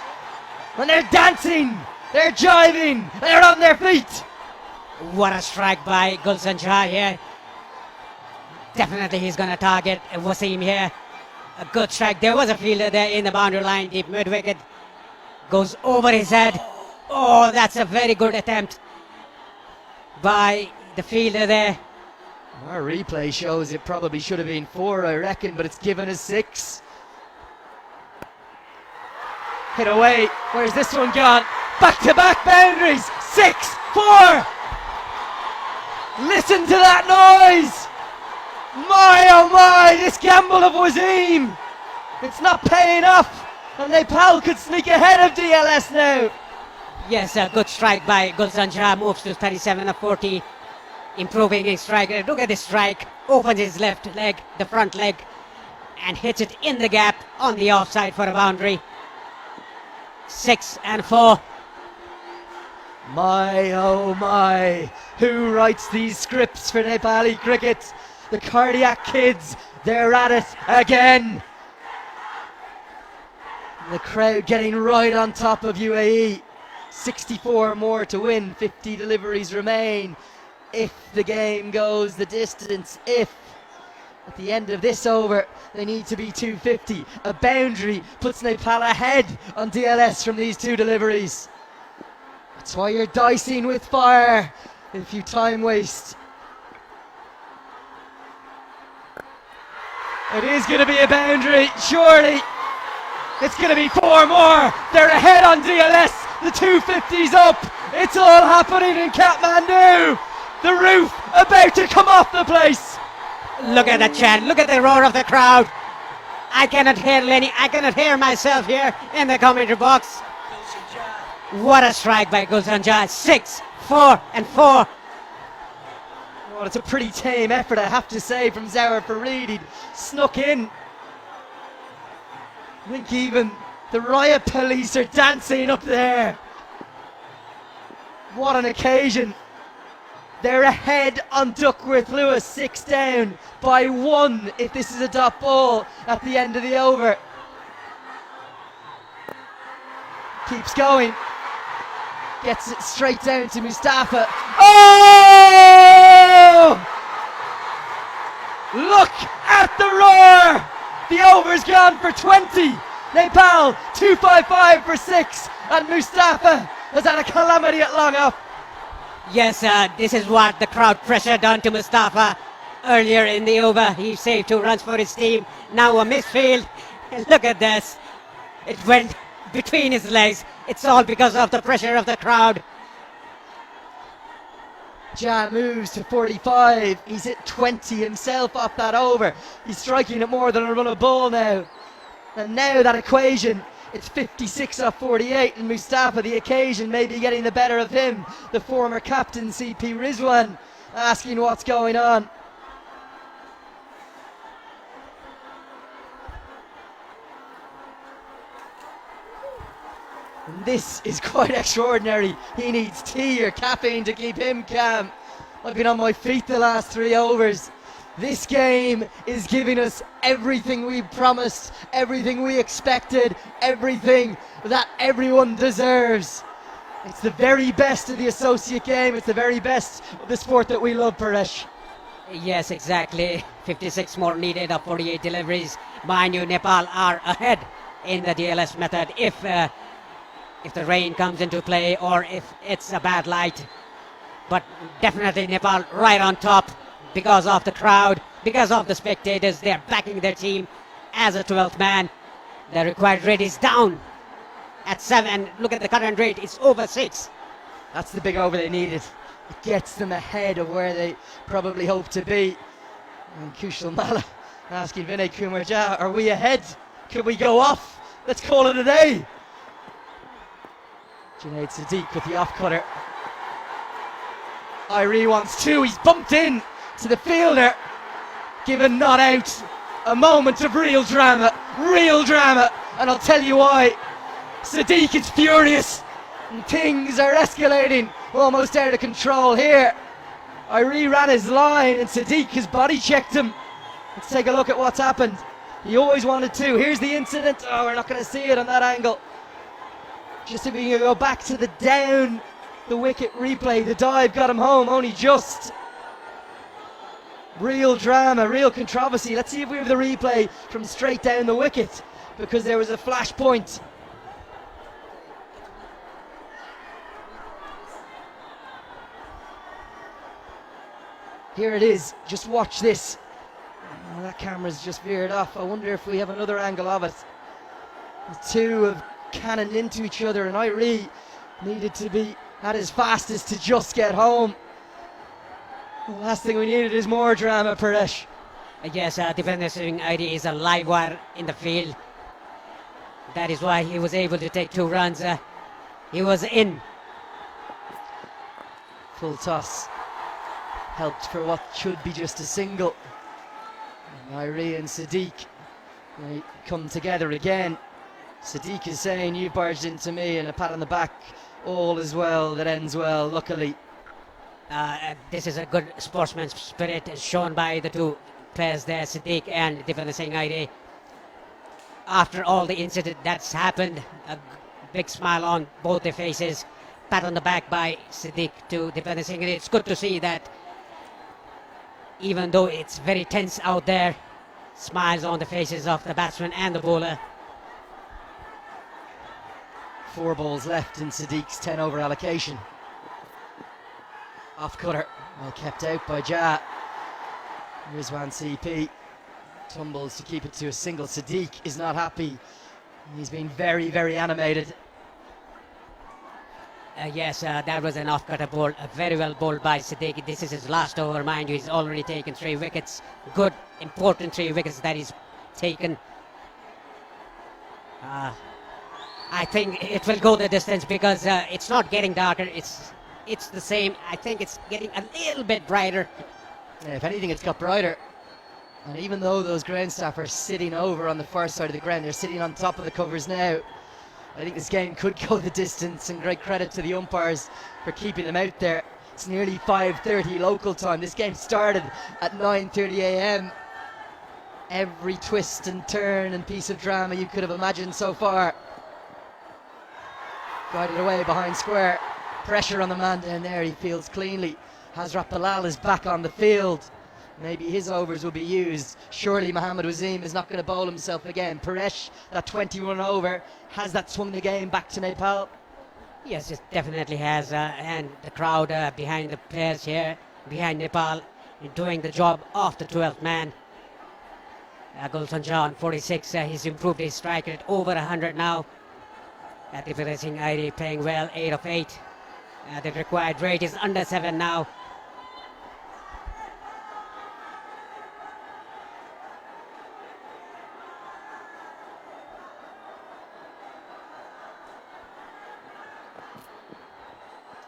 And they're dancing, they're jiving, they're on their feet. What a strike by Gulshan Shah here. Definitely he's going to target Wasim here. A good strike. There was a fielder there in the boundary line. Deep mid-wicket. Goes over his head. Oh, that's a very good attempt by the fielder there. Our replay shows it probably should have been 4, I reckon, but it's given us 6. Hit away. Where's this one gone? Back-to-back boundaries. 6, 4. Listen to that noise. My oh my, this gamble of Wasim. It's not paying off. And Nepal could sneak ahead of DLS now. Yes, a good strike by Gulshan Shah. Moves to 37 of 40. Improving his strike. Look at this strike. Opens his left leg, the front leg, and hits it in the gap on the offside for a boundary. 6 and 4. My oh my, who writes these scripts for Nepali cricket? The cardiac kids, they're at it again. The crowd getting right on top of UAE. 64 more to win, 50 deliveries remain. If the game goes the distance, if at the end of this over they need to be 250. A boundary puts Nepal ahead on DLS from these 2 deliveries. That's why you're dicing with fire if you time waste. It is going to be a boundary, surely. It's going to be 4 more. They're ahead on DLS. The 250's up. It's all happening in Kathmandu. The roof about to come off the place. Look at the chant. Look at the roar of the crowd. I cannot hear Lenny. I cannot hear myself here in the commentary box. What a strike by Gulshan Shah. 6, 4 and 4. Well, it's a pretty tame effort, I have to say, from Zawar Farid. He'd snuck in. I think even the riot police are dancing up there. What an occasion. They're ahead on Duckworth Lewis, 6 down by 1 if this is a dot ball at the end of the over. Keeps going. Gets it straight down to Mustafa. Oh! Look at the roar! The over's gone for 20. Nepal 255 for 6, and Mustafa has had a calamity at long off. Yes, this is what the crowd pressured onto Mustafa earlier in the over. He saved 2 runs for his team. Now a misfield. Look at this. It went between his legs. It's all because of the pressure of the crowd. Ja moves to 45. He's hit 20 himself off that over. He's striking at more than a run of ball now. And now that equation, it's 56 off 48, and Mustafa, the occasion, may be getting the better of him. The former captain, CP Rizwan, asking what's going on. This is quite extraordinary. He needs tea or caffeine to keep him calm. I've been on my feet the last 3 overs. This game is giving us everything we promised, everything we expected, everything that everyone deserves. It's the very best of the associate game. It's the very best of the sport that we love, Paresh. Yes, exactly. 56 more needed of 48 deliveries. Mind you, Nepal are ahead in the DLS method if the rain comes into play or if it's a bad light. But definitely Nepal right on top because of the crowd, because of the spectators. They're backing their team as a 12th man. The required rate is down at 7. Look at the current rate, it's over 6. That's the big over they needed. It gets them ahead of where they probably hope to be. And Kushal Mala asking Vinay Kumar Jha, are we ahead? Can we go off? Let's call it a day. Junaid Sadiq with the off cutter. Irie wants 2. He's bumped in to the fielder. Given not out. A moment of real drama. Real drama. And I'll tell you why. Sadiq is furious. And things are escalating. Almost out of control here. Irie ran his line and Sadiq has body checked him. Let's take a look at what's happened. He always wanted to. Here's the incident. Oh, we're not going to see it on that angle. Just if we can go back to the down the wicket replay. The dive got him home, only just. Real drama, real controversy. Let's see if we have the replay from straight down the wicket, because there was a flash point. Here it is. Just watch this. Oh, that camera's just veered off. I wonder if we have another angle of it. The two have cannoned into each other, and Irie needed to be at his fastest to just get home. The last thing we needed is more drama, Paresh. Yes, defender serving ID is a live wire in the field. That is why he was able to take 2 runs. He was in. Full toss helped for what should be just a single. And Irie and Sadiq, they come together again. Sadiq is saying, you barged into me, and a pat on the back. All is well that ends well, luckily. This is a good sportsman spirit shown by the 2 players there, Sadiq and defender Singh ID. After all the incident that's happened, a big smile on both their faces. Pat on the back by Sadiq to defender Singh. It's good to see that even though it's very tense out there, smiles on the faces of the batsman and the bowler. 4 balls left in Sadiq's 10 over allocation. Off cutter, well kept out by Jha. Rizwan CP tumbles to keep it to a single. Sadiq is not happy. He's been very, very animated. Yes, that was an off-cutter ball, very well bowled by Sadiq. This is his last over, mind you. He's already taken 3 wickets. Good, important 3 wickets that he's taken. I think it will go the distance because it's not getting darker. It's the same. I think it's getting a little bit brighter. Yeah, if anything, it's got brighter. And even though those ground staff are sitting over on the far side of the ground, they're sitting on top of the covers now. I think this game could go the distance, and great credit to the umpires for keeping them out there. It's nearly 5:30 local time. This game started at 9:30 a.m. Every twist and turn and piece of drama you could have imagined so far. Guided away behind square. Pressure on the man down there. He fields cleanly. Hazrat Bilal is back on the field. Maybe his overs will be used. Surely Mohammad Wasim is not going to bowl himself again. Paresh, that 21 over, has that swung the game back to Nepal? Yes, it definitely has. And the crowd behind the players here, behind Nepal, doing the job of the 12th man. Gulshan Shah on 46. He's improved his strike rate over 100 now. Defender Singh ID playing well, 8 of 8. The required rate is under 7 now.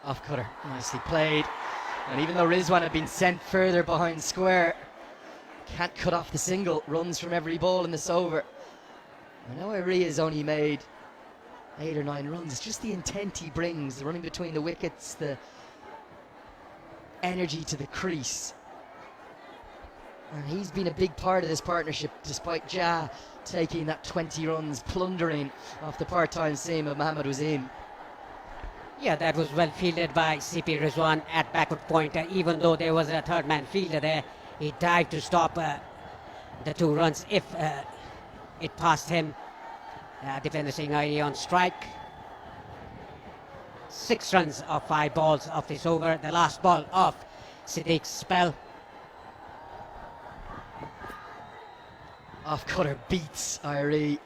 Off cutter, nicely played. And even though Rizwan had been sent further behind square, can't cut off the single. Runs from every ball in this over. I know Irie has only made 8 or 9 runs. It's just the intent he brings, the running between the wickets, the energy to the crease. And he's been a big part of this partnership, despite Jah taking that 20 runs, plundering off the part-time seam of Mohammad Wasim. Yeah, that was well fielded by CP Rizwan at backward point. Even though there was a third man fielder there, he dived to stop the 2 runs if it passed him. Defender Singh ID on strike. 6 runs off 5 balls of this over. The last ball of Siddique's spell. Off cutter beats Irie.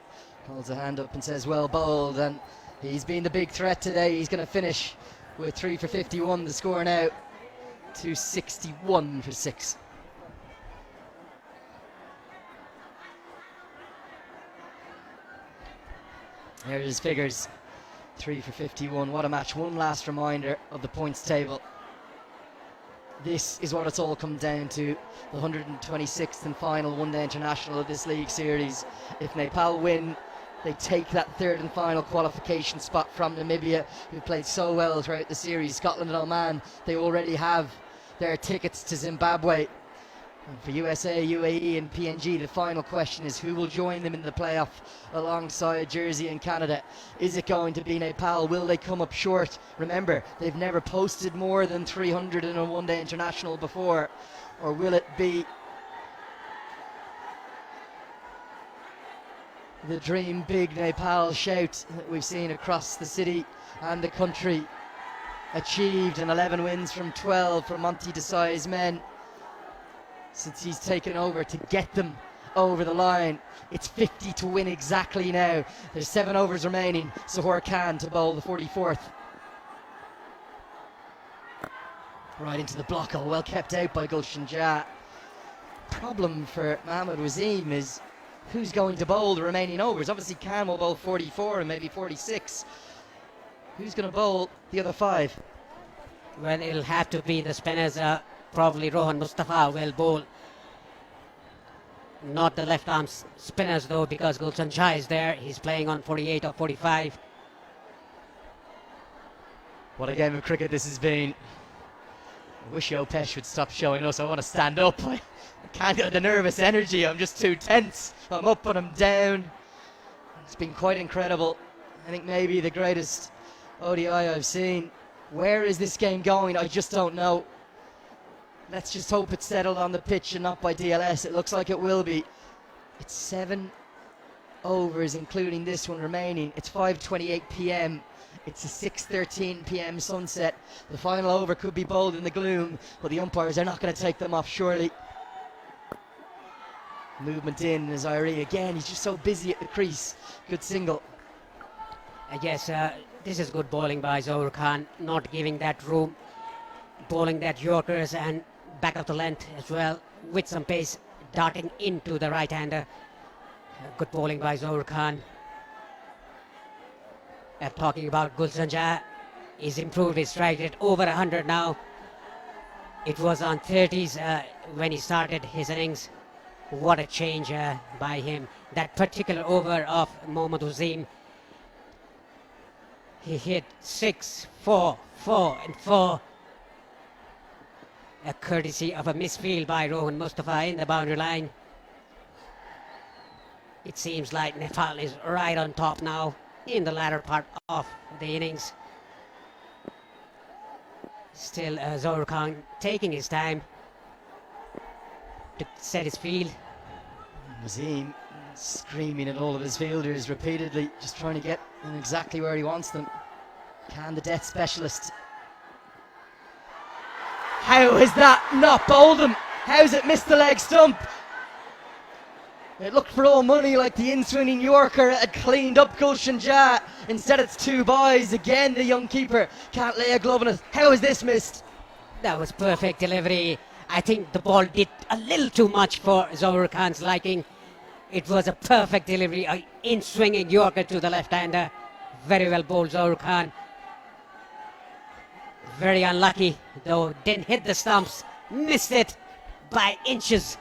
Holds a hand up and says well bowled, and he's been the big threat today. He's going to finish with 3 for 51. The score now 261 for 6. There's his figures. 3 for 51. What a match. One last reminder of the points table. This is what it's all come down to. The 126th and final one-day international of this league series. If Nepal win, they take that third and final qualification spot from Namibia, who played so well throughout the series. Scotland and Oman, they already have their tickets to Zimbabwe. And for USA, UAE and PNG, the final question is who will join them in the playoff alongside Jersey and Canada. Is it going to be Nepal? Will they come up short? Remember, they've never posted more than 300 in a one-day international before. Or will it be the dream big Nepal shout that we've seen across the city and the country? Achieved in 11 wins from 12 for Monty Desai's men since he's taken over to get them over the line. It's 50 to win exactly now. There's 7 overs remaining. Sahur Khan to bowl the 44th. Right into the block, well kept out by Gulshan Jah. Problem for Mohammad Wasim is who's going to bowl the remaining overs. Obviously Khan will bowl 44 and maybe 46. Who's going to bowl the other 5? Well, it'll have to be the spinners. Probably Rohan Mustafa will bowl. Not the left arm spinners though, because Gulshan Shah is there. He's playing on 48 or 45. What a game of cricket this has been. I wish Yopesh would stop showing us. I want to stand up. I can't get the nervous energy. I'm just too tense. I'm up and I'm down. It's been quite incredible. I think maybe the greatest ODI I've seen. Where is this game going? I just don't know. Let's just hope it's settled on the pitch and not by DLS. It looks like it will be. It's 7 overs, including this one remaining. It's 5:28 p.m. It's a 6:13 p.m. sunset. The final over could be bowled in the gloom, but the umpires are not going to take them off, surely. Movement in as Irie again. He's just so busy at the crease. Good single. Yes, this is good bowling by Zohar Khan, not giving that room. Bowling that Yorkers and back of the length as well, with some pace, darting into the right-hander. Good bowling by Zohar Khan. Talking about Gulshan Jah, he's improved his strike rate over 100 now. It was on 30s when he started his innings. What a change by him. That particular over of Mohammad Wasim, he hit 6, 4, 4 and 4. A courtesy of a misfield by Rohan Mustafa in the boundary line. It seems like Nepal is right on top now in the latter part of the innings. Still Zohar Khan taking his time to set his field. Wasim screaming at all of his fielders repeatedly, just trying to get them exactly where he wants them. Can the death specialist? How has that not bowled him? How's it missed the leg stump? It looked for all money like the in-swinging Yorker had cleaned up Gulshan Jah. Instead it's 2 boys. Again the young keeper can't lay a glove on it. How is this missed? That was perfect delivery. I think the ball did a little too much for Zohar Khan's liking. It was a perfect delivery, an in-swinging Yorker to the left-hander. Very well bowled Zohar Khan. Very unlucky, though, didn't hit the stumps, missed it by inches.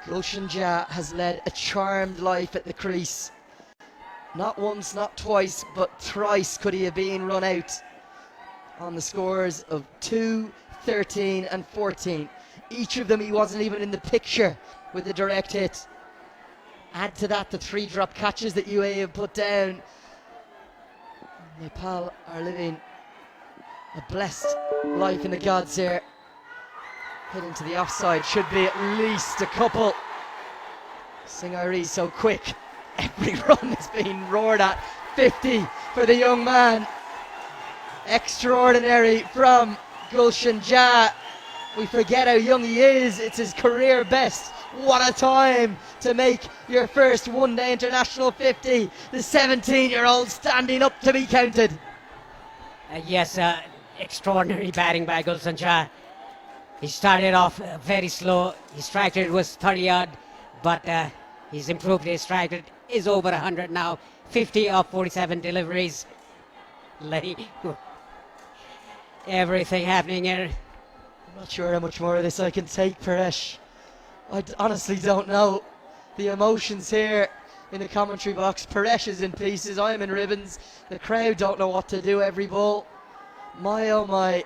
Gulshan Jah has led a charmed life at the crease. Not once, not twice, but thrice could he have been run out on the scores of 2, 13 and 14. Each of them he wasn't even in the picture with a direct hit. Add to that the 3 drop catches that UAE have put down. Nepal are living a blessed life in the gods here. Heading to the offside, should be at least a couple. Singhari so quick. Every run is being roared at. 50 for the young man. Extraordinary from Gulshan Jah. We forget how young he is. It's his career best. What a time to make your first one-day international 50. The 17-year-old standing up to be counted. Yes, extraordinary batting by Gulshan Jah. He started off very slow. His strike rate was 30 odd, but he's improved. His strike rate is over 100 now. 50 of 47 deliveries. Everything happening here. I'm not sure how much more of this I can take, Paresh. I honestly don't know. The emotions here in the commentary box. Paresh is in pieces. I'm in ribbons. The crowd don't know what to do every ball. My oh my.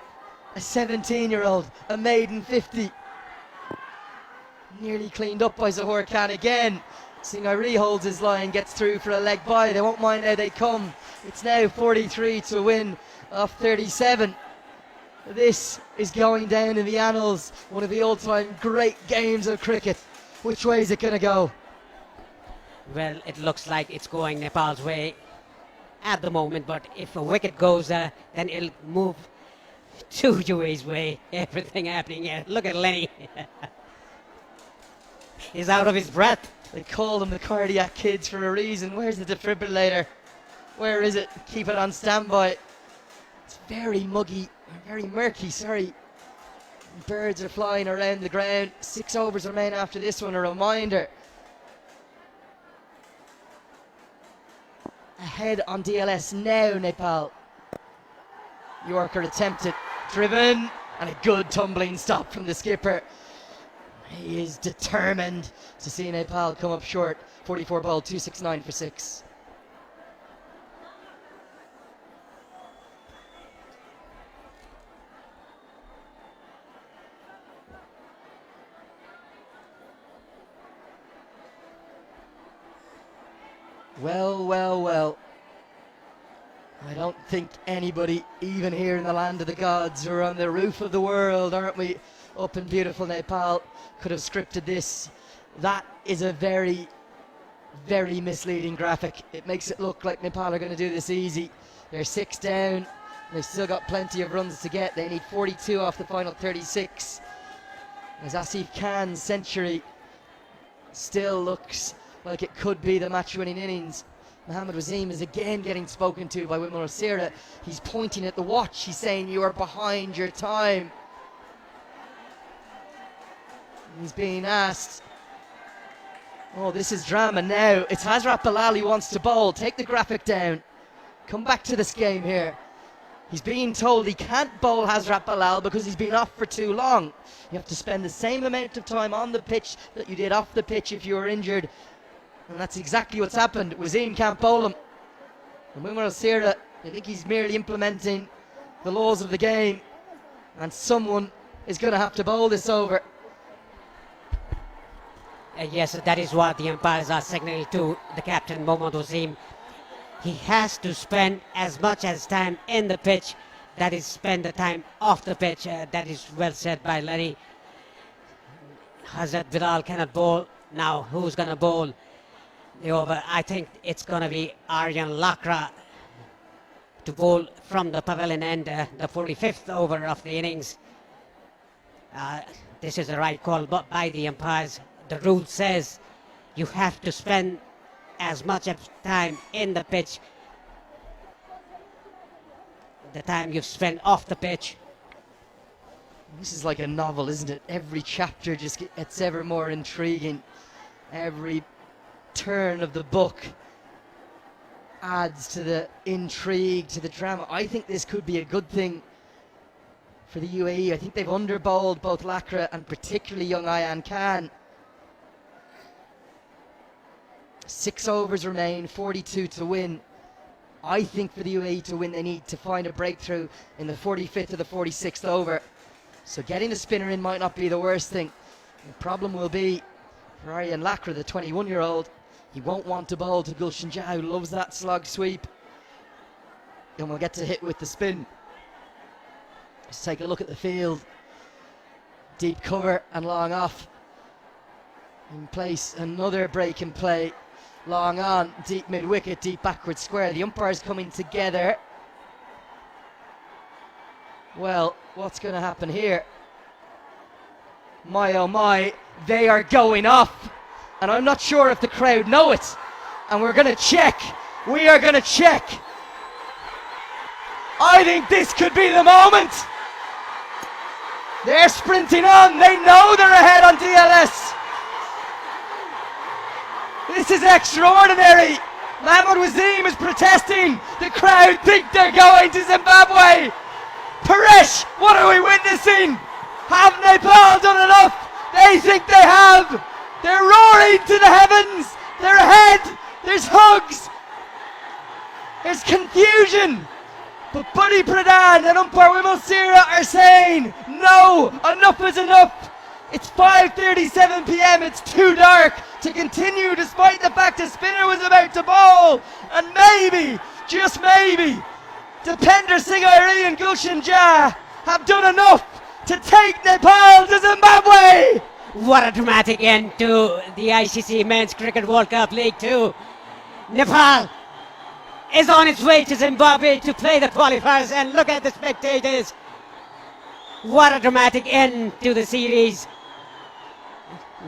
A 17-year-old, a maiden 50. Nearly cleaned up by Zahor Khan again. Singhari holds his line, gets through for a leg by. They won't mind how they come. It's now 43 to win off 37. This is going down in the annals. One of the all-time great games of cricket. Which way is it going to go? Well, it looks like it's going Nepal's way at the moment, but if a wicket goes, then it'll move to UAE's way. Everything happening here. Look at Lenny. He's out of his breath. They call them the cardiac kids for a reason. Where's the defibrillator? Where is it? Keep it on standby. It's very muggy, very murky, sorry. Birds are flying around the ground. 6 overs remain after this one. A reminder. Ahead on DLS now, Nepal. Yorker attempted, driven, and a good tumbling stop from the skipper. He is determined to see Nepal come up short. 44 ball, 269 for 6. Well, well, well. I don't think anybody, even here in the land of the gods, or on the roof of the world, aren't we, up in beautiful Nepal, could have scripted this. That is a very, very misleading graphic. It makes it look like Nepal are going to do this easy. They're 6 down. They've still got plenty of runs to get. They need 42 off the final 36. As Asif Khan's century still looks like it could be the match-winning innings. Mohammad Wasim is again getting spoken to by Wimal Osira. He's pointing at the watch. He's saying, you are behind your time. He's being asked, oh, this is drama now. It's Hazrat Bilal who wants to bowl. Take the graphic down. Come back to this game here. He's being told he can't bowl Hazrat Bilal because he's been off for too long. You have to spend the same amount of time on the pitch that you did off the pitch if you were injured. And that's exactly what's happened. Wasim can't bowl him. And Wimal Osira, I think he's merely implementing the laws of the game. And someone is going to have to bowl this over. Yes, that is what the umpires are signaling to the captain, Mohammad Wasim. He has to spend as much as time in the pitch, that is, spend the time off the pitch. That is well said by Lenny. Hazrat Bilal cannot bowl. Now, who's going to bowl the over? I think it's going to be Aryan Lakra to bowl from the pavilion end, the 45th over of the innings. This is the right call by the umpires. The rule says you have to spend as much of time in the pitch, the time you've spent off the pitch. This is like a novel, isn't it? Every chapter just gets ever more intriguing. Every turn of the book adds to the intrigue, to the drama. I think this could be a good thing for the UAE. I think they've underbowled both Lakra and particularly young Ayan Khan. 6 overs remain, 42 to win. I think for the UAE to win, they need to find a breakthrough in the 45th or the 46th over. So getting the spinner in might not be the worst thing. The problem will be for Aryan Lakra, the 21-year-old. He won't want to bowl to Gulshan Jah, who loves that slog sweep. And we'll get to hit with the spin. Let's take a look at the field. Deep cover and long off. In place, another break in play. Long on, deep mid-wicket, deep backward square. The umpires coming together. Well, what's going to happen here? My oh my, they are going off. And I'm not sure if the crowd know it. And we're going to check. We are going to check. I think this could be the moment. They're sprinting on. They know they're ahead on DLS. This is extraordinary. Mahmoud Wasim is protesting. The crowd think they're going to Zimbabwe. Paresh, what are we witnessing? Have Nepal done enough? They think they have. They're roaring to the heavens. They're ahead. There's hugs. There's confusion. But Buddy Pradhan and umpire Wimal Sira are saying, no, enough is enough. It's 5:37 p.m. It's too dark to continue, despite the fact the spinner was about to bowl. And maybe, just maybe, Dipender Singh Airi and Gulshan Jah have done enough to take Nepal to Zimbabwe. What a dramatic end to the ICC Men's Cricket World Cup League 2. Nepal is on its way to Zimbabwe to play the qualifiers, and look at the spectators. What a dramatic end to the series.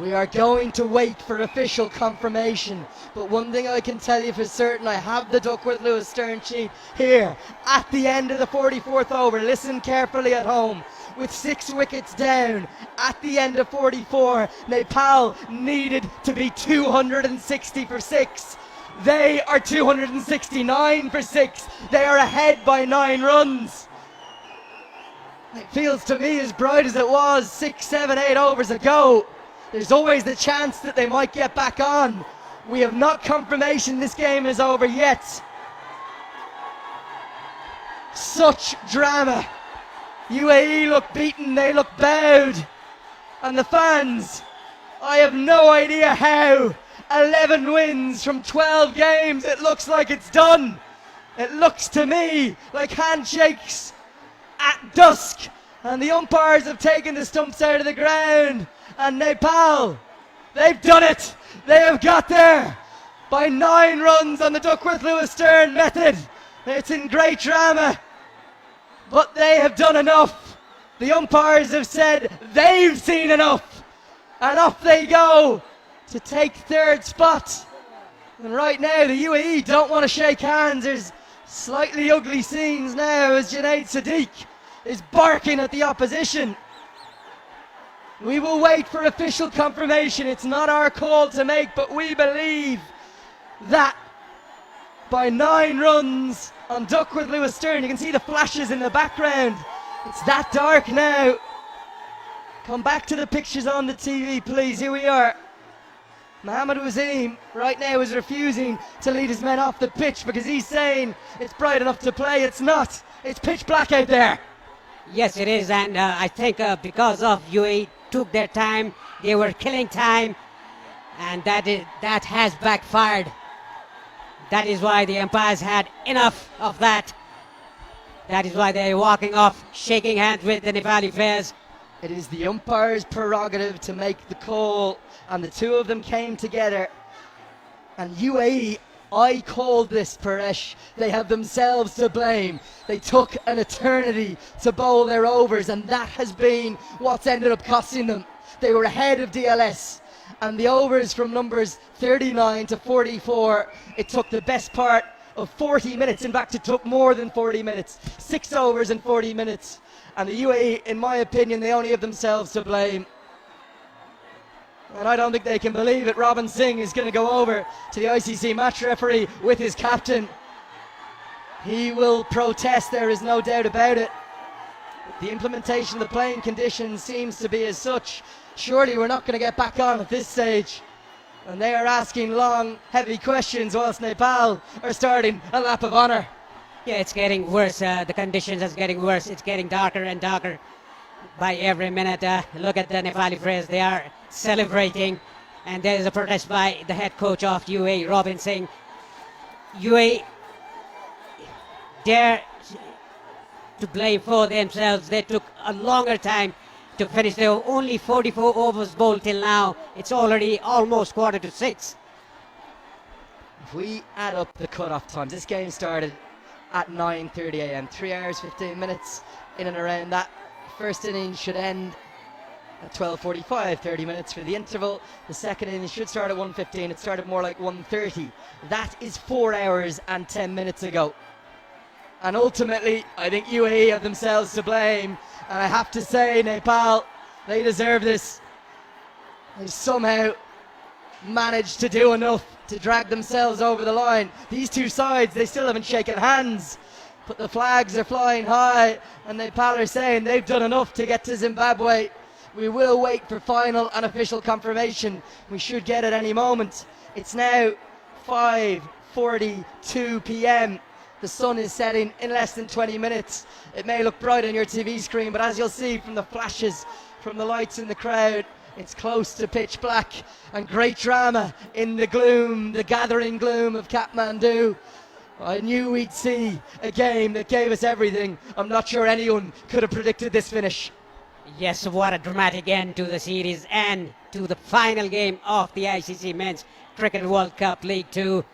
We are going to wait for official confirmation, but one thing I can tell you for certain, I have the Duckworth-Lewis Stern sheet here at the end of the 44th over. Listen carefully at home. With 6 wickets down at the end of 44, Nepal needed to be 260 for 6. They are 269 for 6. They are ahead by 9 runs. It feels to me as bright as it was 6, 7, 8 overs ago. There's always the chance that they might get back on. We have not confirmation this game is over yet. Such drama. UAE look beaten, they look bowed. And the fans, I have no idea how. 11 wins from 12 games, it looks like it's done. It looks to me like handshakes at dusk. And the umpires have taken the stumps out of the ground. And Nepal, they've done it. They have got there by 9 runs on the Duckworth-Lewis Stern method. It's in great drama, but they have done enough. The umpires have said they've seen enough, and off they go to take 3rd spot. And right now the UAE don't want to shake hands. There's slightly ugly scenes now as Junaid Sadiq is barking at the opposition. We will wait for official confirmation. It's not our call to make, but we believe that by 9 runs on Duckworth-Lewis Stern, you can see the flashes in the background. It's that dark now. Come back to the pictures on the TV, please. Here we are. Mohammad Wasim right now is refusing to lead his men off the pitch because he's saying it's bright enough to play. It's not. It's pitch black out there. Yes, it is, and I think because of UAE took their time, they were killing time, and that has backfired. That is why the umpires had enough of that. That is why they're walking off, shaking hands with the Nepali players. It is the umpire's prerogative to make the call, and the two of them came together. And UAE, I called this, Paresh. They have themselves to blame. They took an eternity to bowl their overs, and that has been what's ended up costing them. They were ahead of DLS, and the overs from numbers 39 to 44, it took the best part of 40 minutes. In fact, it took more than 40 minutes. 6 overs in 40 minutes. And the UAE, in my opinion, they only have themselves to blame. And I don't think they can believe it. Robin Singh is going to go over to the ICC match referee with his captain. He will protest, there is no doubt about it. The implementation of the playing conditions seems to be as such. Surely we're not going to get back on at this stage. And they are asking long, heavy questions whilst Nepal are starting a lap of honour. Yeah, it's getting worse. The conditions is getting worse. It's getting darker and darker by every minute. Look at the Nepali players. They are celebrating. And there is a protest by the head coach of UAE, Robin, saying UAE dare to blame for themselves. They took a longer time to finish. There were only 44 overs bowled till now. It's already almost 5:45. If we add up the cut-off times, this game started at 9:30 a.m. 3 hours 15 minutes in and around that. First innings should end at 12:45, 30 minutes for the interval. The second innings should start at 1:15. It started more like 1:30. That is 4 hours and 10 minutes ago. And ultimately, I think UAE have themselves to blame. And I have to say, Nepal, they deserve this. They somehow managed to do enough to drag themselves over the line. These two sides, they still haven't shaken hands, but the flags are flying high, and Nepal are saying they've done enough to get to Zimbabwe. We will wait for final and official confirmation. We should get it any moment. It's now 5:42 p.m. The sun is setting in less than 20 minutes. It may look bright on your TV screen, but as you'll see from the flashes, from the lights in the crowd, it's close to pitch black, and great drama in the gloom, the gathering gloom of Kathmandu. I knew we'd see a game that gave us everything. I'm not sure anyone could have predicted this finish. Yes, what a dramatic end to the series and to the final game of the ICC Men's Cricket World Cup League 2.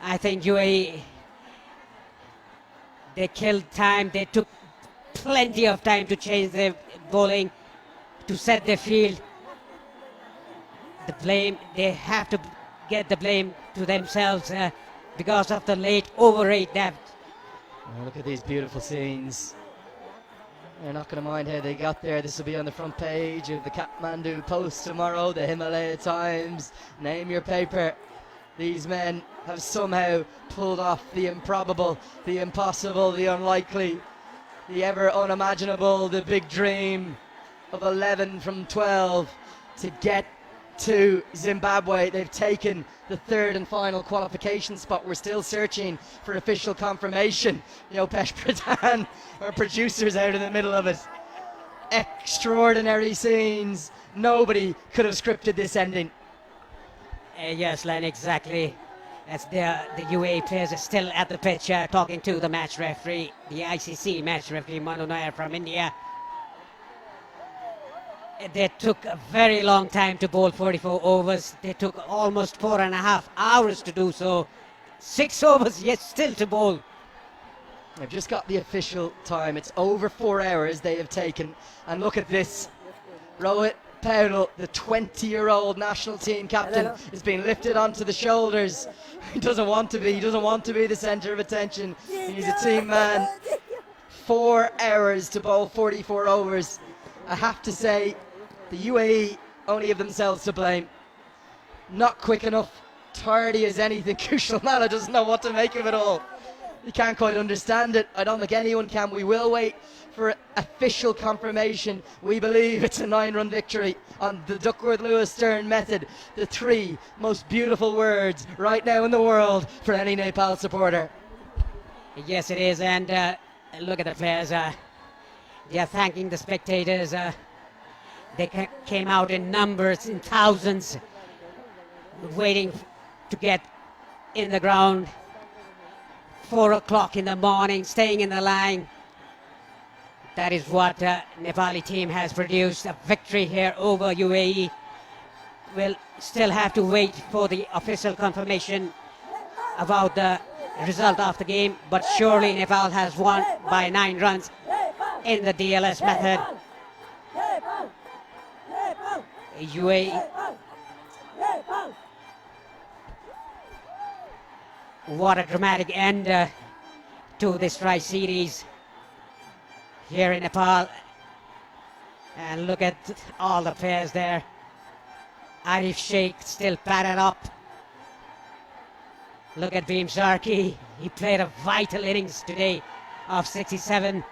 I think UAE, they killed time. They took plenty of time to change their bowling, to set their field. The blame, they have to get the blame to themselves because of the late over rate depth. Oh, look at these beautiful scenes. They're not going to mind how they got there. This will be on the front page of the Kathmandu Post tomorrow, the Himalaya Times. Name your paper. These men have somehow pulled off the improbable, the impossible, the unlikely, the ever unimaginable, the big dream of 11 from 12 to get to Zimbabwe. They've taken the third and final qualification spot. We're still searching for official confirmation. Yopesh Pradhan, our producer's out in the middle of it. Extraordinary scenes. Nobody could have scripted this ending. Yes, Len, exactly. As the UAE players are still at the pitch talking to the match referee, the ICC match referee Manu Nair from India. They took a very long time to bowl 44 overs. They took almost 4.5 hours to do so. 6 overs yet still to bowl. I've just got the official time. It's over 4 hours they have taken. And look at this. Rohit Paudel, the 20-year-old national team captain, is being lifted onto the shoulders. He doesn't want to be. He doesn't want to be the centre of attention. He's a team man. 4 hours to bowl 44 overs. I have to say, the UAE only have themselves to blame. Not quick enough, tardy as anything. Kushal Malla doesn't know what to make of it all. He can't quite understand it. I don't think anyone can. We will wait for official confirmation. We believe it's a 9-run victory on the Duckworth-Lewis-Stern method. The 3 most beautiful words right now in the world for any Nepal supporter. Yes, it is. And look at the players. They are thanking the spectators. They came out in numbers, in thousands, waiting to get in the ground. 4 o'clock in the morning, staying in the line. That is what Nepali team has produced. A victory here over UAE. We'll still have to wait for the official confirmation about the result of the game, but surely Nepal has won by 9 runs in the DLS method. UAE. What a dramatic end to this try series here in Nepal. And look at all the players there. Arif Sheikh still padded up. Look at Bhim Sharkey. He played a vital innings today of 67.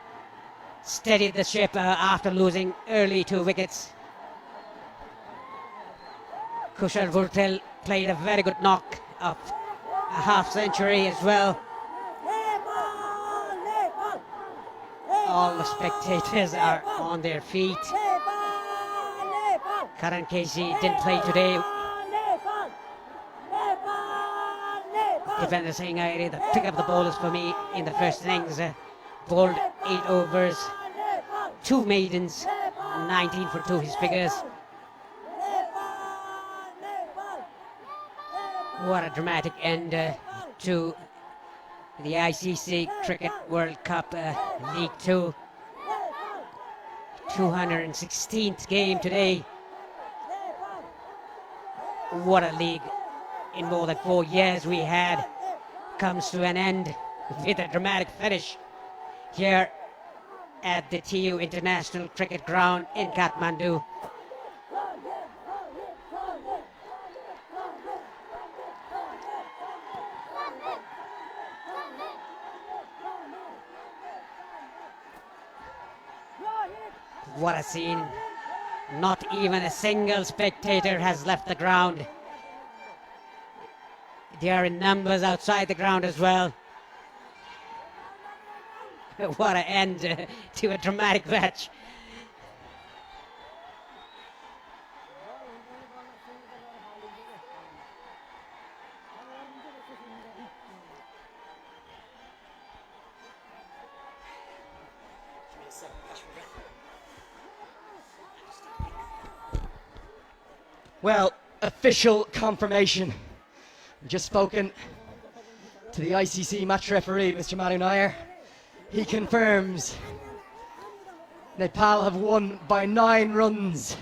Steadied the ship after losing early 2 wickets. Kushal Gurtel played a very good knock of a half century as well. All the spectators are on their feet. Karan Casey didn't play today. Defender saying the pick up the bowlers for me in the first innings. Bowled 8 overs, 2 maidens, 19 for 2 his figures. What a dramatic end to the ICC Cricket World Cup League 2. 216th game today. What a league in more than 4 years we had comes to an end with a dramatic finish here at the TU International Cricket Ground in Kathmandu. What a scene. Not even a single spectator has left the ground. They are in numbers outside the ground as well. What an end to a dramatic match. Well, official confirmation. I've just spoken to the ICC match referee, Mr. Manu Nair. He confirms Nepal have won by 9 runs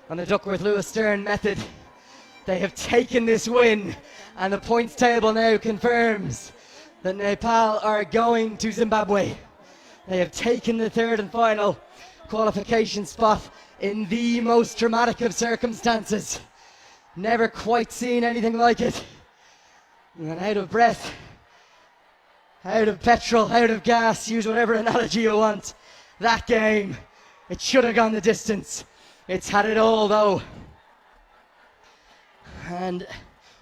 on the Duckworth-Lewis Stern method. They have taken this win, and the points table now confirms that Nepal are going to Zimbabwe. They have taken the third and final qualification spot in the most dramatic of circumstances. Never quite seen anything like it. And out of breath, out of petrol, out of gas, use whatever analogy you want. That game, it should have gone the distance. It's had it all though. And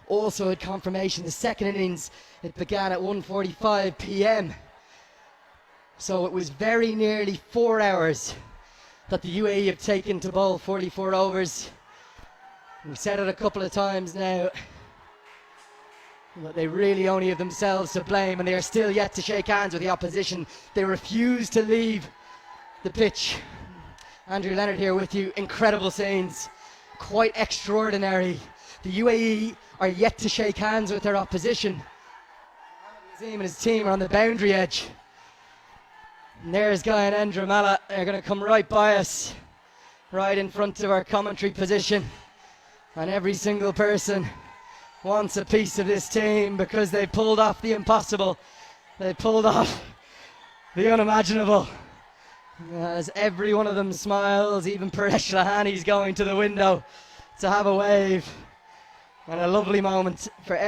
also at confirmation, the second innings, it began at 1:45 p.m. So it was very nearly 4 hours that the UAE have taken to bowl 44 overs. We've said it a couple of times now, but they really only have themselves to blame, and they are still yet to shake hands with the opposition. They refuse to leave the pitch. Andrew Leonard here with you. Incredible scenes, quite extraordinary. The UAE are yet to shake hands with their opposition. Azim and his team are on the boundary edge. And there's Guy and Endramala. They're going to come right by us, right in front of our commentary position. And every single person wants a piece of this team because they pulled off the impossible. They pulled off the unimaginable. As every one of them smiles, even Paresh Lahani's going to the window to have a wave. And a lovely moment for